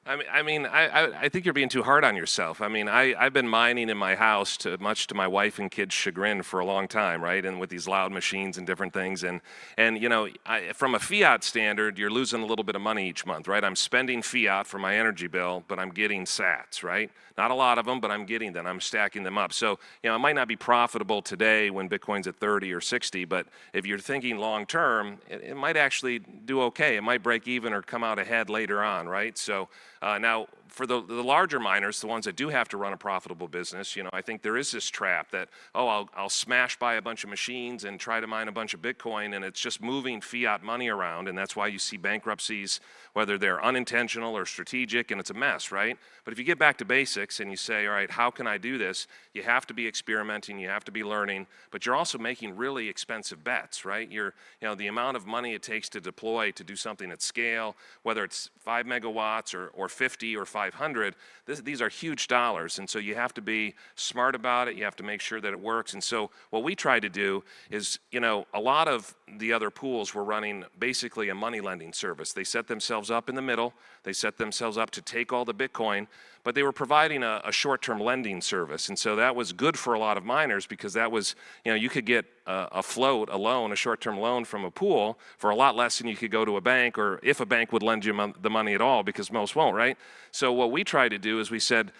I think you're being too hard on yourself. I mean, I've been mining in my house, much to my wife and kids' chagrin, for a long time, right? And with these loud machines and different things, and you know, from a fiat standard, you're losing a little bit of money each month, right? I'm spending fiat for my energy bill, but I'm getting sats, right? Not a lot of them, but I'm getting them. I'm stacking them up. So, you know, it might not be profitable today when Bitcoin's at 30 or 60, but if you're thinking long term, it might actually do okay. It might break even or come out ahead later on, right? So now, for the larger miners, the ones that do have to run a profitable business, you know, I think there is this trap that, oh, I'll smash by a bunch of machines and try to mine a bunch of Bitcoin, and it's just moving fiat money around, and that's why you see bankruptcies, whether they're unintentional or strategic, and it's a mess, right? But if you get back to basics and you say, all right, how can I do this? You have to be experimenting, you have to be learning, but you're also making really expensive bets, right? You know, the amount of money it takes to deploy to do something at scale, whether it's 5 megawatts or 50 or 500, these are huge dollars, and so you have to be smart about it, you have to make sure that it works. And so what we try to do is, you know, a lot of the other pools were running basically a money lending service. They set themselves up in the middle, they set themselves up to take all the Bitcoin, but they were providing a short-term lending service. And so that was good for a lot of miners, because that was, you know, you could get a float, a loan, a short-term loan from a pool for a lot less than you could go to a bank, or if a bank would lend you the money at all, because most won't, right? So what we try to do is we said,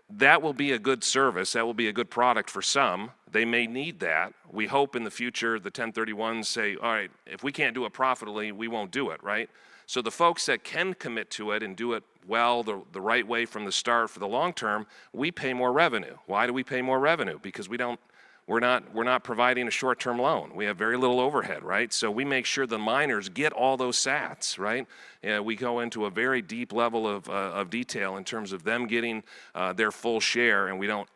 that will be a good service, that will be a good product for some. They may need that. We hope in the future the 1031s say, all right, if we can't do it profitably, we won't do it, right? So the folks that can commit to it and do it well, the right way from the start for the long term, we pay more revenue. Why do we pay more revenue? Because we're not providing a short-term loan. We have very little overhead, right? So we make sure the miners get all those sats, right? We go into a very deep level of detail in terms of them getting their full share, and we don't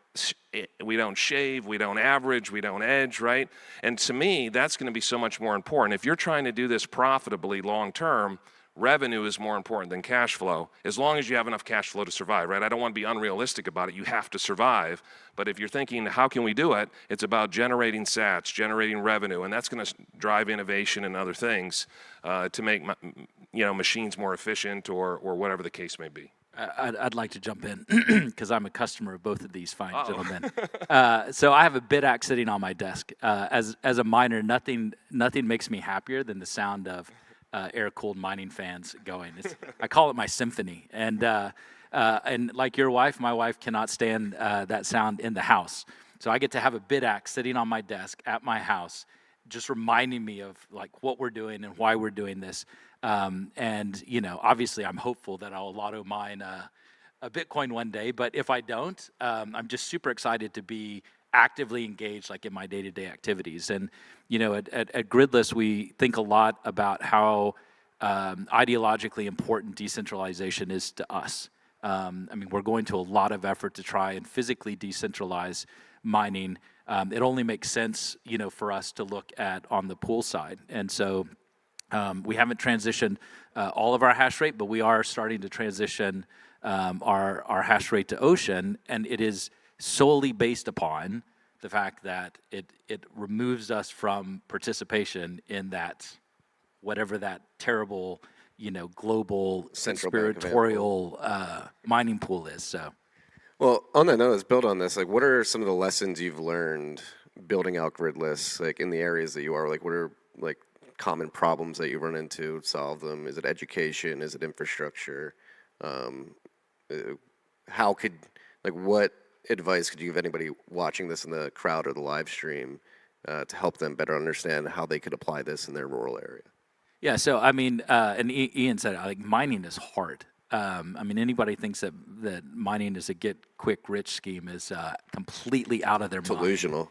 shave, we don't average, we don't edge, right? And to me, that's going to be so much more important. If you're trying to do this profitably long-term, revenue is more important than cash flow, as long as you have enough cash flow to survive, right? I don't want to be unrealistic about it. You have to survive. But if you're thinking, how can we do it? It's about generating sats, generating revenue, and that's going to drive innovation and other things to make, you know, machines more efficient, or whatever the case may be. I'd like to jump in because I'm a customer of both of these fine gentlemen. So I have a BitAxe sitting on my desk. As a miner, nothing makes me happier than the sound of air-cooled mining fans going. I call it my symphony. And like your wife, my wife cannot stand that sound in the house. So I get to have a BitAxe sitting on my desk at my house, just reminding me of like what we're doing and why we're doing this. And you know, obviously, I'm hopeful that I'll lotto mine a Bitcoin one day. But if I don't, I'm just super excited to be actively engaged, like in my day-to-day activities. And you know, at Gridless, we think a lot about how ideologically important decentralization is to us. I mean, we're going to a lot of effort to try and physically decentralize mining. It only makes sense, you know, for us to look at on the pool side. And so we haven't transitioned all of our hash rate, but we are starting to transition our hash rate to Ocean, and it is solely based upon the fact that it removes us from participation in that, whatever that terrible, you know, global conspiratorial mining pool is. So, well, on that note, let's build on this. Like, what are some of the lessons you've learned building out Gridless, like in the areas that you are? Like, what are like common problems that you run into, solve them? Is it education? Is it infrastructure? How could, like, what advice could you give anybody watching this in the crowd or the live stream to help them better understand how they could apply this in their rural area? Yeah, so I mean, and Ian said, like, mining is hard. I mean, anybody thinks that mining is a get-quick-rich scheme is completely out of their mind. Delusional.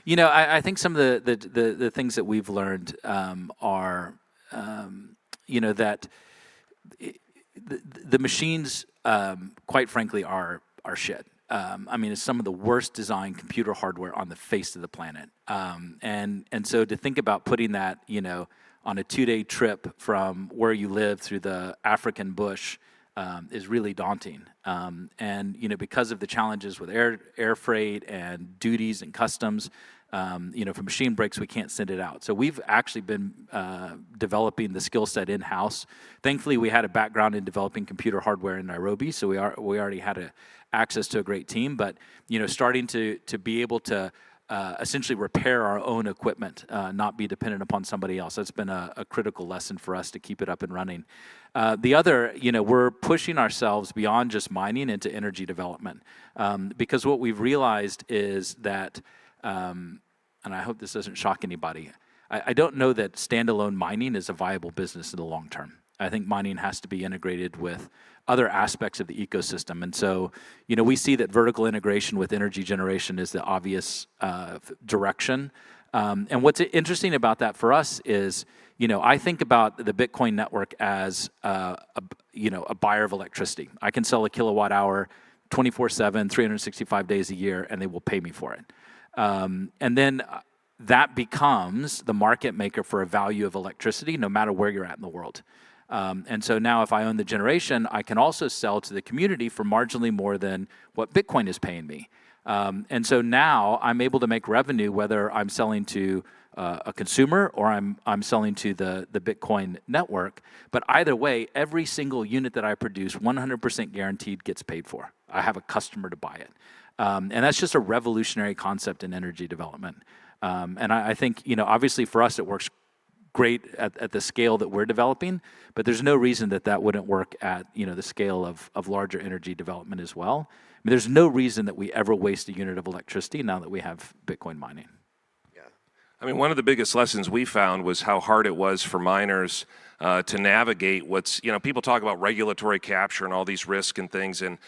You know, I think some of the things that we've learned are, you know, that the machines, quite frankly, are shit. I mean, it's some of the worst designed computer hardware on the face of the planet. And so to think about putting that, you know, on a 2-day trip from where you live through the African bush is really daunting. And you know, because of the challenges with air freight and duties and customs, you know, for machine breaks, we can't send it out. So we've actually been developing the skill set in-house. Thankfully, we had a background in developing computer hardware in Nairobi, so we already had access to a great team. But you know, starting to be able to essentially repair our own equipment, not be dependent upon somebody else. That's been a critical lesson for us to keep it up and running. The other, you know, we're pushing ourselves beyond just mining into energy development, because what we've realized is that, and I hope this doesn't shock anybody, I don't know that standalone mining is a viable business in the long term. I think mining has to be integrated with other aspects of the ecosystem. And so, you know, we see that vertical integration with energy generation is the obvious direction. And what's interesting about that for us is, you know, I think about the Bitcoin network as, you know, a buyer of electricity. I can sell a kilowatt hour 24/7, 365 days a year, and they will pay me for it. And then that becomes the market maker for a value of electricity, no matter where you're at in the world. And so now if I own the generation, I can also sell to the community for marginally more than what Bitcoin is paying me. And so now I'm able to make revenue whether I'm selling to a consumer or I'm selling to the Bitcoin network. But either way, every single unit that I produce, 100% guaranteed, gets paid for. I have a customer to buy it. And that's just a revolutionary concept in energy development. And I think, you know, obviously for us it works great at the scale that we're developing, but there's no reason that that wouldn't work at, you know, the scale of larger energy development as well. I mean, there's no reason that we ever waste a unit of electricity now that we have Bitcoin mining. I mean, one of the biggest lessons we found was how hard it was for miners to navigate what's, you know, people talk about regulatory capture and all these risks and things, and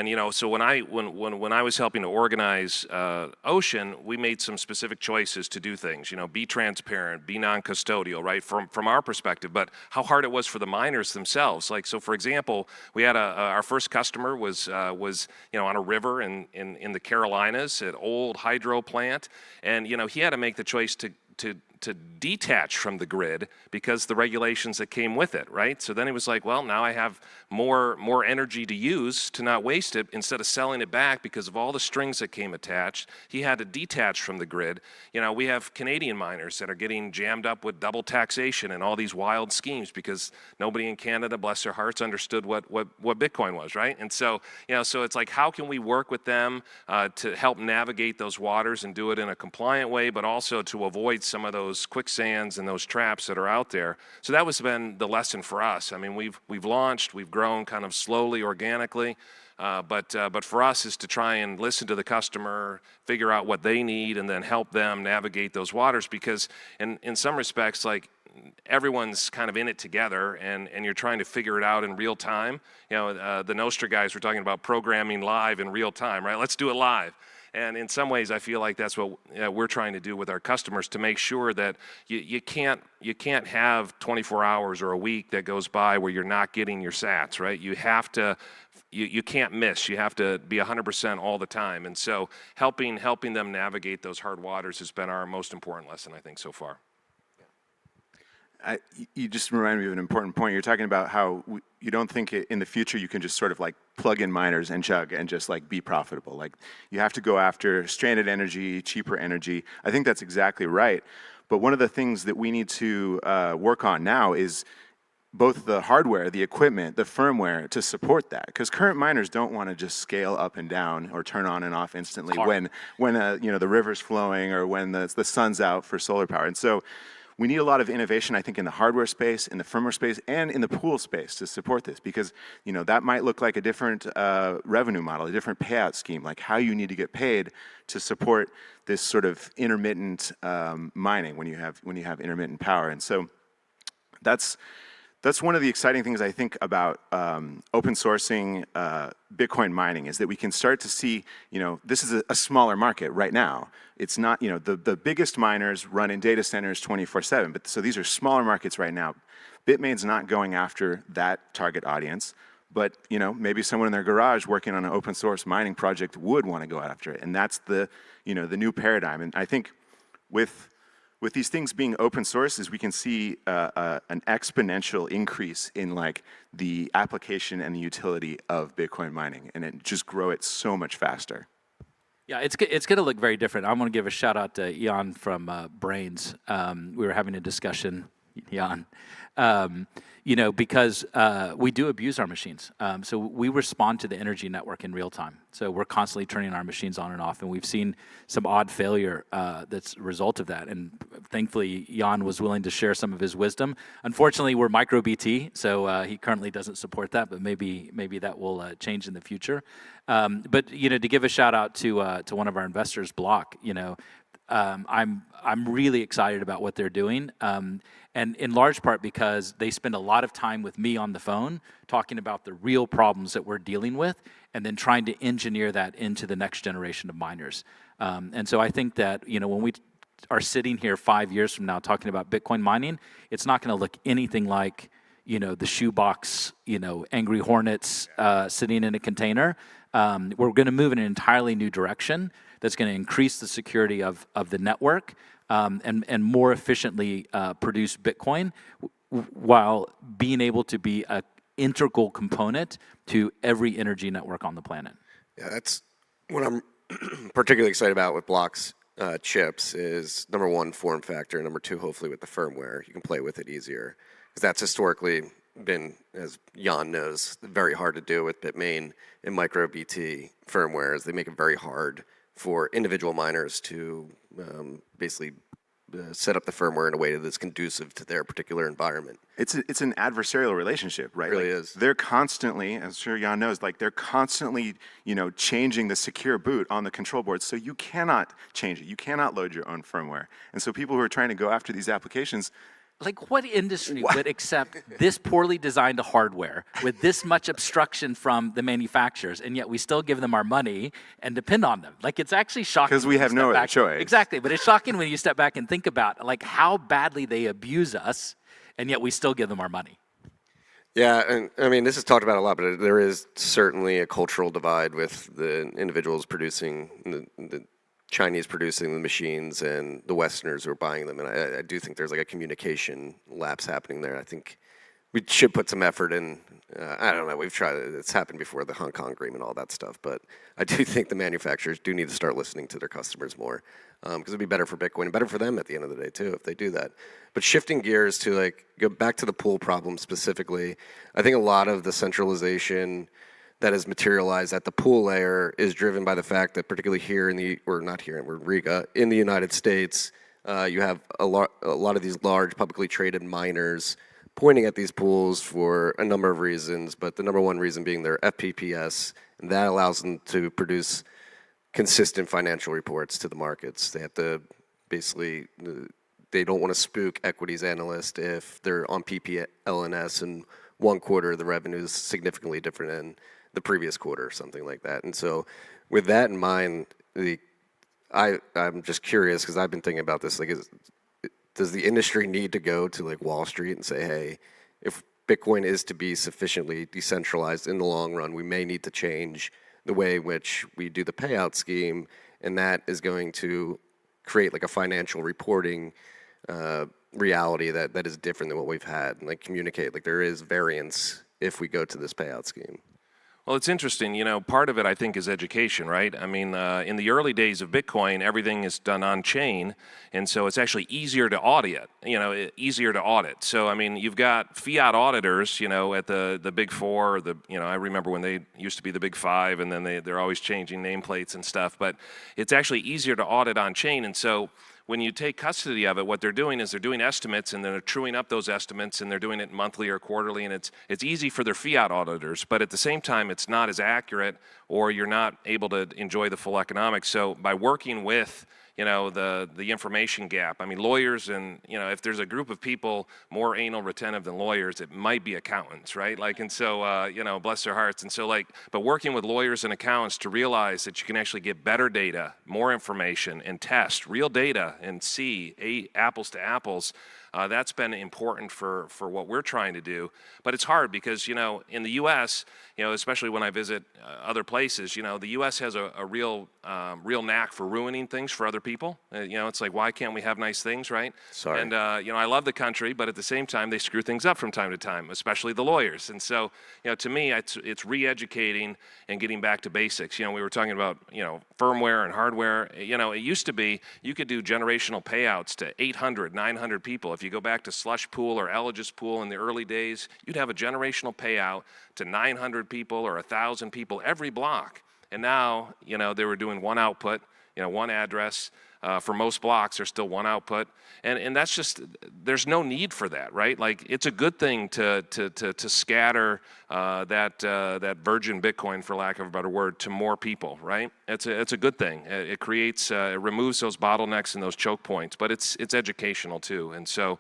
you know, so when I was helping to organize Ocean, we made some specific choices to do things, you know, be transparent, be non-custodial, right, from our perspective, but how hard it was for the miners themselves. Like, so for example, we had our first customer was you know, on a river in the Carolinas, an old hydro plant, and you know, he had to make the choice to detach from the grid because the regulations that came with it, right? So then he was like, well, now I have more energy to use to not waste it. Instead of selling it back because of all the strings that came attached, he had to detach from the grid. You know, we have Canadian miners that are getting jammed up with double taxation and all these wild schemes because nobody in Canada, bless their hearts, understood what Bitcoin was, right? And so, you know, so it's like, how can we work with them to help navigate those waters and do it in a compliant way, but also to avoid some of those quicksands and those traps that are out there. So that was been the lesson for us. I mean, we've launched, we've grown kind of slowly, organically, but for us is to try and listen to the customer, figure out what they need, and then help them navigate those waters. Because in some respects, like, everyone's kind of in it together, and you're trying to figure it out in real time. You know, the Nostr guys were talking about programming live in real time, right? Let's do it live. And in some ways, I feel like that's what we're trying to do with our customers, to make sure that you can't have 24 hours or a week that goes by where you're not getting your sats, right? You have to, you can't miss. You have to be 100% all the time. And so helping them navigate those hard waters has been our most important lesson, I think, so far. You just remind me of an important point. You're talking about how you don't think in the future you can just sort of like plug in miners and chug and just like be profitable. Like, you have to go after stranded energy, cheaper energy. I think that's exactly right. But one of the things that we need to work on now is both the hardware, the equipment, the firmware to support that. Because current miners don't want to just scale up and down or turn on and off instantly when you know, the river's flowing or when the sun's out for solar power. And so we need a lot of innovation, I think, in the hardware space, in the firmware space, and in the pool space to support this, because, you know, that might look like a different revenue model, a different payout scheme, like how you need to get paid to support this sort of intermittent mining when you have intermittent power. And so that's one of the exciting things I think about open sourcing Bitcoin mining, is that we can start to see, you know, this is a smaller market right now. It's not, you know, the biggest miners run in data centers 24/7, but so these are smaller markets right now. Bitmain's not going after that target audience, but, you know, maybe someone in their garage working on an open source mining project would want to go after it, and that's the, you know, the new paradigm. And I think with with these things being open source is we can see an exponential increase in like the application and the utility of Bitcoin mining, and it just grow it so much faster. Yeah, it's going to look very different. I'm going to give a shout out to Ian from Braiins. We were having a discussion, Ian, because we do abuse our machines. So we respond to the energy network in real time. So we're constantly turning our machines on and off, and we've seen some odd failure that's a result of that. And thankfully, Ian was willing to share some of his wisdom. Unfortunately, we're micro BT, so he currently doesn't support that, but maybe that will change in the future. But to give a shout out to one of our investors, Block, I'm really excited about what they're doing, and in large part because they spend a lot of time with me on the phone talking about the real problems that we're dealing with, and then trying to engineer that into the next generation of miners. And so I think that when we are sitting here 5 years from now talking about Bitcoin mining, it's not going to look anything like the shoebox, angry hornets sitting in a container. We're going to move in an entirely new direction that's going to increase the security of the network and more efficiently produce Bitcoin while being able to be an integral component to every energy network on the planet. Yeah, that's what I'm particularly excited about with Block's chips is, number one, form factor, number two, hopefully with the firmware, you can play with it easier. Because that's historically been, as Jan knows, very hard to do with Bitmain and micro BT firmwares. They make it very hard for individual miners to basically set up the firmware in a way that's conducive to their particular environment. It's an adversarial relationship, right? It really like, is. They're constantly, as sure Jan knows, like they're constantly, changing the secure boot on the control board. So you cannot change it. You cannot load your own firmware. And so people who are trying to go after these applications, like what industry would accept this poorly designed hardware with this much obstruction from the manufacturers, and yet we still give them our money and depend on them? Like, it's actually shocking. Because we have no other choice. Exactly, but it's shocking when you step back and think about like how badly they abuse us, and yet we still give them our money. Yeah, and I mean, this is talked about a lot, but there is certainly a cultural divide with the individuals producing the Chinese producing the machines and the Westerners who are buying them. And I do think there's like a communication lapse happening there. I think we should put some effort in. I don't know, we've tried it. It's happened before, the Hong Kong agreement, all that stuff. But I do think the manufacturers do need to start listening to their customers more, because it'd be better for Bitcoin and better for them at the end of the day too if they do that. But shifting gears to like go back to the pool problem specifically, I think a lot of the centralization that is materialized at the pool layer is driven by the fact that particularly here we're Riga, in the United States, you have a lot of these large publicly traded miners pointing at these pools for a number of reasons, but the number one reason being their FPPS, and that allows them to produce consistent financial reports to the markets. They have to basically, they don't want to spook equities analysts if they're on PPLNS and one quarter the revenue is significantly different than the previous quarter or something like that. And so with that in mind, I'm just curious, because I've been thinking about this, like, does the industry need to go to like Wall Street and say, hey, if Bitcoin is to be sufficiently decentralized in the long run, we may need to change the way in which we do the payout scheme, and that is going to create like a financial reporting reality that is different than what we've had, and like communicate like there is variance if we go to this payout scheme. Well, it's interesting, part of it I think is education, right? I mean, in the early days of Bitcoin, everything is done on chain, and so it's actually easier to audit, easier to audit. So, I mean, you've got fiat auditors, at the Big Four, I remember when they used to be the Big Five, and then they're always changing nameplates and stuff, but it's actually easier to audit on chain, and so when you take custody of it, what they're doing is they're doing estimates, and they're truing up those estimates, and they're doing it monthly or quarterly, and it's easy for their fiat auditors, but at the same time, it's not as accurate, or you're not able to enjoy the full economics. So by working with the information gap. I mean, lawyers and, if there's a group of people more anal retentive than lawyers, it might be accountants, right? Like, and so, bless their hearts. And so but working with lawyers and accountants to realize that you can actually get better data, more information, and test real data and see apples to apples. That's been important for what we're trying to do. But it's hard because, in the U.S., especially when I visit other places, the U.S. has a real knack for ruining things for other people. It's like, why can't we have nice things, right? Sorry. And, I love the country, but at the same time, they screw things up from time to time, especially the lawyers. And so, to me, it's re-educating and getting back to basics. We were talking about, firmware and hardware. It used to be you could do generational payouts to 800, 900 people. If you go back to Slush Pool or Allegis Pool in the early days, you'd have a generational payout to 900 people or 1,000 people every block. And now, they were doing one output, one address. For most blocks, there's still one output. And that's just, there's no need for that, right? Like, it's a good thing to scatter that virgin Bitcoin, for lack of a better word, to more people, right? It's a good thing. It creates, it removes those bottlenecks and those choke points, but it's educational too. And so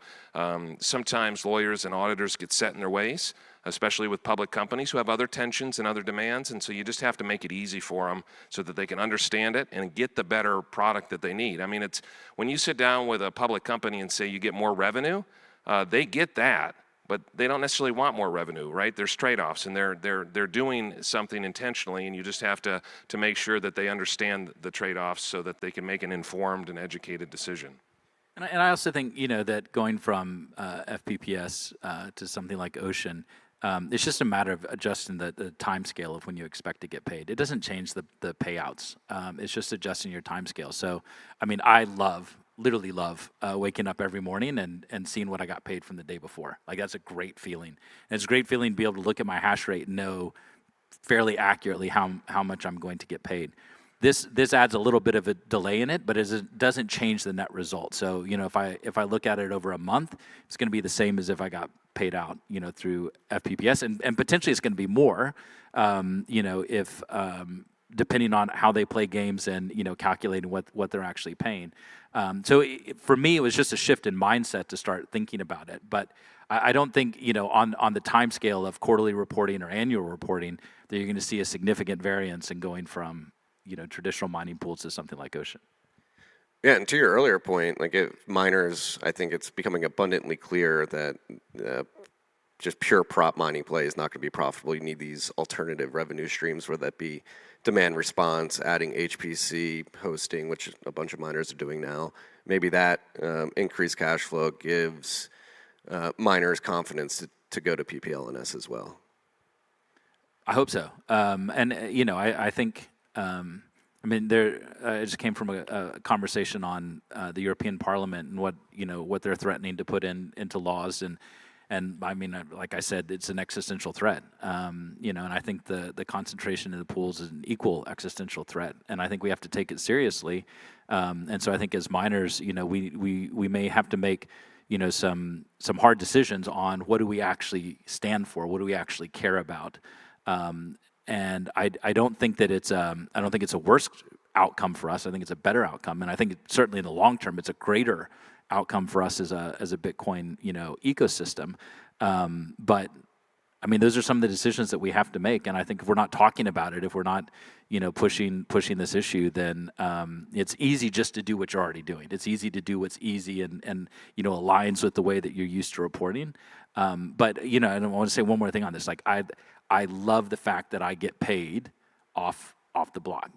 sometimes lawyers and auditors get set in their ways, especially with public companies who have other tensions and other demands, and so you just have to make it easy for them so that they can understand it and get the better product that they need. I mean, it's when you sit down with a public company and say you get more revenue, they get that, but they don't necessarily want more revenue, right? There's trade-offs, and they're doing something intentionally, and you just have to make sure that they understand the trade-offs so that they can make an informed and educated decision. And I also think, that going from FPPS to something like Ocean, it's just a matter of adjusting the time scale of when you expect to get paid. It doesn't change the payouts. It's just adjusting your time scale. So, I mean, I literally love waking up every morning and seeing what I got paid from the day before. Like, that's a great feeling. And it's a great feeling to be able to look at my hash rate and know fairly accurately how much I'm going to get paid. This adds a little bit of a delay in it, but it doesn't change the net result. So, if I look at it over a month, it's going to be the same as if I got paid out, through FPPS, and potentially it's going to be more, if depending on how they play games and calculating what they're actually paying. So for me, it was just a shift in mindset to start thinking about it. But I don't think on the time scale of quarterly reporting or annual reporting that you're going to see a significant variance in going from traditional mining pools to something like Ocean. Yeah, and to your earlier point, miners, I think it's becoming abundantly clear that just pure prop mining play is not going to be profitable. You need these alternative revenue streams, whether that be demand response, adding HPC hosting, which a bunch of miners are doing now. Maybe that increased cash flow gives miners confidence to go to PPLNS as well. I hope so. I think. I just came from a conversation on the European Parliament and what they're threatening to put into laws, and I mean, like I said, it's an existential threat, and I think the concentration in the pools is an equal existential threat, and I think we have to take it seriously, and so I think as miners, we may have to make some hard decisions on what do we actually stand for, what do we actually care about. And I don't think that it's a worse outcome for us. I think it's a better outcome, and I think certainly in the long term, it's a greater outcome for us as a Bitcoin ecosystem. But I mean, those are some of the decisions that we have to make, and I think if we're not talking about it, if we're not pushing this issue, then it's easy just to do what you're already doing. It's easy to do what's easy and aligns with the way that you're used to reporting. But and I want to say one more thing on this. Like I love the fact that I get paid off the block.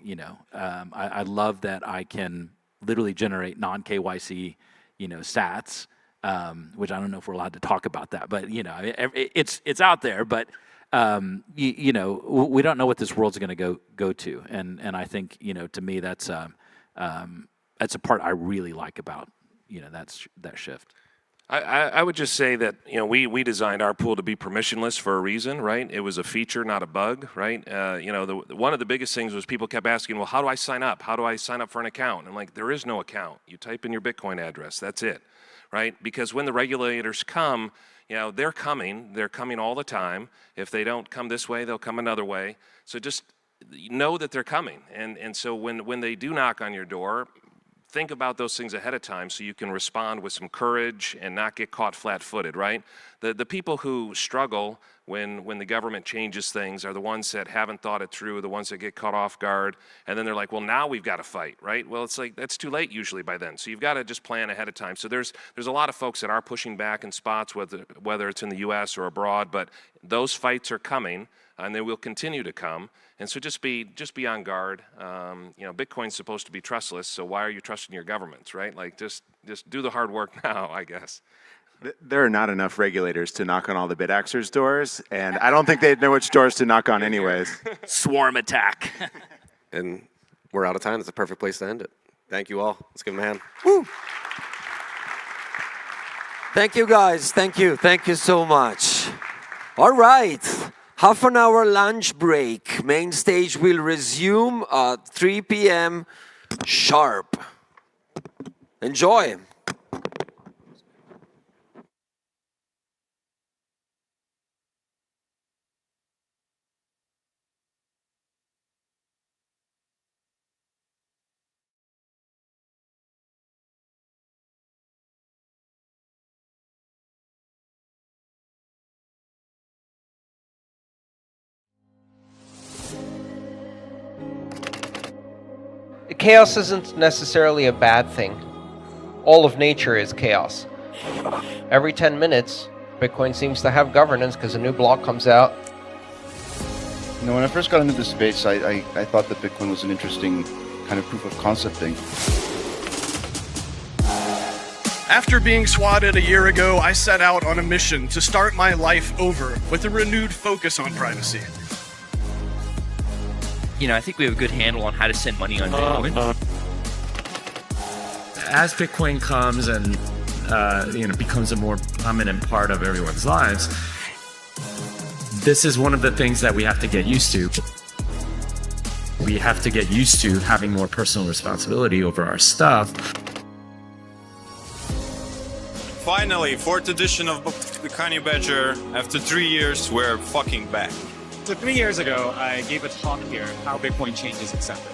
I love that I can literally generate non-KYC, sats, which I don't know if we're allowed to talk about that, but it's out there. But we don't know what this world's going to go to, and I think to me that's a part I really like about that shift. I would just say that we designed our pool to be permissionless for a reason, right? It was a feature, not a bug, right? One of the biggest things was people kept asking, well, how do I sign up? How do I sign up for an account? And I'm like, there is no account. You type in your Bitcoin address. That's it, right? Because when the regulators come, they're coming all the time. If they don't come this way, they'll come another way. So just know that they're coming. And so when they do knock on your door, think about those things ahead of time so you can respond with some courage and not get caught flat-footed, right? The people who struggle when the government changes things are the ones that haven't thought it through, the ones that get caught off guard, and then they're like, well, now we've got to fight, right? Well, it's like, that's too late usually by then. So you've got to just plan ahead of time. So there's a lot of folks that are pushing back in spots, whether it's in the US or abroad, but those fights are coming, and they will continue to come. And so just be on guard. You know, Bitcoin's supposed to be trustless, so why are you trusting your governments, right? Like, just do the hard work now, I guess. There are not enough regulators to knock on all the BitAxers' doors, and I don't think they'd know which doors to knock on anyways. Swarm attack. And we're out of time. That's a perfect place to end it. Thank you all. Let's give them a hand. Woo! Thank you, guys. Thank you. Thank you so much. All right. Half an hour lunch break. Main stage will resume at 3 p.m. sharp. Enjoy. Chaos isn't necessarily a bad thing. All of nature is chaos. Every 10 minutes, Bitcoin seems to have governance because a new block comes out. You know, when I first got into this space, I thought that Bitcoin was an interesting kind of proof of concept thing. After being swatted a year ago, I set out on a mission to start my life over with a renewed focus on privacy. You know, I think we have a good handle on how to send money on Bitcoin. As Bitcoin comes and becomes a more prominent part of everyone's lives, this is one of the things that we have to get used to. We have to get used to having more personal responsibility over our stuff. Finally, 4th edition of Baltic Honeybadger. After 3 years, we're fucking back. So 3 years ago, I gave a talk here, how Bitcoin changes accepted.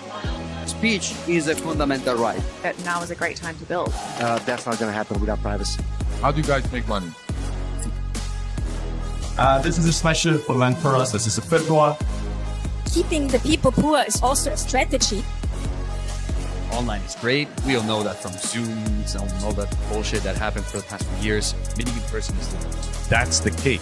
Speech is a fundamental right. That now is a great time to build. That's not going to happen without privacy. How do you guys make money? This is a special event for us. This is a fifth one. Keeping the people poor is also a strategy. Online is great. We all know that from Zooms and all that bullshit that happened for the past few years. Meeting in person is the That's the key.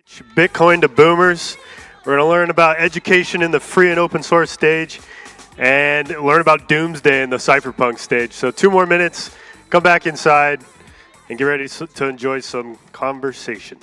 Bitcoin to boomers. We're going to learn about education in the free and open source stage and learn about doomsday in the cypherpunk stage. So 2 more minutes, come back inside and get ready to enjoy some conversation.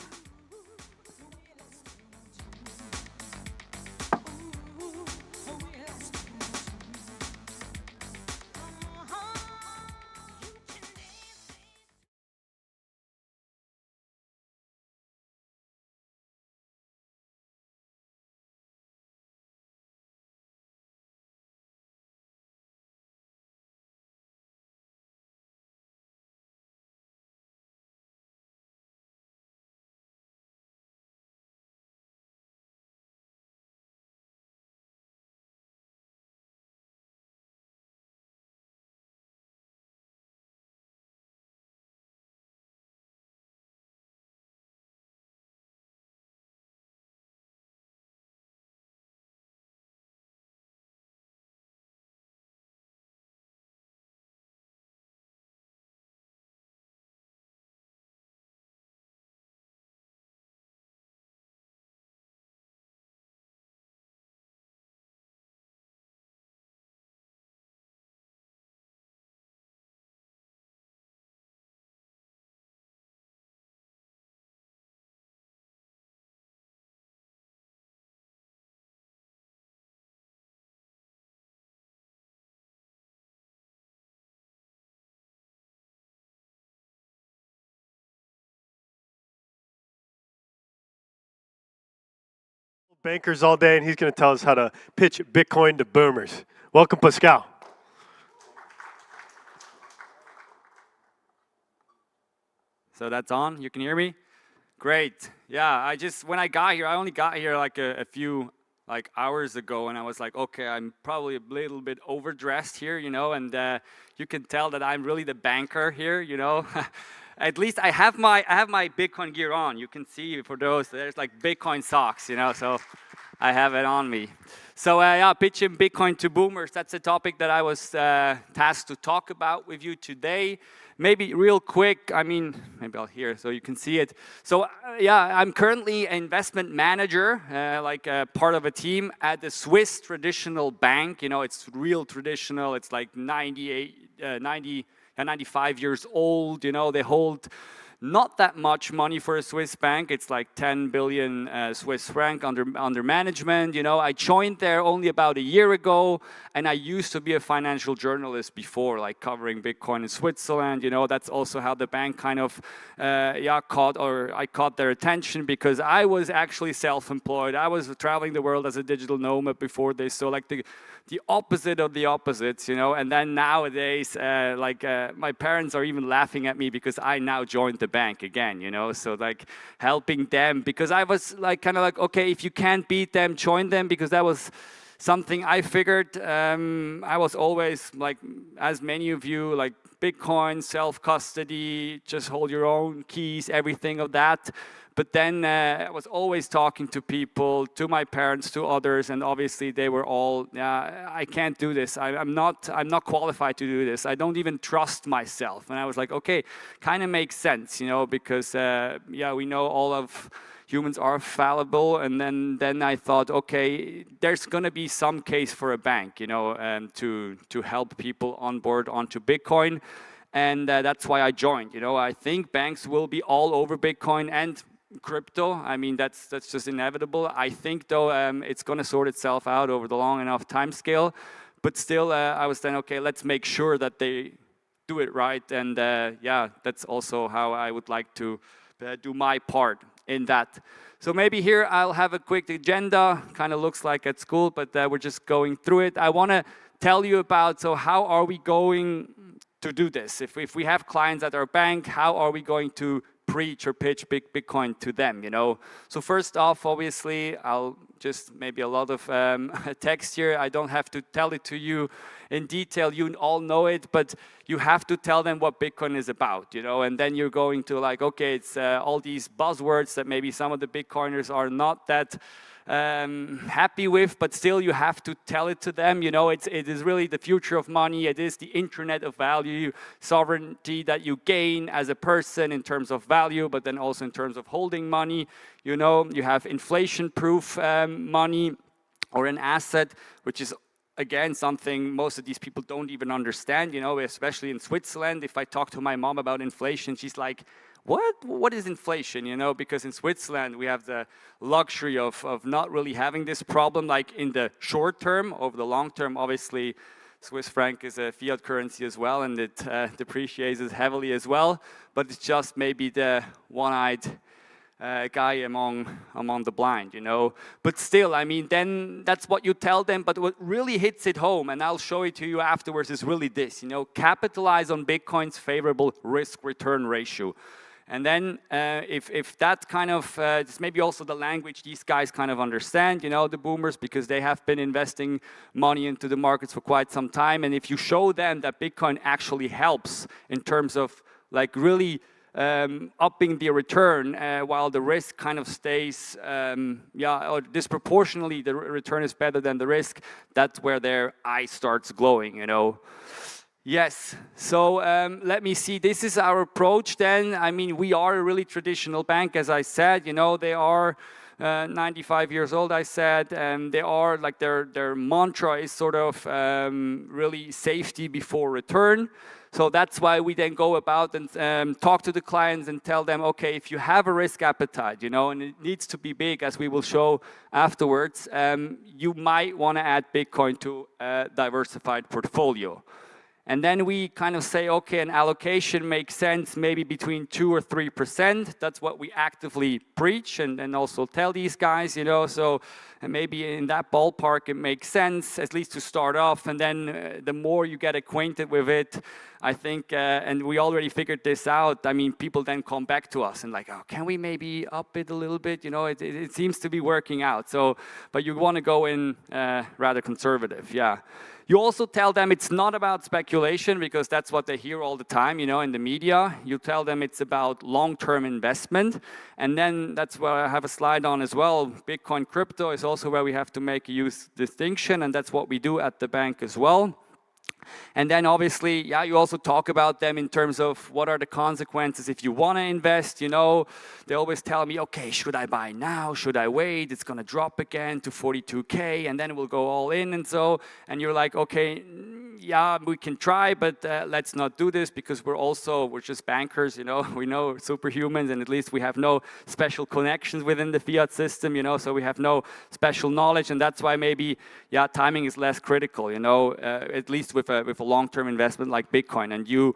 Bankers all day, and he's going to tell us how to pitch Bitcoin to boomers. Welcome, Pascal. So that's on? You can hear me? Great. Yeah, when I got here, I only got here like a few hours ago, and I was like, okay, I'm probably a little bit overdressed here, and you can tell that I'm really the banker here, At least I have my Bitcoin gear on. You can see for those, there's like Bitcoin socks, so I have it on me. So yeah, pitching Bitcoin to boomers, that's a topic that I was tasked to talk about with you today. Maybe real quick, maybe I'll hear so you can see it. So yeah, I'm currently an investment manager, part of a team at the Swiss traditional bank. It's real traditional. It's like 95 years old. They hold not that much money for a Swiss bank. It's like 10 billion Swiss franc under management. I joined there only about a year ago, and I used to be a financial journalist before, like covering Bitcoin in Switzerland. That's also how the bank kind of I caught their attention because I was actually self-employed. I was traveling the world as a digital nomad before this, so like the opposite of the opposites, and then nowadays, my parents are even laughing at me because I now joined the bank again, so like helping them because I was okay, if you can't beat them, join them, because that was something I figured. I was always like, as many of you, like Bitcoin, self-custody, just hold your own keys, everything of that. But then I was always talking to people, to my parents, to others, and obviously they were all, I can't do this. I'm not qualified to do this. I don't even trust myself. And I was like, okay, kind of makes sense, because we know all of humans are fallible. And then I thought, okay, there's going to be some case for a bank, to help people onboard onto Bitcoin. And that's why I joined. I think banks will be all over Bitcoin and crypto. That's just inevitable. I think though it's going to sort itself out over the long enough time scale. But still, I was then, okay, let's make sure that they do it right. And that's also how I would like to do my part in that. So maybe here I'll have a quick agenda. Kind of looks like at school, but we're just going through it. I want to tell you about, so how are we going to do this? If we have clients at our bank, how are we going to preach or pitch Bitcoin to them, So first off, obviously, I'll just maybe a lot of text here. I don't have to tell it to you in detail. You all know it, but you have to tell them what Bitcoin is about, And then you're going to like, okay, it's all these buzzwords that maybe some of the Bitcoiners are not that happy with, but still you have to tell it to them. You know, it is really the future of money. It is the internet of value, sovereignty that you gain as a person in terms of value, but then also in terms of holding money. You know, you have inflation-proof money or an asset, which is again something most of these people don't even understand. You know, especially in Switzerland. If I talk to my mom about inflation, she's like, what is inflation, you know, because in Switzerland we have the luxury of not really having this problem like in the short term. Over the long term, obviously, Swiss franc is a fiat currency as well, and it depreciates heavily as well, but it's just maybe the one-eyed guy among the blind, you know. But still, I mean, then that's what you tell them, but what really hits it home, and I'll show it to you afterwards, is really this, you know, capitalize on Bitcoin's favorable risk-return ratio. And then if that kind of, it's maybe also the language these guys kind of understand, you know, the boomers, because they have been investing money into the markets for quite some time. And if you show them that Bitcoin actually helps in terms of like really upping the return while the risk kind of stays, or disproportionately the return is better than the risk, that's where their eye starts glowing, you know. Yes, so let me see, this is our approach then. I mean, we are a really traditional bank, as I said, you know, they are 95 years old, I said, and they are like their mantra is sort of really safety before return. So that's why we then go about and talk to the clients and tell them, okay, if you have a risk appetite, you know, and it needs to be big, as we will show afterwards, you might want to add Bitcoin to a diversified portfolio. And then we kind of say, okay, an allocation makes sense maybe between 2 or 3%. That's what we actively preach and also tell these guys, you know. So maybe in that ballpark it makes sense, at least to start off. And then the more you get acquainted with it, I think, and we already figured this out, I mean, people then come back to us and like, oh, can we maybe up it a little bit? You know, it seems to be working out. So, but you want to go in rather conservative, yeah. You also tell them it's not about speculation, because that's what they hear all the time, you know, in the media. You tell them it's about long-term investment. And then that's where I have a slide on as well. Bitcoin crypto is also where we have to make a use distinction, and that's what we do at the bank as well. And then obviously, yeah, you also talk about them in terms of what are the consequences if you want to invest, you know. They always tell me, okay, should I buy now? Should I wait? It's going to drop again to 42K and then we'll go all in and so. And you're like, okay, yeah, we can try, but let's not do this, because we're just bankers, you know. We know superhumans, and at least we have no special connections within the fiat system, you know, so we have no special knowledge, and that's why maybe, yeah, timing is less critical, you know, at least with a long-term investment like Bitcoin. And you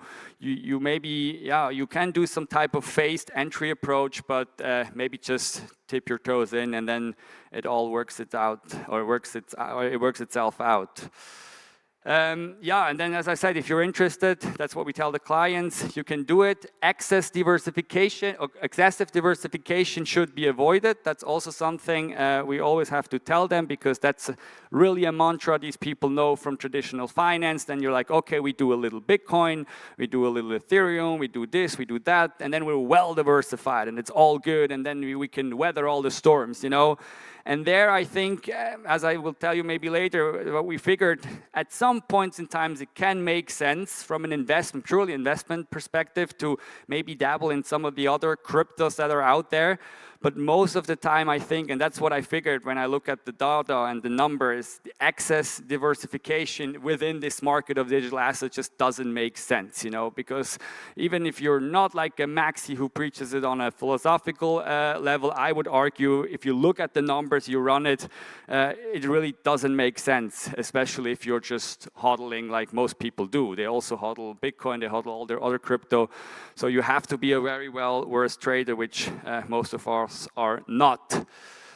maybe, yeah, you can do some type of phased entry approach, but maybe just tip your toes in, and then it all works itself out. Yeah, and then as I said, if you're interested, that's what we tell the clients, you can do it. Excessive diversification should be avoided. That's also something we always have to tell them, because that's really a mantra these people know from traditional finance. Then you're like, okay, we do a little Bitcoin, we do a little Ethereum, we do this, we do that, and then we're well diversified and it's all good, and then we can weather all the storms, you know. And there, I think, as I will tell you maybe later, what we figured, at some points in time, it can make sense from an investment, purely investment perspective, to maybe dabble in some of the other cryptos that are out there. But most of the time, I think, and that's what I figured when I look at the data and the numbers, the excess diversification within this market of digital assets just doesn't make sense, you know, because even if you're not like a Maxi who preaches it on a philosophical level, I would argue if you look at the numbers, you run it, it really doesn't make sense, especially if you're just hodling like most people do. They also hodl Bitcoin, they hodl all their other crypto. So you have to be a very well-versed trader, which most of us are not.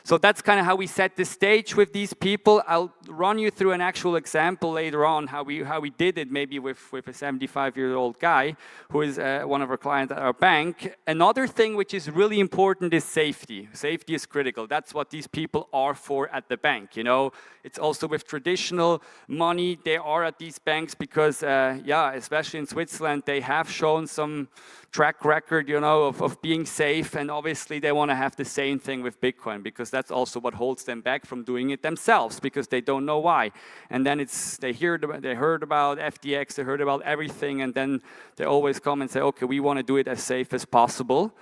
So that's kind of how we set the stage with these people. I'll run you through an actual example later on, how we did it, maybe with a 75-year-old guy who is one of our clients at our bank. Another thing which is really important is safety. Safety is critical. That's what these people are for at the bank, you know. It's also with traditional money, they are at these banks because, yeah, especially in Switzerland, they have shown some track record, you know, of being safe, and obviously they want to have the same thing with Bitcoin, because that's also what holds them back from doing it themselves, because they don't know why. And then they heard about FTX, they heard about everything, and then they always come and say, okay, we want to do it as safe as possible.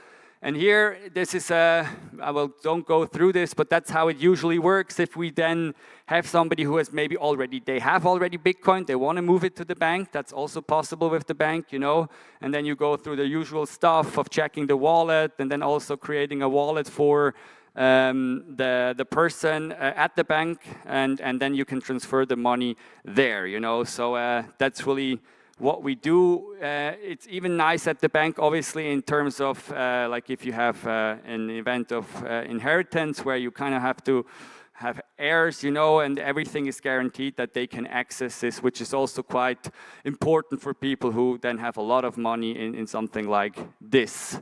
And here, this is don't go through this, but that's how it usually works. If we then have somebody who has maybe they have already Bitcoin, they want to move it to the bank, that's also possible with the bank, you know. And then you go through the usual stuff of checking the wallet, and then also creating a wallet for the person at the bank, and then you can transfer the money there, you know. So that's really what we do. It's even nice at the bank, obviously, in terms of like if you have an event of inheritance where you kind of have to have heirs, you know, and everything is guaranteed that they can access this, which is also quite important for people who then have a lot of money in something like this.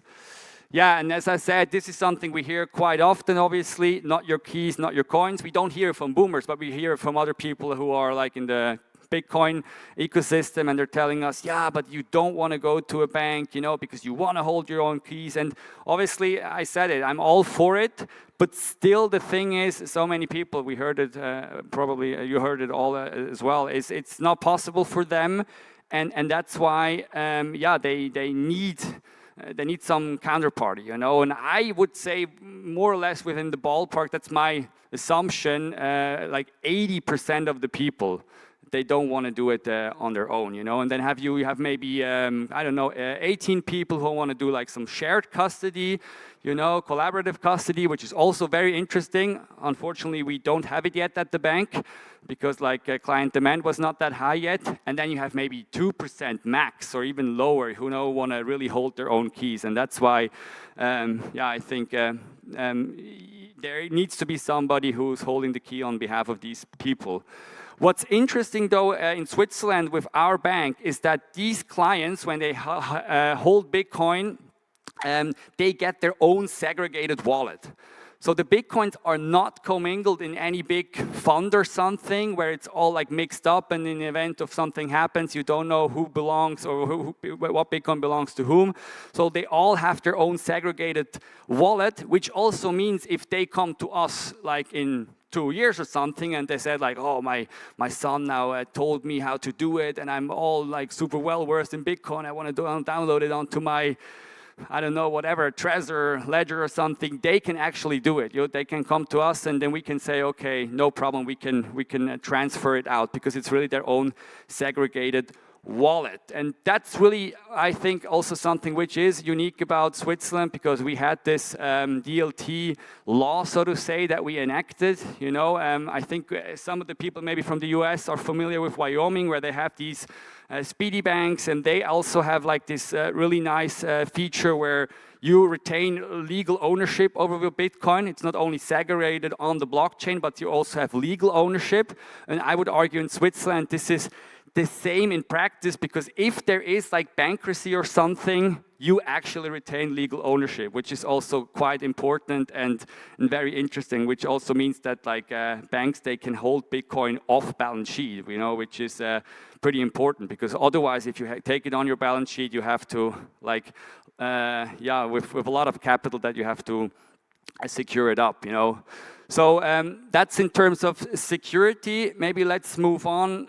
Yeah, and as I said, this is something we hear quite often, obviously, not your keys, not your coins. We don't hear it from boomers, but we hear it from other people who are like in the Bitcoin ecosystem, and they're telling us, yeah, but you don't want to go to a bank, you know, because you want to hold your own keys. And obviously, I said it, I'm all for it, but still the thing is, so many people, we heard it, probably you heard it all as well, is it's not possible for them, and that's why, yeah, they need some counterparty, you know, and I would say more or less within the ballpark, that's my assumption, like 80% of the people, they don't want to do it on their own, you know, and then you have maybe, I don't know, 18 people who want to do like some shared custody, you know, collaborative custody, which is also very interesting. Unfortunately, we don't have it yet at the bank because like client demand was not that high yet. And then you have maybe 2% max or even lower who want to really hold their own keys. And that's why, yeah, I think there needs to be somebody who's holding the key on behalf of these people. What's interesting, though, in Switzerland with our bank is that these clients, when they hold Bitcoin, they get their own segregated wallet. So the Bitcoins are not commingled in any big fund or something where it's all like mixed up, and in the event of something happens, you don't know who belongs or what Bitcoin belongs to whom. So they all have their own segregated wallet, which also means if they come to us like in 2 years or something, and they said like, oh, my son now told me how to do it, and I'm all like super well versed in Bitcoin. I want to download it onto my, I don't know, whatever, Trezor, Ledger or something. They can actually do it. You know, they can come to us, and then we can say, okay, no problem. We can transfer it out because it's really their own segregated wallet. And that's really, I think, also something which is unique about Switzerland, because we had this DLT law, so to say, that we enacted. You know, I think some of the people maybe from the US are familiar with Wyoming, where they have these speedy banks, and they also have like this really nice feature where you retain legal ownership over your Bitcoin. It's not only segregated on the blockchain, but you also have legal ownership. And I would argue in Switzerland, this is the same in practice, because if there is like bankruptcy or something, you actually retain legal ownership, which is also quite important and very interesting, which also means that like banks, they can hold Bitcoin off balance sheet, you know, which is pretty important, because otherwise if you take it on your balance sheet, you have to like, yeah, with a lot of capital that you have to secure it up, you know. So that's in terms of security. Maybe let's move on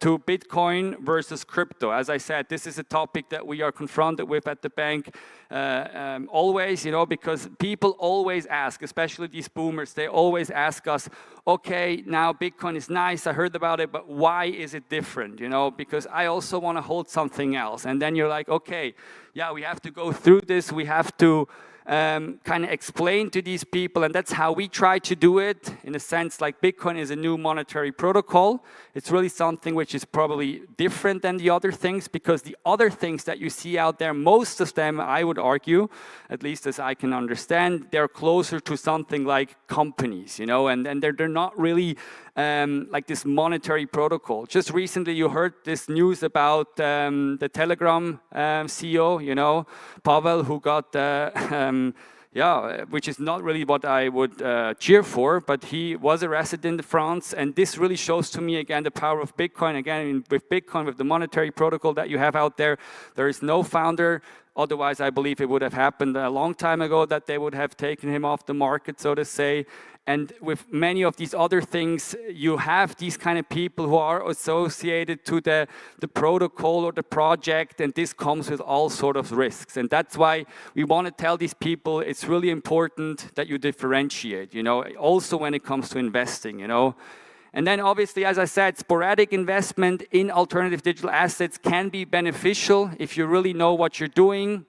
to Bitcoin versus crypto. As I said, this is a topic that we are confronted with at the bank always, you know, because people always ask, especially these boomers, they always ask us, okay, now Bitcoin is nice, I heard about it, but why is it different, you know, because I also want to hold something else. And then you're like, okay, yeah, we have to go through this, we have to kind of explain to these people, and that's how we try to do it, in a sense like Bitcoin is a new monetary protocol. It's really something which is probably different than the other things, because the other things that you see out there, most of them, I would argue, at least as I can understand, they're closer to something like companies, you know, and they're not really like this monetary protocol. Just recently you heard this news about the Telegram CEO, you know, Pavel, who got yeah, which is not really what I would cheer for, but he was arrested in France, and this really shows to me again the power of Bitcoin. Again, with Bitcoin, with the monetary protocol that you have out there, there is no founder. Otherwise, I believe it would have happened a long time ago that they would have taken him off the market, so to say. And with many of these other things, you have these kind of people who are associated to the protocol or the project, and this comes with all sort of risks. And that's why we want to tell these people it's really important that you differentiate, you know, also when it comes to investing, you know. And then obviously, as I said, sporadic investment in alternative digital assets can be beneficial if you really know what you're doing.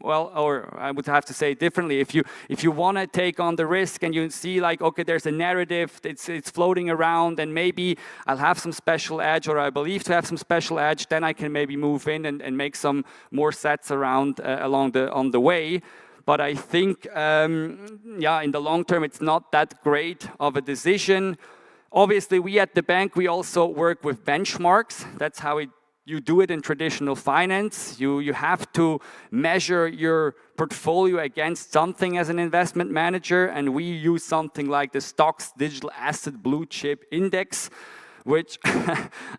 Well, or I would have to say it differently. If you want to take on the risk and you see like, okay, there's a narrative, it's floating around, and maybe I'll have some special edge, or I believe to have some special edge, then I can maybe move in and make some more sets around on the way. But I think, yeah, in the long term, it's not that great of a decision. Obviously, we at the bank, we also work with benchmarks. That's how you do it in traditional finance. You have to measure your portfolio against something as an investment manager, and we use something like the Stocks Digital Asset Blue Chip Index, which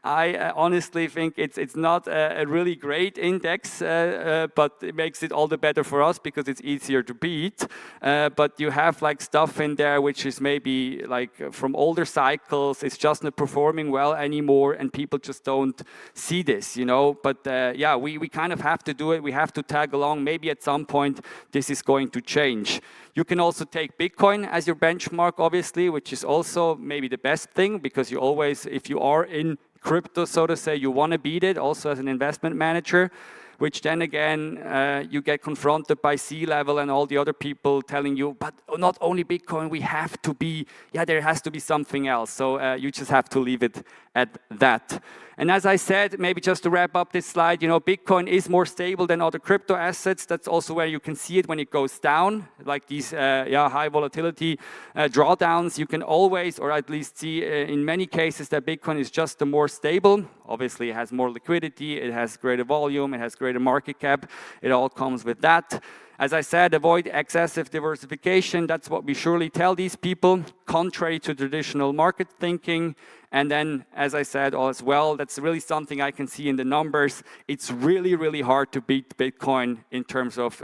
I honestly think it's not a really great index, but it makes it all the better for us because it's easier to beat. But you have like stuff in there which is maybe like from older cycles, it's just not performing well anymore, and people just don't see this, you know. But yeah, we kind of have to do it. We have to tag along. Maybe at some point this is going to change. You can also take Bitcoin as your benchmark, obviously, which is also maybe the best thing, because you always, if you are in crypto, so to say, you want to beat it also as an investment manager, which then again, you get confronted by C-level and all the other people telling you, but not only Bitcoin, we have to be, yeah, there has to be something else. So you just have to leave it at that. And as I said, maybe just to wrap up this slide, you know, Bitcoin is more stable than other crypto assets. That's also where you can see it when it goes down, like these high volatility drawdowns. You can always, or at least see in many cases, that Bitcoin is just the more stable. Obviously, it has more liquidity, it has greater volume, it has greater market cap. It all comes with that. As I said, avoid excessive diversification. That's what we surely tell these people, contrary to traditional market thinking. And then, as I said as well, that's really something I can see in the numbers. It's really, really hard to beat Bitcoin in terms of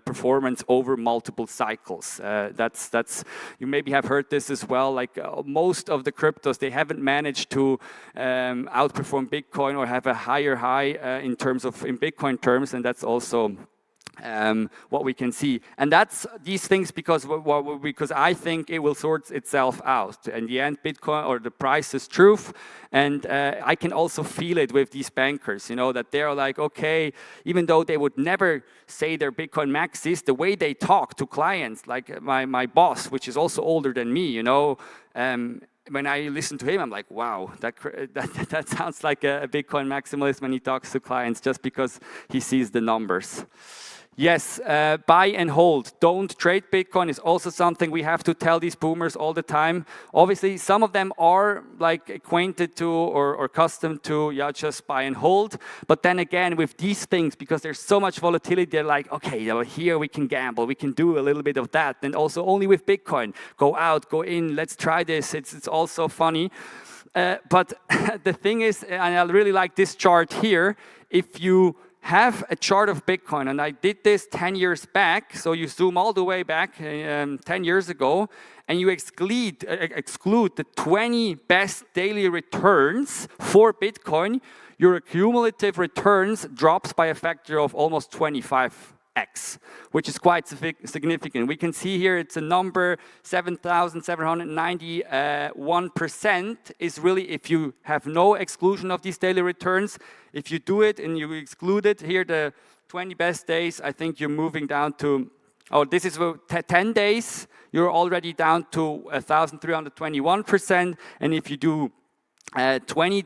performance over multiple cycles. That's you maybe have heard this as well. Like most of the cryptos, they haven't managed to outperform Bitcoin or have a higher high in Bitcoin terms, and that's also what we can see. And that's these things because I think it will sort itself out. In the end, Bitcoin or the price is truth. And I can also feel it with these bankers, you know, that they're like, okay, even though they would never say their Bitcoin maxes, the way they talk to clients, like my boss, which is also older than me, you know, when I listen to him, I'm like, wow, that sounds like a Bitcoin maximalist when he talks to clients, just because he sees the numbers. Yes, buy and hold. Don't trade Bitcoin is also something we have to tell these boomers all the time. Obviously, some of them are like acquainted to or accustomed to, yeah, just buy and hold. But then again, with these things, because there's so much volatility, they're like, okay, you know, here we can gamble, we can do a little bit of that. And also only with Bitcoin, go out, go in, let's try this. It's also funny. But the thing is, and I really like this chart here, if you have a chart of Bitcoin, and I did this 10 years back, so you zoom all the way back 10 years ago, and you exclude the 20 best daily returns for Bitcoin, your cumulative returns drops by a factor of almost 25x, which is quite significant. We can see here it's a number, 7,791% is really if you have no exclusion of these daily returns. If you do it and you exclude it, here the 20 best days, I think you're moving down to, oh, this is 10 days, you're already down to 1,321%. And if you do 20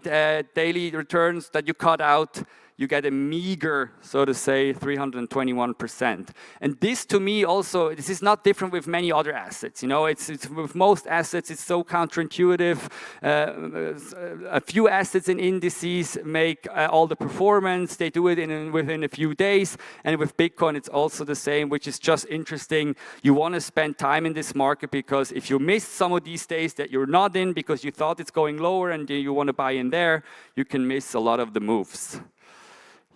daily returns that you cut out, you get a meager, so to say, 321%. And this to me also, this is not different with many other assets. You know, it's with most assets, it's so counterintuitive. A few assets in indices make all the performance. They do it within a few days. And with Bitcoin, it's also the same, which is just interesting. You want to spend time in this market because if you miss some of these days that you're not in because you thought it's going lower and you want to buy in there, you can miss a lot of the moves.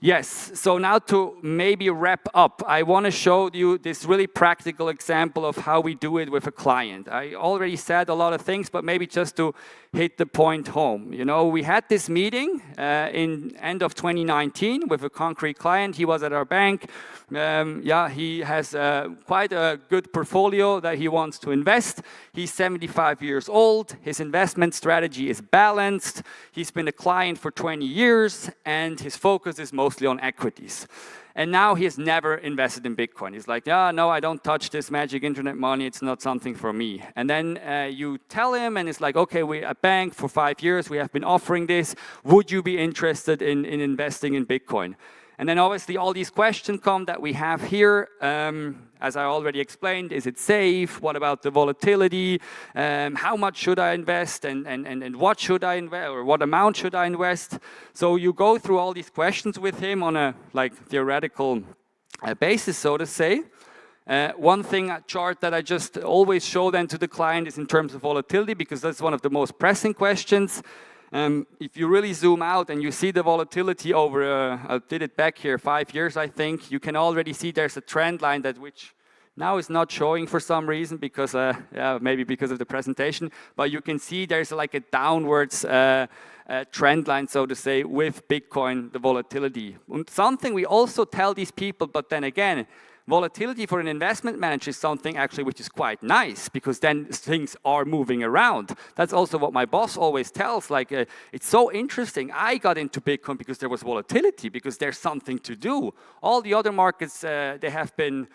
Yes, so now to maybe wrap up, I want to show you this really practical example of how we do it with a client. I already said a lot of things, but maybe just to hit the point home. You know, we had this meeting in end of 2019 with a concrete client. He was at our bank. He has quite a good portfolio that he wants to invest. He's 75 years old. His investment strategy is balanced. He's been a client for 20 years, and his focus is mostly on equities. And now he has never invested in Bitcoin. He's like, yeah, no, I don't touch this magic internet money. It's not something for me. And then you tell him, and it's like, okay, we're a bank for 5 years. We have been offering this. Would you be interested in investing in Bitcoin? And then obviously all these questions come that we have here. As I already explained, is it safe? What about the volatility? How much should I invest? And what should I invest? Or what amount should I invest? So you go through all these questions with him on a theoretical basis, so to say. One thing, a chart that I just always show then to the client is in terms of volatility, because that's one of the most pressing questions. If you really zoom out and you see the volatility over, I did it back here, 5 years, I think, you can already see there's a trend line that which now is not showing for some reason because, maybe because of the presentation, but you can see there's like a downwards trend line, so to say, with Bitcoin, the volatility. And something we also tell these people, but then again, volatility for an investment manager is something actually which is quite nice because then things are moving around. That's also what my boss always tells, like it's so interesting. I got into Bitcoin because there was volatility, because there's something to do. All the other markets, they have been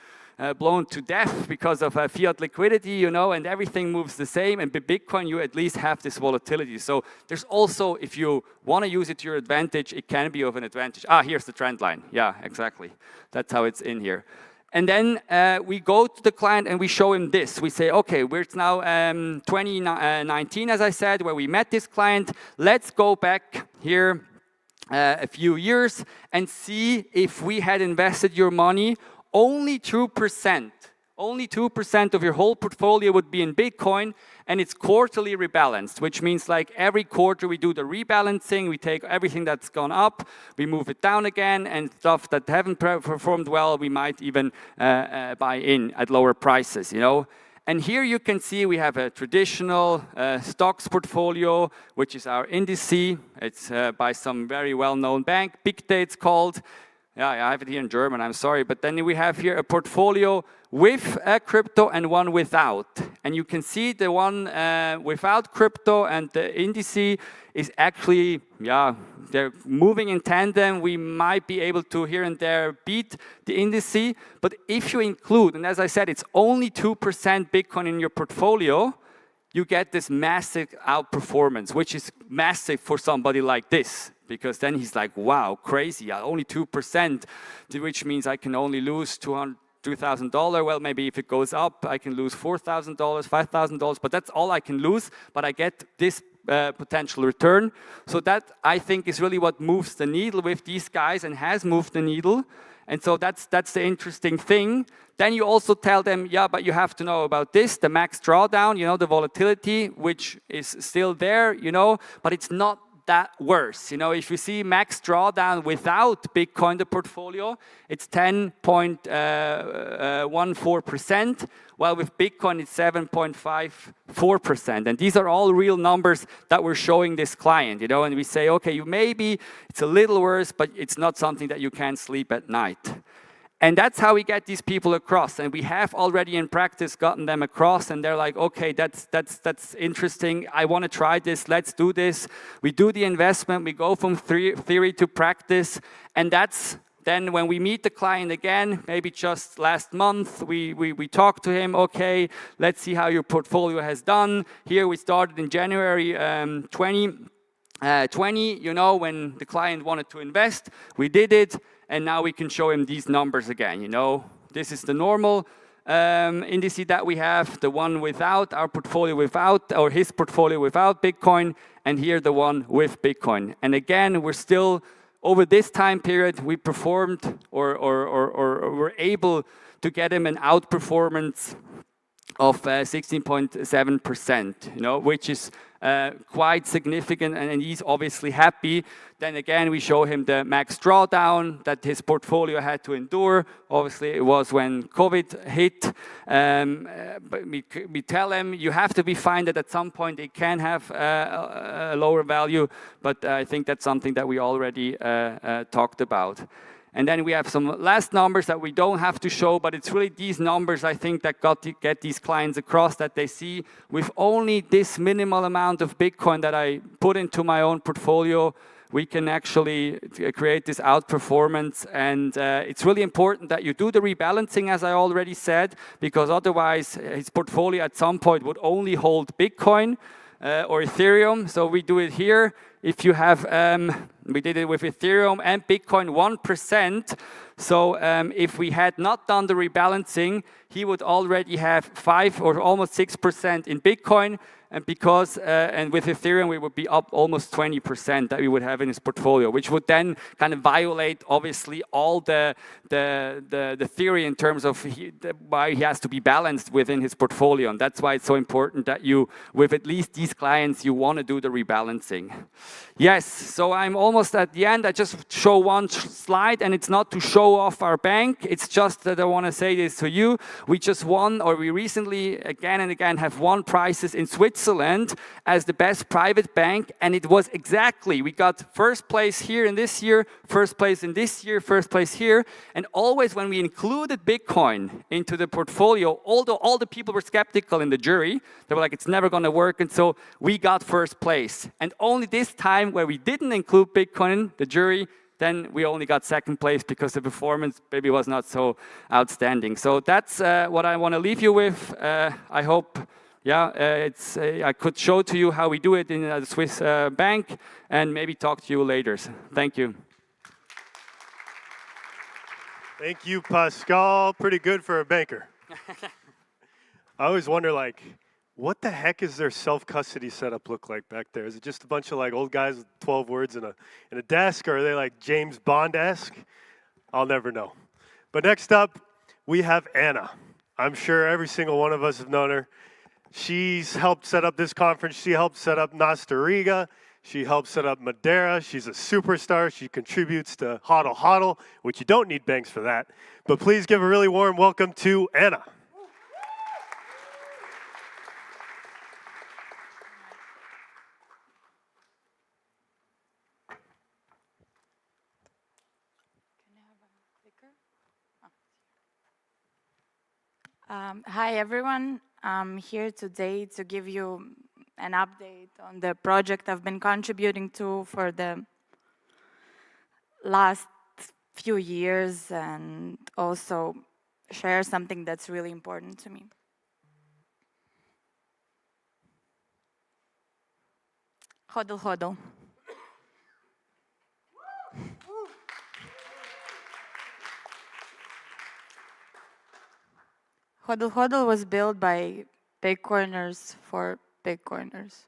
blown to death because of fiat liquidity, you know, and everything moves the same. And with Bitcoin, you at least have this volatility. So there's also, if you want to use it to your advantage, it can be of an advantage. Here's the trend line. Yeah, exactly. That's how it's in here. And then we go to the client and we show him this. We say, okay, it's now 2019, as I said, where we met this client. Let's go back here a few years and see if we had invested your money only 2%. Only 2% of your whole portfolio would be in Bitcoin, and it's quarterly rebalanced, which means like every quarter we do the rebalancing, we take everything that's gone up, we move it down again, and stuff that haven't performed well, we might even buy in at lower prices, you know. And here you can see we have a traditional stocks portfolio, which is our indice. It's by some very well-known bank, Pictet it's called. Yeah, I have it here in German, I'm sorry. But then we have here a portfolio with crypto and one without. And you can see the one without crypto and the indice is actually, they're moving in tandem. We might be able to here and there beat the indice. But if you include, and as I said, it's only 2% Bitcoin in your portfolio, you get this massive outperformance, which is massive for somebody like this. Because then he's like, wow, crazy, only 2%, which means I can only lose $2,000. Well, maybe if it goes up, I can lose $4,000, $5,000, but that's all I can lose, but I get this potential return. So that, I think, is really what moves the needle with these guys and has moved the needle. And so that's the interesting thing. Then you also tell them, yeah, but you have to know about this, the max drawdown, you know, the volatility, which is still there, you know, but it's not that worse. You know, if you see max drawdown without Bitcoin, the portfolio, it's 10.14%, while with Bitcoin it's 7.54%. And these are all real numbers that we're showing this client, you know, and we say, okay, maybe it's a little worse, but it's not something that you can sleep at night. And that's how we get these people across. And we have already in practice gotten them across, and they're like, okay, that's interesting. I want to try this. Let's do this. We do the investment. We go from theory to practice. And that's then when we meet the client again, maybe just last month, we talk to him, okay, let's see how your portfolio has done. Here we started in January 20. 20, you know, when the client wanted to invest, we did it, and now we can show him these numbers again, you know. This is the normal indice that we have, the one without our portfolio without, or his portfolio without Bitcoin, and here the one with Bitcoin. And again, we're still, over this time period, we performed or were able to get him an outperformance of 16.7%, you know, which is quite significant, and he's obviously happy. Then again, we show him the max drawdown that his portfolio had to endure. Obviously, it was when COVID hit. But we tell him, you have to be fine that at some point it can have a lower value, but I think that's something that we already talked about. And then we have some last numbers that we don't have to show, but it's really these numbers, I think, that got to get these clients across, that they see with only this minimal amount of Bitcoin that I put into my own portfolio, we can actually create this outperformance. And it's really important that you do the rebalancing, as I already said, because otherwise his portfolio at some point would only hold Bitcoin or Ethereum. So we do it here. If you have, we did it with Ethereum and Bitcoin 1%. So if we had not done the rebalancing, he would already have 5 or almost 6% in Bitcoin. And because, and with Ethereum, we would be up almost 20% that we would have in his portfolio, which would then kind of violate, obviously, all the theory in terms of why he has to be balanced within his portfolio. And that's why it's so important that you, with at least these clients, you want to do the rebalancing. Yes, so I'm almost at the end. I just show one slide, and it's not to show off our bank. It's just that I want to say this to you. We just won, or we recently, again and again, have won prizes in Switzerland as the best private bank, and it was exactly, we got first place here in this year, first place in this year, first place here, and always when we included Bitcoin into the portfolio, although all the people were skeptical in the jury, they were like, it's never going to work, and so we got first place. And only this time where we didn't include Bitcoin, the jury, then we only got second place because the performance maybe was not so outstanding. So that's what I want to leave you with. I hope, I could show to you how we do it in the Swiss bank, and maybe talk to you later. Thank you. Thank you, Pascal. Pretty good for a banker. I always wonder, like, what the heck is their self-custody setup look like back there? Is it just a bunch of like old guys with 12 words in a desk, or are they like James Bond-esque? I'll never know. But next up, we have Anna. I'm sure every single one of us have known her. She's helped set up this conference. She helped set up Nostr. She helped set up Madeira. She's a superstar. She contributes to Hodl, which you don't need banks for that. But please give a really warm welcome to Anna. Hi, everyone. I'm here today to give you an update on the project I've been contributing to for the last few years, and also share something that's really important to me. Hodl. Hodl was built by Bitcoiners for Bitcoiners.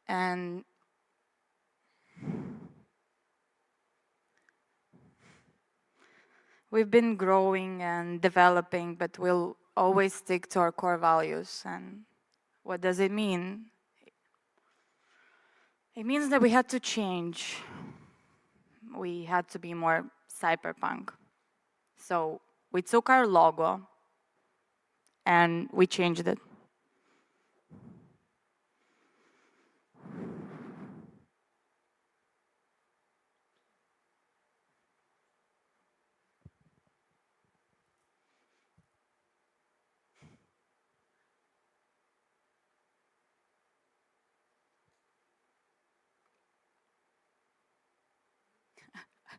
And we've been growing and developing, but we'll always stick to our core values. And what does it mean? It means that we had to change. We had to be more cyberpunk. So we took our logo and we changed it.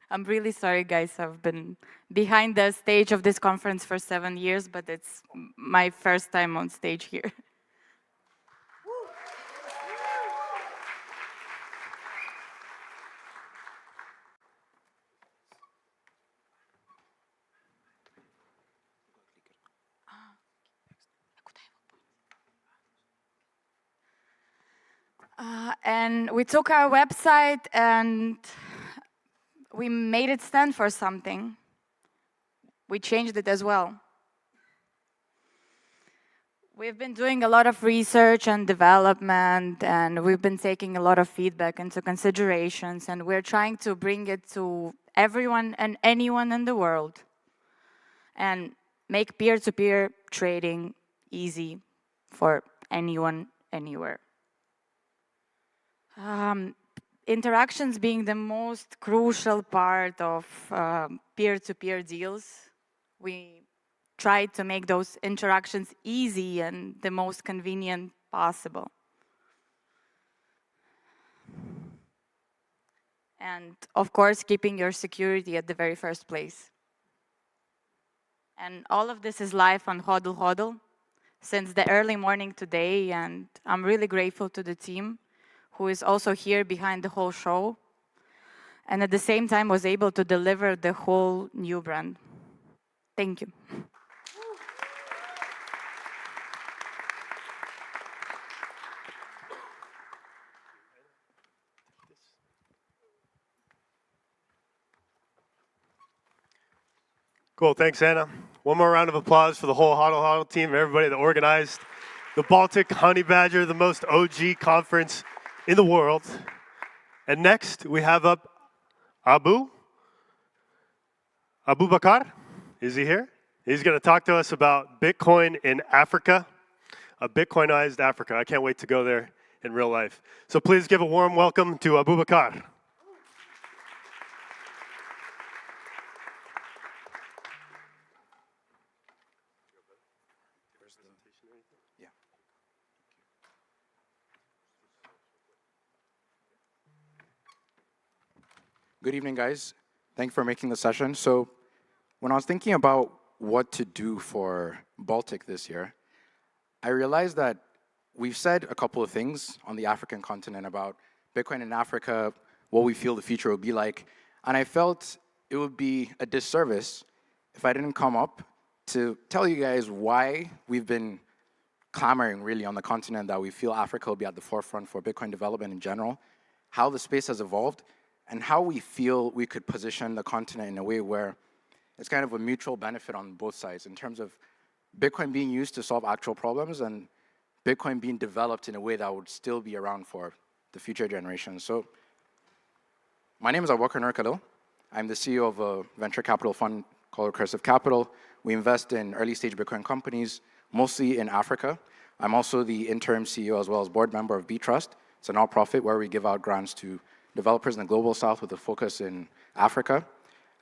I'm really sorry, guys. I've been behind the stage of this conference for 7 years, but it's my first time on stage here. And we took our website and we made it stand for something. We changed it as well. We've been doing a lot of research and development, and we've been taking a lot of feedback into considerations, and we're trying to bring it to everyone and anyone in the world and make peer-to-peer trading easy for anyone, anywhere. Interactions being the most crucial part of peer-to-peer deals. We try to make those interactions easy and the most convenient possible. And of course, keeping your security at the very first place. And all of this is live on Hodl since the early morning today, and I'm really grateful to the team who is also here behind the whole show, and at the same time was able to deliver the whole new brand. Thank you. Cool, thanks, Anna. One more round of applause for the whole Hodl team, everybody that organized the Baltic Honeybadger, the most OG conference in the world. And next, we have up Abubakar. Is he here? He's going to talk to us about Bitcoin in Africa, a Bitcoinized Africa. I can't wait to go there in real life. So please give a warm welcome to Abubakar. Good evening, guys. Thank you for making the session. So when I was thinking about what to do for Baltic this year, I realized that we've said a couple of things on the African continent about Bitcoin in Africa, what we feel the future will be like, and I felt it would be a disservice if I didn't come up to tell you guys why we've been clamoring really on the continent that we feel Africa will be at the forefront for Bitcoin development in general, how the space has evolved, and how we feel we could position the continent in a way where it's kind of a mutual benefit on both sides in terms of Bitcoin being used to solve actual problems and Bitcoin being developed in a way that would still be around for the future generations. So my name is Abubakar Khalil. I'm the CEO of a venture capital fund called Recursive Capital. We invest in early stage Bitcoin companies, mostly in Africa. I'm also the interim CEO as well as board member of BTrust. It's a nonprofit where we give out grants to developers in the global south with a focus in Africa,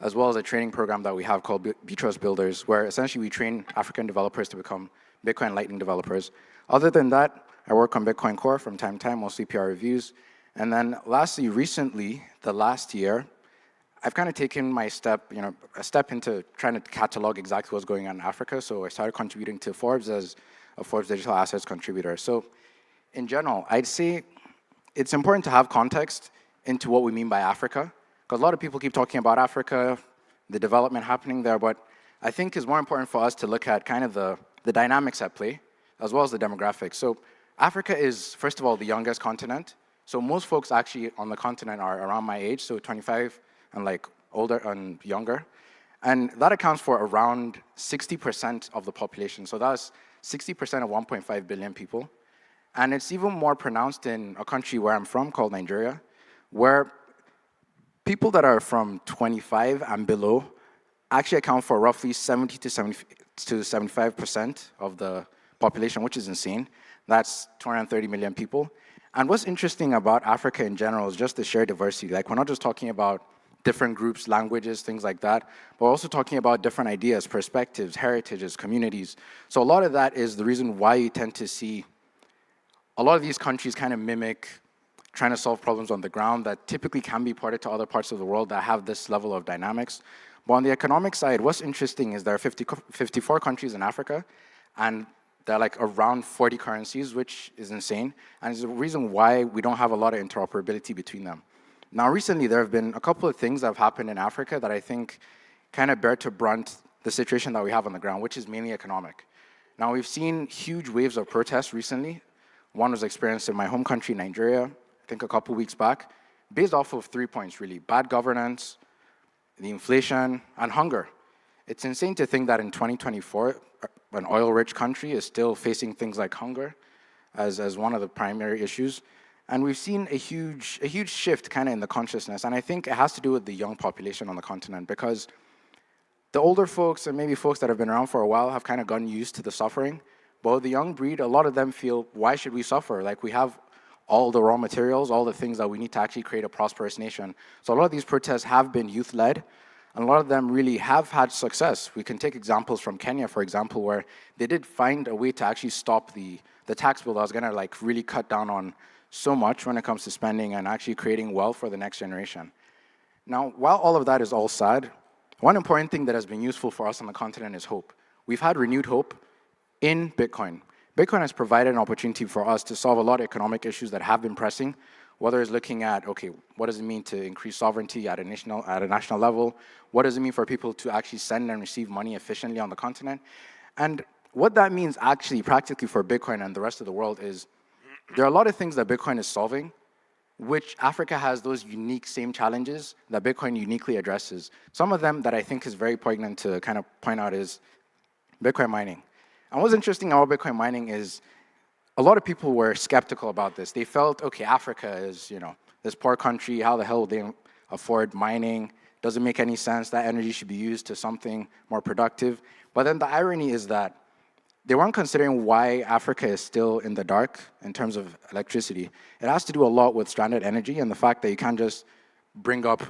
as well as a training program that we have called BTrust Builders, where essentially we train African developers to become Bitcoin Lightning developers. Other than that, I work on Bitcoin Core from time to time, mostly PR reviews. And then lastly, recently, the last year, I've kind of taken my step, a step into trying to catalog exactly what's going on in Africa. So I started contributing to Forbes as a Forbes digital assets contributor. So in general, I'd say it's important to have context into what we mean by Africa, because a lot of people keep talking about Africa, the development happening there, but I think it's more important for us to look at kind of the dynamics at play, as well as the demographics. So Africa is, first of all, the youngest continent. So most folks actually on the continent are around my age, so 25 and like older and younger. And that accounts for around 60% of the population. So that's 60% of 1.5 billion people. And it's even more pronounced in a country where I'm from called Nigeria, where people that are from 25 and below actually account for roughly 70 to 75% of the population, which is insane. That's 230 million people. And what's interesting about Africa in general is just the shared diversity. Like, we're not just talking about different groups, languages, things like that, but we're also talking about different ideas, perspectives, heritages, communities. So a lot of that is the reason why you tend to see a lot of these countries kind of mimic trying to solve problems on the ground that typically can be ported to other parts of the world that have this level of dynamics. But on the economic side, what's interesting is there are 54 countries in Africa, and there are like around 40 currencies, which is insane. And it's the reason why we don't have a lot of interoperability between them. Now, recently, there have been a couple of things that have happened in Africa that I think kind of bear to brunt the situation that we have on the ground, which is mainly economic. Now, we've seen huge waves of protests recently, One was experienced in my home country, Nigeria, I think a couple weeks back, based off of 3 points, really. Bad governance, the inflation, and hunger. It's insane to think that in 2024, an oil-rich country is still facing things like hunger as one of the primary issues. And we've seen a huge shift kind of in the consciousness. And I think it has to do with the young population on the continent, because the older folks and maybe folks that have been around for a while have kind of gotten used to the suffering. But the young breed, a lot of them feel, why should we suffer? Like, we have all the raw materials, all the things that we need to actually create a prosperous nation. So a lot of these protests have been youth-led, and a lot of them really have had success. We can take examples from Kenya, for example, where they did find a way to actually stop the tax bill that was gonna like really cut down on so much when it comes to spending and actually creating wealth for the next generation. Now, while all of that is all sad, one important thing that has been useful for us on the continent is hope. We've had renewed hope in Bitcoin. Bitcoin has provided an opportunity for us to solve a lot of economic issues that have been pressing, whether it's looking at, okay, what does it mean to increase sovereignty at a national level? What does it mean for people to actually send and receive money efficiently on the continent? And what that means actually practically for Bitcoin and the rest of the world is there are a lot of things that Bitcoin is solving, which Africa has those unique same challenges that Bitcoin uniquely addresses. Some of them that I think is very poignant to kind of point out is Bitcoin mining. And what's interesting about Bitcoin mining is a lot of people were skeptical about this. They felt, okay, Africa is, this poor country, how the hell would they afford mining? Doesn't make any sense. That energy should be used to something more productive. But then the irony is that they weren't considering why Africa is still in the dark in terms of electricity. It has to do a lot with stranded energy and the fact that you can't just bring up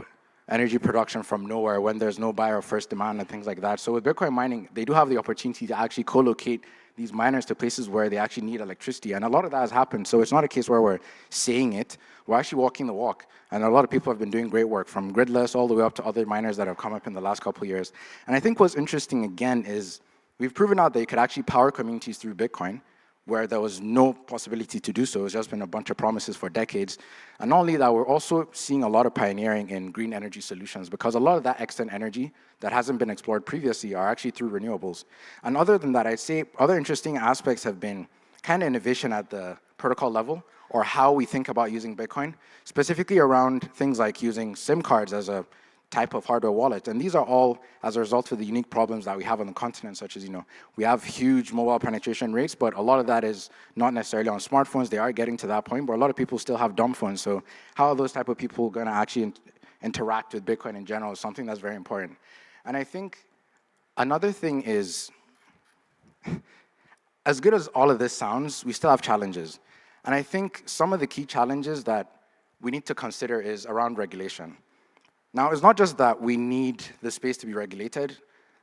energy production from nowhere when there's no buyer or first demand and things like that. So with Bitcoin mining, they do have the opportunity to actually co-locate these miners to places where they actually need electricity. And a lot of that has happened. So it's not a case where we're saying it, we're actually walking the walk. And a lot of people have been doing great work, from Gridless all the way up to other miners that have come up in the last couple of years. And I think what's interesting again is we've proven out that you could actually power communities through Bitcoin, where there was no possibility to do so. It's just been a bunch of promises for decades. And not only that, we're also seeing a lot of pioneering in green energy solutions, because a lot of that extant energy that hasn't been explored previously are actually through renewables. And other than that, I'd say other interesting aspects have been kind of innovation at the protocol level, or how we think about using Bitcoin, specifically around things like using SIM cards as a type of hardware wallet. And these are all as a result of the unique problems that we have on the continent, such as, we have huge mobile penetration rates, but a lot of that is not necessarily on smartphones. They are getting to that point, but a lot of people still have dumb phones. So how are those type of people going to actually interact with Bitcoin in general is something that's very important. And I think another thing is, as good as all of this sounds, we still have challenges. And I think some of the key challenges that we need to consider is around regulation. Now, it's not just that we need the space to be regulated.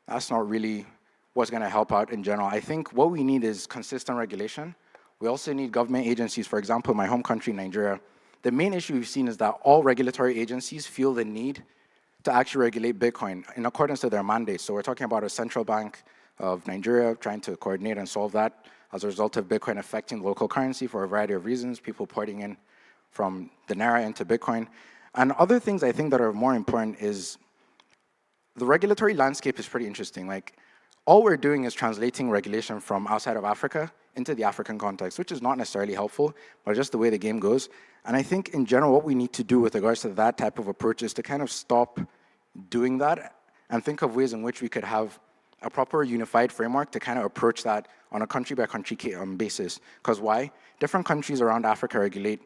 That's not really what's going to help out in general. I think what we need is consistent regulation. We also need government agencies. For example, in my home country, Nigeria, the main issue we've seen is that all regulatory agencies feel the need to actually regulate Bitcoin in accordance to their mandate. So we're talking about a central bank of Nigeria trying to coordinate and solve that as a result of Bitcoin affecting the local currency for a variety of reasons, people porting in from the Naira into Bitcoin. And other things I think that are more important is the regulatory landscape is pretty interesting. Like, all we're doing is translating regulation from outside of Africa into the African context, which is not necessarily helpful, but just the way the game goes. And I think in general, what we need to do with regards to that type of approach is to kind of stop doing that and think of ways in which we could have a proper unified framework to kind of approach that on a country-by-country basis. Because why? Different countries around Africa regulate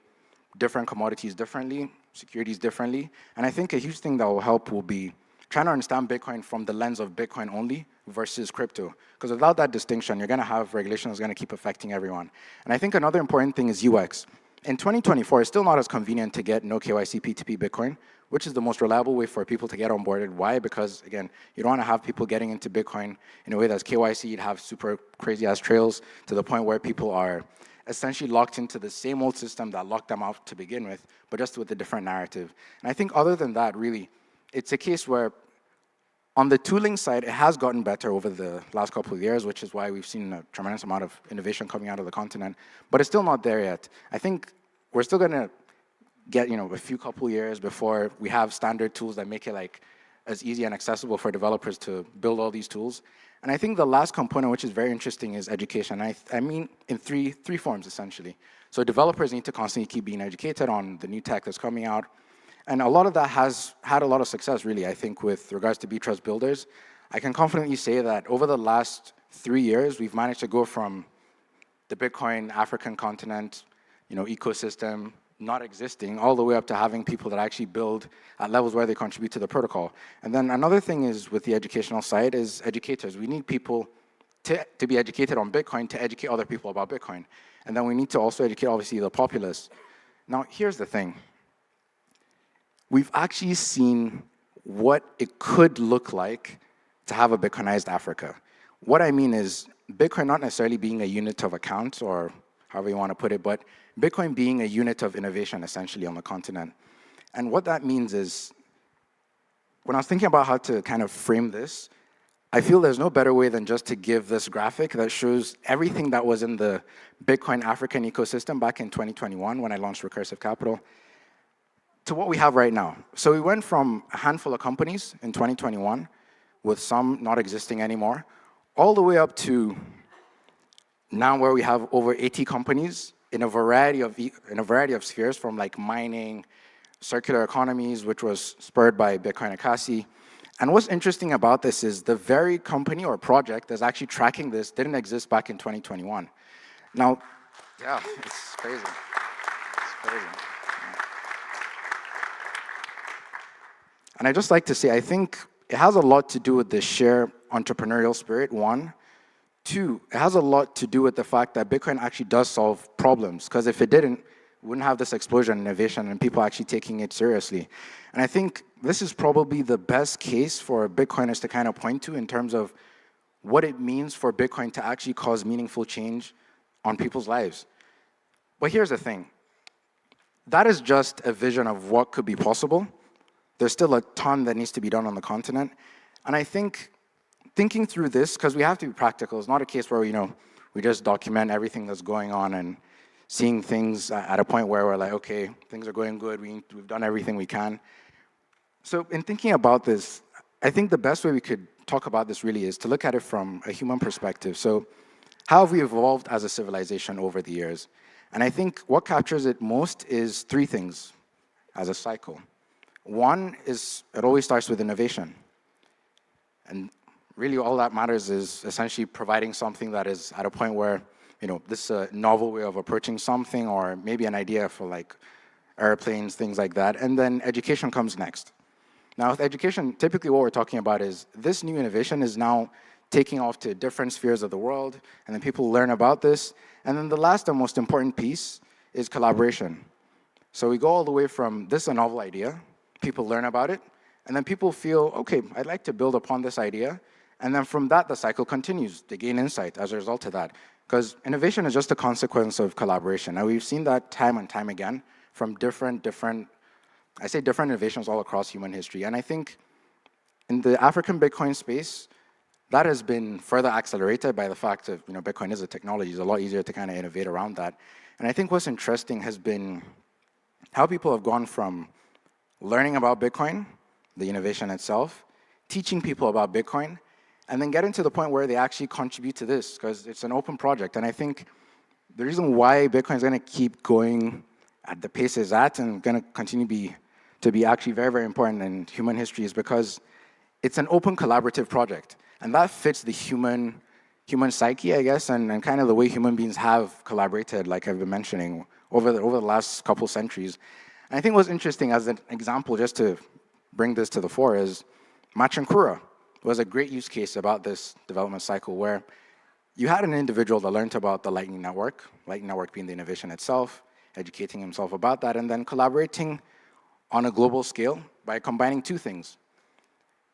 different commodities differently, securities differently. And I think a huge thing that will help will be trying to understand Bitcoin from the lens of Bitcoin only versus crypto. Because without that distinction, you're going to have regulation that's going to keep affecting everyone. And I think another important thing is UX. In 2024, it's still not as convenient to get no KYC P2P Bitcoin, which is the most reliable way for people to get onboarded. Why? Because, again, you don't want to have people getting into Bitcoin in a way that's KYC. You'd have super crazy-ass trails to the point where people are essentially locked into the same old system that locked them out to begin with, but just with a different narrative. And I think other than that, really, it's a case where on the tooling side, it has gotten better over the last couple of years, which is why we've seen a tremendous amount of innovation coming out of the continent, but it's still not there yet. I think we're still gonna get, a few couple years before we have standard tools that make it like as easy and accessible for developers to build all these tools. And I think the last component, which is very interesting, is education. I mean in three forms, essentially. So developers need to constantly keep being educated on the new tech that's coming out. And a lot of that has had a lot of success, really, I think, with regards to B-Trust builders. I can confidently say that over the last 3 years, we've managed to go from the Bitcoin African continent, ecosystem not existing, all the way up to having people that actually build at levels where they contribute to the protocol. And then another thing is with the educational side is educators. We need people to be educated on Bitcoin to educate other people about Bitcoin. And then we need to also educate, obviously, the populace. Now, here's the thing. We've actually seen what it could look like to have a Bitcoinized Africa. What I mean is Bitcoin not necessarily being a unit of account, or however you want to put it, but Bitcoin being a unit of innovation, essentially, on the continent. And what that means is, when I was thinking about how to kind of frame this, I feel there's no better way than just to give this graphic that shows everything that was in the Bitcoin African ecosystem back in 2021 when I launched Recursive Capital to what we have right now. So we went from a handful of companies in 2021, with some not existing anymore, all the way up to now where we have over 80 companies in a variety of spheres, from like mining, circular economies, which was spurred by Bitcoin Akasi. And what's interesting about this is the very company or project that's actually tracking this didn't exist back in 2021. Now, yeah, it's crazy. It's crazy. And I just like to say, I think it has a lot to do with the sheer entrepreneurial spirit, one. Two, it has a lot to do with the fact that Bitcoin actually does solve problems, because if it didn't, we wouldn't have this explosion in innovation and people actually taking it seriously. And I think this is probably the best case for Bitcoiners to kind of point to in terms of what it means for Bitcoin to actually cause meaningful change on people's lives. But here's the thing. That is just a vision of what could be possible. There's still a ton that needs to be done on the continent. And I think thinking through this, because we have to be practical, it's not a case where we just document everything that's going on and seeing things at a point where we're like, okay, things are going good, we've done everything we can. So in thinking about this, I think the best way we could talk about this really is to look at it from a human perspective. So how have we evolved as a civilization over the years? And I think what captures it most is three things as a cycle. One is it always starts with innovation. And really all that matters is essentially providing something that is at a point where, this is a novel way of approaching something, or maybe an idea for like airplanes, things like that. And then education comes next. Now with education, typically what we're talking about is this new innovation is now taking off to different spheres of the world, and then people learn about this. And then the last and most important piece is collaboration. So we go all the way from this is a novel idea, people learn about it, and then people feel, okay, I'd like to build upon this idea. And then from that, the cycle continues. They gain insight as a result of that. Because innovation is just a consequence of collaboration. Now, we've seen that time and time again from different innovations all across human history. And I think in the African Bitcoin space, that has been further accelerated by the fact that Bitcoin is a technology. It's a lot easier to kind of innovate around that. And I think what's interesting has been how people have gone from learning about Bitcoin, the innovation itself, teaching people about Bitcoin, and then getting to the point where they actually contribute to this, because it's an open project. And I think the reason why Bitcoin is going to keep going at the pace it's at and going to continue to be actually very, very important in human history is because it's an open collaborative project. And that fits the human psyche, I guess, and kind of the way human beings have collaborated, like I've been mentioning, over the last couple centuries. And I think what's interesting as an example, just to bring this to the fore, is Machankura was a great use case about this development cycle where you had an individual that learned about the Lightning Network being the innovation itself, educating himself about that, and then collaborating on a global scale by combining two things.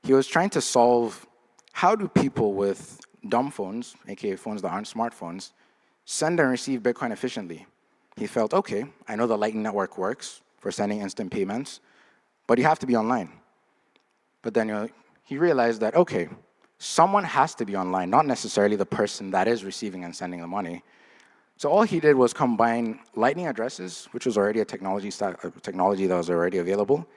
He was trying to solve how do people with dumb phones, aka phones that aren't smartphones, send and receive Bitcoin efficiently. He felt, okay, I know the Lightning Network works for sending instant payments, but you have to be online. But then he realized that, okay, someone has to be online, not necessarily the person that is receiving and sending the money. So all he did was combine Lightning addresses, which was already a technology that was already available,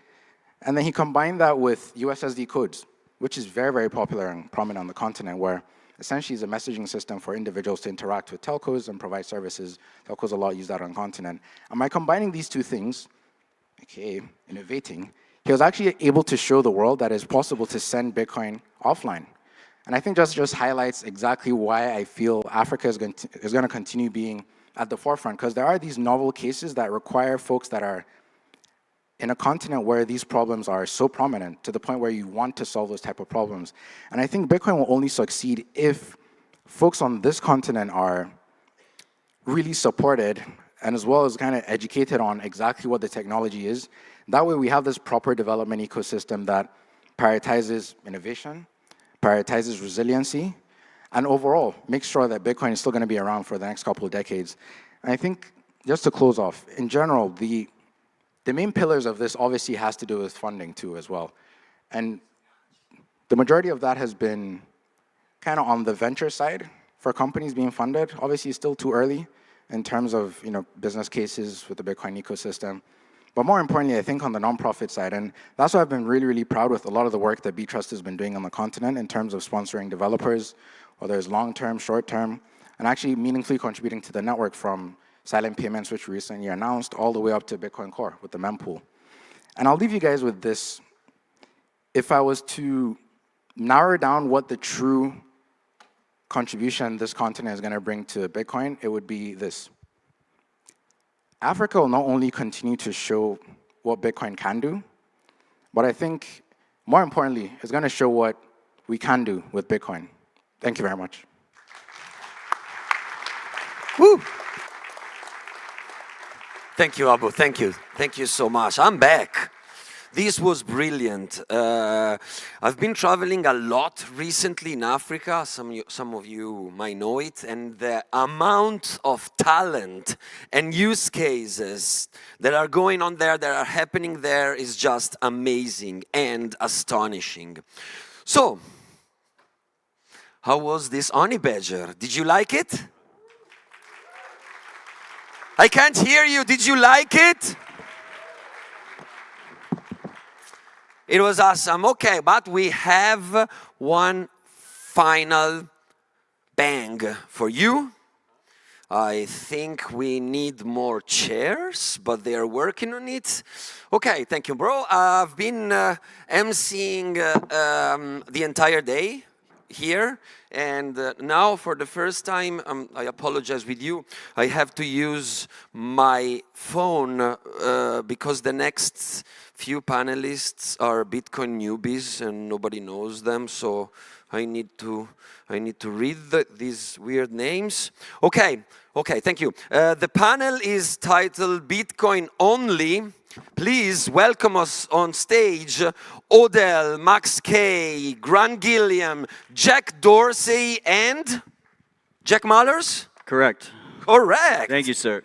And then he combined that with USSD codes, which is very, very popular and prominent on the continent, where essentially is a messaging system for individuals to interact with telcos and provide services. Telcos a lot use that on the continent. And by combining these two things, aka innovating, he was actually able to show the world that it's possible to send Bitcoin offline. And I think just highlights exactly why I feel Africa is going to continue being at the forefront, because there are these novel cases that require folks that are in a continent where these problems are so prominent to the point where you want to solve those type of problems. And I think Bitcoin will only succeed if folks on this continent are really supported and as well as kind of educated on exactly what the technology is. That way we have this proper development ecosystem that prioritizes innovation, prioritizes resiliency, and overall makes sure that Bitcoin is still going to be around for the next couple of decades. And I think, just to close off, in general, the main pillars of this obviously has to do with funding too as well. And the majority of that has been kind of on the venture side for companies being funded. Obviously, it's still too early in terms of business cases with the Bitcoin ecosystem. But more importantly, I think on the nonprofit side, and that's why I've been really, really proud with a lot of the work that B-Trust has been doing on the continent in terms of sponsoring developers, whether it's long-term, short-term, and actually meaningfully contributing to the network from silent payments, which we recently announced, all the way up to Bitcoin Core with the mempool. And I'll leave you guys with this. If I was to narrow down what the true contribution this continent is going to bring to Bitcoin, it would be this. Africa will not only continue to show what Bitcoin can do, but I think, more importantly, it's going to show what we can do with Bitcoin. Thank you very much. Woo! Thank you, Abu. Thank you. Thank you so much. I'm back. This was brilliant. I've been traveling a lot recently in Africa. Some of you might know it. And the amount of talent and use cases that are going on there, that are happening there, is just amazing and astonishing. So, how was this Honeybadger? Did you like it? I can't hear you. Did you like it? It was awesome. Okay, but we have one final bang for you. I think we need more chairs, but they are working on it. Okay, thank you, bro. I've been emceeing the entire day here, and now for the first time, I apologize with you, I have to use my phone because the next few panelists are Bitcoin newbies and nobody knows them, so I need to read these weird names. Okay, thank you. The panel is titled Bitcoin Only. Please welcome us on stage Hodl, Max Kei, Gilliam, Jack Dorsey, and Jack Mallers? Correct. Correct. Thank you, sir.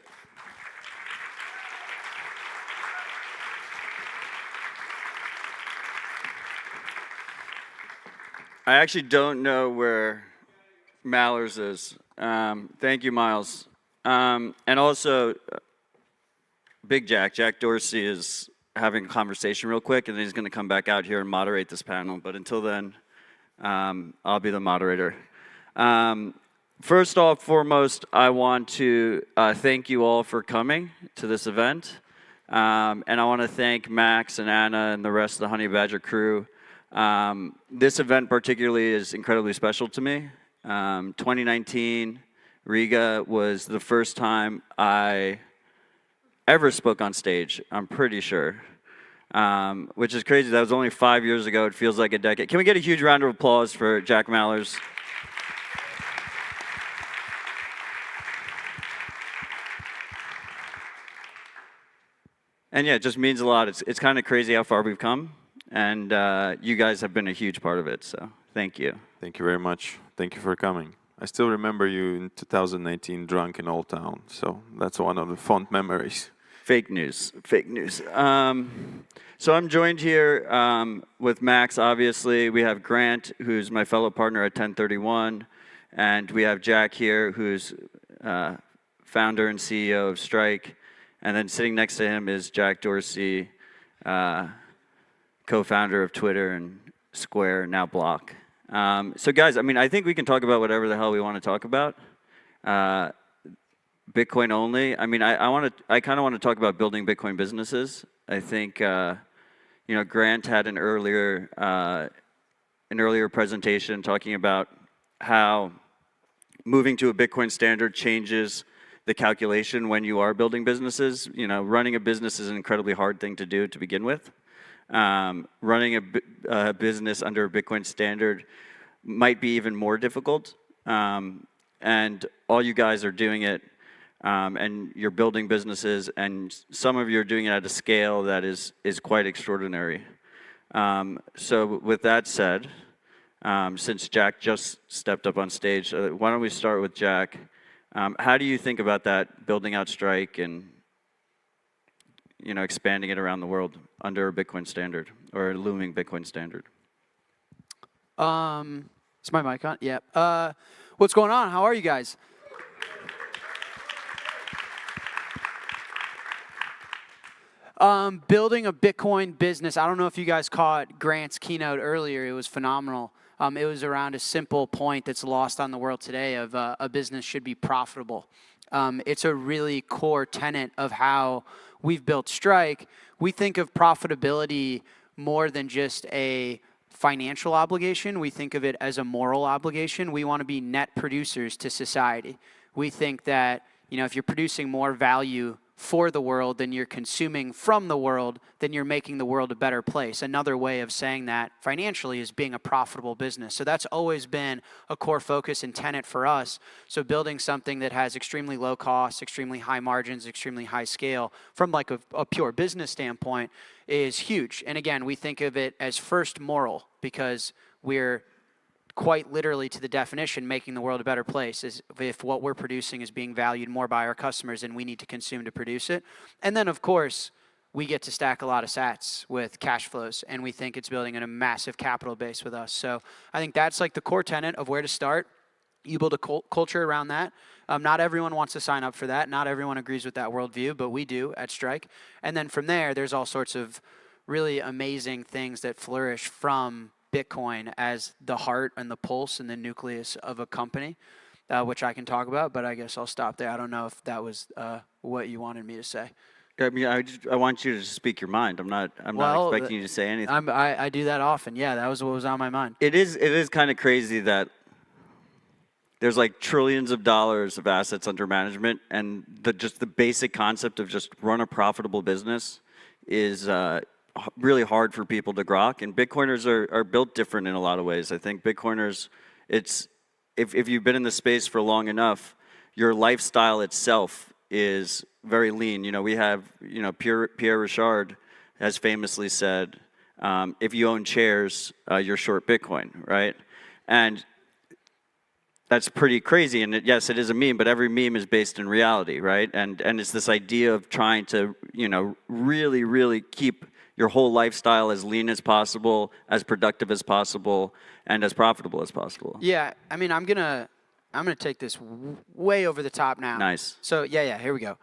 I actually don't know where Mallers is. Thank you, Miles. And also, Big Jack Dorsey is having a conversation real quick, and then he's going to come back out here and moderate this panel. But until then, I'll be the moderator. First off, foremost, I want to thank you all for coming to this event. And I want to thank Max and Anna and the rest of the Honeybadger crew. This event particularly is incredibly special to me. 2019, Riga was the first time I ever spoke on stage, I'm pretty sure. Which is crazy, that was only 5 years ago, it feels like a decade. Can we get a huge round of applause for Jack Mallers? And yeah, it just means a lot. It's kind of crazy how far we've come, and you guys have been a huge part of it, so thank you. Thank you very much. Thank you for coming. I still remember you in 2019 drunk in Old Town, so that's one of the fond memories. Fake news, fake news. So I'm joined here with Max, obviously. We have Grant, who's my fellow partner at 1031, and we have Jack here, who's founder and CEO of Strike. And then sitting next to him is Jack Dorsey, co-founder of Twitter and Square, now Block. So guys, I mean, I think we can talk about whatever the hell we want to talk about. Bitcoin only. I mean, I kind of want to talk about building Bitcoin businesses. I think, you know, Grant had an earlier presentation talking about how moving to a Bitcoin standard changes the calculation when you are building businesses. You know, running a business is an incredibly hard thing to do to begin with. Running a business under a Bitcoin standard might be even more difficult. And all you guys are doing it, and you're building businesses, and some of you are doing it at a scale that is quite extraordinary. So with that said, since Jack just stepped up on stage, why don't we start with Jack? How do you think about that, building out Strike and, you know, expanding it around the world under a Bitcoin standard or a looming Bitcoin standard? Is my mic on? Yeah. What's going on? How are you guys? Building a Bitcoin business. I don't know if you guys caught Grant's keynote earlier. It was phenomenal. It was around a simple point that's lost on the world today of a business should be profitable. It's a really core tenet of how we've built Strike. We think of profitability more than just a financial obligation. We think of it as a moral obligation. We want to be net producers to society. We think that, you know, if you're producing more value for the world than you're consuming from the world, then you're making the world a better place. Another way of saying that financially is being a profitable business. So that's always been a core focus and tenet for us. So building something that has extremely low costs, extremely high margins, extremely high scale from like a pure business standpoint is huge. And again, we think of it as first moral because we're quite literally to the definition, making the world a better place is if what we're producing is being valued more by our customers and we need to consume to produce it. And then, of course, we get to stack a lot of sats with cash flows, and we think it's building in a massive capital base with us. So I think that's like the core tenet of where to start. You build a culture around that. Not everyone wants to sign up for that. Not everyone agrees with that worldview, but we do at Strike. And then from there, there's all sorts of really amazing things that flourish from Bitcoin as the heart and the pulse and the nucleus of a company, which I can talk about, but I guess I'll stop there. I don't know if that was what you wanted me to say. I mean, I want you to speak your mind. I'm not expecting you to say anything. I do that often. Yeah, that was what was on my mind. It is kind of crazy that there's like trillions of dollars of assets under management, and just the basic concept of just run a profitable business is really hard for people to grok, and Bitcoiners are built different in a lot of ways. I think Bitcoiners, if you've been in the space for long enough, your lifestyle itself is very lean. You know, we have, you know, Pierre Richard has famously said, if you own shares, you're short Bitcoin, right? And that's pretty crazy, and yes, it is a meme, but every meme is based in reality, right? And it's this idea of trying to, you know, really, really keep your whole lifestyle as lean as possible, as productive as possible, and as profitable as possible. Yeah, I mean, I'm gonna take this way over the top now. Nice. So yeah, here we go.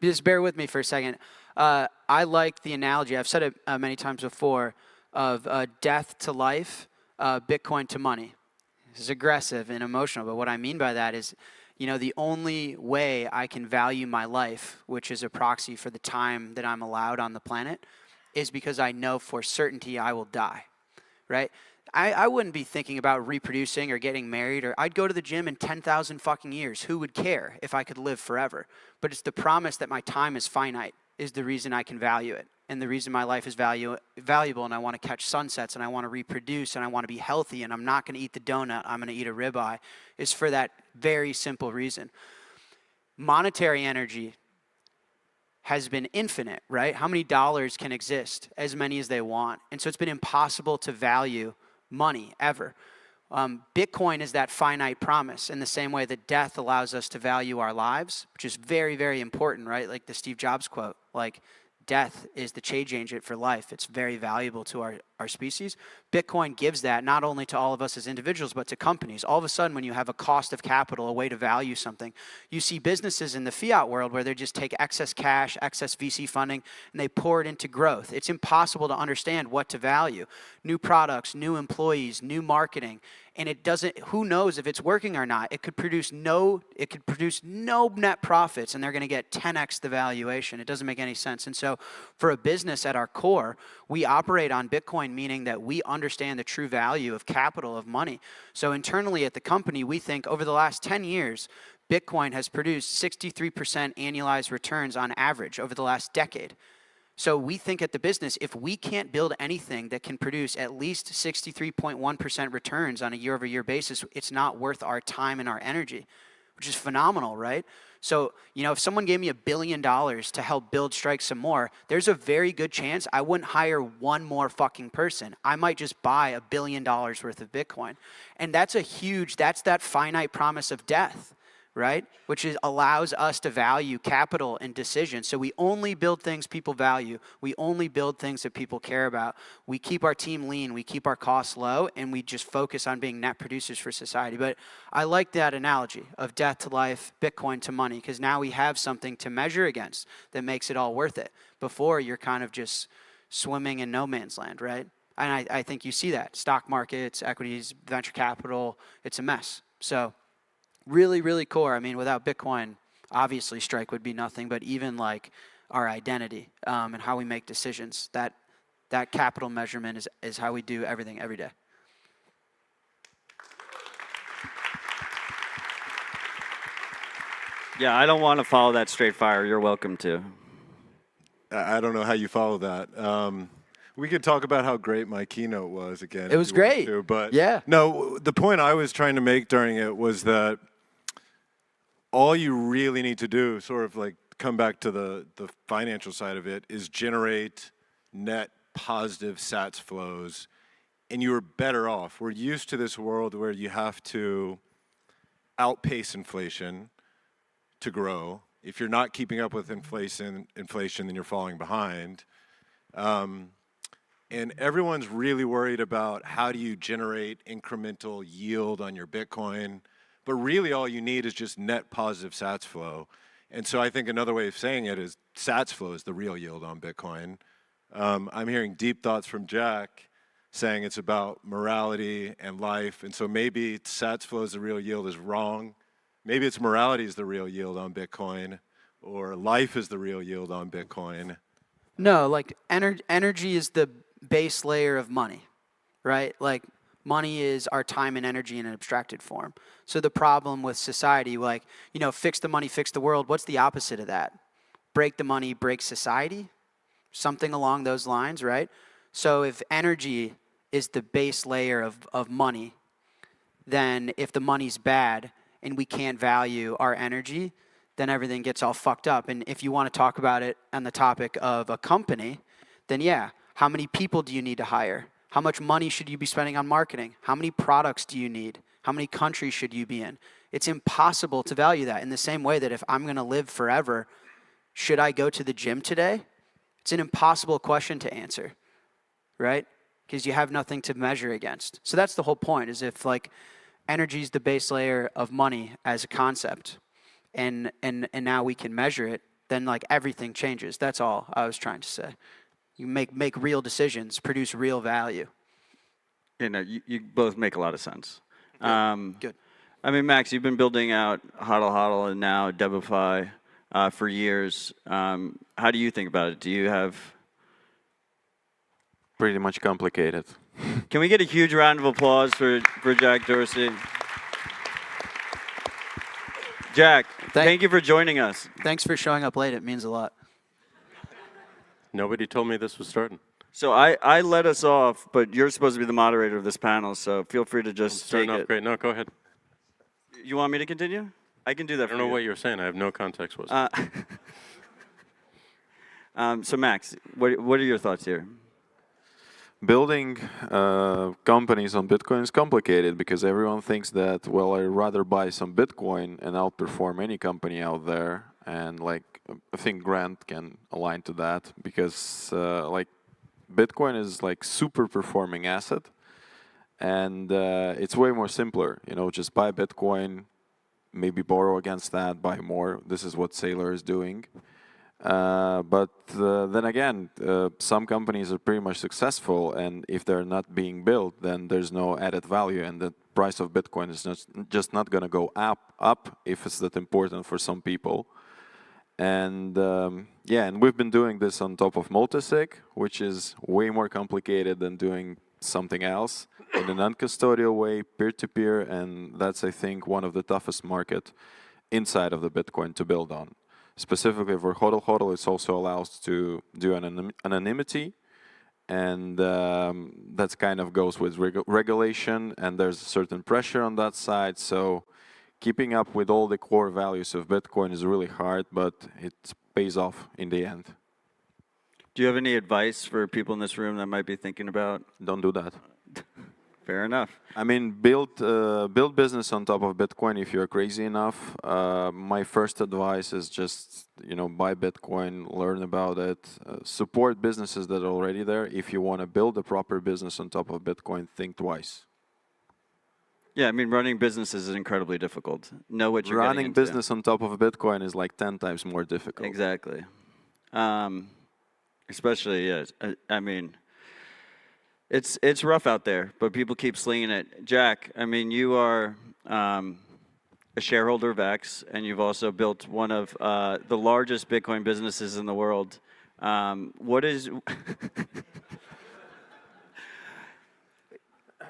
Just bear with me for a second. I like the analogy, I've said it many times before, of death to life, Bitcoin to money. This is aggressive and emotional, but what I mean by that is, you know, the only way I can value my life, which is a proxy for the time that I'm allowed on the planet, is because I know for certainty I will die, right? I wouldn't be thinking about reproducing or getting married, or I'd go to the gym in 10,000 fucking years. Who would care if I could live forever? But it's the promise that my time is finite is the reason I can value it. And the reason my life is valuable, and I want to catch sunsets, and I want to reproduce, and I want to be healthy, and I'm not going to eat the donut, I'm going to eat a ribeye, is for that very simple reason. Monetary energy has been infinite, right? How many dollars can exist? As many as they want. And so it's been impossible to value money ever. Bitcoin is that finite promise in the same way that death allows us to value our lives, which is very, very important, right? Like the Steve Jobs quote, like, death is the change agent for life. It's very valuable to our species. Bitcoin gives that not only to all of us as individuals, but to companies. All of a sudden, when you have a cost of capital, a way to value something, you see businesses in the fiat world where they just take excess cash, excess VC funding, and they pour it into growth. It's impossible to understand what to value. New products, new employees, new marketing, and it doesn't, who knows if it's working or not. It could produce no net profits, and they're gonna get 10x the valuation. It doesn't make any sense. And so for a business at our core, we operate on Bitcoin, meaning that we understand the true value of capital, of money. So internally at the company, we think over the last 10 years, Bitcoin has produced 63% annualized returns on average over the last decade. So we think at the business, if we can't build anything that can produce at least 63.1% returns on a year-over-year basis, it's not worth our time and our energy, which is phenomenal, right? So, you know, if someone gave me $1 billion to help build Strike some more, there's a very good chance I wouldn't hire one more fucking person. I might just buy $1 billion worth of Bitcoin. And that's that's that finite promise of death, right? Which allows us to value capital and decisions. So we only build things people value. We only build things that people care about. We keep our team lean. We keep our costs low, and we just focus on being net producers for society. But I like that analogy of death to life, Bitcoin to money, because now we have something to measure against that makes it all worth it. Before, you're kind of just swimming in no man's land, right? And I think you see that. Stock markets, equities, venture capital, it's a mess. So really, really core. I mean, without Bitcoin, obviously Strike would be nothing, but even like our identity and how we make decisions, that capital measurement is how we do everything every day. Yeah, I don't want to follow that straight fire. You're welcome to. I don't know how you follow that. We could talk about how great my keynote was again. It was great. But yeah. No, the point I was trying to make during it was that all you really need to do, sort of like come back to the financial side of it, is generate net positive sats flows, and you're better off. We're used to this world where you have to outpace inflation to grow. If you're not keeping up with inflation, then you're falling behind. And everyone's really worried about how do you generate incremental yield on your Bitcoin, but really all you need is just net positive sats flow. And so I think another way of saying it is sats flow is the real yield on Bitcoin. I'm hearing deep thoughts from Jack saying it's about morality and life, and so maybe sats flow is the real yield is wrong. Maybe it's morality is the real yield on Bitcoin, or life is the real yield on Bitcoin. No, like energy is the base layer of money, right? Like money is our time and energy in an abstracted form. So the problem with society, like, you know, fix the money, fix the world, what's the opposite of that? Break the money, break society? Something along those lines, right? So if energy is the base layer of money, then if the money's bad and we can't value our energy, then everything gets all fucked up. And if you want to talk about it on the topic of a company, then yeah, how many people do you need to hire? How much money should you be spending on marketing? How many products do you need? How many countries should you be in? It's impossible to value that in the same way that if I'm going to live forever, should I go to the gym today? It's an impossible question to answer, right? Because you have nothing to measure against. So that's the whole point, is if like energy is the base layer of money as a concept, and now we can measure it, then like everything changes. That's all I was trying to say. You make real decisions, produce real value. You know, you both make a lot of sense. Good. I mean, Max, you've been building out Hodl and now Debify for years. How do you think about it? Do you have... Pretty much complicated. Can we get a huge round of applause for Jack Dorsey? Jack, thank you for joining us. Thanks for showing up late. It means a lot. Nobody told me this was starting. So I let us off, but you're supposed to be the moderator of this panel, so feel free to just take it. Great. No, go ahead. You want me to continue? I can do that. I don't know what you were saying. I have no context. So Max, what are your thoughts here? Building companies on Bitcoin is complicated because everyone thinks that, well, I'd rather buy some Bitcoin and outperform any company out there And like, I think Grant can align to that because like Bitcoin is like super performing asset, and it's way more simpler. You know, just buy Bitcoin, maybe borrow against that, buy more. This is what Sailor is doing. But then again, some companies are pretty much successful, and if they're not being built, then there's no added value, and the price of Bitcoin is just not going to go up if it's that important for some people. And yeah, and we've been doing this on top of multisig, which is way more complicated than doing something else in a non-custodial way, peer-to-peer, and that's, I think, one of the toughest market inside of the Bitcoin to build on. Specifically for Hodl, Hodl is also allows to do anonymity, and that kind of goes with regulation, and there's a certain pressure on that side. So keeping up with all the core values of Bitcoin is really hard, but it pays off in the end. Do you have any advice for people in this room that might be thinking about? Don't do that. Fair enough. I mean, build business on top of Bitcoin if you're crazy enough. My first advice is just, you know, buy Bitcoin, learn about it, support businesses that are already there. If you want to build a proper business on top of Bitcoin, think twice. Yeah, I mean, running businesses is incredibly difficult. Know what you're running business on top of Bitcoin is like 10 times more difficult. Exactly. Especially, yeah, I mean, it's rough out there, but people keep slinging it. Jack, I mean, you are a shareholder of X, and you've also built one of the largest Bitcoin businesses in the world. What is...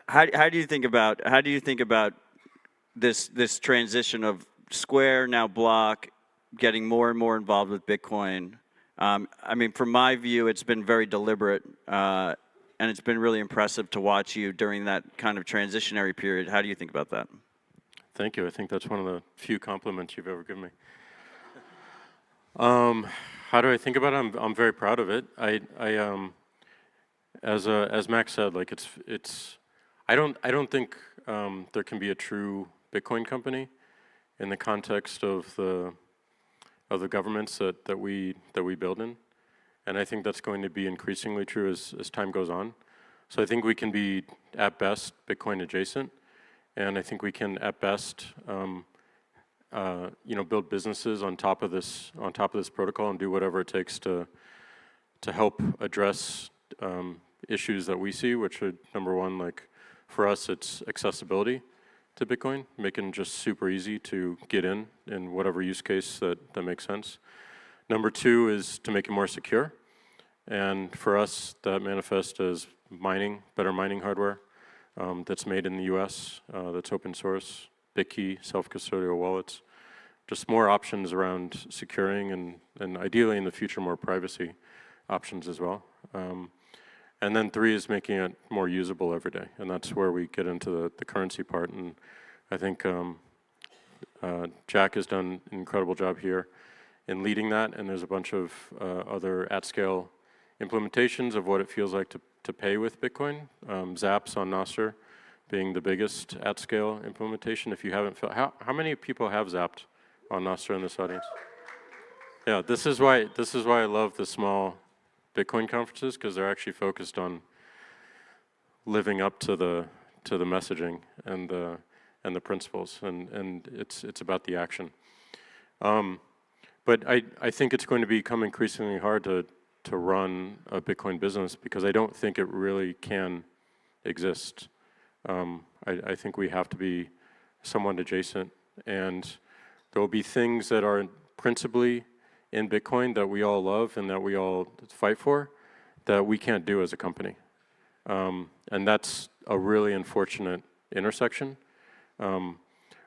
How do you think about this transition of Square, now Block, getting more and more involved with Bitcoin? I mean, from my view, it's been very deliberate, and it's been really impressive to watch you during that kind of transitionary period. How do you think about that? Thank you. I think that's one of the few compliments you've ever given me. How do I think about it? I'm very proud of it. As Max said, like it's. I don't think there can be a true Bitcoin company in the context of the governments that we build in, and I think that's going to be increasingly true as time goes on. So I think we can be at best Bitcoin adjacent, and I think we can at best you know, build businesses on top of this protocol and do whatever it takes to help address issues that we see, which are number one, like. For us, it's accessibility to Bitcoin, making it just super easy to get in whatever use case that makes sense. Number two is to make it more secure. And for us, that manifests as better mining hardware that's made in the US, that's open source, BitKey, self-custodial wallets. Just more options around securing and ideally in the future, more privacy options as well. And then three is making it more usable every day, and that's where we get into the currency part. And I think Jack has done an incredible job here in leading that, and there's a bunch of other at-scale implementations of what it feels like to pay with Bitcoin. Zaps on Nostr being the biggest at-scale implementation. If you haven't felt, how many people have Zapped on Nostr in this audience? Yeah, this is why I love the small Bitcoin conferences, because they're actually focused on living up to the messaging and the principles, and it's about the action. But I think it's going to become increasingly hard to run a Bitcoin business because I don't think it really can exist. I think we have to be somewhat adjacent, and there will be things that are principally in Bitcoin that we all love and that we all fight for that we can't do as a company. And that's a really unfortunate intersection.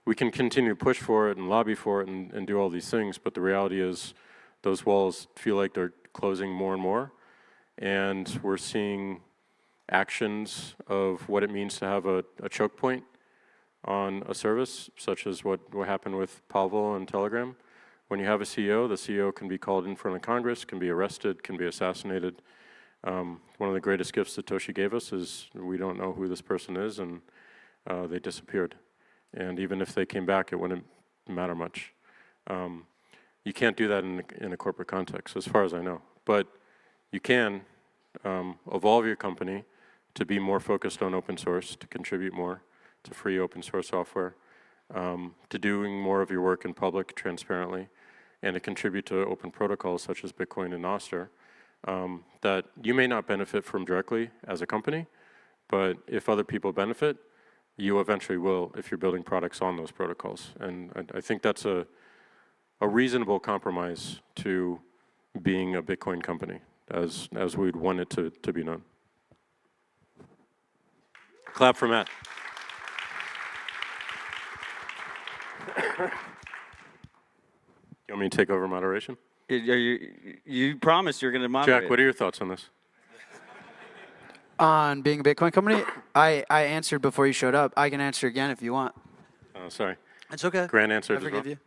We can continue to push for it and lobby for it and do all these things, but the reality is those walls feel like they're closing more and more, and we're seeing actions of what it means to have a choke point on a service, such as what happened with Pavel and Telegram. When you have a CEO, the CEO can be called in front of Congress, can be arrested, can be assassinated. One of the greatest gifts Satoshi gave us is we don't know who this person is, and they disappeared. And even if they came back, it wouldn't matter much. You can't do that in a corporate context, as far as I know. But you can evolve your company to be more focused on open source, to contribute more to free open source software, to doing more of your work in public transparently, and to contribute to open protocols such as Bitcoin and Nostr that you may not benefit from directly as a company, but if other people benefit, you eventually will if you're building products on those protocols. And I think that's a reasonable compromise to being a Bitcoin company as we'd want it to be known. Clap for Matt. You want me to take over moderation? You promised you're going to moderate. Jack, what are your thoughts on this? On being a Bitcoin company, I answered before you showed up. I can answer again if you want. Oh, sorry. It's okay. Grant answered I forgive as well. you.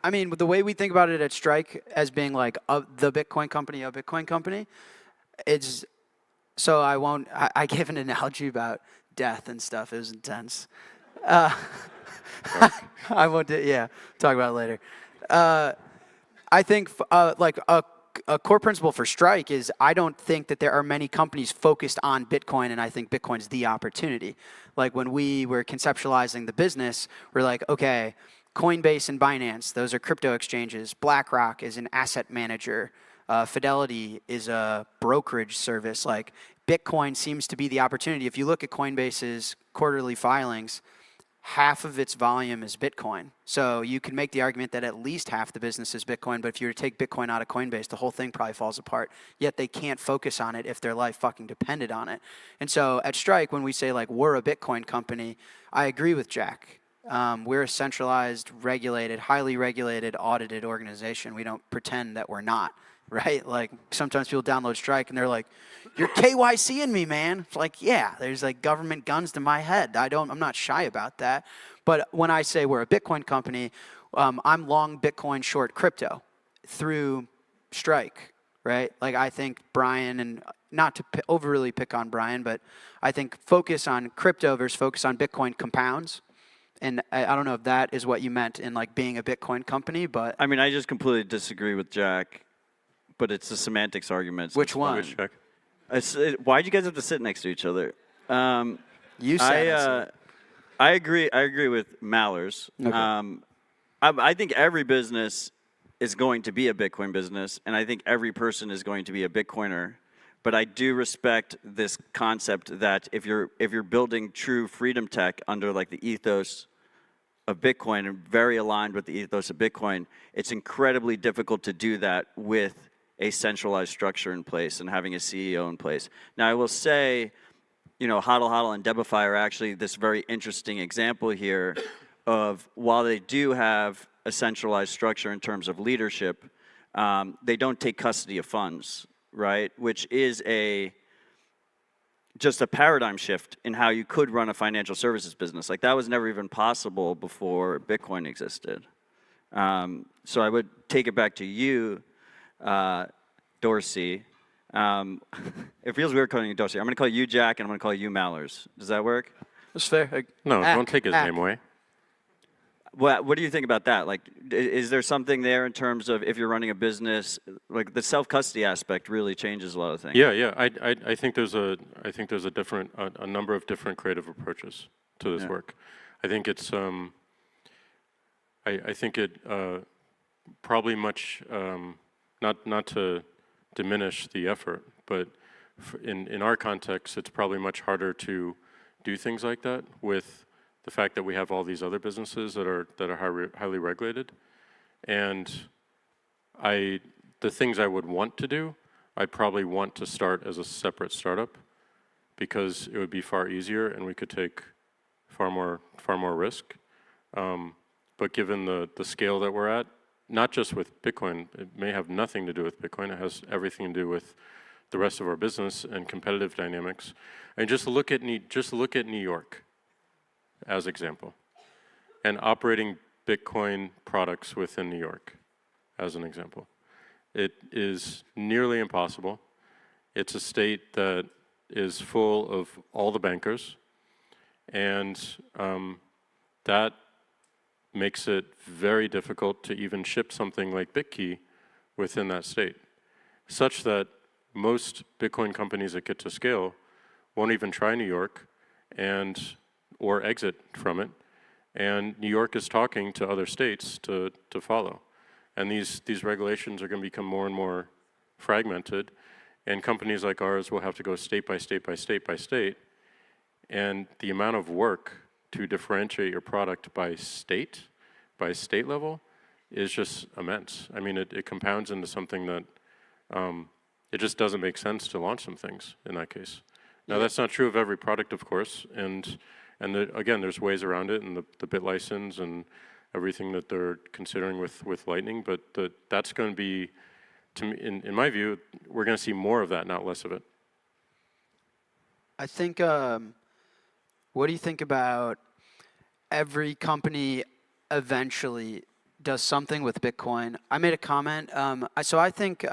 I mean, the way we think about it at Strike as being like the Bitcoin company, a Bitcoin company, it's so I won't. I gave an analogy about death and stuff. It was intense. I won't. Talk about it later. I think like a core principle for Strike is I don't think that there are many companies focused on Bitcoin, and I think Bitcoin is the opportunity. Like when we were conceptualizing the business, we're like, okay, Coinbase and Binance, those are crypto exchanges. BlackRock is an asset manager. Fidelity is a brokerage service. Like Bitcoin seems to be the opportunity. If you look at Coinbase's quarterly filings, half of its volume is Bitcoin. So you can make the argument that at least half the business is Bitcoin, but if you were to take Bitcoin out of Coinbase, the whole thing probably falls apart. Yet they can't focus on it if their life fucking depended on it. And so at Strike, when we say like we're a Bitcoin company, I agree with Jack. We're a centralized, regulated, highly regulated, audited organization. We don't pretend that we're not, right? Like sometimes people download Strike and they're like, "You're KYCing me, man." It's like, yeah, there's like government guns to my head. I'm not shy about that. But when I say we're a Bitcoin company, I'm long Bitcoin, short crypto through Strike, right? Like I think Brian, and not to overly pick on Brian, but I think focus on crypto versus focus on Bitcoin compounds. And I don't know if that is what you meant in like being a Bitcoin company, but I mean, I just completely disagree with Jack, but it's a semantics argument. So which one? Jack? Why'd you guys have to sit next to each other? You said I agree. I agree with Mallers. Okay. I think every business is going to be a Bitcoin business, and I think every person is going to be a Bitcoiner. But I do respect this concept that if you're building true freedom tech under like the ethos of Bitcoin and very aligned with the ethos of Bitcoin, it's incredibly difficult to do that with a centralized structure in place and having a CEO in place. Now, I will say, you know, Hodl and Debify are actually this very interesting example here of while they do have a centralized structure in terms of leadership, they don't take custody of funds, right? Which is just a paradigm shift in how you could run a financial services business. Like that was never even possible before Bitcoin existed. So I would take it back to you, Dorsey. It feels weird calling you Dorsey. I'm going to call you Jack, and I'm going to call you Mallers. Does that work? That's fair. No, don't take his name away. What do you think about that? Like, is there something there in terms of if you're running a business, like the self-custody aspect really changes a lot of things? Yeah. I think there's a number of different creative approaches to this work. I think it's I think it probably much not to diminish the effort, but in our context, it's probably much harder to do things like that with the fact that we have all these other businesses that are highly regulated, and the things I would want to do, I'd probably want to start as a separate startup because it would be far easier and we could take far more risk. But given the scale that we're at, not just with Bitcoin, it may have nothing to do with Bitcoin. It has everything to do with the rest of our business and competitive dynamics. And just look at New York as example, and operating Bitcoin products within New York as an example. It is nearly impossible. It's a state that is full of all the bankers, and that makes it very difficult to even ship something like BitKey within that state, such that most Bitcoin companies that get to scale won't even try New York or exit from it. And New York is talking to other states to follow. And these regulations are going to become more and more fragmented, and companies like ours will have to go state by state by state by state. And the amount of work to differentiate your product by state level, is just immense. I mean, it compounds into something that it just doesn't make sense to launch some things in that case. Now, that's not true of every product, of course, and again, there's ways around it, and the bit license and everything that they're considering with Lightning, but that's going to be, to me, in my view, we're going to see more of that, not less of it. I think, what do you think about every company eventually does something with Bitcoin? I made a comment. So I think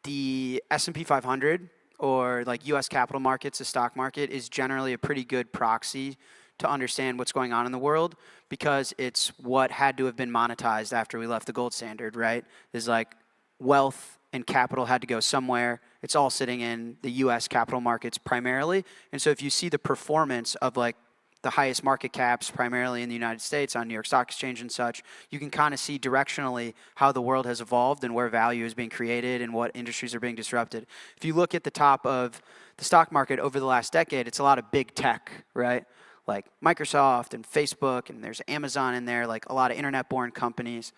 the S&P 500 or like U.S. capital markets, the stock market, is generally a pretty good proxy to understand what's going on in the world, because it's what had to have been monetized after we left the gold standard, right? Is like wealth and capital had to go somewhere. It's all sitting in the U.S. capital markets primarily. And so if you see the performance of like the highest market caps primarily in the United States on New York Stock Exchange and such, you can kind of see directionally how the world has evolved and where value is being created and what industries are being disrupted. If you look at the top of the stock market over the last decade, it's a lot of big tech, right? Like Microsoft and Facebook, and there's Amazon in there, like a lot of internet-born companies.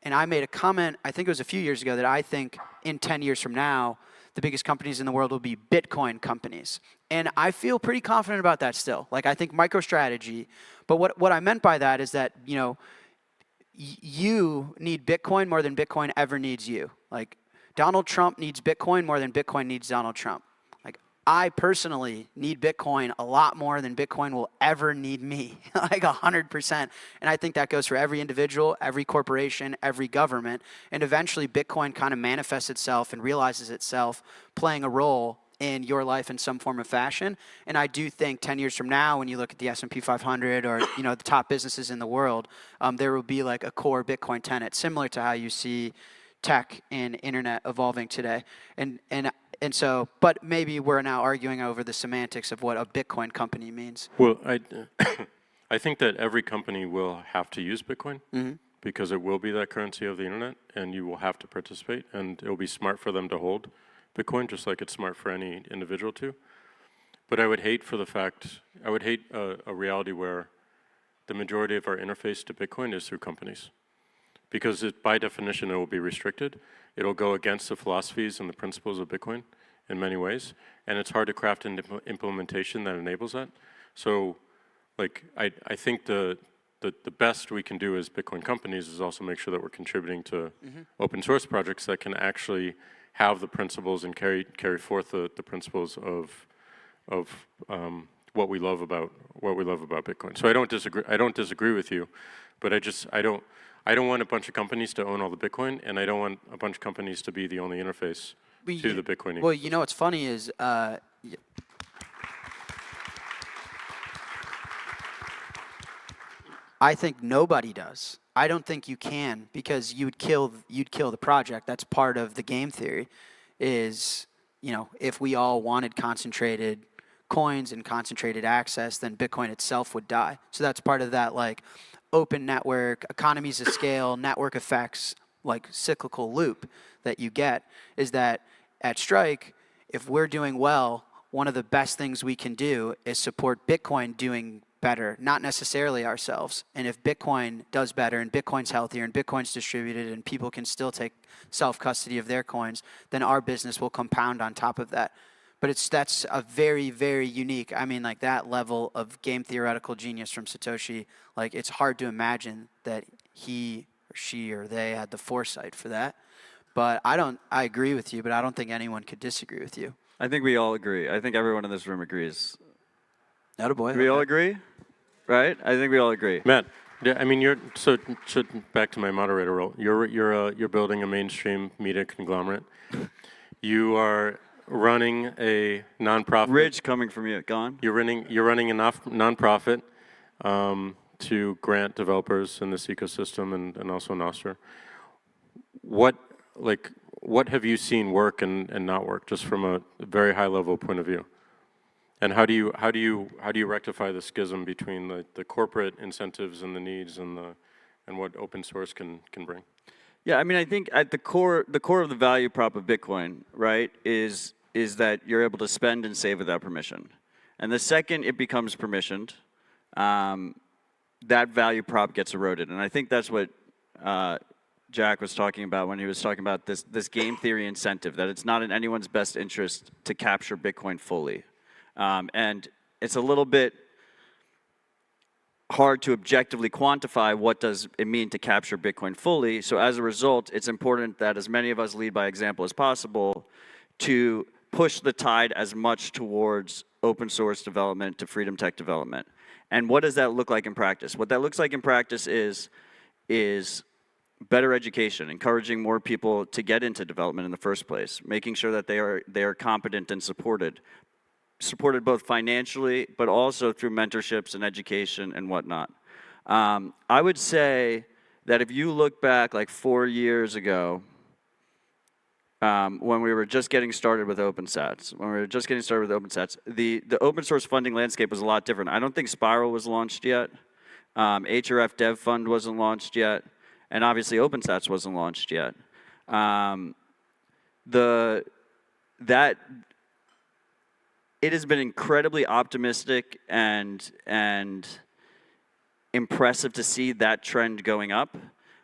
And I made a comment, I think it was a few years ago, that I think in 10 years from now, the biggest companies in the world will be Bitcoin companies. And I feel pretty confident about that still. Like, I think MicroStrategy, but what I meant by that is that, you know, you need Bitcoin more than Bitcoin ever needs you. Like, Donald Trump needs Bitcoin more than Bitcoin needs Donald Trump. Like, I personally need Bitcoin a lot more than Bitcoin will ever need me, like 100%. And I think that goes for every individual, every corporation, every government. And eventually Bitcoin kind of manifests itself and realizes itself playing a role in your life in some form of fashion. And I do think 10 years from now, when you look at the S&P 500 or, you know, the top businesses in the world, there will be like a core Bitcoin tenet, similar to how you see tech and internet evolving today. And so, but maybe we're now arguing over the semantics of what a Bitcoin company means. Well, I think that every company will have to use Bitcoin, because it will be that currency of the internet, and you will have to participate, and it will be smart for them to hold Bitcoin, just like it's smart for any individual to. But I would hate a reality where the majority of our interface to Bitcoin is through companies, because by definition it will be restricted. It'll go against the philosophies and the principles of Bitcoin in many ways, and it's hard to craft an implementation that enables that. So, like, I think the best we can do as Bitcoin companies is also make sure that we're contributing to open source projects that can actually have the principles and carry forth the principles of what we love about Bitcoin. So I don't disagree with you, but I don't want a bunch of companies to own all the Bitcoin, and I don't want a bunch of companies to be the only interface to the Bitcoin ecosystem. Well, you know what's funny is I think nobody does. I don't think you can, because you'd kill the project. That's part of the game theory, is, you know, if we all wanted concentrated coins and concentrated access, then Bitcoin itself would die. So that's part of that, like, open network, economies of scale, network effects, like cyclical loop that you get, is that at Strike, if we're doing well, one of the best things we can do is support Bitcoin doing better, not necessarily ourselves. And if Bitcoin does better and Bitcoin's healthier and Bitcoin's distributed and people can still take self-custody of their coins, then our business will compound on top of that. But that's a very, very unique, I mean, like, that level of game theoretical genius from Satoshi, like, it's hard to imagine that he or she or they had the foresight for that. But I agree with you, but I don't think anyone could disagree with you. I think we all agree. I think everyone in this room agrees. Attaboy. Do we all agree? Right? I think we all agree. Matt, I mean, so back to my moderator role. You're building a mainstream media conglomerate. You are running a nonprofit. Ridge coming from you. Gone. You're running a nonprofit to grant developers in this ecosystem and also Nostr. What have you seen work and not work, just from a very high level point of view? And how do you rectify the schism between the corporate incentives and the needs and what open source can bring? Yeah, I mean, I think at the core of the value prop of Bitcoin, right, is that you're able to spend and save without permission. And the second it becomes permissioned, that value prop gets eroded. And I think that's what Jack was talking about when he was talking about this game theory incentive, that it's not in anyone's best interest to capture Bitcoin fully. And it's a little bit hard to objectively quantify what does it mean to capture Bitcoin fully. So as a result, it's important that as many of us lead by example as possible to push the tide as much towards open source development to freedom tech development. And what does that look like in practice? What that looks like in practice is better education, encouraging more people to get into development in the first place, making sure that they are competent and supported both financially, but also through mentorships and education and whatnot. I would say that if you look back like 4 years ago, when we were just getting started with OpenSats, the open source funding landscape was a lot different. I don't think Spiral was launched yet. HRF Dev Fund wasn't launched yet. And obviously OpenSats wasn't launched yet. It has been incredibly optimistic and impressive to see that trend going up.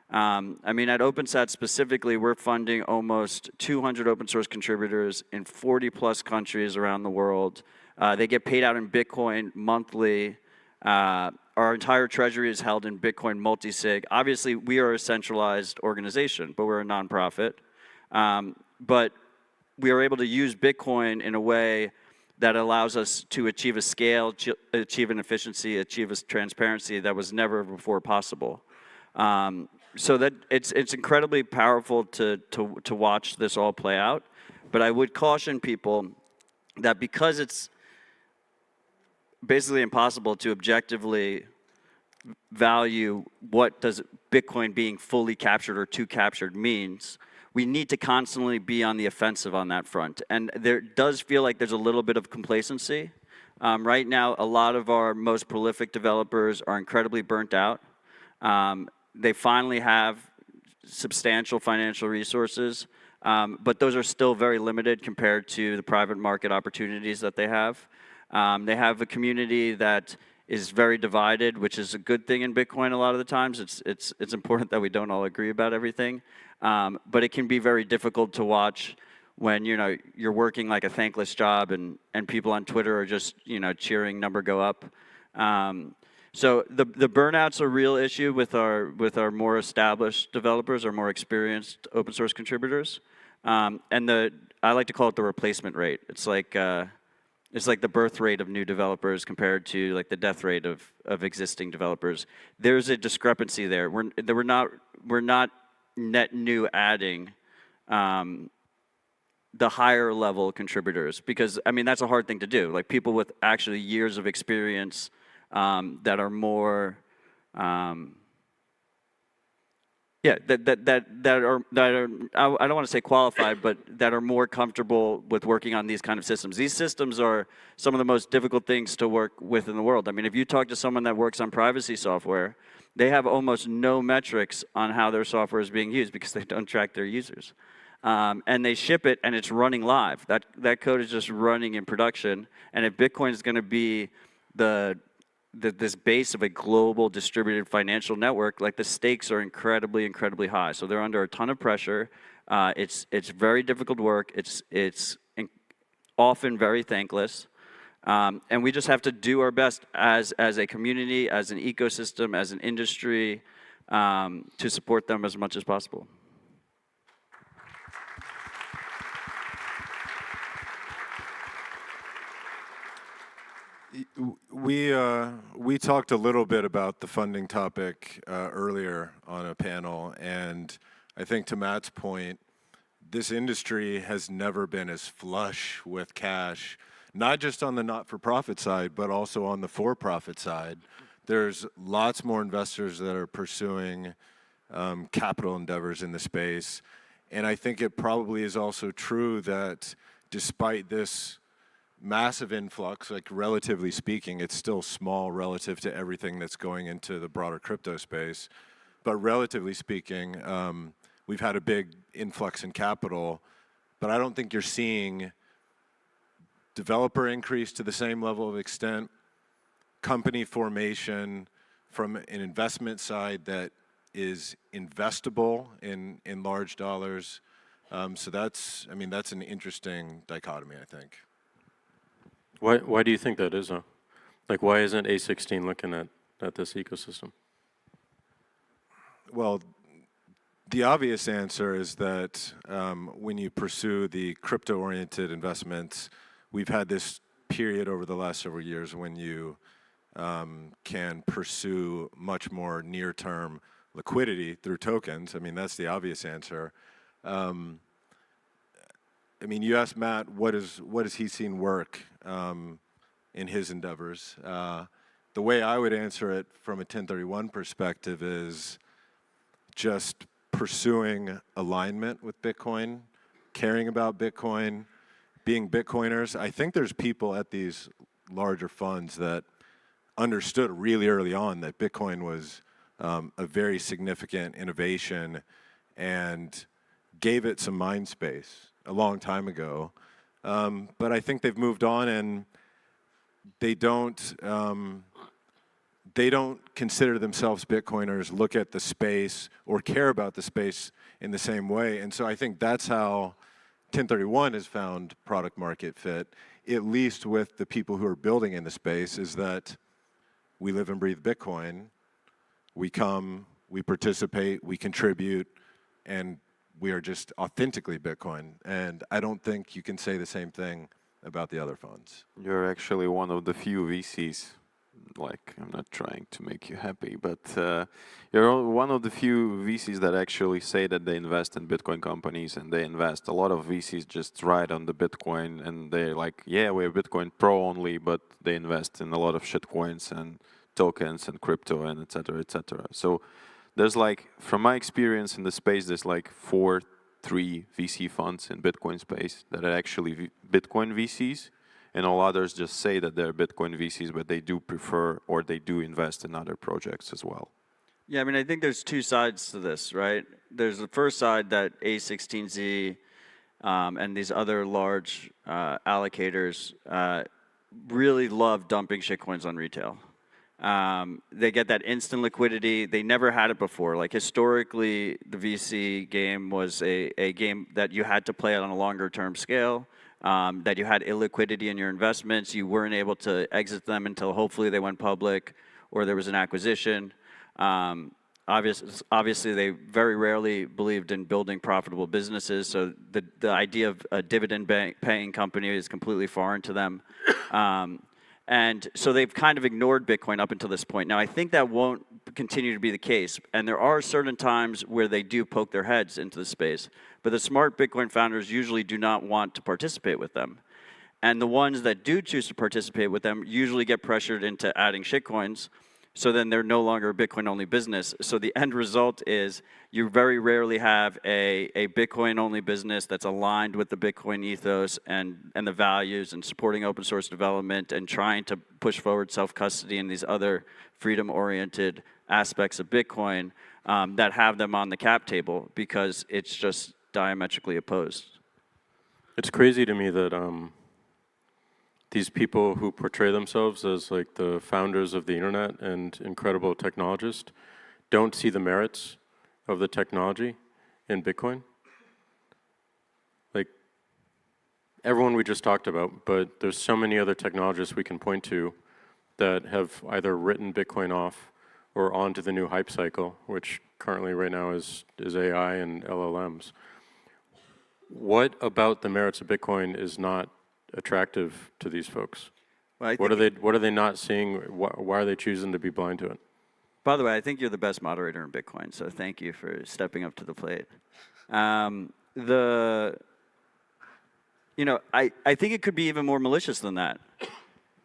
I mean, at OpenSats specifically, we're funding almost 200 open source contributors in 40 plus countries around the world. They get paid out in Bitcoin monthly. Our entire treasury is held in Bitcoin multi-sig. Obviously, we are a centralized organization, but we're a nonprofit. But we are able to use Bitcoin in a way that allows us to achieve a scale, achieve an efficiency, achieve a transparency that was never before possible. So that it's incredibly powerful to watch this all play out. But I would caution people that because it's basically impossible to objectively value what does Bitcoin being fully captured or too captured means, we need to constantly be on the offensive on that front. And there does feel like there's a little bit of complacency. Right now, a lot of our most prolific developers are incredibly burnt out. They finally have substantial financial resources, but those are still very limited compared to the private market opportunities that they have. They have a community that is very divided, which is a good thing in Bitcoin a lot of the times. It's important that we don't all agree about everything. But it can be very difficult to watch when you're working like a thankless job and people on Twitter are just cheering number go up. So the burnout's a real issue with our more established developers or more experienced open source contributors. And I like to call it the replacement rate. It's like the birth rate of new developers compared to like the death rate of existing developers. There's a discrepancy there. We're not net new adding the higher level contributors, because I mean that's a hard thing to do. Like people with actually years of experience that are more that are I don't want to say qualified, but that are more comfortable with working on these kind of systems. These systems are some of the most difficult things to work with in the world. I mean, if you talk to someone that works on privacy software, they have almost no metrics on how their software is being used because they don't track their users. And they ship it and it's running live. That code is just running in production. And if Bitcoin is going to be this base of a global distributed financial network, like the stakes are incredibly, incredibly high. So they're under a ton of pressure. It's very difficult work. It's often very thankless. And we just have to do our best as a community, as an ecosystem, as an industry, to support them as much as possible. We talked a little bit about the funding topic earlier on a panel, and I think to Matt's point, this industry has never been as flush with cash, not just on the not-for-profit side, but also on the for-profit side. there's lots more investors that are pursuing capital endeavors in the space. And I think it probably is also true that despite this massive influx, like relatively speaking, it's still small relative to everything that's going into the broader crypto space. But relatively speaking, we've had a big influx in capital, but I don't think you're seeing developer increase to the same level of extent, company formation from an investment side that is investable in large dollars. So that's, I mean, that's an interesting dichotomy, I think. Why do you think that is, though? Like, why isn't A16 looking at this ecosystem? Well, the obvious answer is that when you pursue the crypto-oriented investments, we've had this period over the last several years when you can pursue much more near-term liquidity through tokens. I mean, that's the obvious answer. I mean, you asked Matt, what has he seen work in his endeavors? The way I would answer it from a 1031 perspective is just pursuing alignment with Bitcoin, caring about Bitcoin, being Bitcoiners. I think there's people at these larger funds that understood really early on that Bitcoin was a very significant innovation and gave it some mind space a long time ago. But I think they've moved on, and they don't consider themselves Bitcoiners, look at the space, or care about the space in the same way. And so I think that's how 1031 has found product market fit, at least with the people who are building in the space, is that we live and breathe Bitcoin. We come, we participate, we contribute, and we are just authentically Bitcoin. And I don't think you can say the same thing about the other funds. You're actually one of the few VCs, like, I'm not trying to make you happy, but you're one of the few VCs that actually say that they invest in Bitcoin companies, and they invest. A lot of VCs just ride on the Bitcoin, and they're like, yeah, we're Bitcoin Pro only, but they invest in a lot of shitcoins and tokens and crypto and et cetera, et cetera. So there's like, from my experience in the space, there's like 3 VC funds in Bitcoin space that are actually Bitcoin VCs, and all others just say that they're Bitcoin VCs, but they do prefer or they do invest in other projects as well. Yeah, I mean, I think there's two sides to this, right? There's the first side that A16Z and these other large allocators really love dumping shitcoins on retail. They get that instant liquidity. They never had it before. Like, historically, the VC game was a game that you had to play on a longer term scale, that you had illiquidity in your investments. You weren't able to exit them until hopefully they went public or there was an acquisition. Obviously, they very rarely believed in building profitable businesses, so the idea of a dividend-paying company is completely foreign to them. And so they've kind of ignored Bitcoin up until this point. Now, I think that won't continue to be the case, and there are certain times where they do poke their heads into the space, but the smart Bitcoin founders usually do not want to participate with them. And the ones that do choose to participate with them usually get pressured into adding shitcoins, so then they're no longer a Bitcoin-only business. So the end result is you very rarely have a Bitcoin-only business that's aligned with the Bitcoin ethos and the values and supporting open source development and trying to push forward self-custody and these other freedom-oriented aspects of Bitcoin that have them on the cap table, because it's just diametrically opposed. It's crazy to me that these people who portray themselves as like the founders of the internet and incredible technologists don't see the merits of the technology in Bitcoin. Like, everyone we just talked about, but there's so many other technologists we can point to that have either written Bitcoin off or onto the new hype cycle, which currently right now is AI and LLMs. What about the merits of Bitcoin is not attractive to these folks? Well, what are they not seeing? Why are they choosing to be blind to it? By the way, I think you're the best moderator in Bitcoin, so thank you for stepping up to the plate. I think it could be even more malicious than that.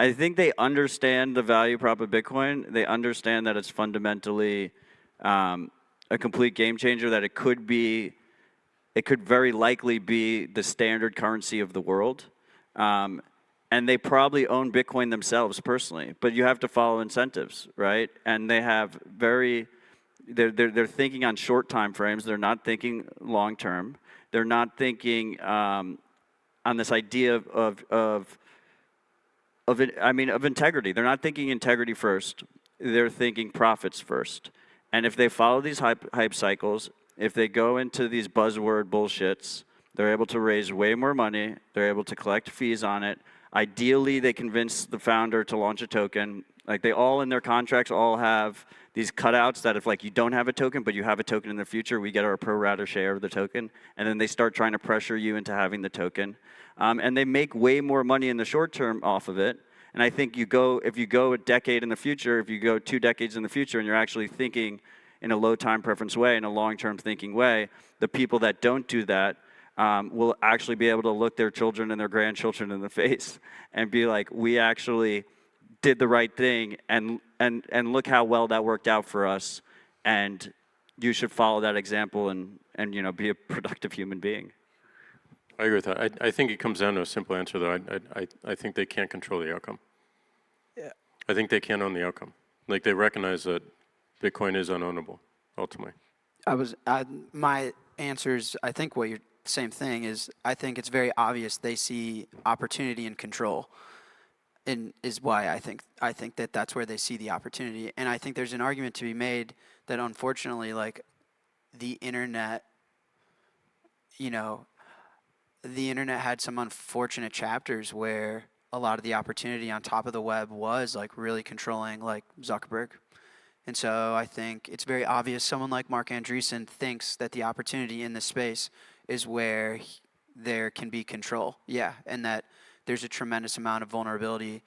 I think they understand the value prop of Bitcoin. They understand that it's fundamentally a complete game changer, that it could very likely be the standard currency of the world. And they probably own Bitcoin themselves personally, but you have to follow incentives, right? And they have they're thinking on short time frames. They're not thinking long term. They're not thinking on this idea of integrity. They're not thinking integrity first. They're thinking profits first. And if they follow these hype cycles, if they go into these buzzword bullshits, they're able to raise way more money. They're able to collect fees on it. Ideally, they convince the founder to launch a token. Like, they all in their contracts all have these cutouts that if like you don't have a token, but you have a token in the future, we get our pro rata share of the token. And then they start trying to pressure you into having the token. And they make way more money in the short term off of it. And I think if you go a decade in the future, if you go 2 decades in the future, and you're actually thinking in a low time preference way, in a long-term thinking way, the people that don't do that will actually be able to look their children and their grandchildren in the face and be like, we actually did the right thing, and look how well that worked out for us, and you should follow that example and be a productive human being. I agree with that. I think it comes down to a simple answer, though. I think they can't control the outcome. Yeah. I think they can't own the outcome. Like, they recognize that Bitcoin is unownable, ultimately. My answers, I think what you're, same thing is, I think it's very obvious they see opportunity and control, and is why I think that that's where they see the opportunity. And I think there's an argument to be made that unfortunately, like, the internet, the internet had some unfortunate chapters where a lot of the opportunity on top of the web was like really controlling, like Zuckerberg. And so I think it's very obvious someone like Mark Andreessen thinks that the opportunity in this space is where there can be control. Yeah, and that there's a tremendous amount of vulnerability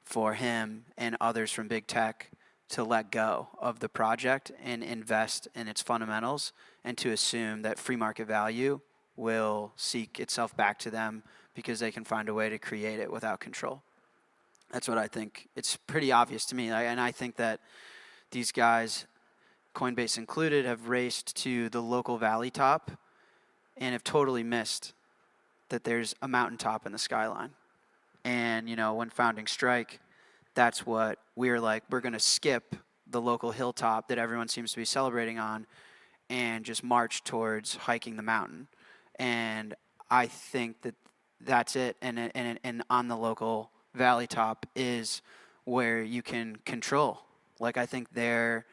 for him and others from big tech to let go of the project and invest in its fundamentals, and to assume that free market value will seek itself back to them because they can find a way to create it without control. That's what I think. It's pretty obvious to me. And I think that these guys, Coinbase included, have raced to the local valley top and have totally missed that there's a mountaintop in the skyline. And, when founding Strike, that's what we're like, we're going to skip the local hilltop that everyone seems to be celebrating on and just march towards hiking the mountain. And I think that that's it. And on the local valley top is where you can control. Like, I think their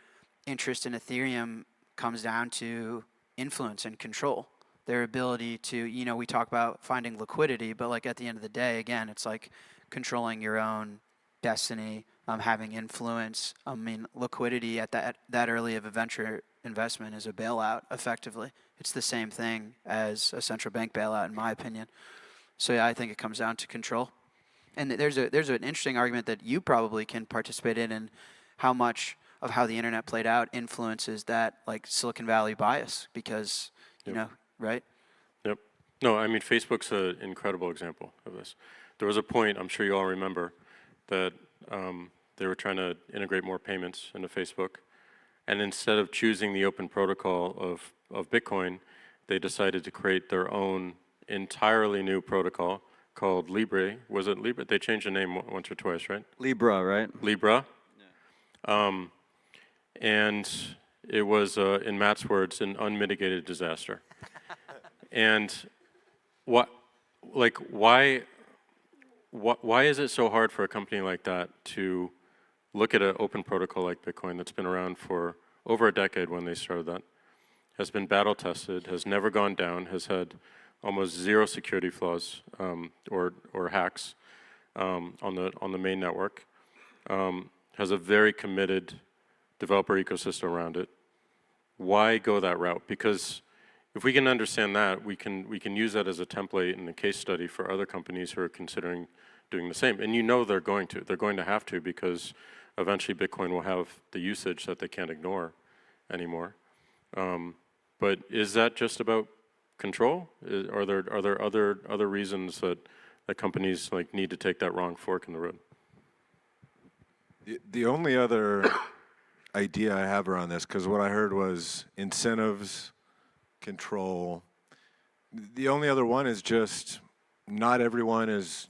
interest in Ethereum comes down to influence and control. Their ability to, we talk about finding liquidity, but like at the end of the day, again, it's like controlling your own destiny, having influence. I mean, liquidity at that early of a venture investment is a bailout, effectively. It's the same thing as a central bank bailout, in my opinion. So yeah, I think it comes down to control. And there's an interesting argument that you probably can participate in, and how much of how the internet played out influences that, like, Silicon Valley bias, because, right? Yep. No, I mean, Facebook's an incredible example of this. There was a point, I'm sure you all remember, that they were trying to integrate more payments into Facebook. And instead of choosing the open protocol of Bitcoin, they decided to create their own entirely new protocol called Libre. Was it Libre? They changed the name once or twice, right? Libra, right? Libra. Yeah. And it was, in Matt's words, an unmitigated disaster. And why is it so hard for a company like that to look at an open protocol like Bitcoin that's been around for over a decade when they started that, has been battle tested, has never gone down, has had almost zero security flaws or hacks on the main network, has a very committed developer ecosystem around it? Why go that route? Because if we can understand that, we can use that as a template and a case study for other companies who are considering doing the same. And they're going to. They're going to have to, because eventually Bitcoin will have the usage that they can't ignore anymore. But is that just about control? Are there other reasons that companies need to take that wrong fork in the road? The only other idea I have around this, because what I heard was incentives, control. The only other one is just not everyone is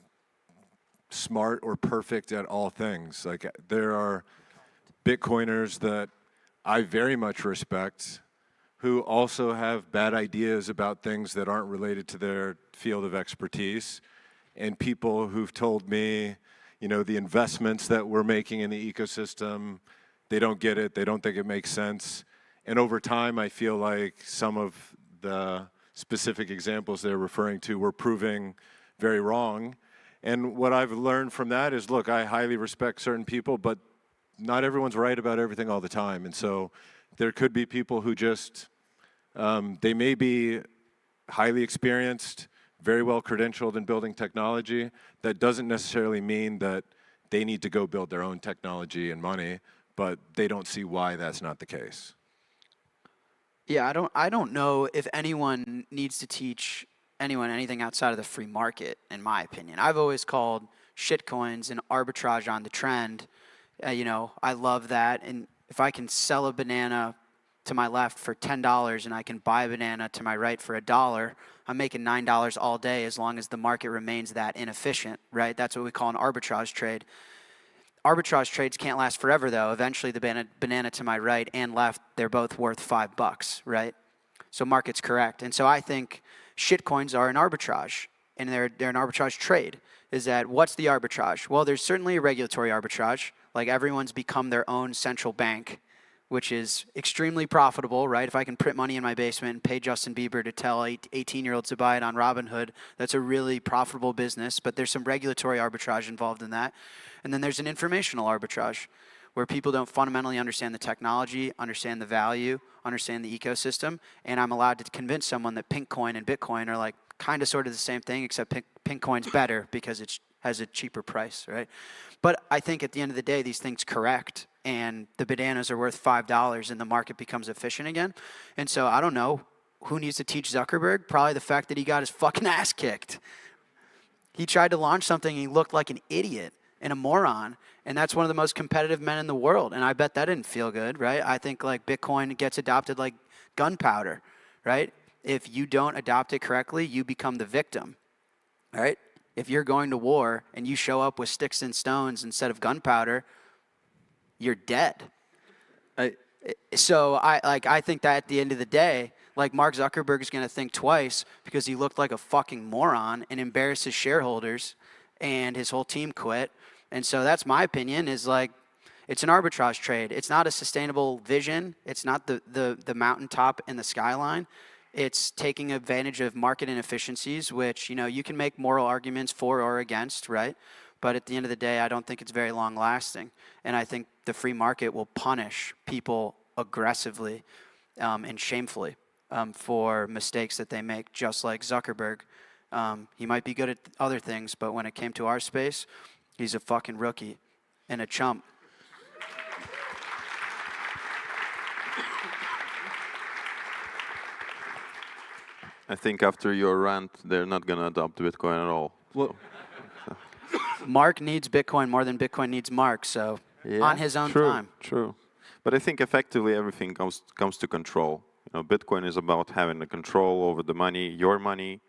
smart or perfect at all things. Like there are Bitcoiners that I very much respect who also have bad ideas about things that aren't related to their field of expertise, and people who've told me, you know, the investments that we're making in the ecosystem, they don't get it, they don't think it makes sense. And over time, I feel like some of the specific examples they're referring to were proving very wrong. And what I've learned from that is, look, I highly respect certain people, but not everyone's right about everything all the time. And so there could be people who just, they may be highly experienced, very well credentialed in building technology. That doesn't necessarily mean that they need to go build their own technology and money, but they don't see why that's not the case. Yeah, I don't know if anyone needs to teach anyone anything outside of the free market, in my opinion. I've always called shitcoins and arbitrage on the trend. You know, I love that. And if I can sell a banana to my left for $10 and I can buy a banana to my right for $1, I'm making $9 all day as long as the market remains that inefficient, right? That's what we call an arbitrage trade. Arbitrage trades can't last forever, though. Eventually, the banana to my right and left, they're both worth $5, right? So market's correct. And so I think shitcoins are an arbitrage, and they're an arbitrage trade. Is that what's the arbitrage? Well, there's certainly a regulatory arbitrage. Like everyone's become their own central bank, which is extremely profitable, right? If I can print money in my basement and pay Justin Bieber to tell 18-year-olds to buy it on Robinhood, that's a really profitable business, but there's some regulatory arbitrage involved in that. And then there's an informational arbitrage where people don't fundamentally understand the technology, understand the value, understand the ecosystem, and I'm allowed to convince someone that Pinkcoin and Bitcoin are like kind of sort of the same thing, except Pinkcoin's better because it has a cheaper price, right? But I think at the end of the day, these things correct, and the bananas are worth $5 and the market becomes efficient again. And so I don't know who needs to teach Zuckerberg. Probably the fact that he got his fucking ass kicked. He tried to launch something and he looked like an idiot and a moron, and that's one of the most competitive men in the world, and I bet that didn't feel good, right? I think like Bitcoin gets adopted like gunpowder, right? If you don't adopt it correctly, you become the victim, right? If you're going to war and you show up with sticks and stones instead of gunpowder, you're dead. So I think that at the end of the day, like Mark Zuckerberg is going to think twice because he looked like a fucking moron and embarrassed his shareholders, and his whole team quit. And so that's my opinion, is like, it's an arbitrage trade. It's not a sustainable vision. It's not the mountaintop and the skyline. It's taking advantage of market inefficiencies, which, you know, you can make moral arguments for or against, right? But at the end of the day, I don't think it's very long lasting. And I think the free market will punish people aggressively and shamefully for mistakes that they make, just like Zuckerberg. He might be good at other things, but when it came to our space, he's a fucking rookie and a chump. I think after your rant, they're not going to adopt Bitcoin at all. Well, Mark needs Bitcoin more than Bitcoin needs Mark, so on his own time. True. But I think effectively everything comes to control. You know, Bitcoin is about having the control over the money, your money,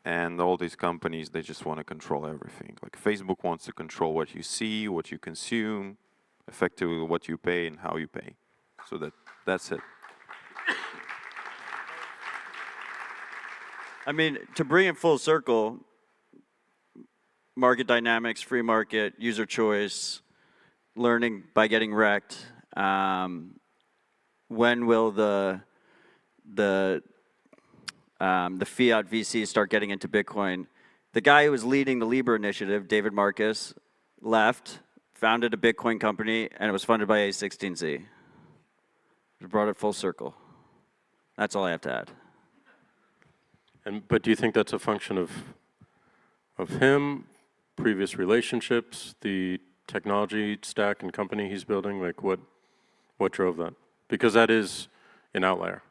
and all these companies, they just want to control everything. Like Facebook wants to control what you see, what you consume, effectively what you pay and how you pay. So that's it. I mean, to bring it full circle, market dynamics, free market, user choice, learning by getting wrecked. When will the fiat VCs start getting into Bitcoin? The guy who was leading the Libra initiative, David Marcus, left, founded a Bitcoin company, and it was funded by A16Z. It brought it full circle. That's all I have to add. But do you think that's a function of him, previous relationships, the technology stack and company he's building? Like what drove that? Because that is an outlier.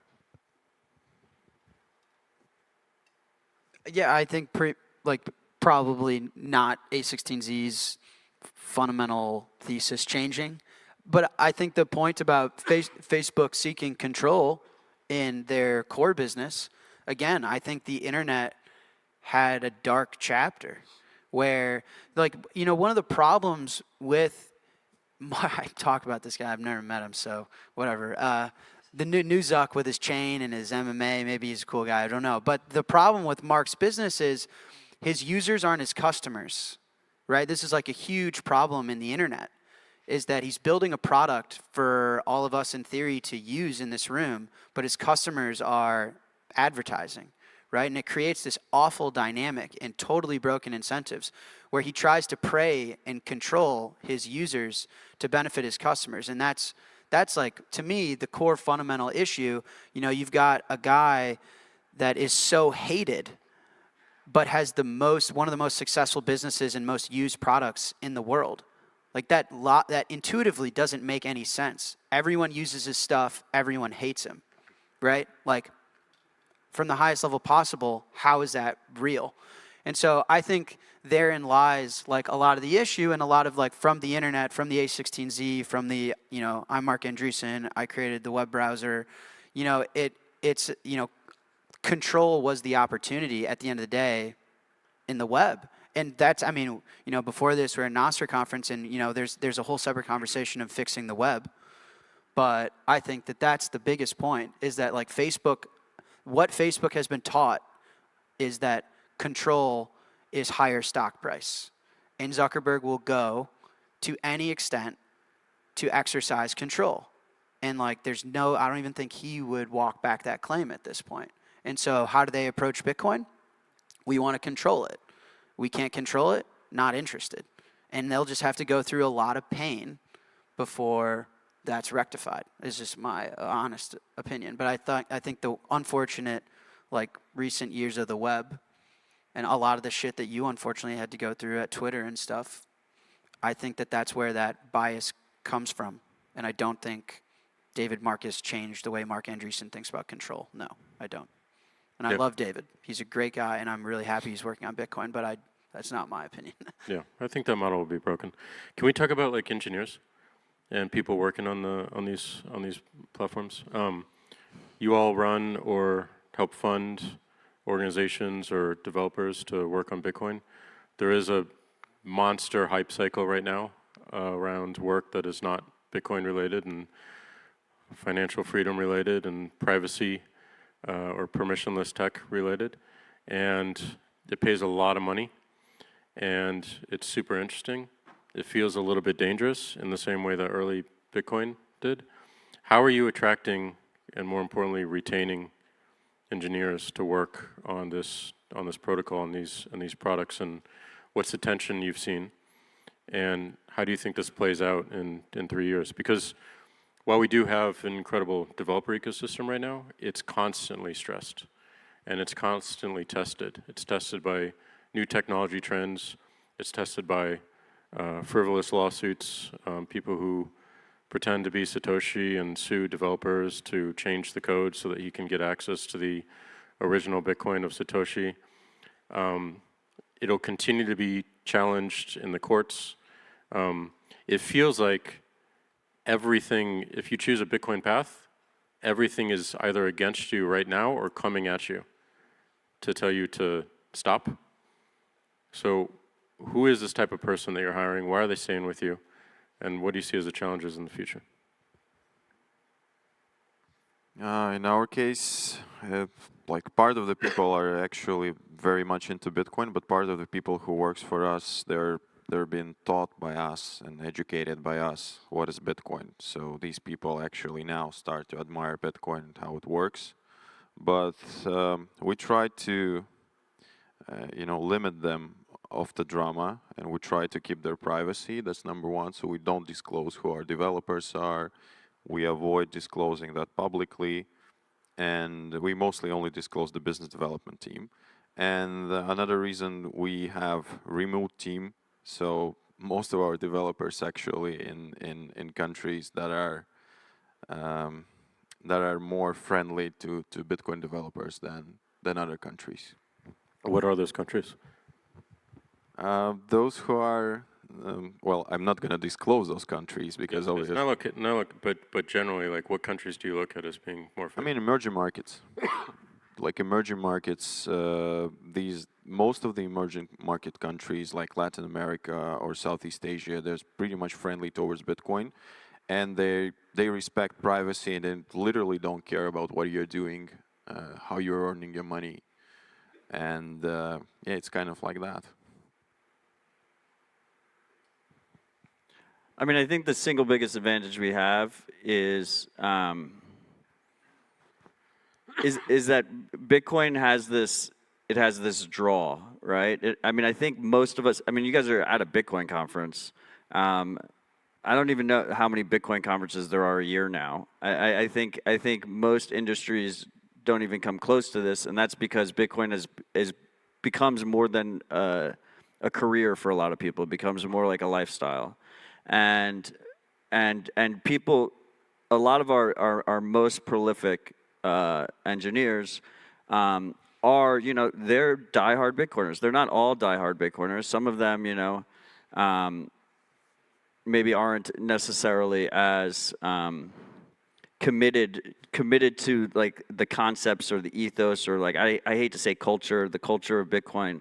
Yeah, I think probably not A16Z's fundamental thesis changing. But I think the point about Facebook seeking control in their core business, again, I think the internet had a dark chapter where, like, you know, one of the problems with, I talk about this guy, I've never met him, so whatever. The new Zuck with his chain and his MMA, maybe he's a cool guy, I don't know. But the problem with Mark's business is his users aren't his customers, right? This is like a huge problem in the internet, is that he's building a product for all of us in theory to use in this room, but his customers are advertising, right? And it creates this awful dynamic and totally broken incentives where he tries to prey and control his users to benefit his customers. And that's like, to me, the core fundamental issue. You know, you've got a guy that is so hated, but has one of the most successful businesses and most used products in the world. Like that intuitively doesn't make any sense. Everyone uses his stuff, everyone hates him, right? Like, from the highest level possible, how is that real? And so I think therein lies like a lot of the issue, and a lot of, like, from the internet, from the A16Z, from the, you know, I'm Mark Andreessen, I created the web browser. You know, it's, you know, control was the opportunity at the end of the day in the web. And that's, I mean, you know, before this, we're at Nostr conference, and, you know, there's a whole separate conversation of fixing the web. But I think that that's the biggest point, is that, like, what Facebook has been taught is that control is higher stock price. And Zuckerberg will go to any extent to exercise control. And, like, I don't even think he would walk back that claim at this point. And so how do they approach Bitcoin? We want to control it. We can't control it, not interested. And they'll just have to go through a lot of pain before that's rectified. It's just my honest opinion. But I think the unfortunate, like, recent years of the web and a lot of the shit that you unfortunately had to go through at Twitter and stuff, I think that that's where that bias comes from. And I don't think David Marcus changed the way Mark Andreessen thinks about control. No, I don't. And I love David. He's a great guy, and I'm really happy he's working on Bitcoin, but that's not my opinion. Yeah, I think that model will be broken. Can we talk about, like, engineers and people working on these platforms? You all run or help fund organizations or developers to work on Bitcoin. There is a monster hype cycle right now around work that is not Bitcoin related and financial freedom related and privacy or permissionless tech related. And it pays a lot of money, and it's super interesting. It feels a little bit dangerous in the same way that early Bitcoin did. How are you attracting, and more importantly, retaining engineers to work on this protocol and these products, and what's the tension you've seen, and how do you think this plays out in 3 years? Because while we do have an incredible developer ecosystem right now, it's constantly stressed, and it's constantly tested. It's tested by new technology trends. It's tested by frivolous lawsuits, people who pretend to be Satoshi and sue developers to change the code so that he can get access to the original Bitcoin of Satoshi. It'll continue to be challenged in the courts. It feels like everything, if you choose a Bitcoin path, everything is either against you right now or coming at you to tell you to stop. So who is this type of person that you're hiring? Why are they staying with you? And what do you see as the challenges in the future? In our case, like, part of the people are actually very much into Bitcoin, but part of the people who works for us, they're being taught by us and educated by us what is Bitcoin. So these people actually now start to admire Bitcoin and how it works. But we try to, limit them of the drama, and we try to keep their privacy. That's number one. So we don't disclose who our developers are. We avoid disclosing that publicly, and we mostly only disclose the business development team. And another reason, we have remote team. So most of our developers actually in countries that are more friendly to Bitcoin developers than other countries. What are those countries? Those who are well, I'm not going to disclose those countries because obviously. But generally, like, what countries do you look at as being more? I mean, emerging markets. Like emerging markets, most of the emerging market countries like Latin America or Southeast Asia, they're pretty much friendly towards Bitcoin, and they respect privacy and they literally don't care about what you're doing, how you're earning your money, and yeah, it's kind of like that. I mean, I think the single biggest advantage we have is that Bitcoin has this draw, right? I mean, I think most of us, I mean, you guys are at a Bitcoin conference. I don't even know how many Bitcoin conferences there are a year now. I think most industries don't even come close to this, and that's because Bitcoin becomes more than a career for a lot of people. It becomes more like a lifestyle. And people, a lot of our most prolific engineers are, you know, they're diehard Bitcoiners. They're not all diehard Bitcoiners. Some of them, you know, maybe aren't necessarily as committed to like the concepts or the ethos or like I hate to say the culture of Bitcoin.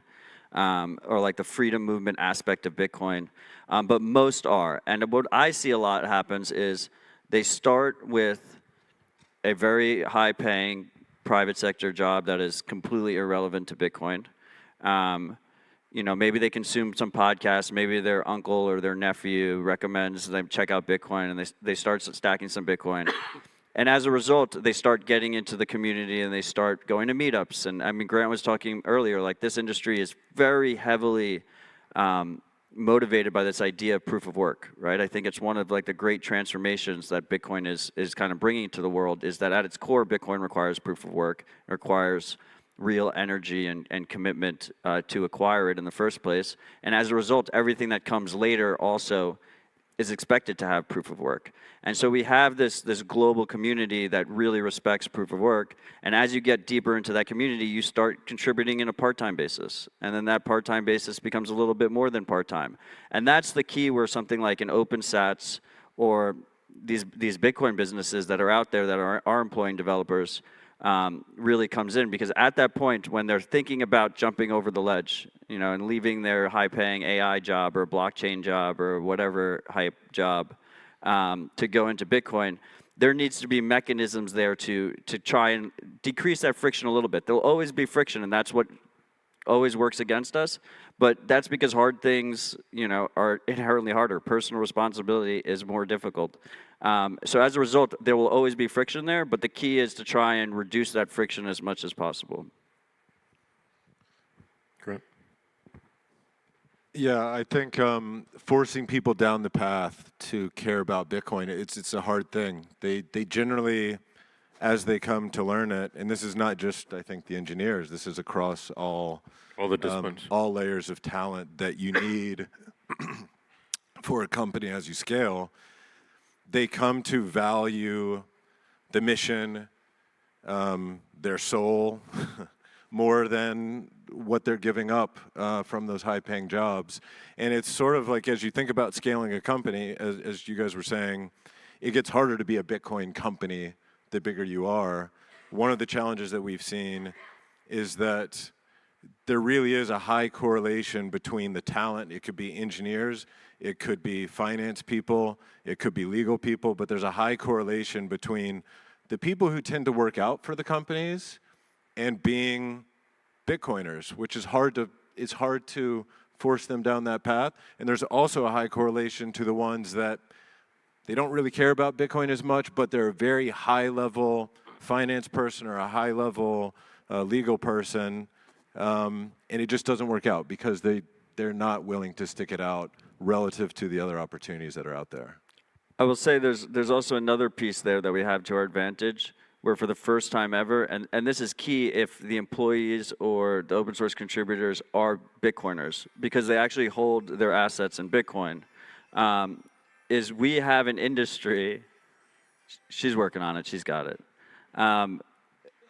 Or like the freedom movement aspect of Bitcoin, but most are. And what I see a lot happens is they start with a very high-paying private sector job that is completely irrelevant to Bitcoin. You know, maybe they consume some podcasts, maybe their uncle or their nephew recommends them check out Bitcoin, and they start stacking some Bitcoin. And as a result, they start getting into the community and they start going to meetups. And I mean, Grant was talking earlier, like this industry is very heavily motivated by this idea of proof of work, right? I think it's one of like the great transformations that Bitcoin is kind of bringing to the world, is that at its core, Bitcoin requires proof of work. It requires real energy and commitment to acquire it in the first place. And as a result, everything that comes later also is expected to have proof of work. And so we have this global community that really respects proof of work. And as you get deeper into that community, you start contributing in a part-time basis. And then that part-time basis becomes a little bit more than part-time. And that's the key where something like an OpenSats or these Bitcoin businesses that are out there that are employing developers really comes in, because at that point when they're thinking about jumping over the ledge, you know, and leaving their high-paying AI job or blockchain job or whatever hype job to go into Bitcoin, there needs to be mechanisms there to try and decrease that friction a little bit. There'll always be friction, and that's what always works against us. But that's because hard things, you know, are inherently harder. Personal responsibility is more difficult. So as a result, there will always be friction there, but the key is to try and reduce that friction as much as possible. Great. Yeah, I think forcing people down the path to care about Bitcoin, it's a hard thing. They generally, as they come to learn it, and this is not just, I think, the engineers, this is across all the disciplines, all layers of talent that you need for a company as you scale. They come to value the mission, their soul, more than what they're giving up from those high-paying jobs. And it's sort of like, as you think about scaling a company, as you guys were saying, it gets harder to be a Bitcoin company the bigger you are. One of the challenges that we've seen is that there really is a high correlation between the talent. It could be engineers, it could be finance people, it could be legal people, but there's a high correlation between the people who tend to work out for the companies and being Bitcoiners, which is hard to force them down that path. And there's also a high correlation to the ones that they don't really care about Bitcoin as much, but they're a very high-level finance person or a high-level legal person, and it just doesn't work out because they're not willing to stick it out relative to the other opportunities that are out there. I will say there's also another piece there that we have to our advantage, where for the first time ever, and this is key if the employees or the open source contributors are Bitcoiners, because they actually hold their assets in Bitcoin, is we have an industry, she's working on it, she's got it.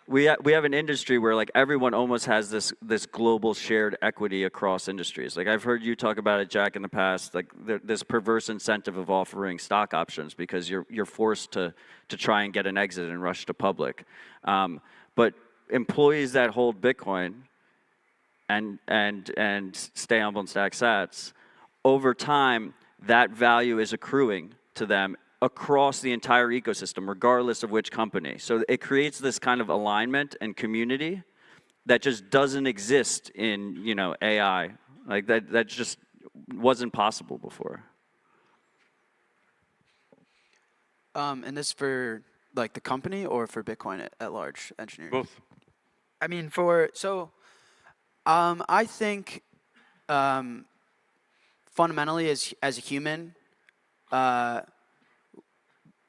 we have an industry where like everyone almost has this global shared equity across industries. Like I've heard you talk about it, Jack, in the past. Like this perverse incentive of offering stock options because you're forced to try and get an exit and rush to public. But employees that hold Bitcoin and stay on Stack Sats, over time that value is accruing to them across the entire ecosystem, regardless of which company. So it creates this kind of alignment and community that just doesn't exist in, you know, AI. Like that just wasn't possible before. And this for like the company or for Bitcoin at large, engineering? Both. I mean, I think fundamentally as a human,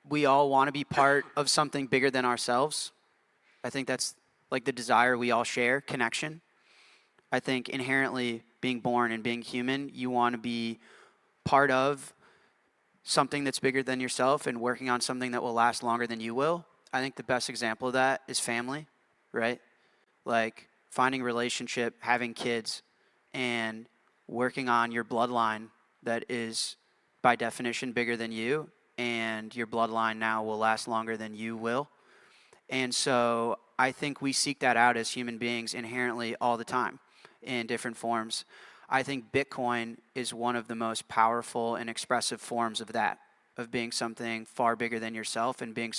we all want to be part of something bigger than ourselves. I think that's like the desire we all share, connection. I think inherently being born and being human, you want to be part of something that's bigger than yourself and working on something that will last longer than you will. I think the best example of that is family, right? Like finding a relationship, having kids, and working on your bloodline that is by definition bigger than you, and your bloodline now will last longer than you will. And so I think we seek that out as human beings inherently all the time in different forms. I think Bitcoin is one of the most powerful and expressive forms of that, of being something far bigger than yourself and being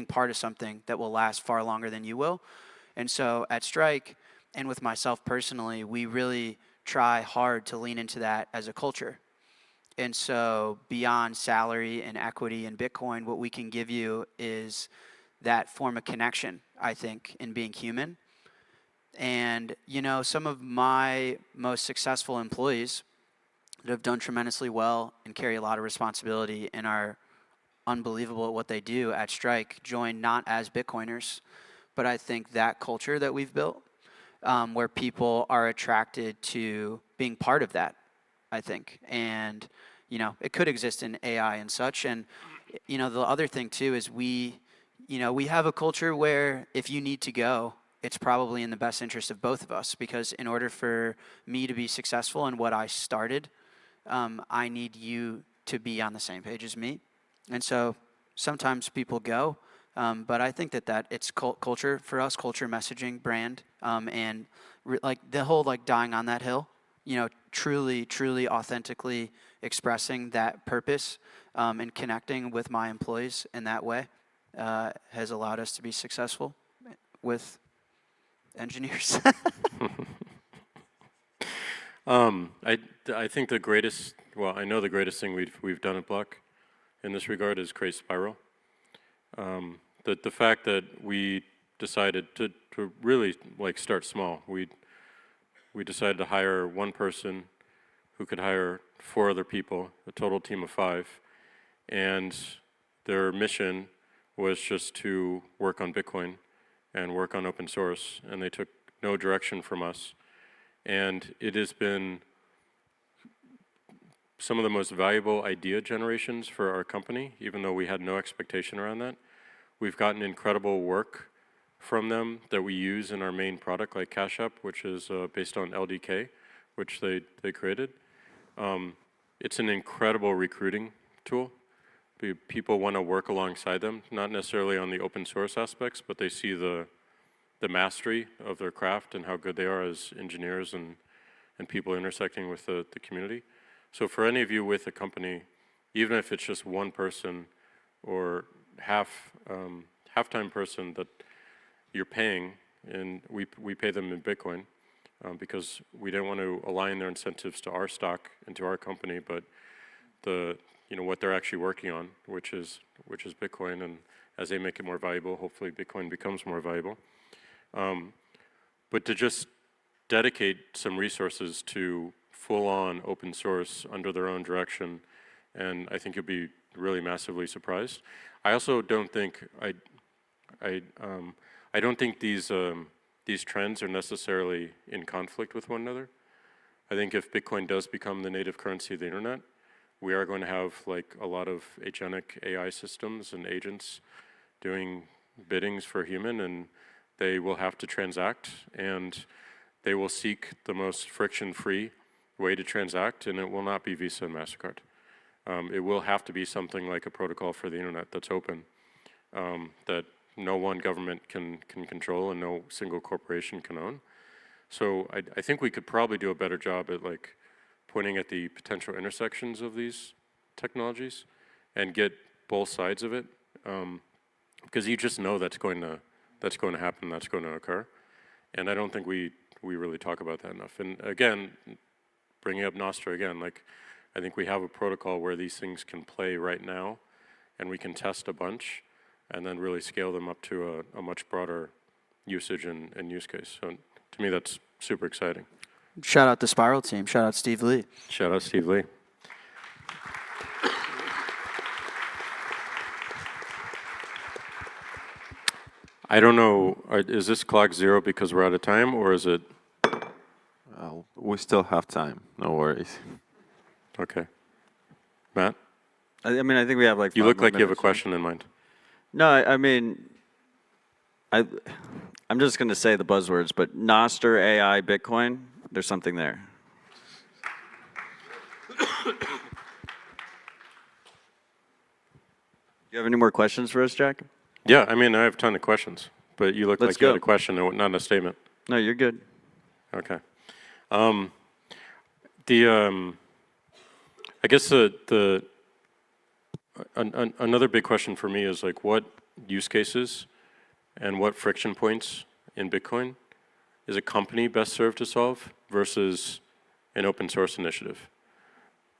part of something that will last far longer than you will. And so at Strike, and with myself personally, we really try hard to lean into that as a culture. And so beyond salary and equity and Bitcoin, what we can give you is that form of connection, I think, in being human. And, you know, some of my most successful employees that have done tremendously well and carry a lot of responsibility and are unbelievable at what they do at Strike join not as Bitcoiners, but I think that culture that we've built, where people are attracted to being part of that, I think. And, you know, it could exist in AI and such. And, you know, the other thing too is we have a culture where if you need to go, it's probably in the best interest of both of us, because in order for me to be successful in what I started, I need you to be on the same page as me. And so sometimes people go, but I think that it's culture for us, culture, messaging, brand, and like the whole like dying on that hill, you know, truly authentically expressing that purpose and connecting with my employees in that way has allowed us to be successful with engineers. I think the greatest, well, I know the greatest thing we've done at Block in this regard is create Spiral. The fact that we decided to really like start small. We decided to hire one person who could hire 4 other people, a total team of 5, and their mission was just to work on Bitcoin and work on open source, and they took no direction from us. And it has been some of the most valuable idea generations for our company, even though we had no expectation around that. We've gotten incredible work from them that we use in our main product, like Cash App, which is based on LDK, which they created. It's an incredible recruiting tool. People want to work alongside them, not necessarily on the open source aspects, but they see the mastery of their craft and how good they are as engineers and people intersecting with the community. So for any of you with a company, even if it's just one person or half-time person that you're paying, and we pay them in Bitcoin because we didn't want to align their incentives to our stock and to our company, but what they're actually working on, which is Bitcoin, and as they make it more valuable, hopefully Bitcoin becomes more valuable. But to just dedicate some resources to full-on open source under their own direction, and I think you'll be really massively surprised. I also don't think I don't think these trends are necessarily in conflict with one another. I think if Bitcoin does become the native currency of the internet, we are going to have like a lot of agentic AI systems and agents doing biddings for human, and they will have to transact, and they will seek the most friction-free way to transact, and it will not be Visa and MasterCard. It will have to be something like a protocol for the internet that's open, that no one government can control and no single corporation can own. So I think we could probably do a better job at like pointing at the potential intersections of these technologies and get both sides of it, because you just know that's going to happen, that's going to occur, and I don't think we really talk about that enough. And again, bringing up Nostr again, like I think we have a protocol where these things can play right now, and we can test a bunch, and then really scale them up to a much broader usage and use case. So to me, that's super exciting. Shout out the Spiral team. Shout out Steve Lee. Shout out Steve Lee. I don't know, is this clock 0 because we're out of time, or is it? We still have time, no worries. Okay. Matt? I mean, I think we have like 5 You look like you have a minutes, question in mind. No, I mean, I'm just going to say the buzzwords, but Nostr, AI, Bitcoin, there's something there. Do you have any more questions for us, Jack? Yeah, I mean, I have a ton of questions, but you look Let's like you go. had a question, not a statement. No, you're good. Okay. I guess another big question for me is like what use cases and what friction points in Bitcoin is a company best served to solve versus an open source initiative?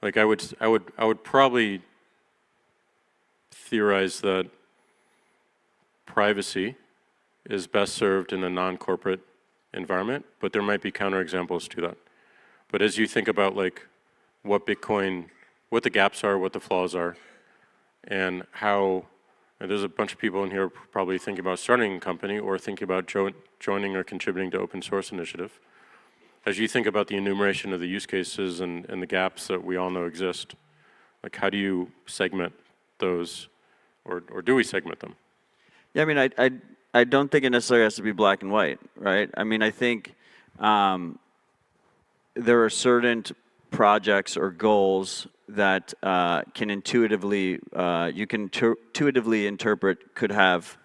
Like I would probably theorize that privacy is best served in a non-corporate environment, but there might be counterexamples to that. But as you think about like what Bitcoin, what the gaps are, what the flaws are, and how, and there's a bunch of people in here probably thinking about starting a company or thinking about joining or contributing to open source initiative. As you think about the enumeration of the use cases and the gaps that we all know exist, like how do you segment those, or do we segment them? Yeah, I mean, I don't think it necessarily has to be black and white, right? I mean, I think there are certain projects or goals that can intuitively, you can intuitively interpret could have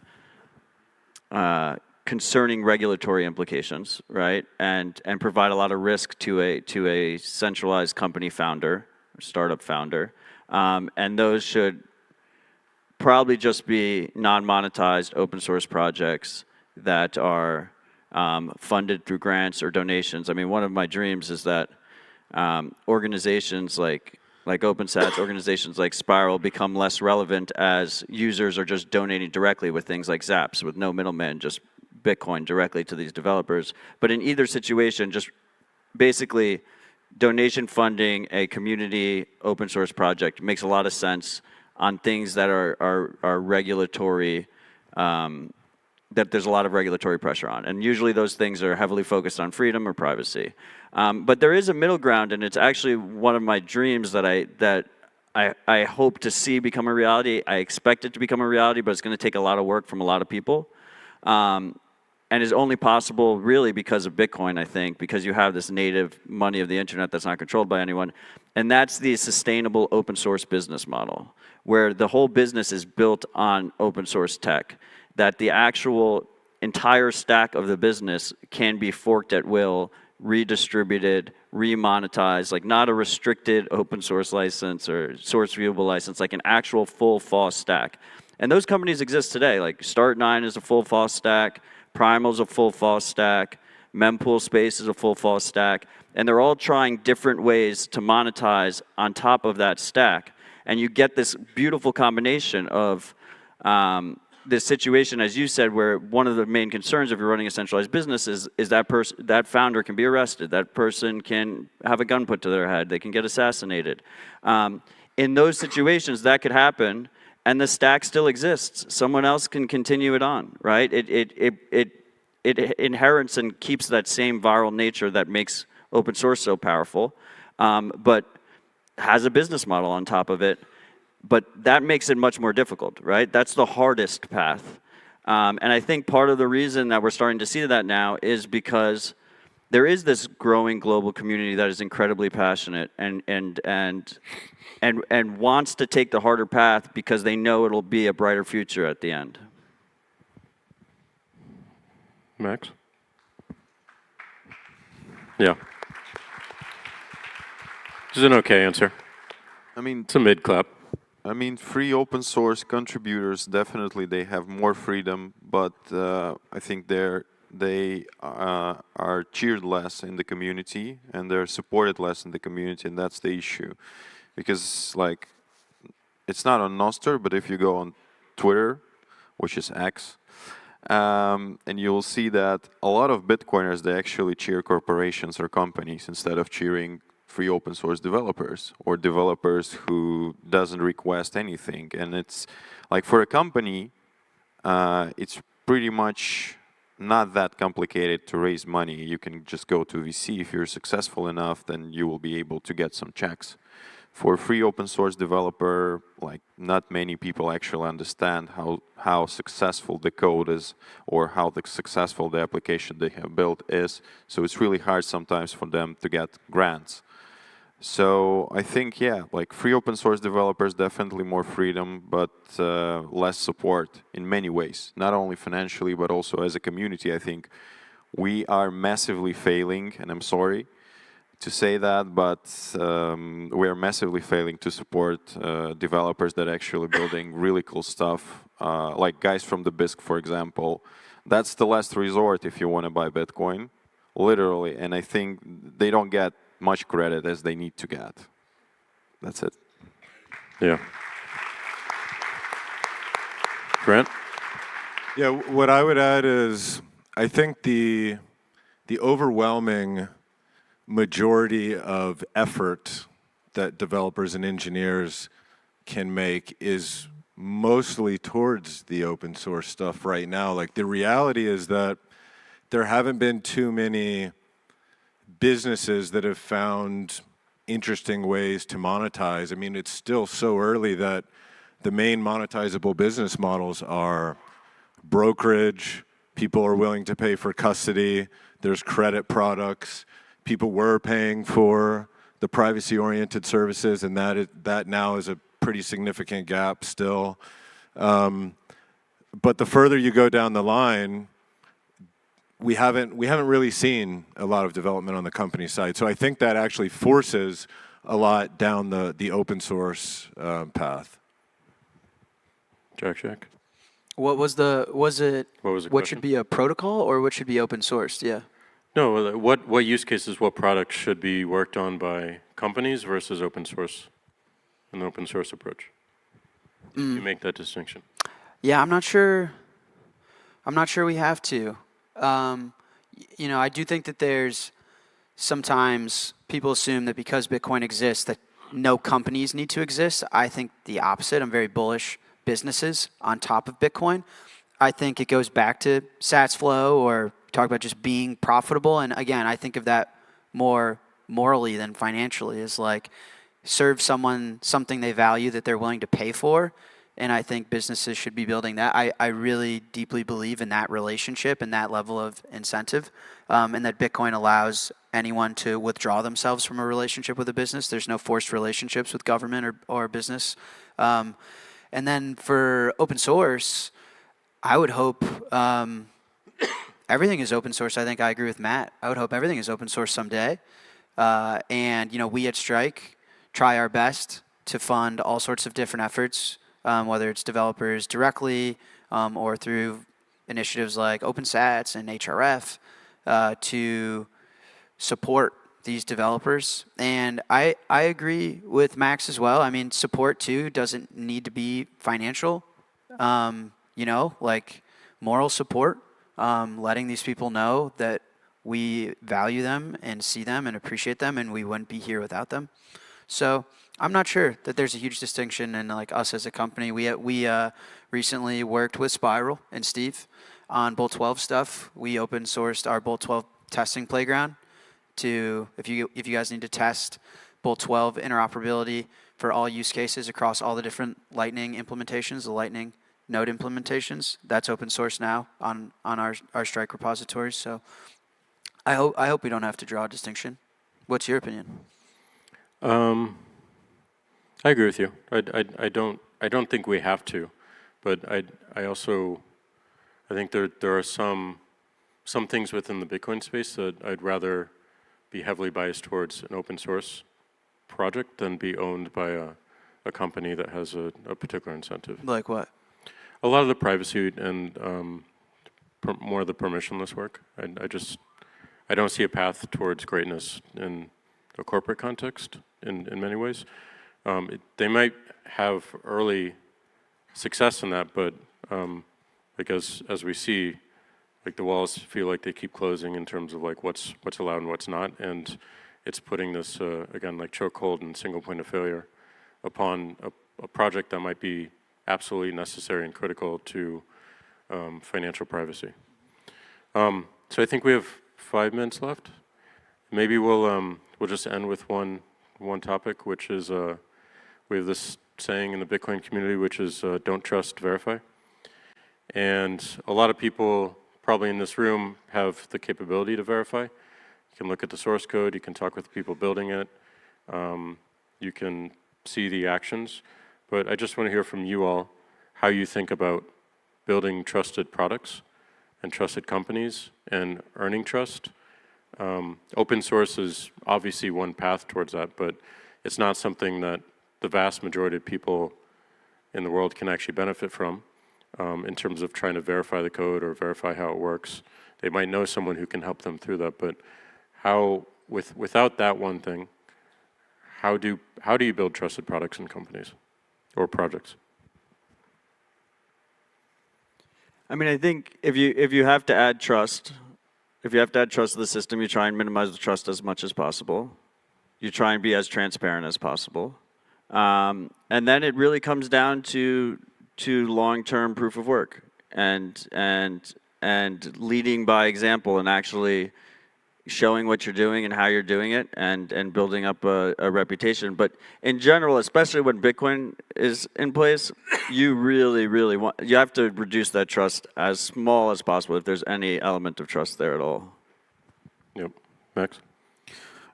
concerning regulatory implications, right? And provide a lot of risk to a centralized company founder, or startup founder, and those should probably just be non-monetized open source projects that are funded through grants or donations. I mean, one of my dreams is that organizations like OpenSats, organizations like Spiral become less relevant as users are just donating directly with things like Zaps with no middleman, just Bitcoin directly to these developers. But in either situation, just basically donation funding a community open source project makes a lot of sense on things that are regulatory, that there's a lot of regulatory pressure on. And usually those things are heavily focused on freedom or privacy. But there is a middle ground, and it's actually one of my dreams that I hope to see become a reality. I expect it to become a reality, but it's going to take a lot of work from a lot of people. And is only possible really because of Bitcoin, I think, because you have this native money of the internet that's not controlled by anyone. And that's the sustainable open source business model, where the whole business is built on open source tech, that the actual entire stack of the business can be forked at will, redistributed, remonetized, like not a restricted open source license or source viewable license, like an actual full FOSS stack. And those companies exist today, like Start9 is a full FOSS stack, Primal is a full FOSS stack, Mempool Space is a full FOSS stack, and they're all trying different ways to monetize on top of that stack. And you get this beautiful combination of this situation, as you said, where one of the main concerns if you're running a centralized business is that founder can be arrested, that person can have a gun put to their head, they can get assassinated. In those situations, that could happen, and the stack still exists. Someone else can continue it on, right? It inherits and keeps that same viral nature that makes open source so powerful, but has a business model on top of it. But that makes it much more difficult, right? That's the hardest path. And I think part of the reason that we're starting to see that now is because there is this growing global community that is incredibly passionate and wants to take the harder path because they know it'll be a brighter future at the end. Max? Yeah. This is an okay answer. I mean, it's a mid clap. I mean, free open source contributors, definitely they have more freedom, but I think they are cheered less in the community and they're supported less in the community, and that's the issue. Because, like, it's not on Nostr, but if you go on Twitter, which is X, and you'll see that a lot of Bitcoiners, they actually cheer corporations or companies instead of cheering free open source developers or developers who doesn't request anything. And it's like, for a company, it's pretty much not that complicated to raise money. You can just go to VC. If you're successful enough, then you will be able to get some checks. For a free open source developer, like, not many people actually understand how successful the code is or how successful the application they have built is. So it's really hard sometimes for them to get grants. So I think, yeah, like, free open source developers, definitely more freedom, but less support in many ways. Not only financially, but also as a community. I think we are massively failing, and I'm sorry to say that, but we are massively failing to support developers that are actually building really cool stuff. Like guys from the Bisq, for example. That's the last resort if you want to buy Bitcoin, literally. And I think they don't get much credit as they need to get. That's it. Yeah. Grant? Yeah, what I would add is I think the overwhelming majority of effort that developers and engineers can make is mostly towards the open source stuff right now. Like, the reality is that there haven't been too many businesses that have found interesting ways to monetize. I mean, it's still so early that the main monetizable business models are brokerage, people are willing to pay for custody, there's credit products, people were paying for the privacy-oriented services, and that now is a pretty significant gap still. But the further you go down the line, we haven't really seen a lot of development on the company side. So I think that actually forces a lot down the open source path. Jack. What should be a protocol or what should be open sourced? Yeah. No, what use cases, what products should be worked on by companies versus open source, an open source approach? You make that distinction. Yeah, I'm not sure we have to. You know, I do think that there's sometimes people assume that because Bitcoin exists that no companies need to exist. I think the opposite. I'm very bullish businesses on top of Bitcoin. I think it goes back to Sats Flow or talk about just being profitable. And again, I think of that more morally than financially, is like serve someone something they value that they're willing to pay for. And I think businesses should be building that. I really deeply believe in that relationship and that level of incentive, and that Bitcoin allows anyone to withdraw themselves from a relationship with a business. There's no forced relationships with government or business. And then for open source, I would hope everything is open source. I think I agree with Matt. I would hope everything is open source someday. And you know, we at Strike try our best to fund all sorts of different efforts, whether it's developers directly or through initiatives like OpenSats and HRF to support these developers. And I agree with Max as well. I mean, support too doesn't need to be financial. You know, like moral support, letting these people know that we value them and see them and appreciate them, and we wouldn't be here without them. So I'm not sure that there's a huge distinction in like us as a company. We recently worked with Spiral and Steve on Bolt 12 stuff. We open sourced our Bolt 12 testing playground to, if you guys need to test Bolt 12 interoperability for all use cases across all the different Lightning implementations, the Lightning node implementations. That's open source now on our Strike repositories. So I hope we don't have to draw a distinction. What's your opinion? I agree with you. I don't think we have to, but I also think there are some things within the Bitcoin space that I'd rather be heavily biased towards an open source project than be owned by a company that has a particular incentive. Like what? A lot of the privacy and more of the permissionless work. I don't see a path towards greatness in a corporate context in many ways. They might have early success in that, but because as we see, like the walls feel like they keep closing in terms of like what's allowed and what's not, and it's putting this again like chokehold and single point of failure upon a project that might be absolutely necessary and critical to financial privacy. So I think we have 5 minutes left. Maybe we'll just end with one topic, which is we have this saying in the Bitcoin community, which is don't trust, verify. And a lot of people probably in this room have the capability to verify. You can look at the source code, you can talk with the people building it, you can see the actions. But I just want to hear from you all how you think about building trusted products and trusted companies and earning trust. Open source is obviously one path towards that, but it's not something that the vast majority of people in the world can actually benefit from in terms of trying to verify the code or verify how it works. They might know someone who can help them through that, but how, without that one thing, how do you build trusted products and companies or projects? I mean, I think if you have to add trust, to the system, you try and minimize the trust as much as possible. You try and be as transparent as possible. And then it really comes down to long-term proof of work and leading by example and actually showing what you're doing and how you're doing it and building up a reputation. But in general, especially when Bitcoin is in place, you really you have to reduce that trust as small as possible if there's any element of trust there at all. Yep. Max?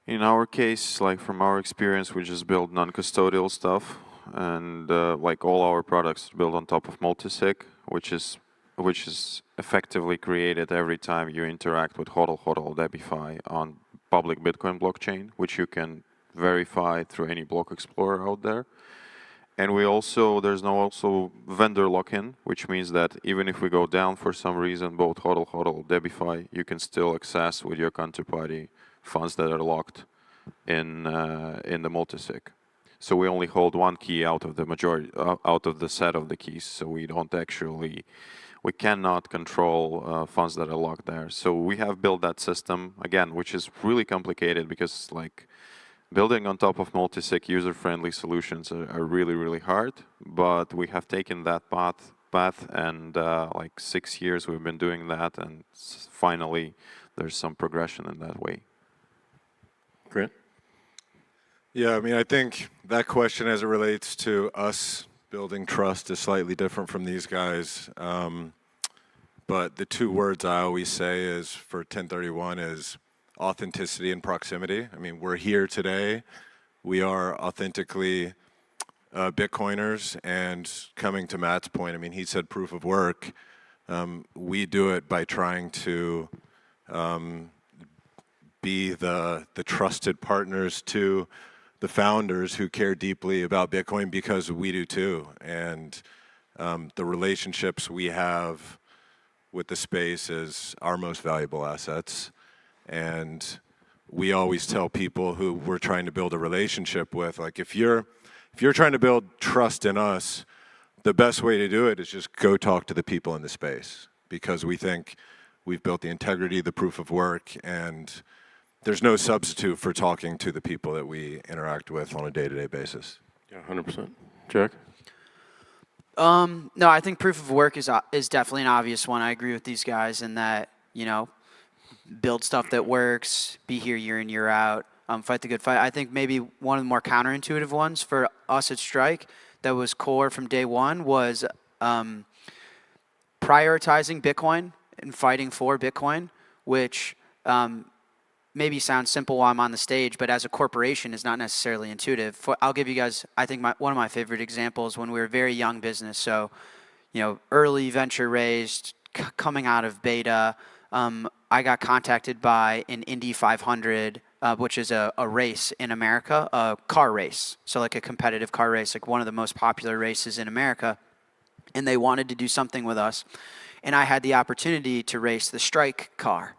In our case, like from our experience, we just build non-custodial stuff, and like all our products built on top of multisig, which is effectively created every time you interact with Hodl, Debify on public Bitcoin blockchain, which you can verify through any block explorer out there. And there's also vendor lock-in, which means that even if we go down for some reason, both Hodl, Debify, you can still access with your counterparty funds that are locked in the multisig. So we only hold one key out of the set of the keys. So we cannot control funds that are locked there. So we have built that system again, which is really complicated because like building on top of multisig user-friendly solutions are really hard. But we have taken that path, and like 6 years we've been doing that, and finally there's some progression in that way. Great. Yeah, I mean, I think that question as it relates to us building trust is slightly different from these guys. But the 2 words I always say is for 1031 is authenticity and proximity. I mean, we're here today. We are authentically Bitcoiners, and coming to Matt's point, I mean, he said proof of work. We do it by trying to be the trusted partners to the founders who care deeply about Bitcoin, because we do too. And the relationships we have with the space is our most valuable assets. And we always tell people who we're trying to build a relationship with, like if you're trying to build trust in us, the best way to do it is just go talk to the people in the space, because we think we've built the integrity, the proof of work, and there's no substitute for talking to the people that we interact with on a day-to-day basis. Yeah, 100%. Jack? No, I think proof of work is definitely an obvious one. I agree with these guys in that, build stuff that works, be here year in, year out, fight the good fight. I think maybe one of the more counterintuitive ones for us at Strike that was core from day one was prioritizing Bitcoin and fighting for Bitcoin, which maybe sounds simple while I'm on the stage, but as a corporation is not necessarily intuitive. I'll give you guys, I think, one of my favorite examples when we were a very young business. So, early venture raised, coming out of beta. I got contacted by an Indy 500, which is a race in America, a car race. So like a competitive car race, like one of the most popular races in America. And they wanted to do something with us. And I had the opportunity to race the Strike car.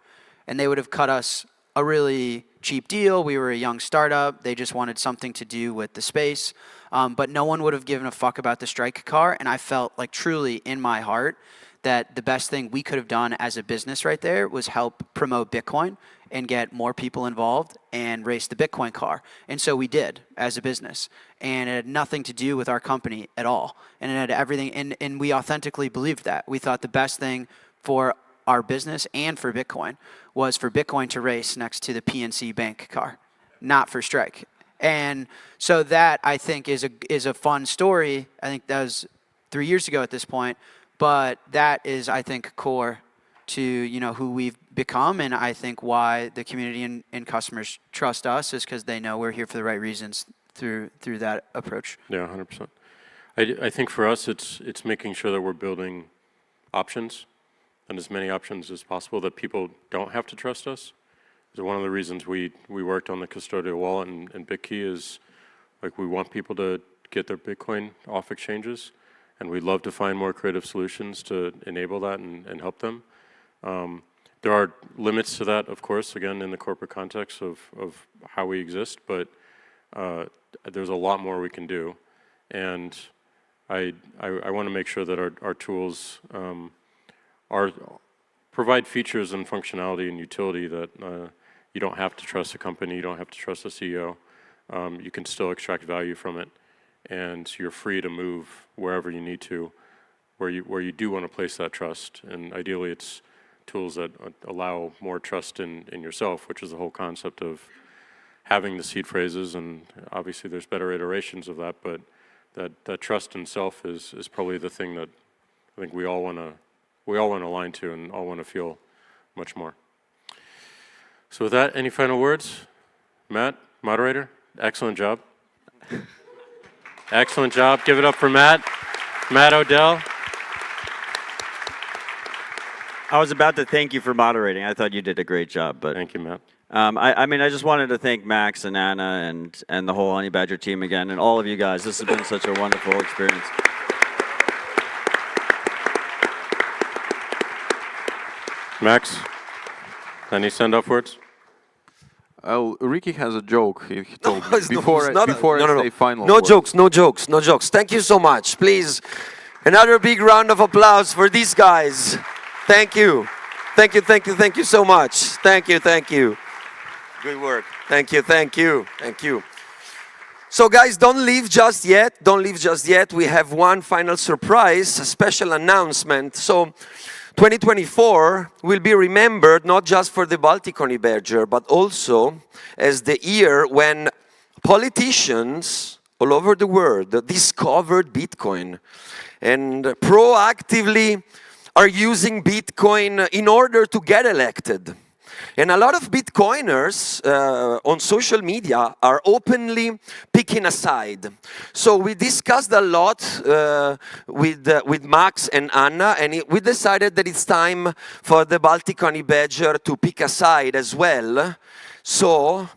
And they would have cut us a really cheap deal. We were a young startup. They just wanted something to do with the space. But no one would have given a fuck about the Strike car. And I felt like truly in my heart that the best thing we could have done as a business right there was help promote Bitcoin and get more people involved and race the Bitcoin car. And so we did as a business. And it had nothing to do with our company at all. And it had everything, and we authentically believed that. We thought the best thing for our business and for Bitcoin was for Bitcoin to race next to the PNC Bank car, not for Strike. And so that, I think, is a fun story. I think that was 3 years ago at this point. But that is, I think, core to who we've become, and I think why the community and customers trust us is because they know we're here for the right reasons through that approach. Yeah, 100%. I think for us, it's making sure that we're building options, and as many options as possible that people don't have to trust us. So one of the reasons we worked on the custodial wallet and BitKey is like we want people to get their Bitcoin off exchanges. And we'd love to find more creative solutions to enable that and help them. There are limits to that, of course, again, in the corporate context of how we exist, but there's a lot more we can do. And I want to make sure that our tools provide features and functionality and utility that you don't have to trust a company, you don't have to trust a CEO. You can still extract value from it. And you're free to move wherever you need to, where you do want to place that trust. And ideally, it's tools that allow more trust in yourself, which is the whole concept of having the seed phrases. And obviously, there's better iterations of that, but that trust in self is probably the thing that I think we all want to align to and all want to feel much more. So with that, any final words? Matt, moderator, excellent job. Excellent job. Give it up for Matt. Matt Odell. I was about to thank you for moderating. I thought you did a great job. But thank you, Matt. I just wanted to thank Max and Anna and the whole Honeybadger team again, and all of you guys. This has been such a wonderful experience. Max, any send-off words? Rikki has a joke. He told me before I say final No words. jokes, no jokes, no jokes. Thank you so much. Please, another big round of applause for these guys. Thank you. Thank you, thank you, thank you so much. Thank you, thank you. Good work. Thank you, thank you, thank you. So guys, don't leave just yet. Don't leave just yet. We have one final surprise, a special announcement. So 2024 will be remembered not just for the Baltic Honeybadger, but also as the year when politicians all over the world discovered Bitcoin and proactively are using Bitcoin in order to get elected. And a lot of Bitcoiners on social media are openly picking a side. So we discussed a lot with Max and Anna, and we decided that it's time for the Baltic Honeybadger to pick a side as well. So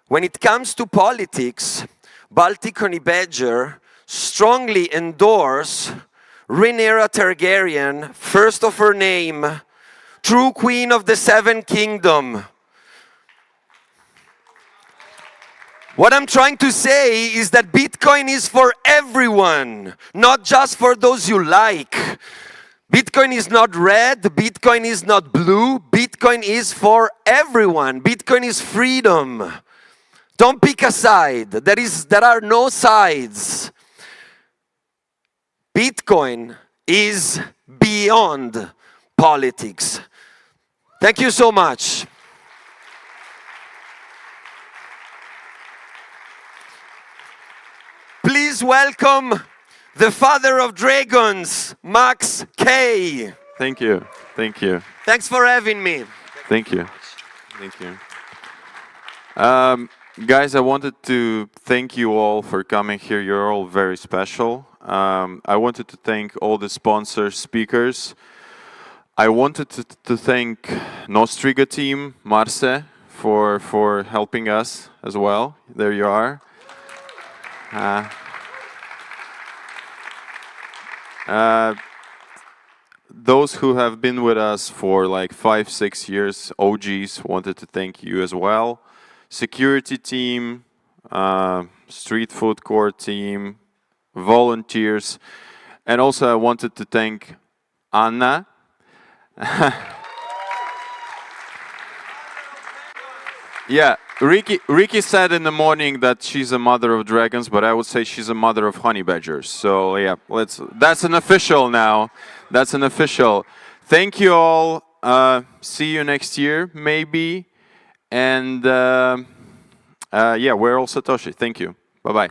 when it comes to politics, Baltic Honeybadger strongly endorse Rhaenyra Targaryen, first of her name, true queen of the Seven Kingdom. What I'm trying to say is that Bitcoin is for everyone, not just for those you like. Bitcoin is not red, Bitcoin is not blue, Bitcoin is for everyone. Bitcoin is freedom. Don't pick a side. There are no sides. Bitcoin is beyond politics. Thank you so much. Please welcome the father of dragons, Max Kei. Thank you. Thank you. Thanks for having me. Thank you. Thank you. Guys, I wanted to thank you all for coming here. You're all very special. I wanted to thank all the sponsors, speakers. I wanted to thank Nostr team, Marce, for helping us as well. There you are. Those who have been with us for like 5-6 years, OGs, wanted to thank you as well. Security team, street food court team, volunteers, and also I wanted to thank Anna. Yeah, Rikki said in the morning that she's a mother of dragons, but I would say she's a mother of honey badgers. So yeah, that's an official now. That's an official. Thank you all. See you next year, maybe. And yeah, we're all Satoshi. Thank you. Bye-bye.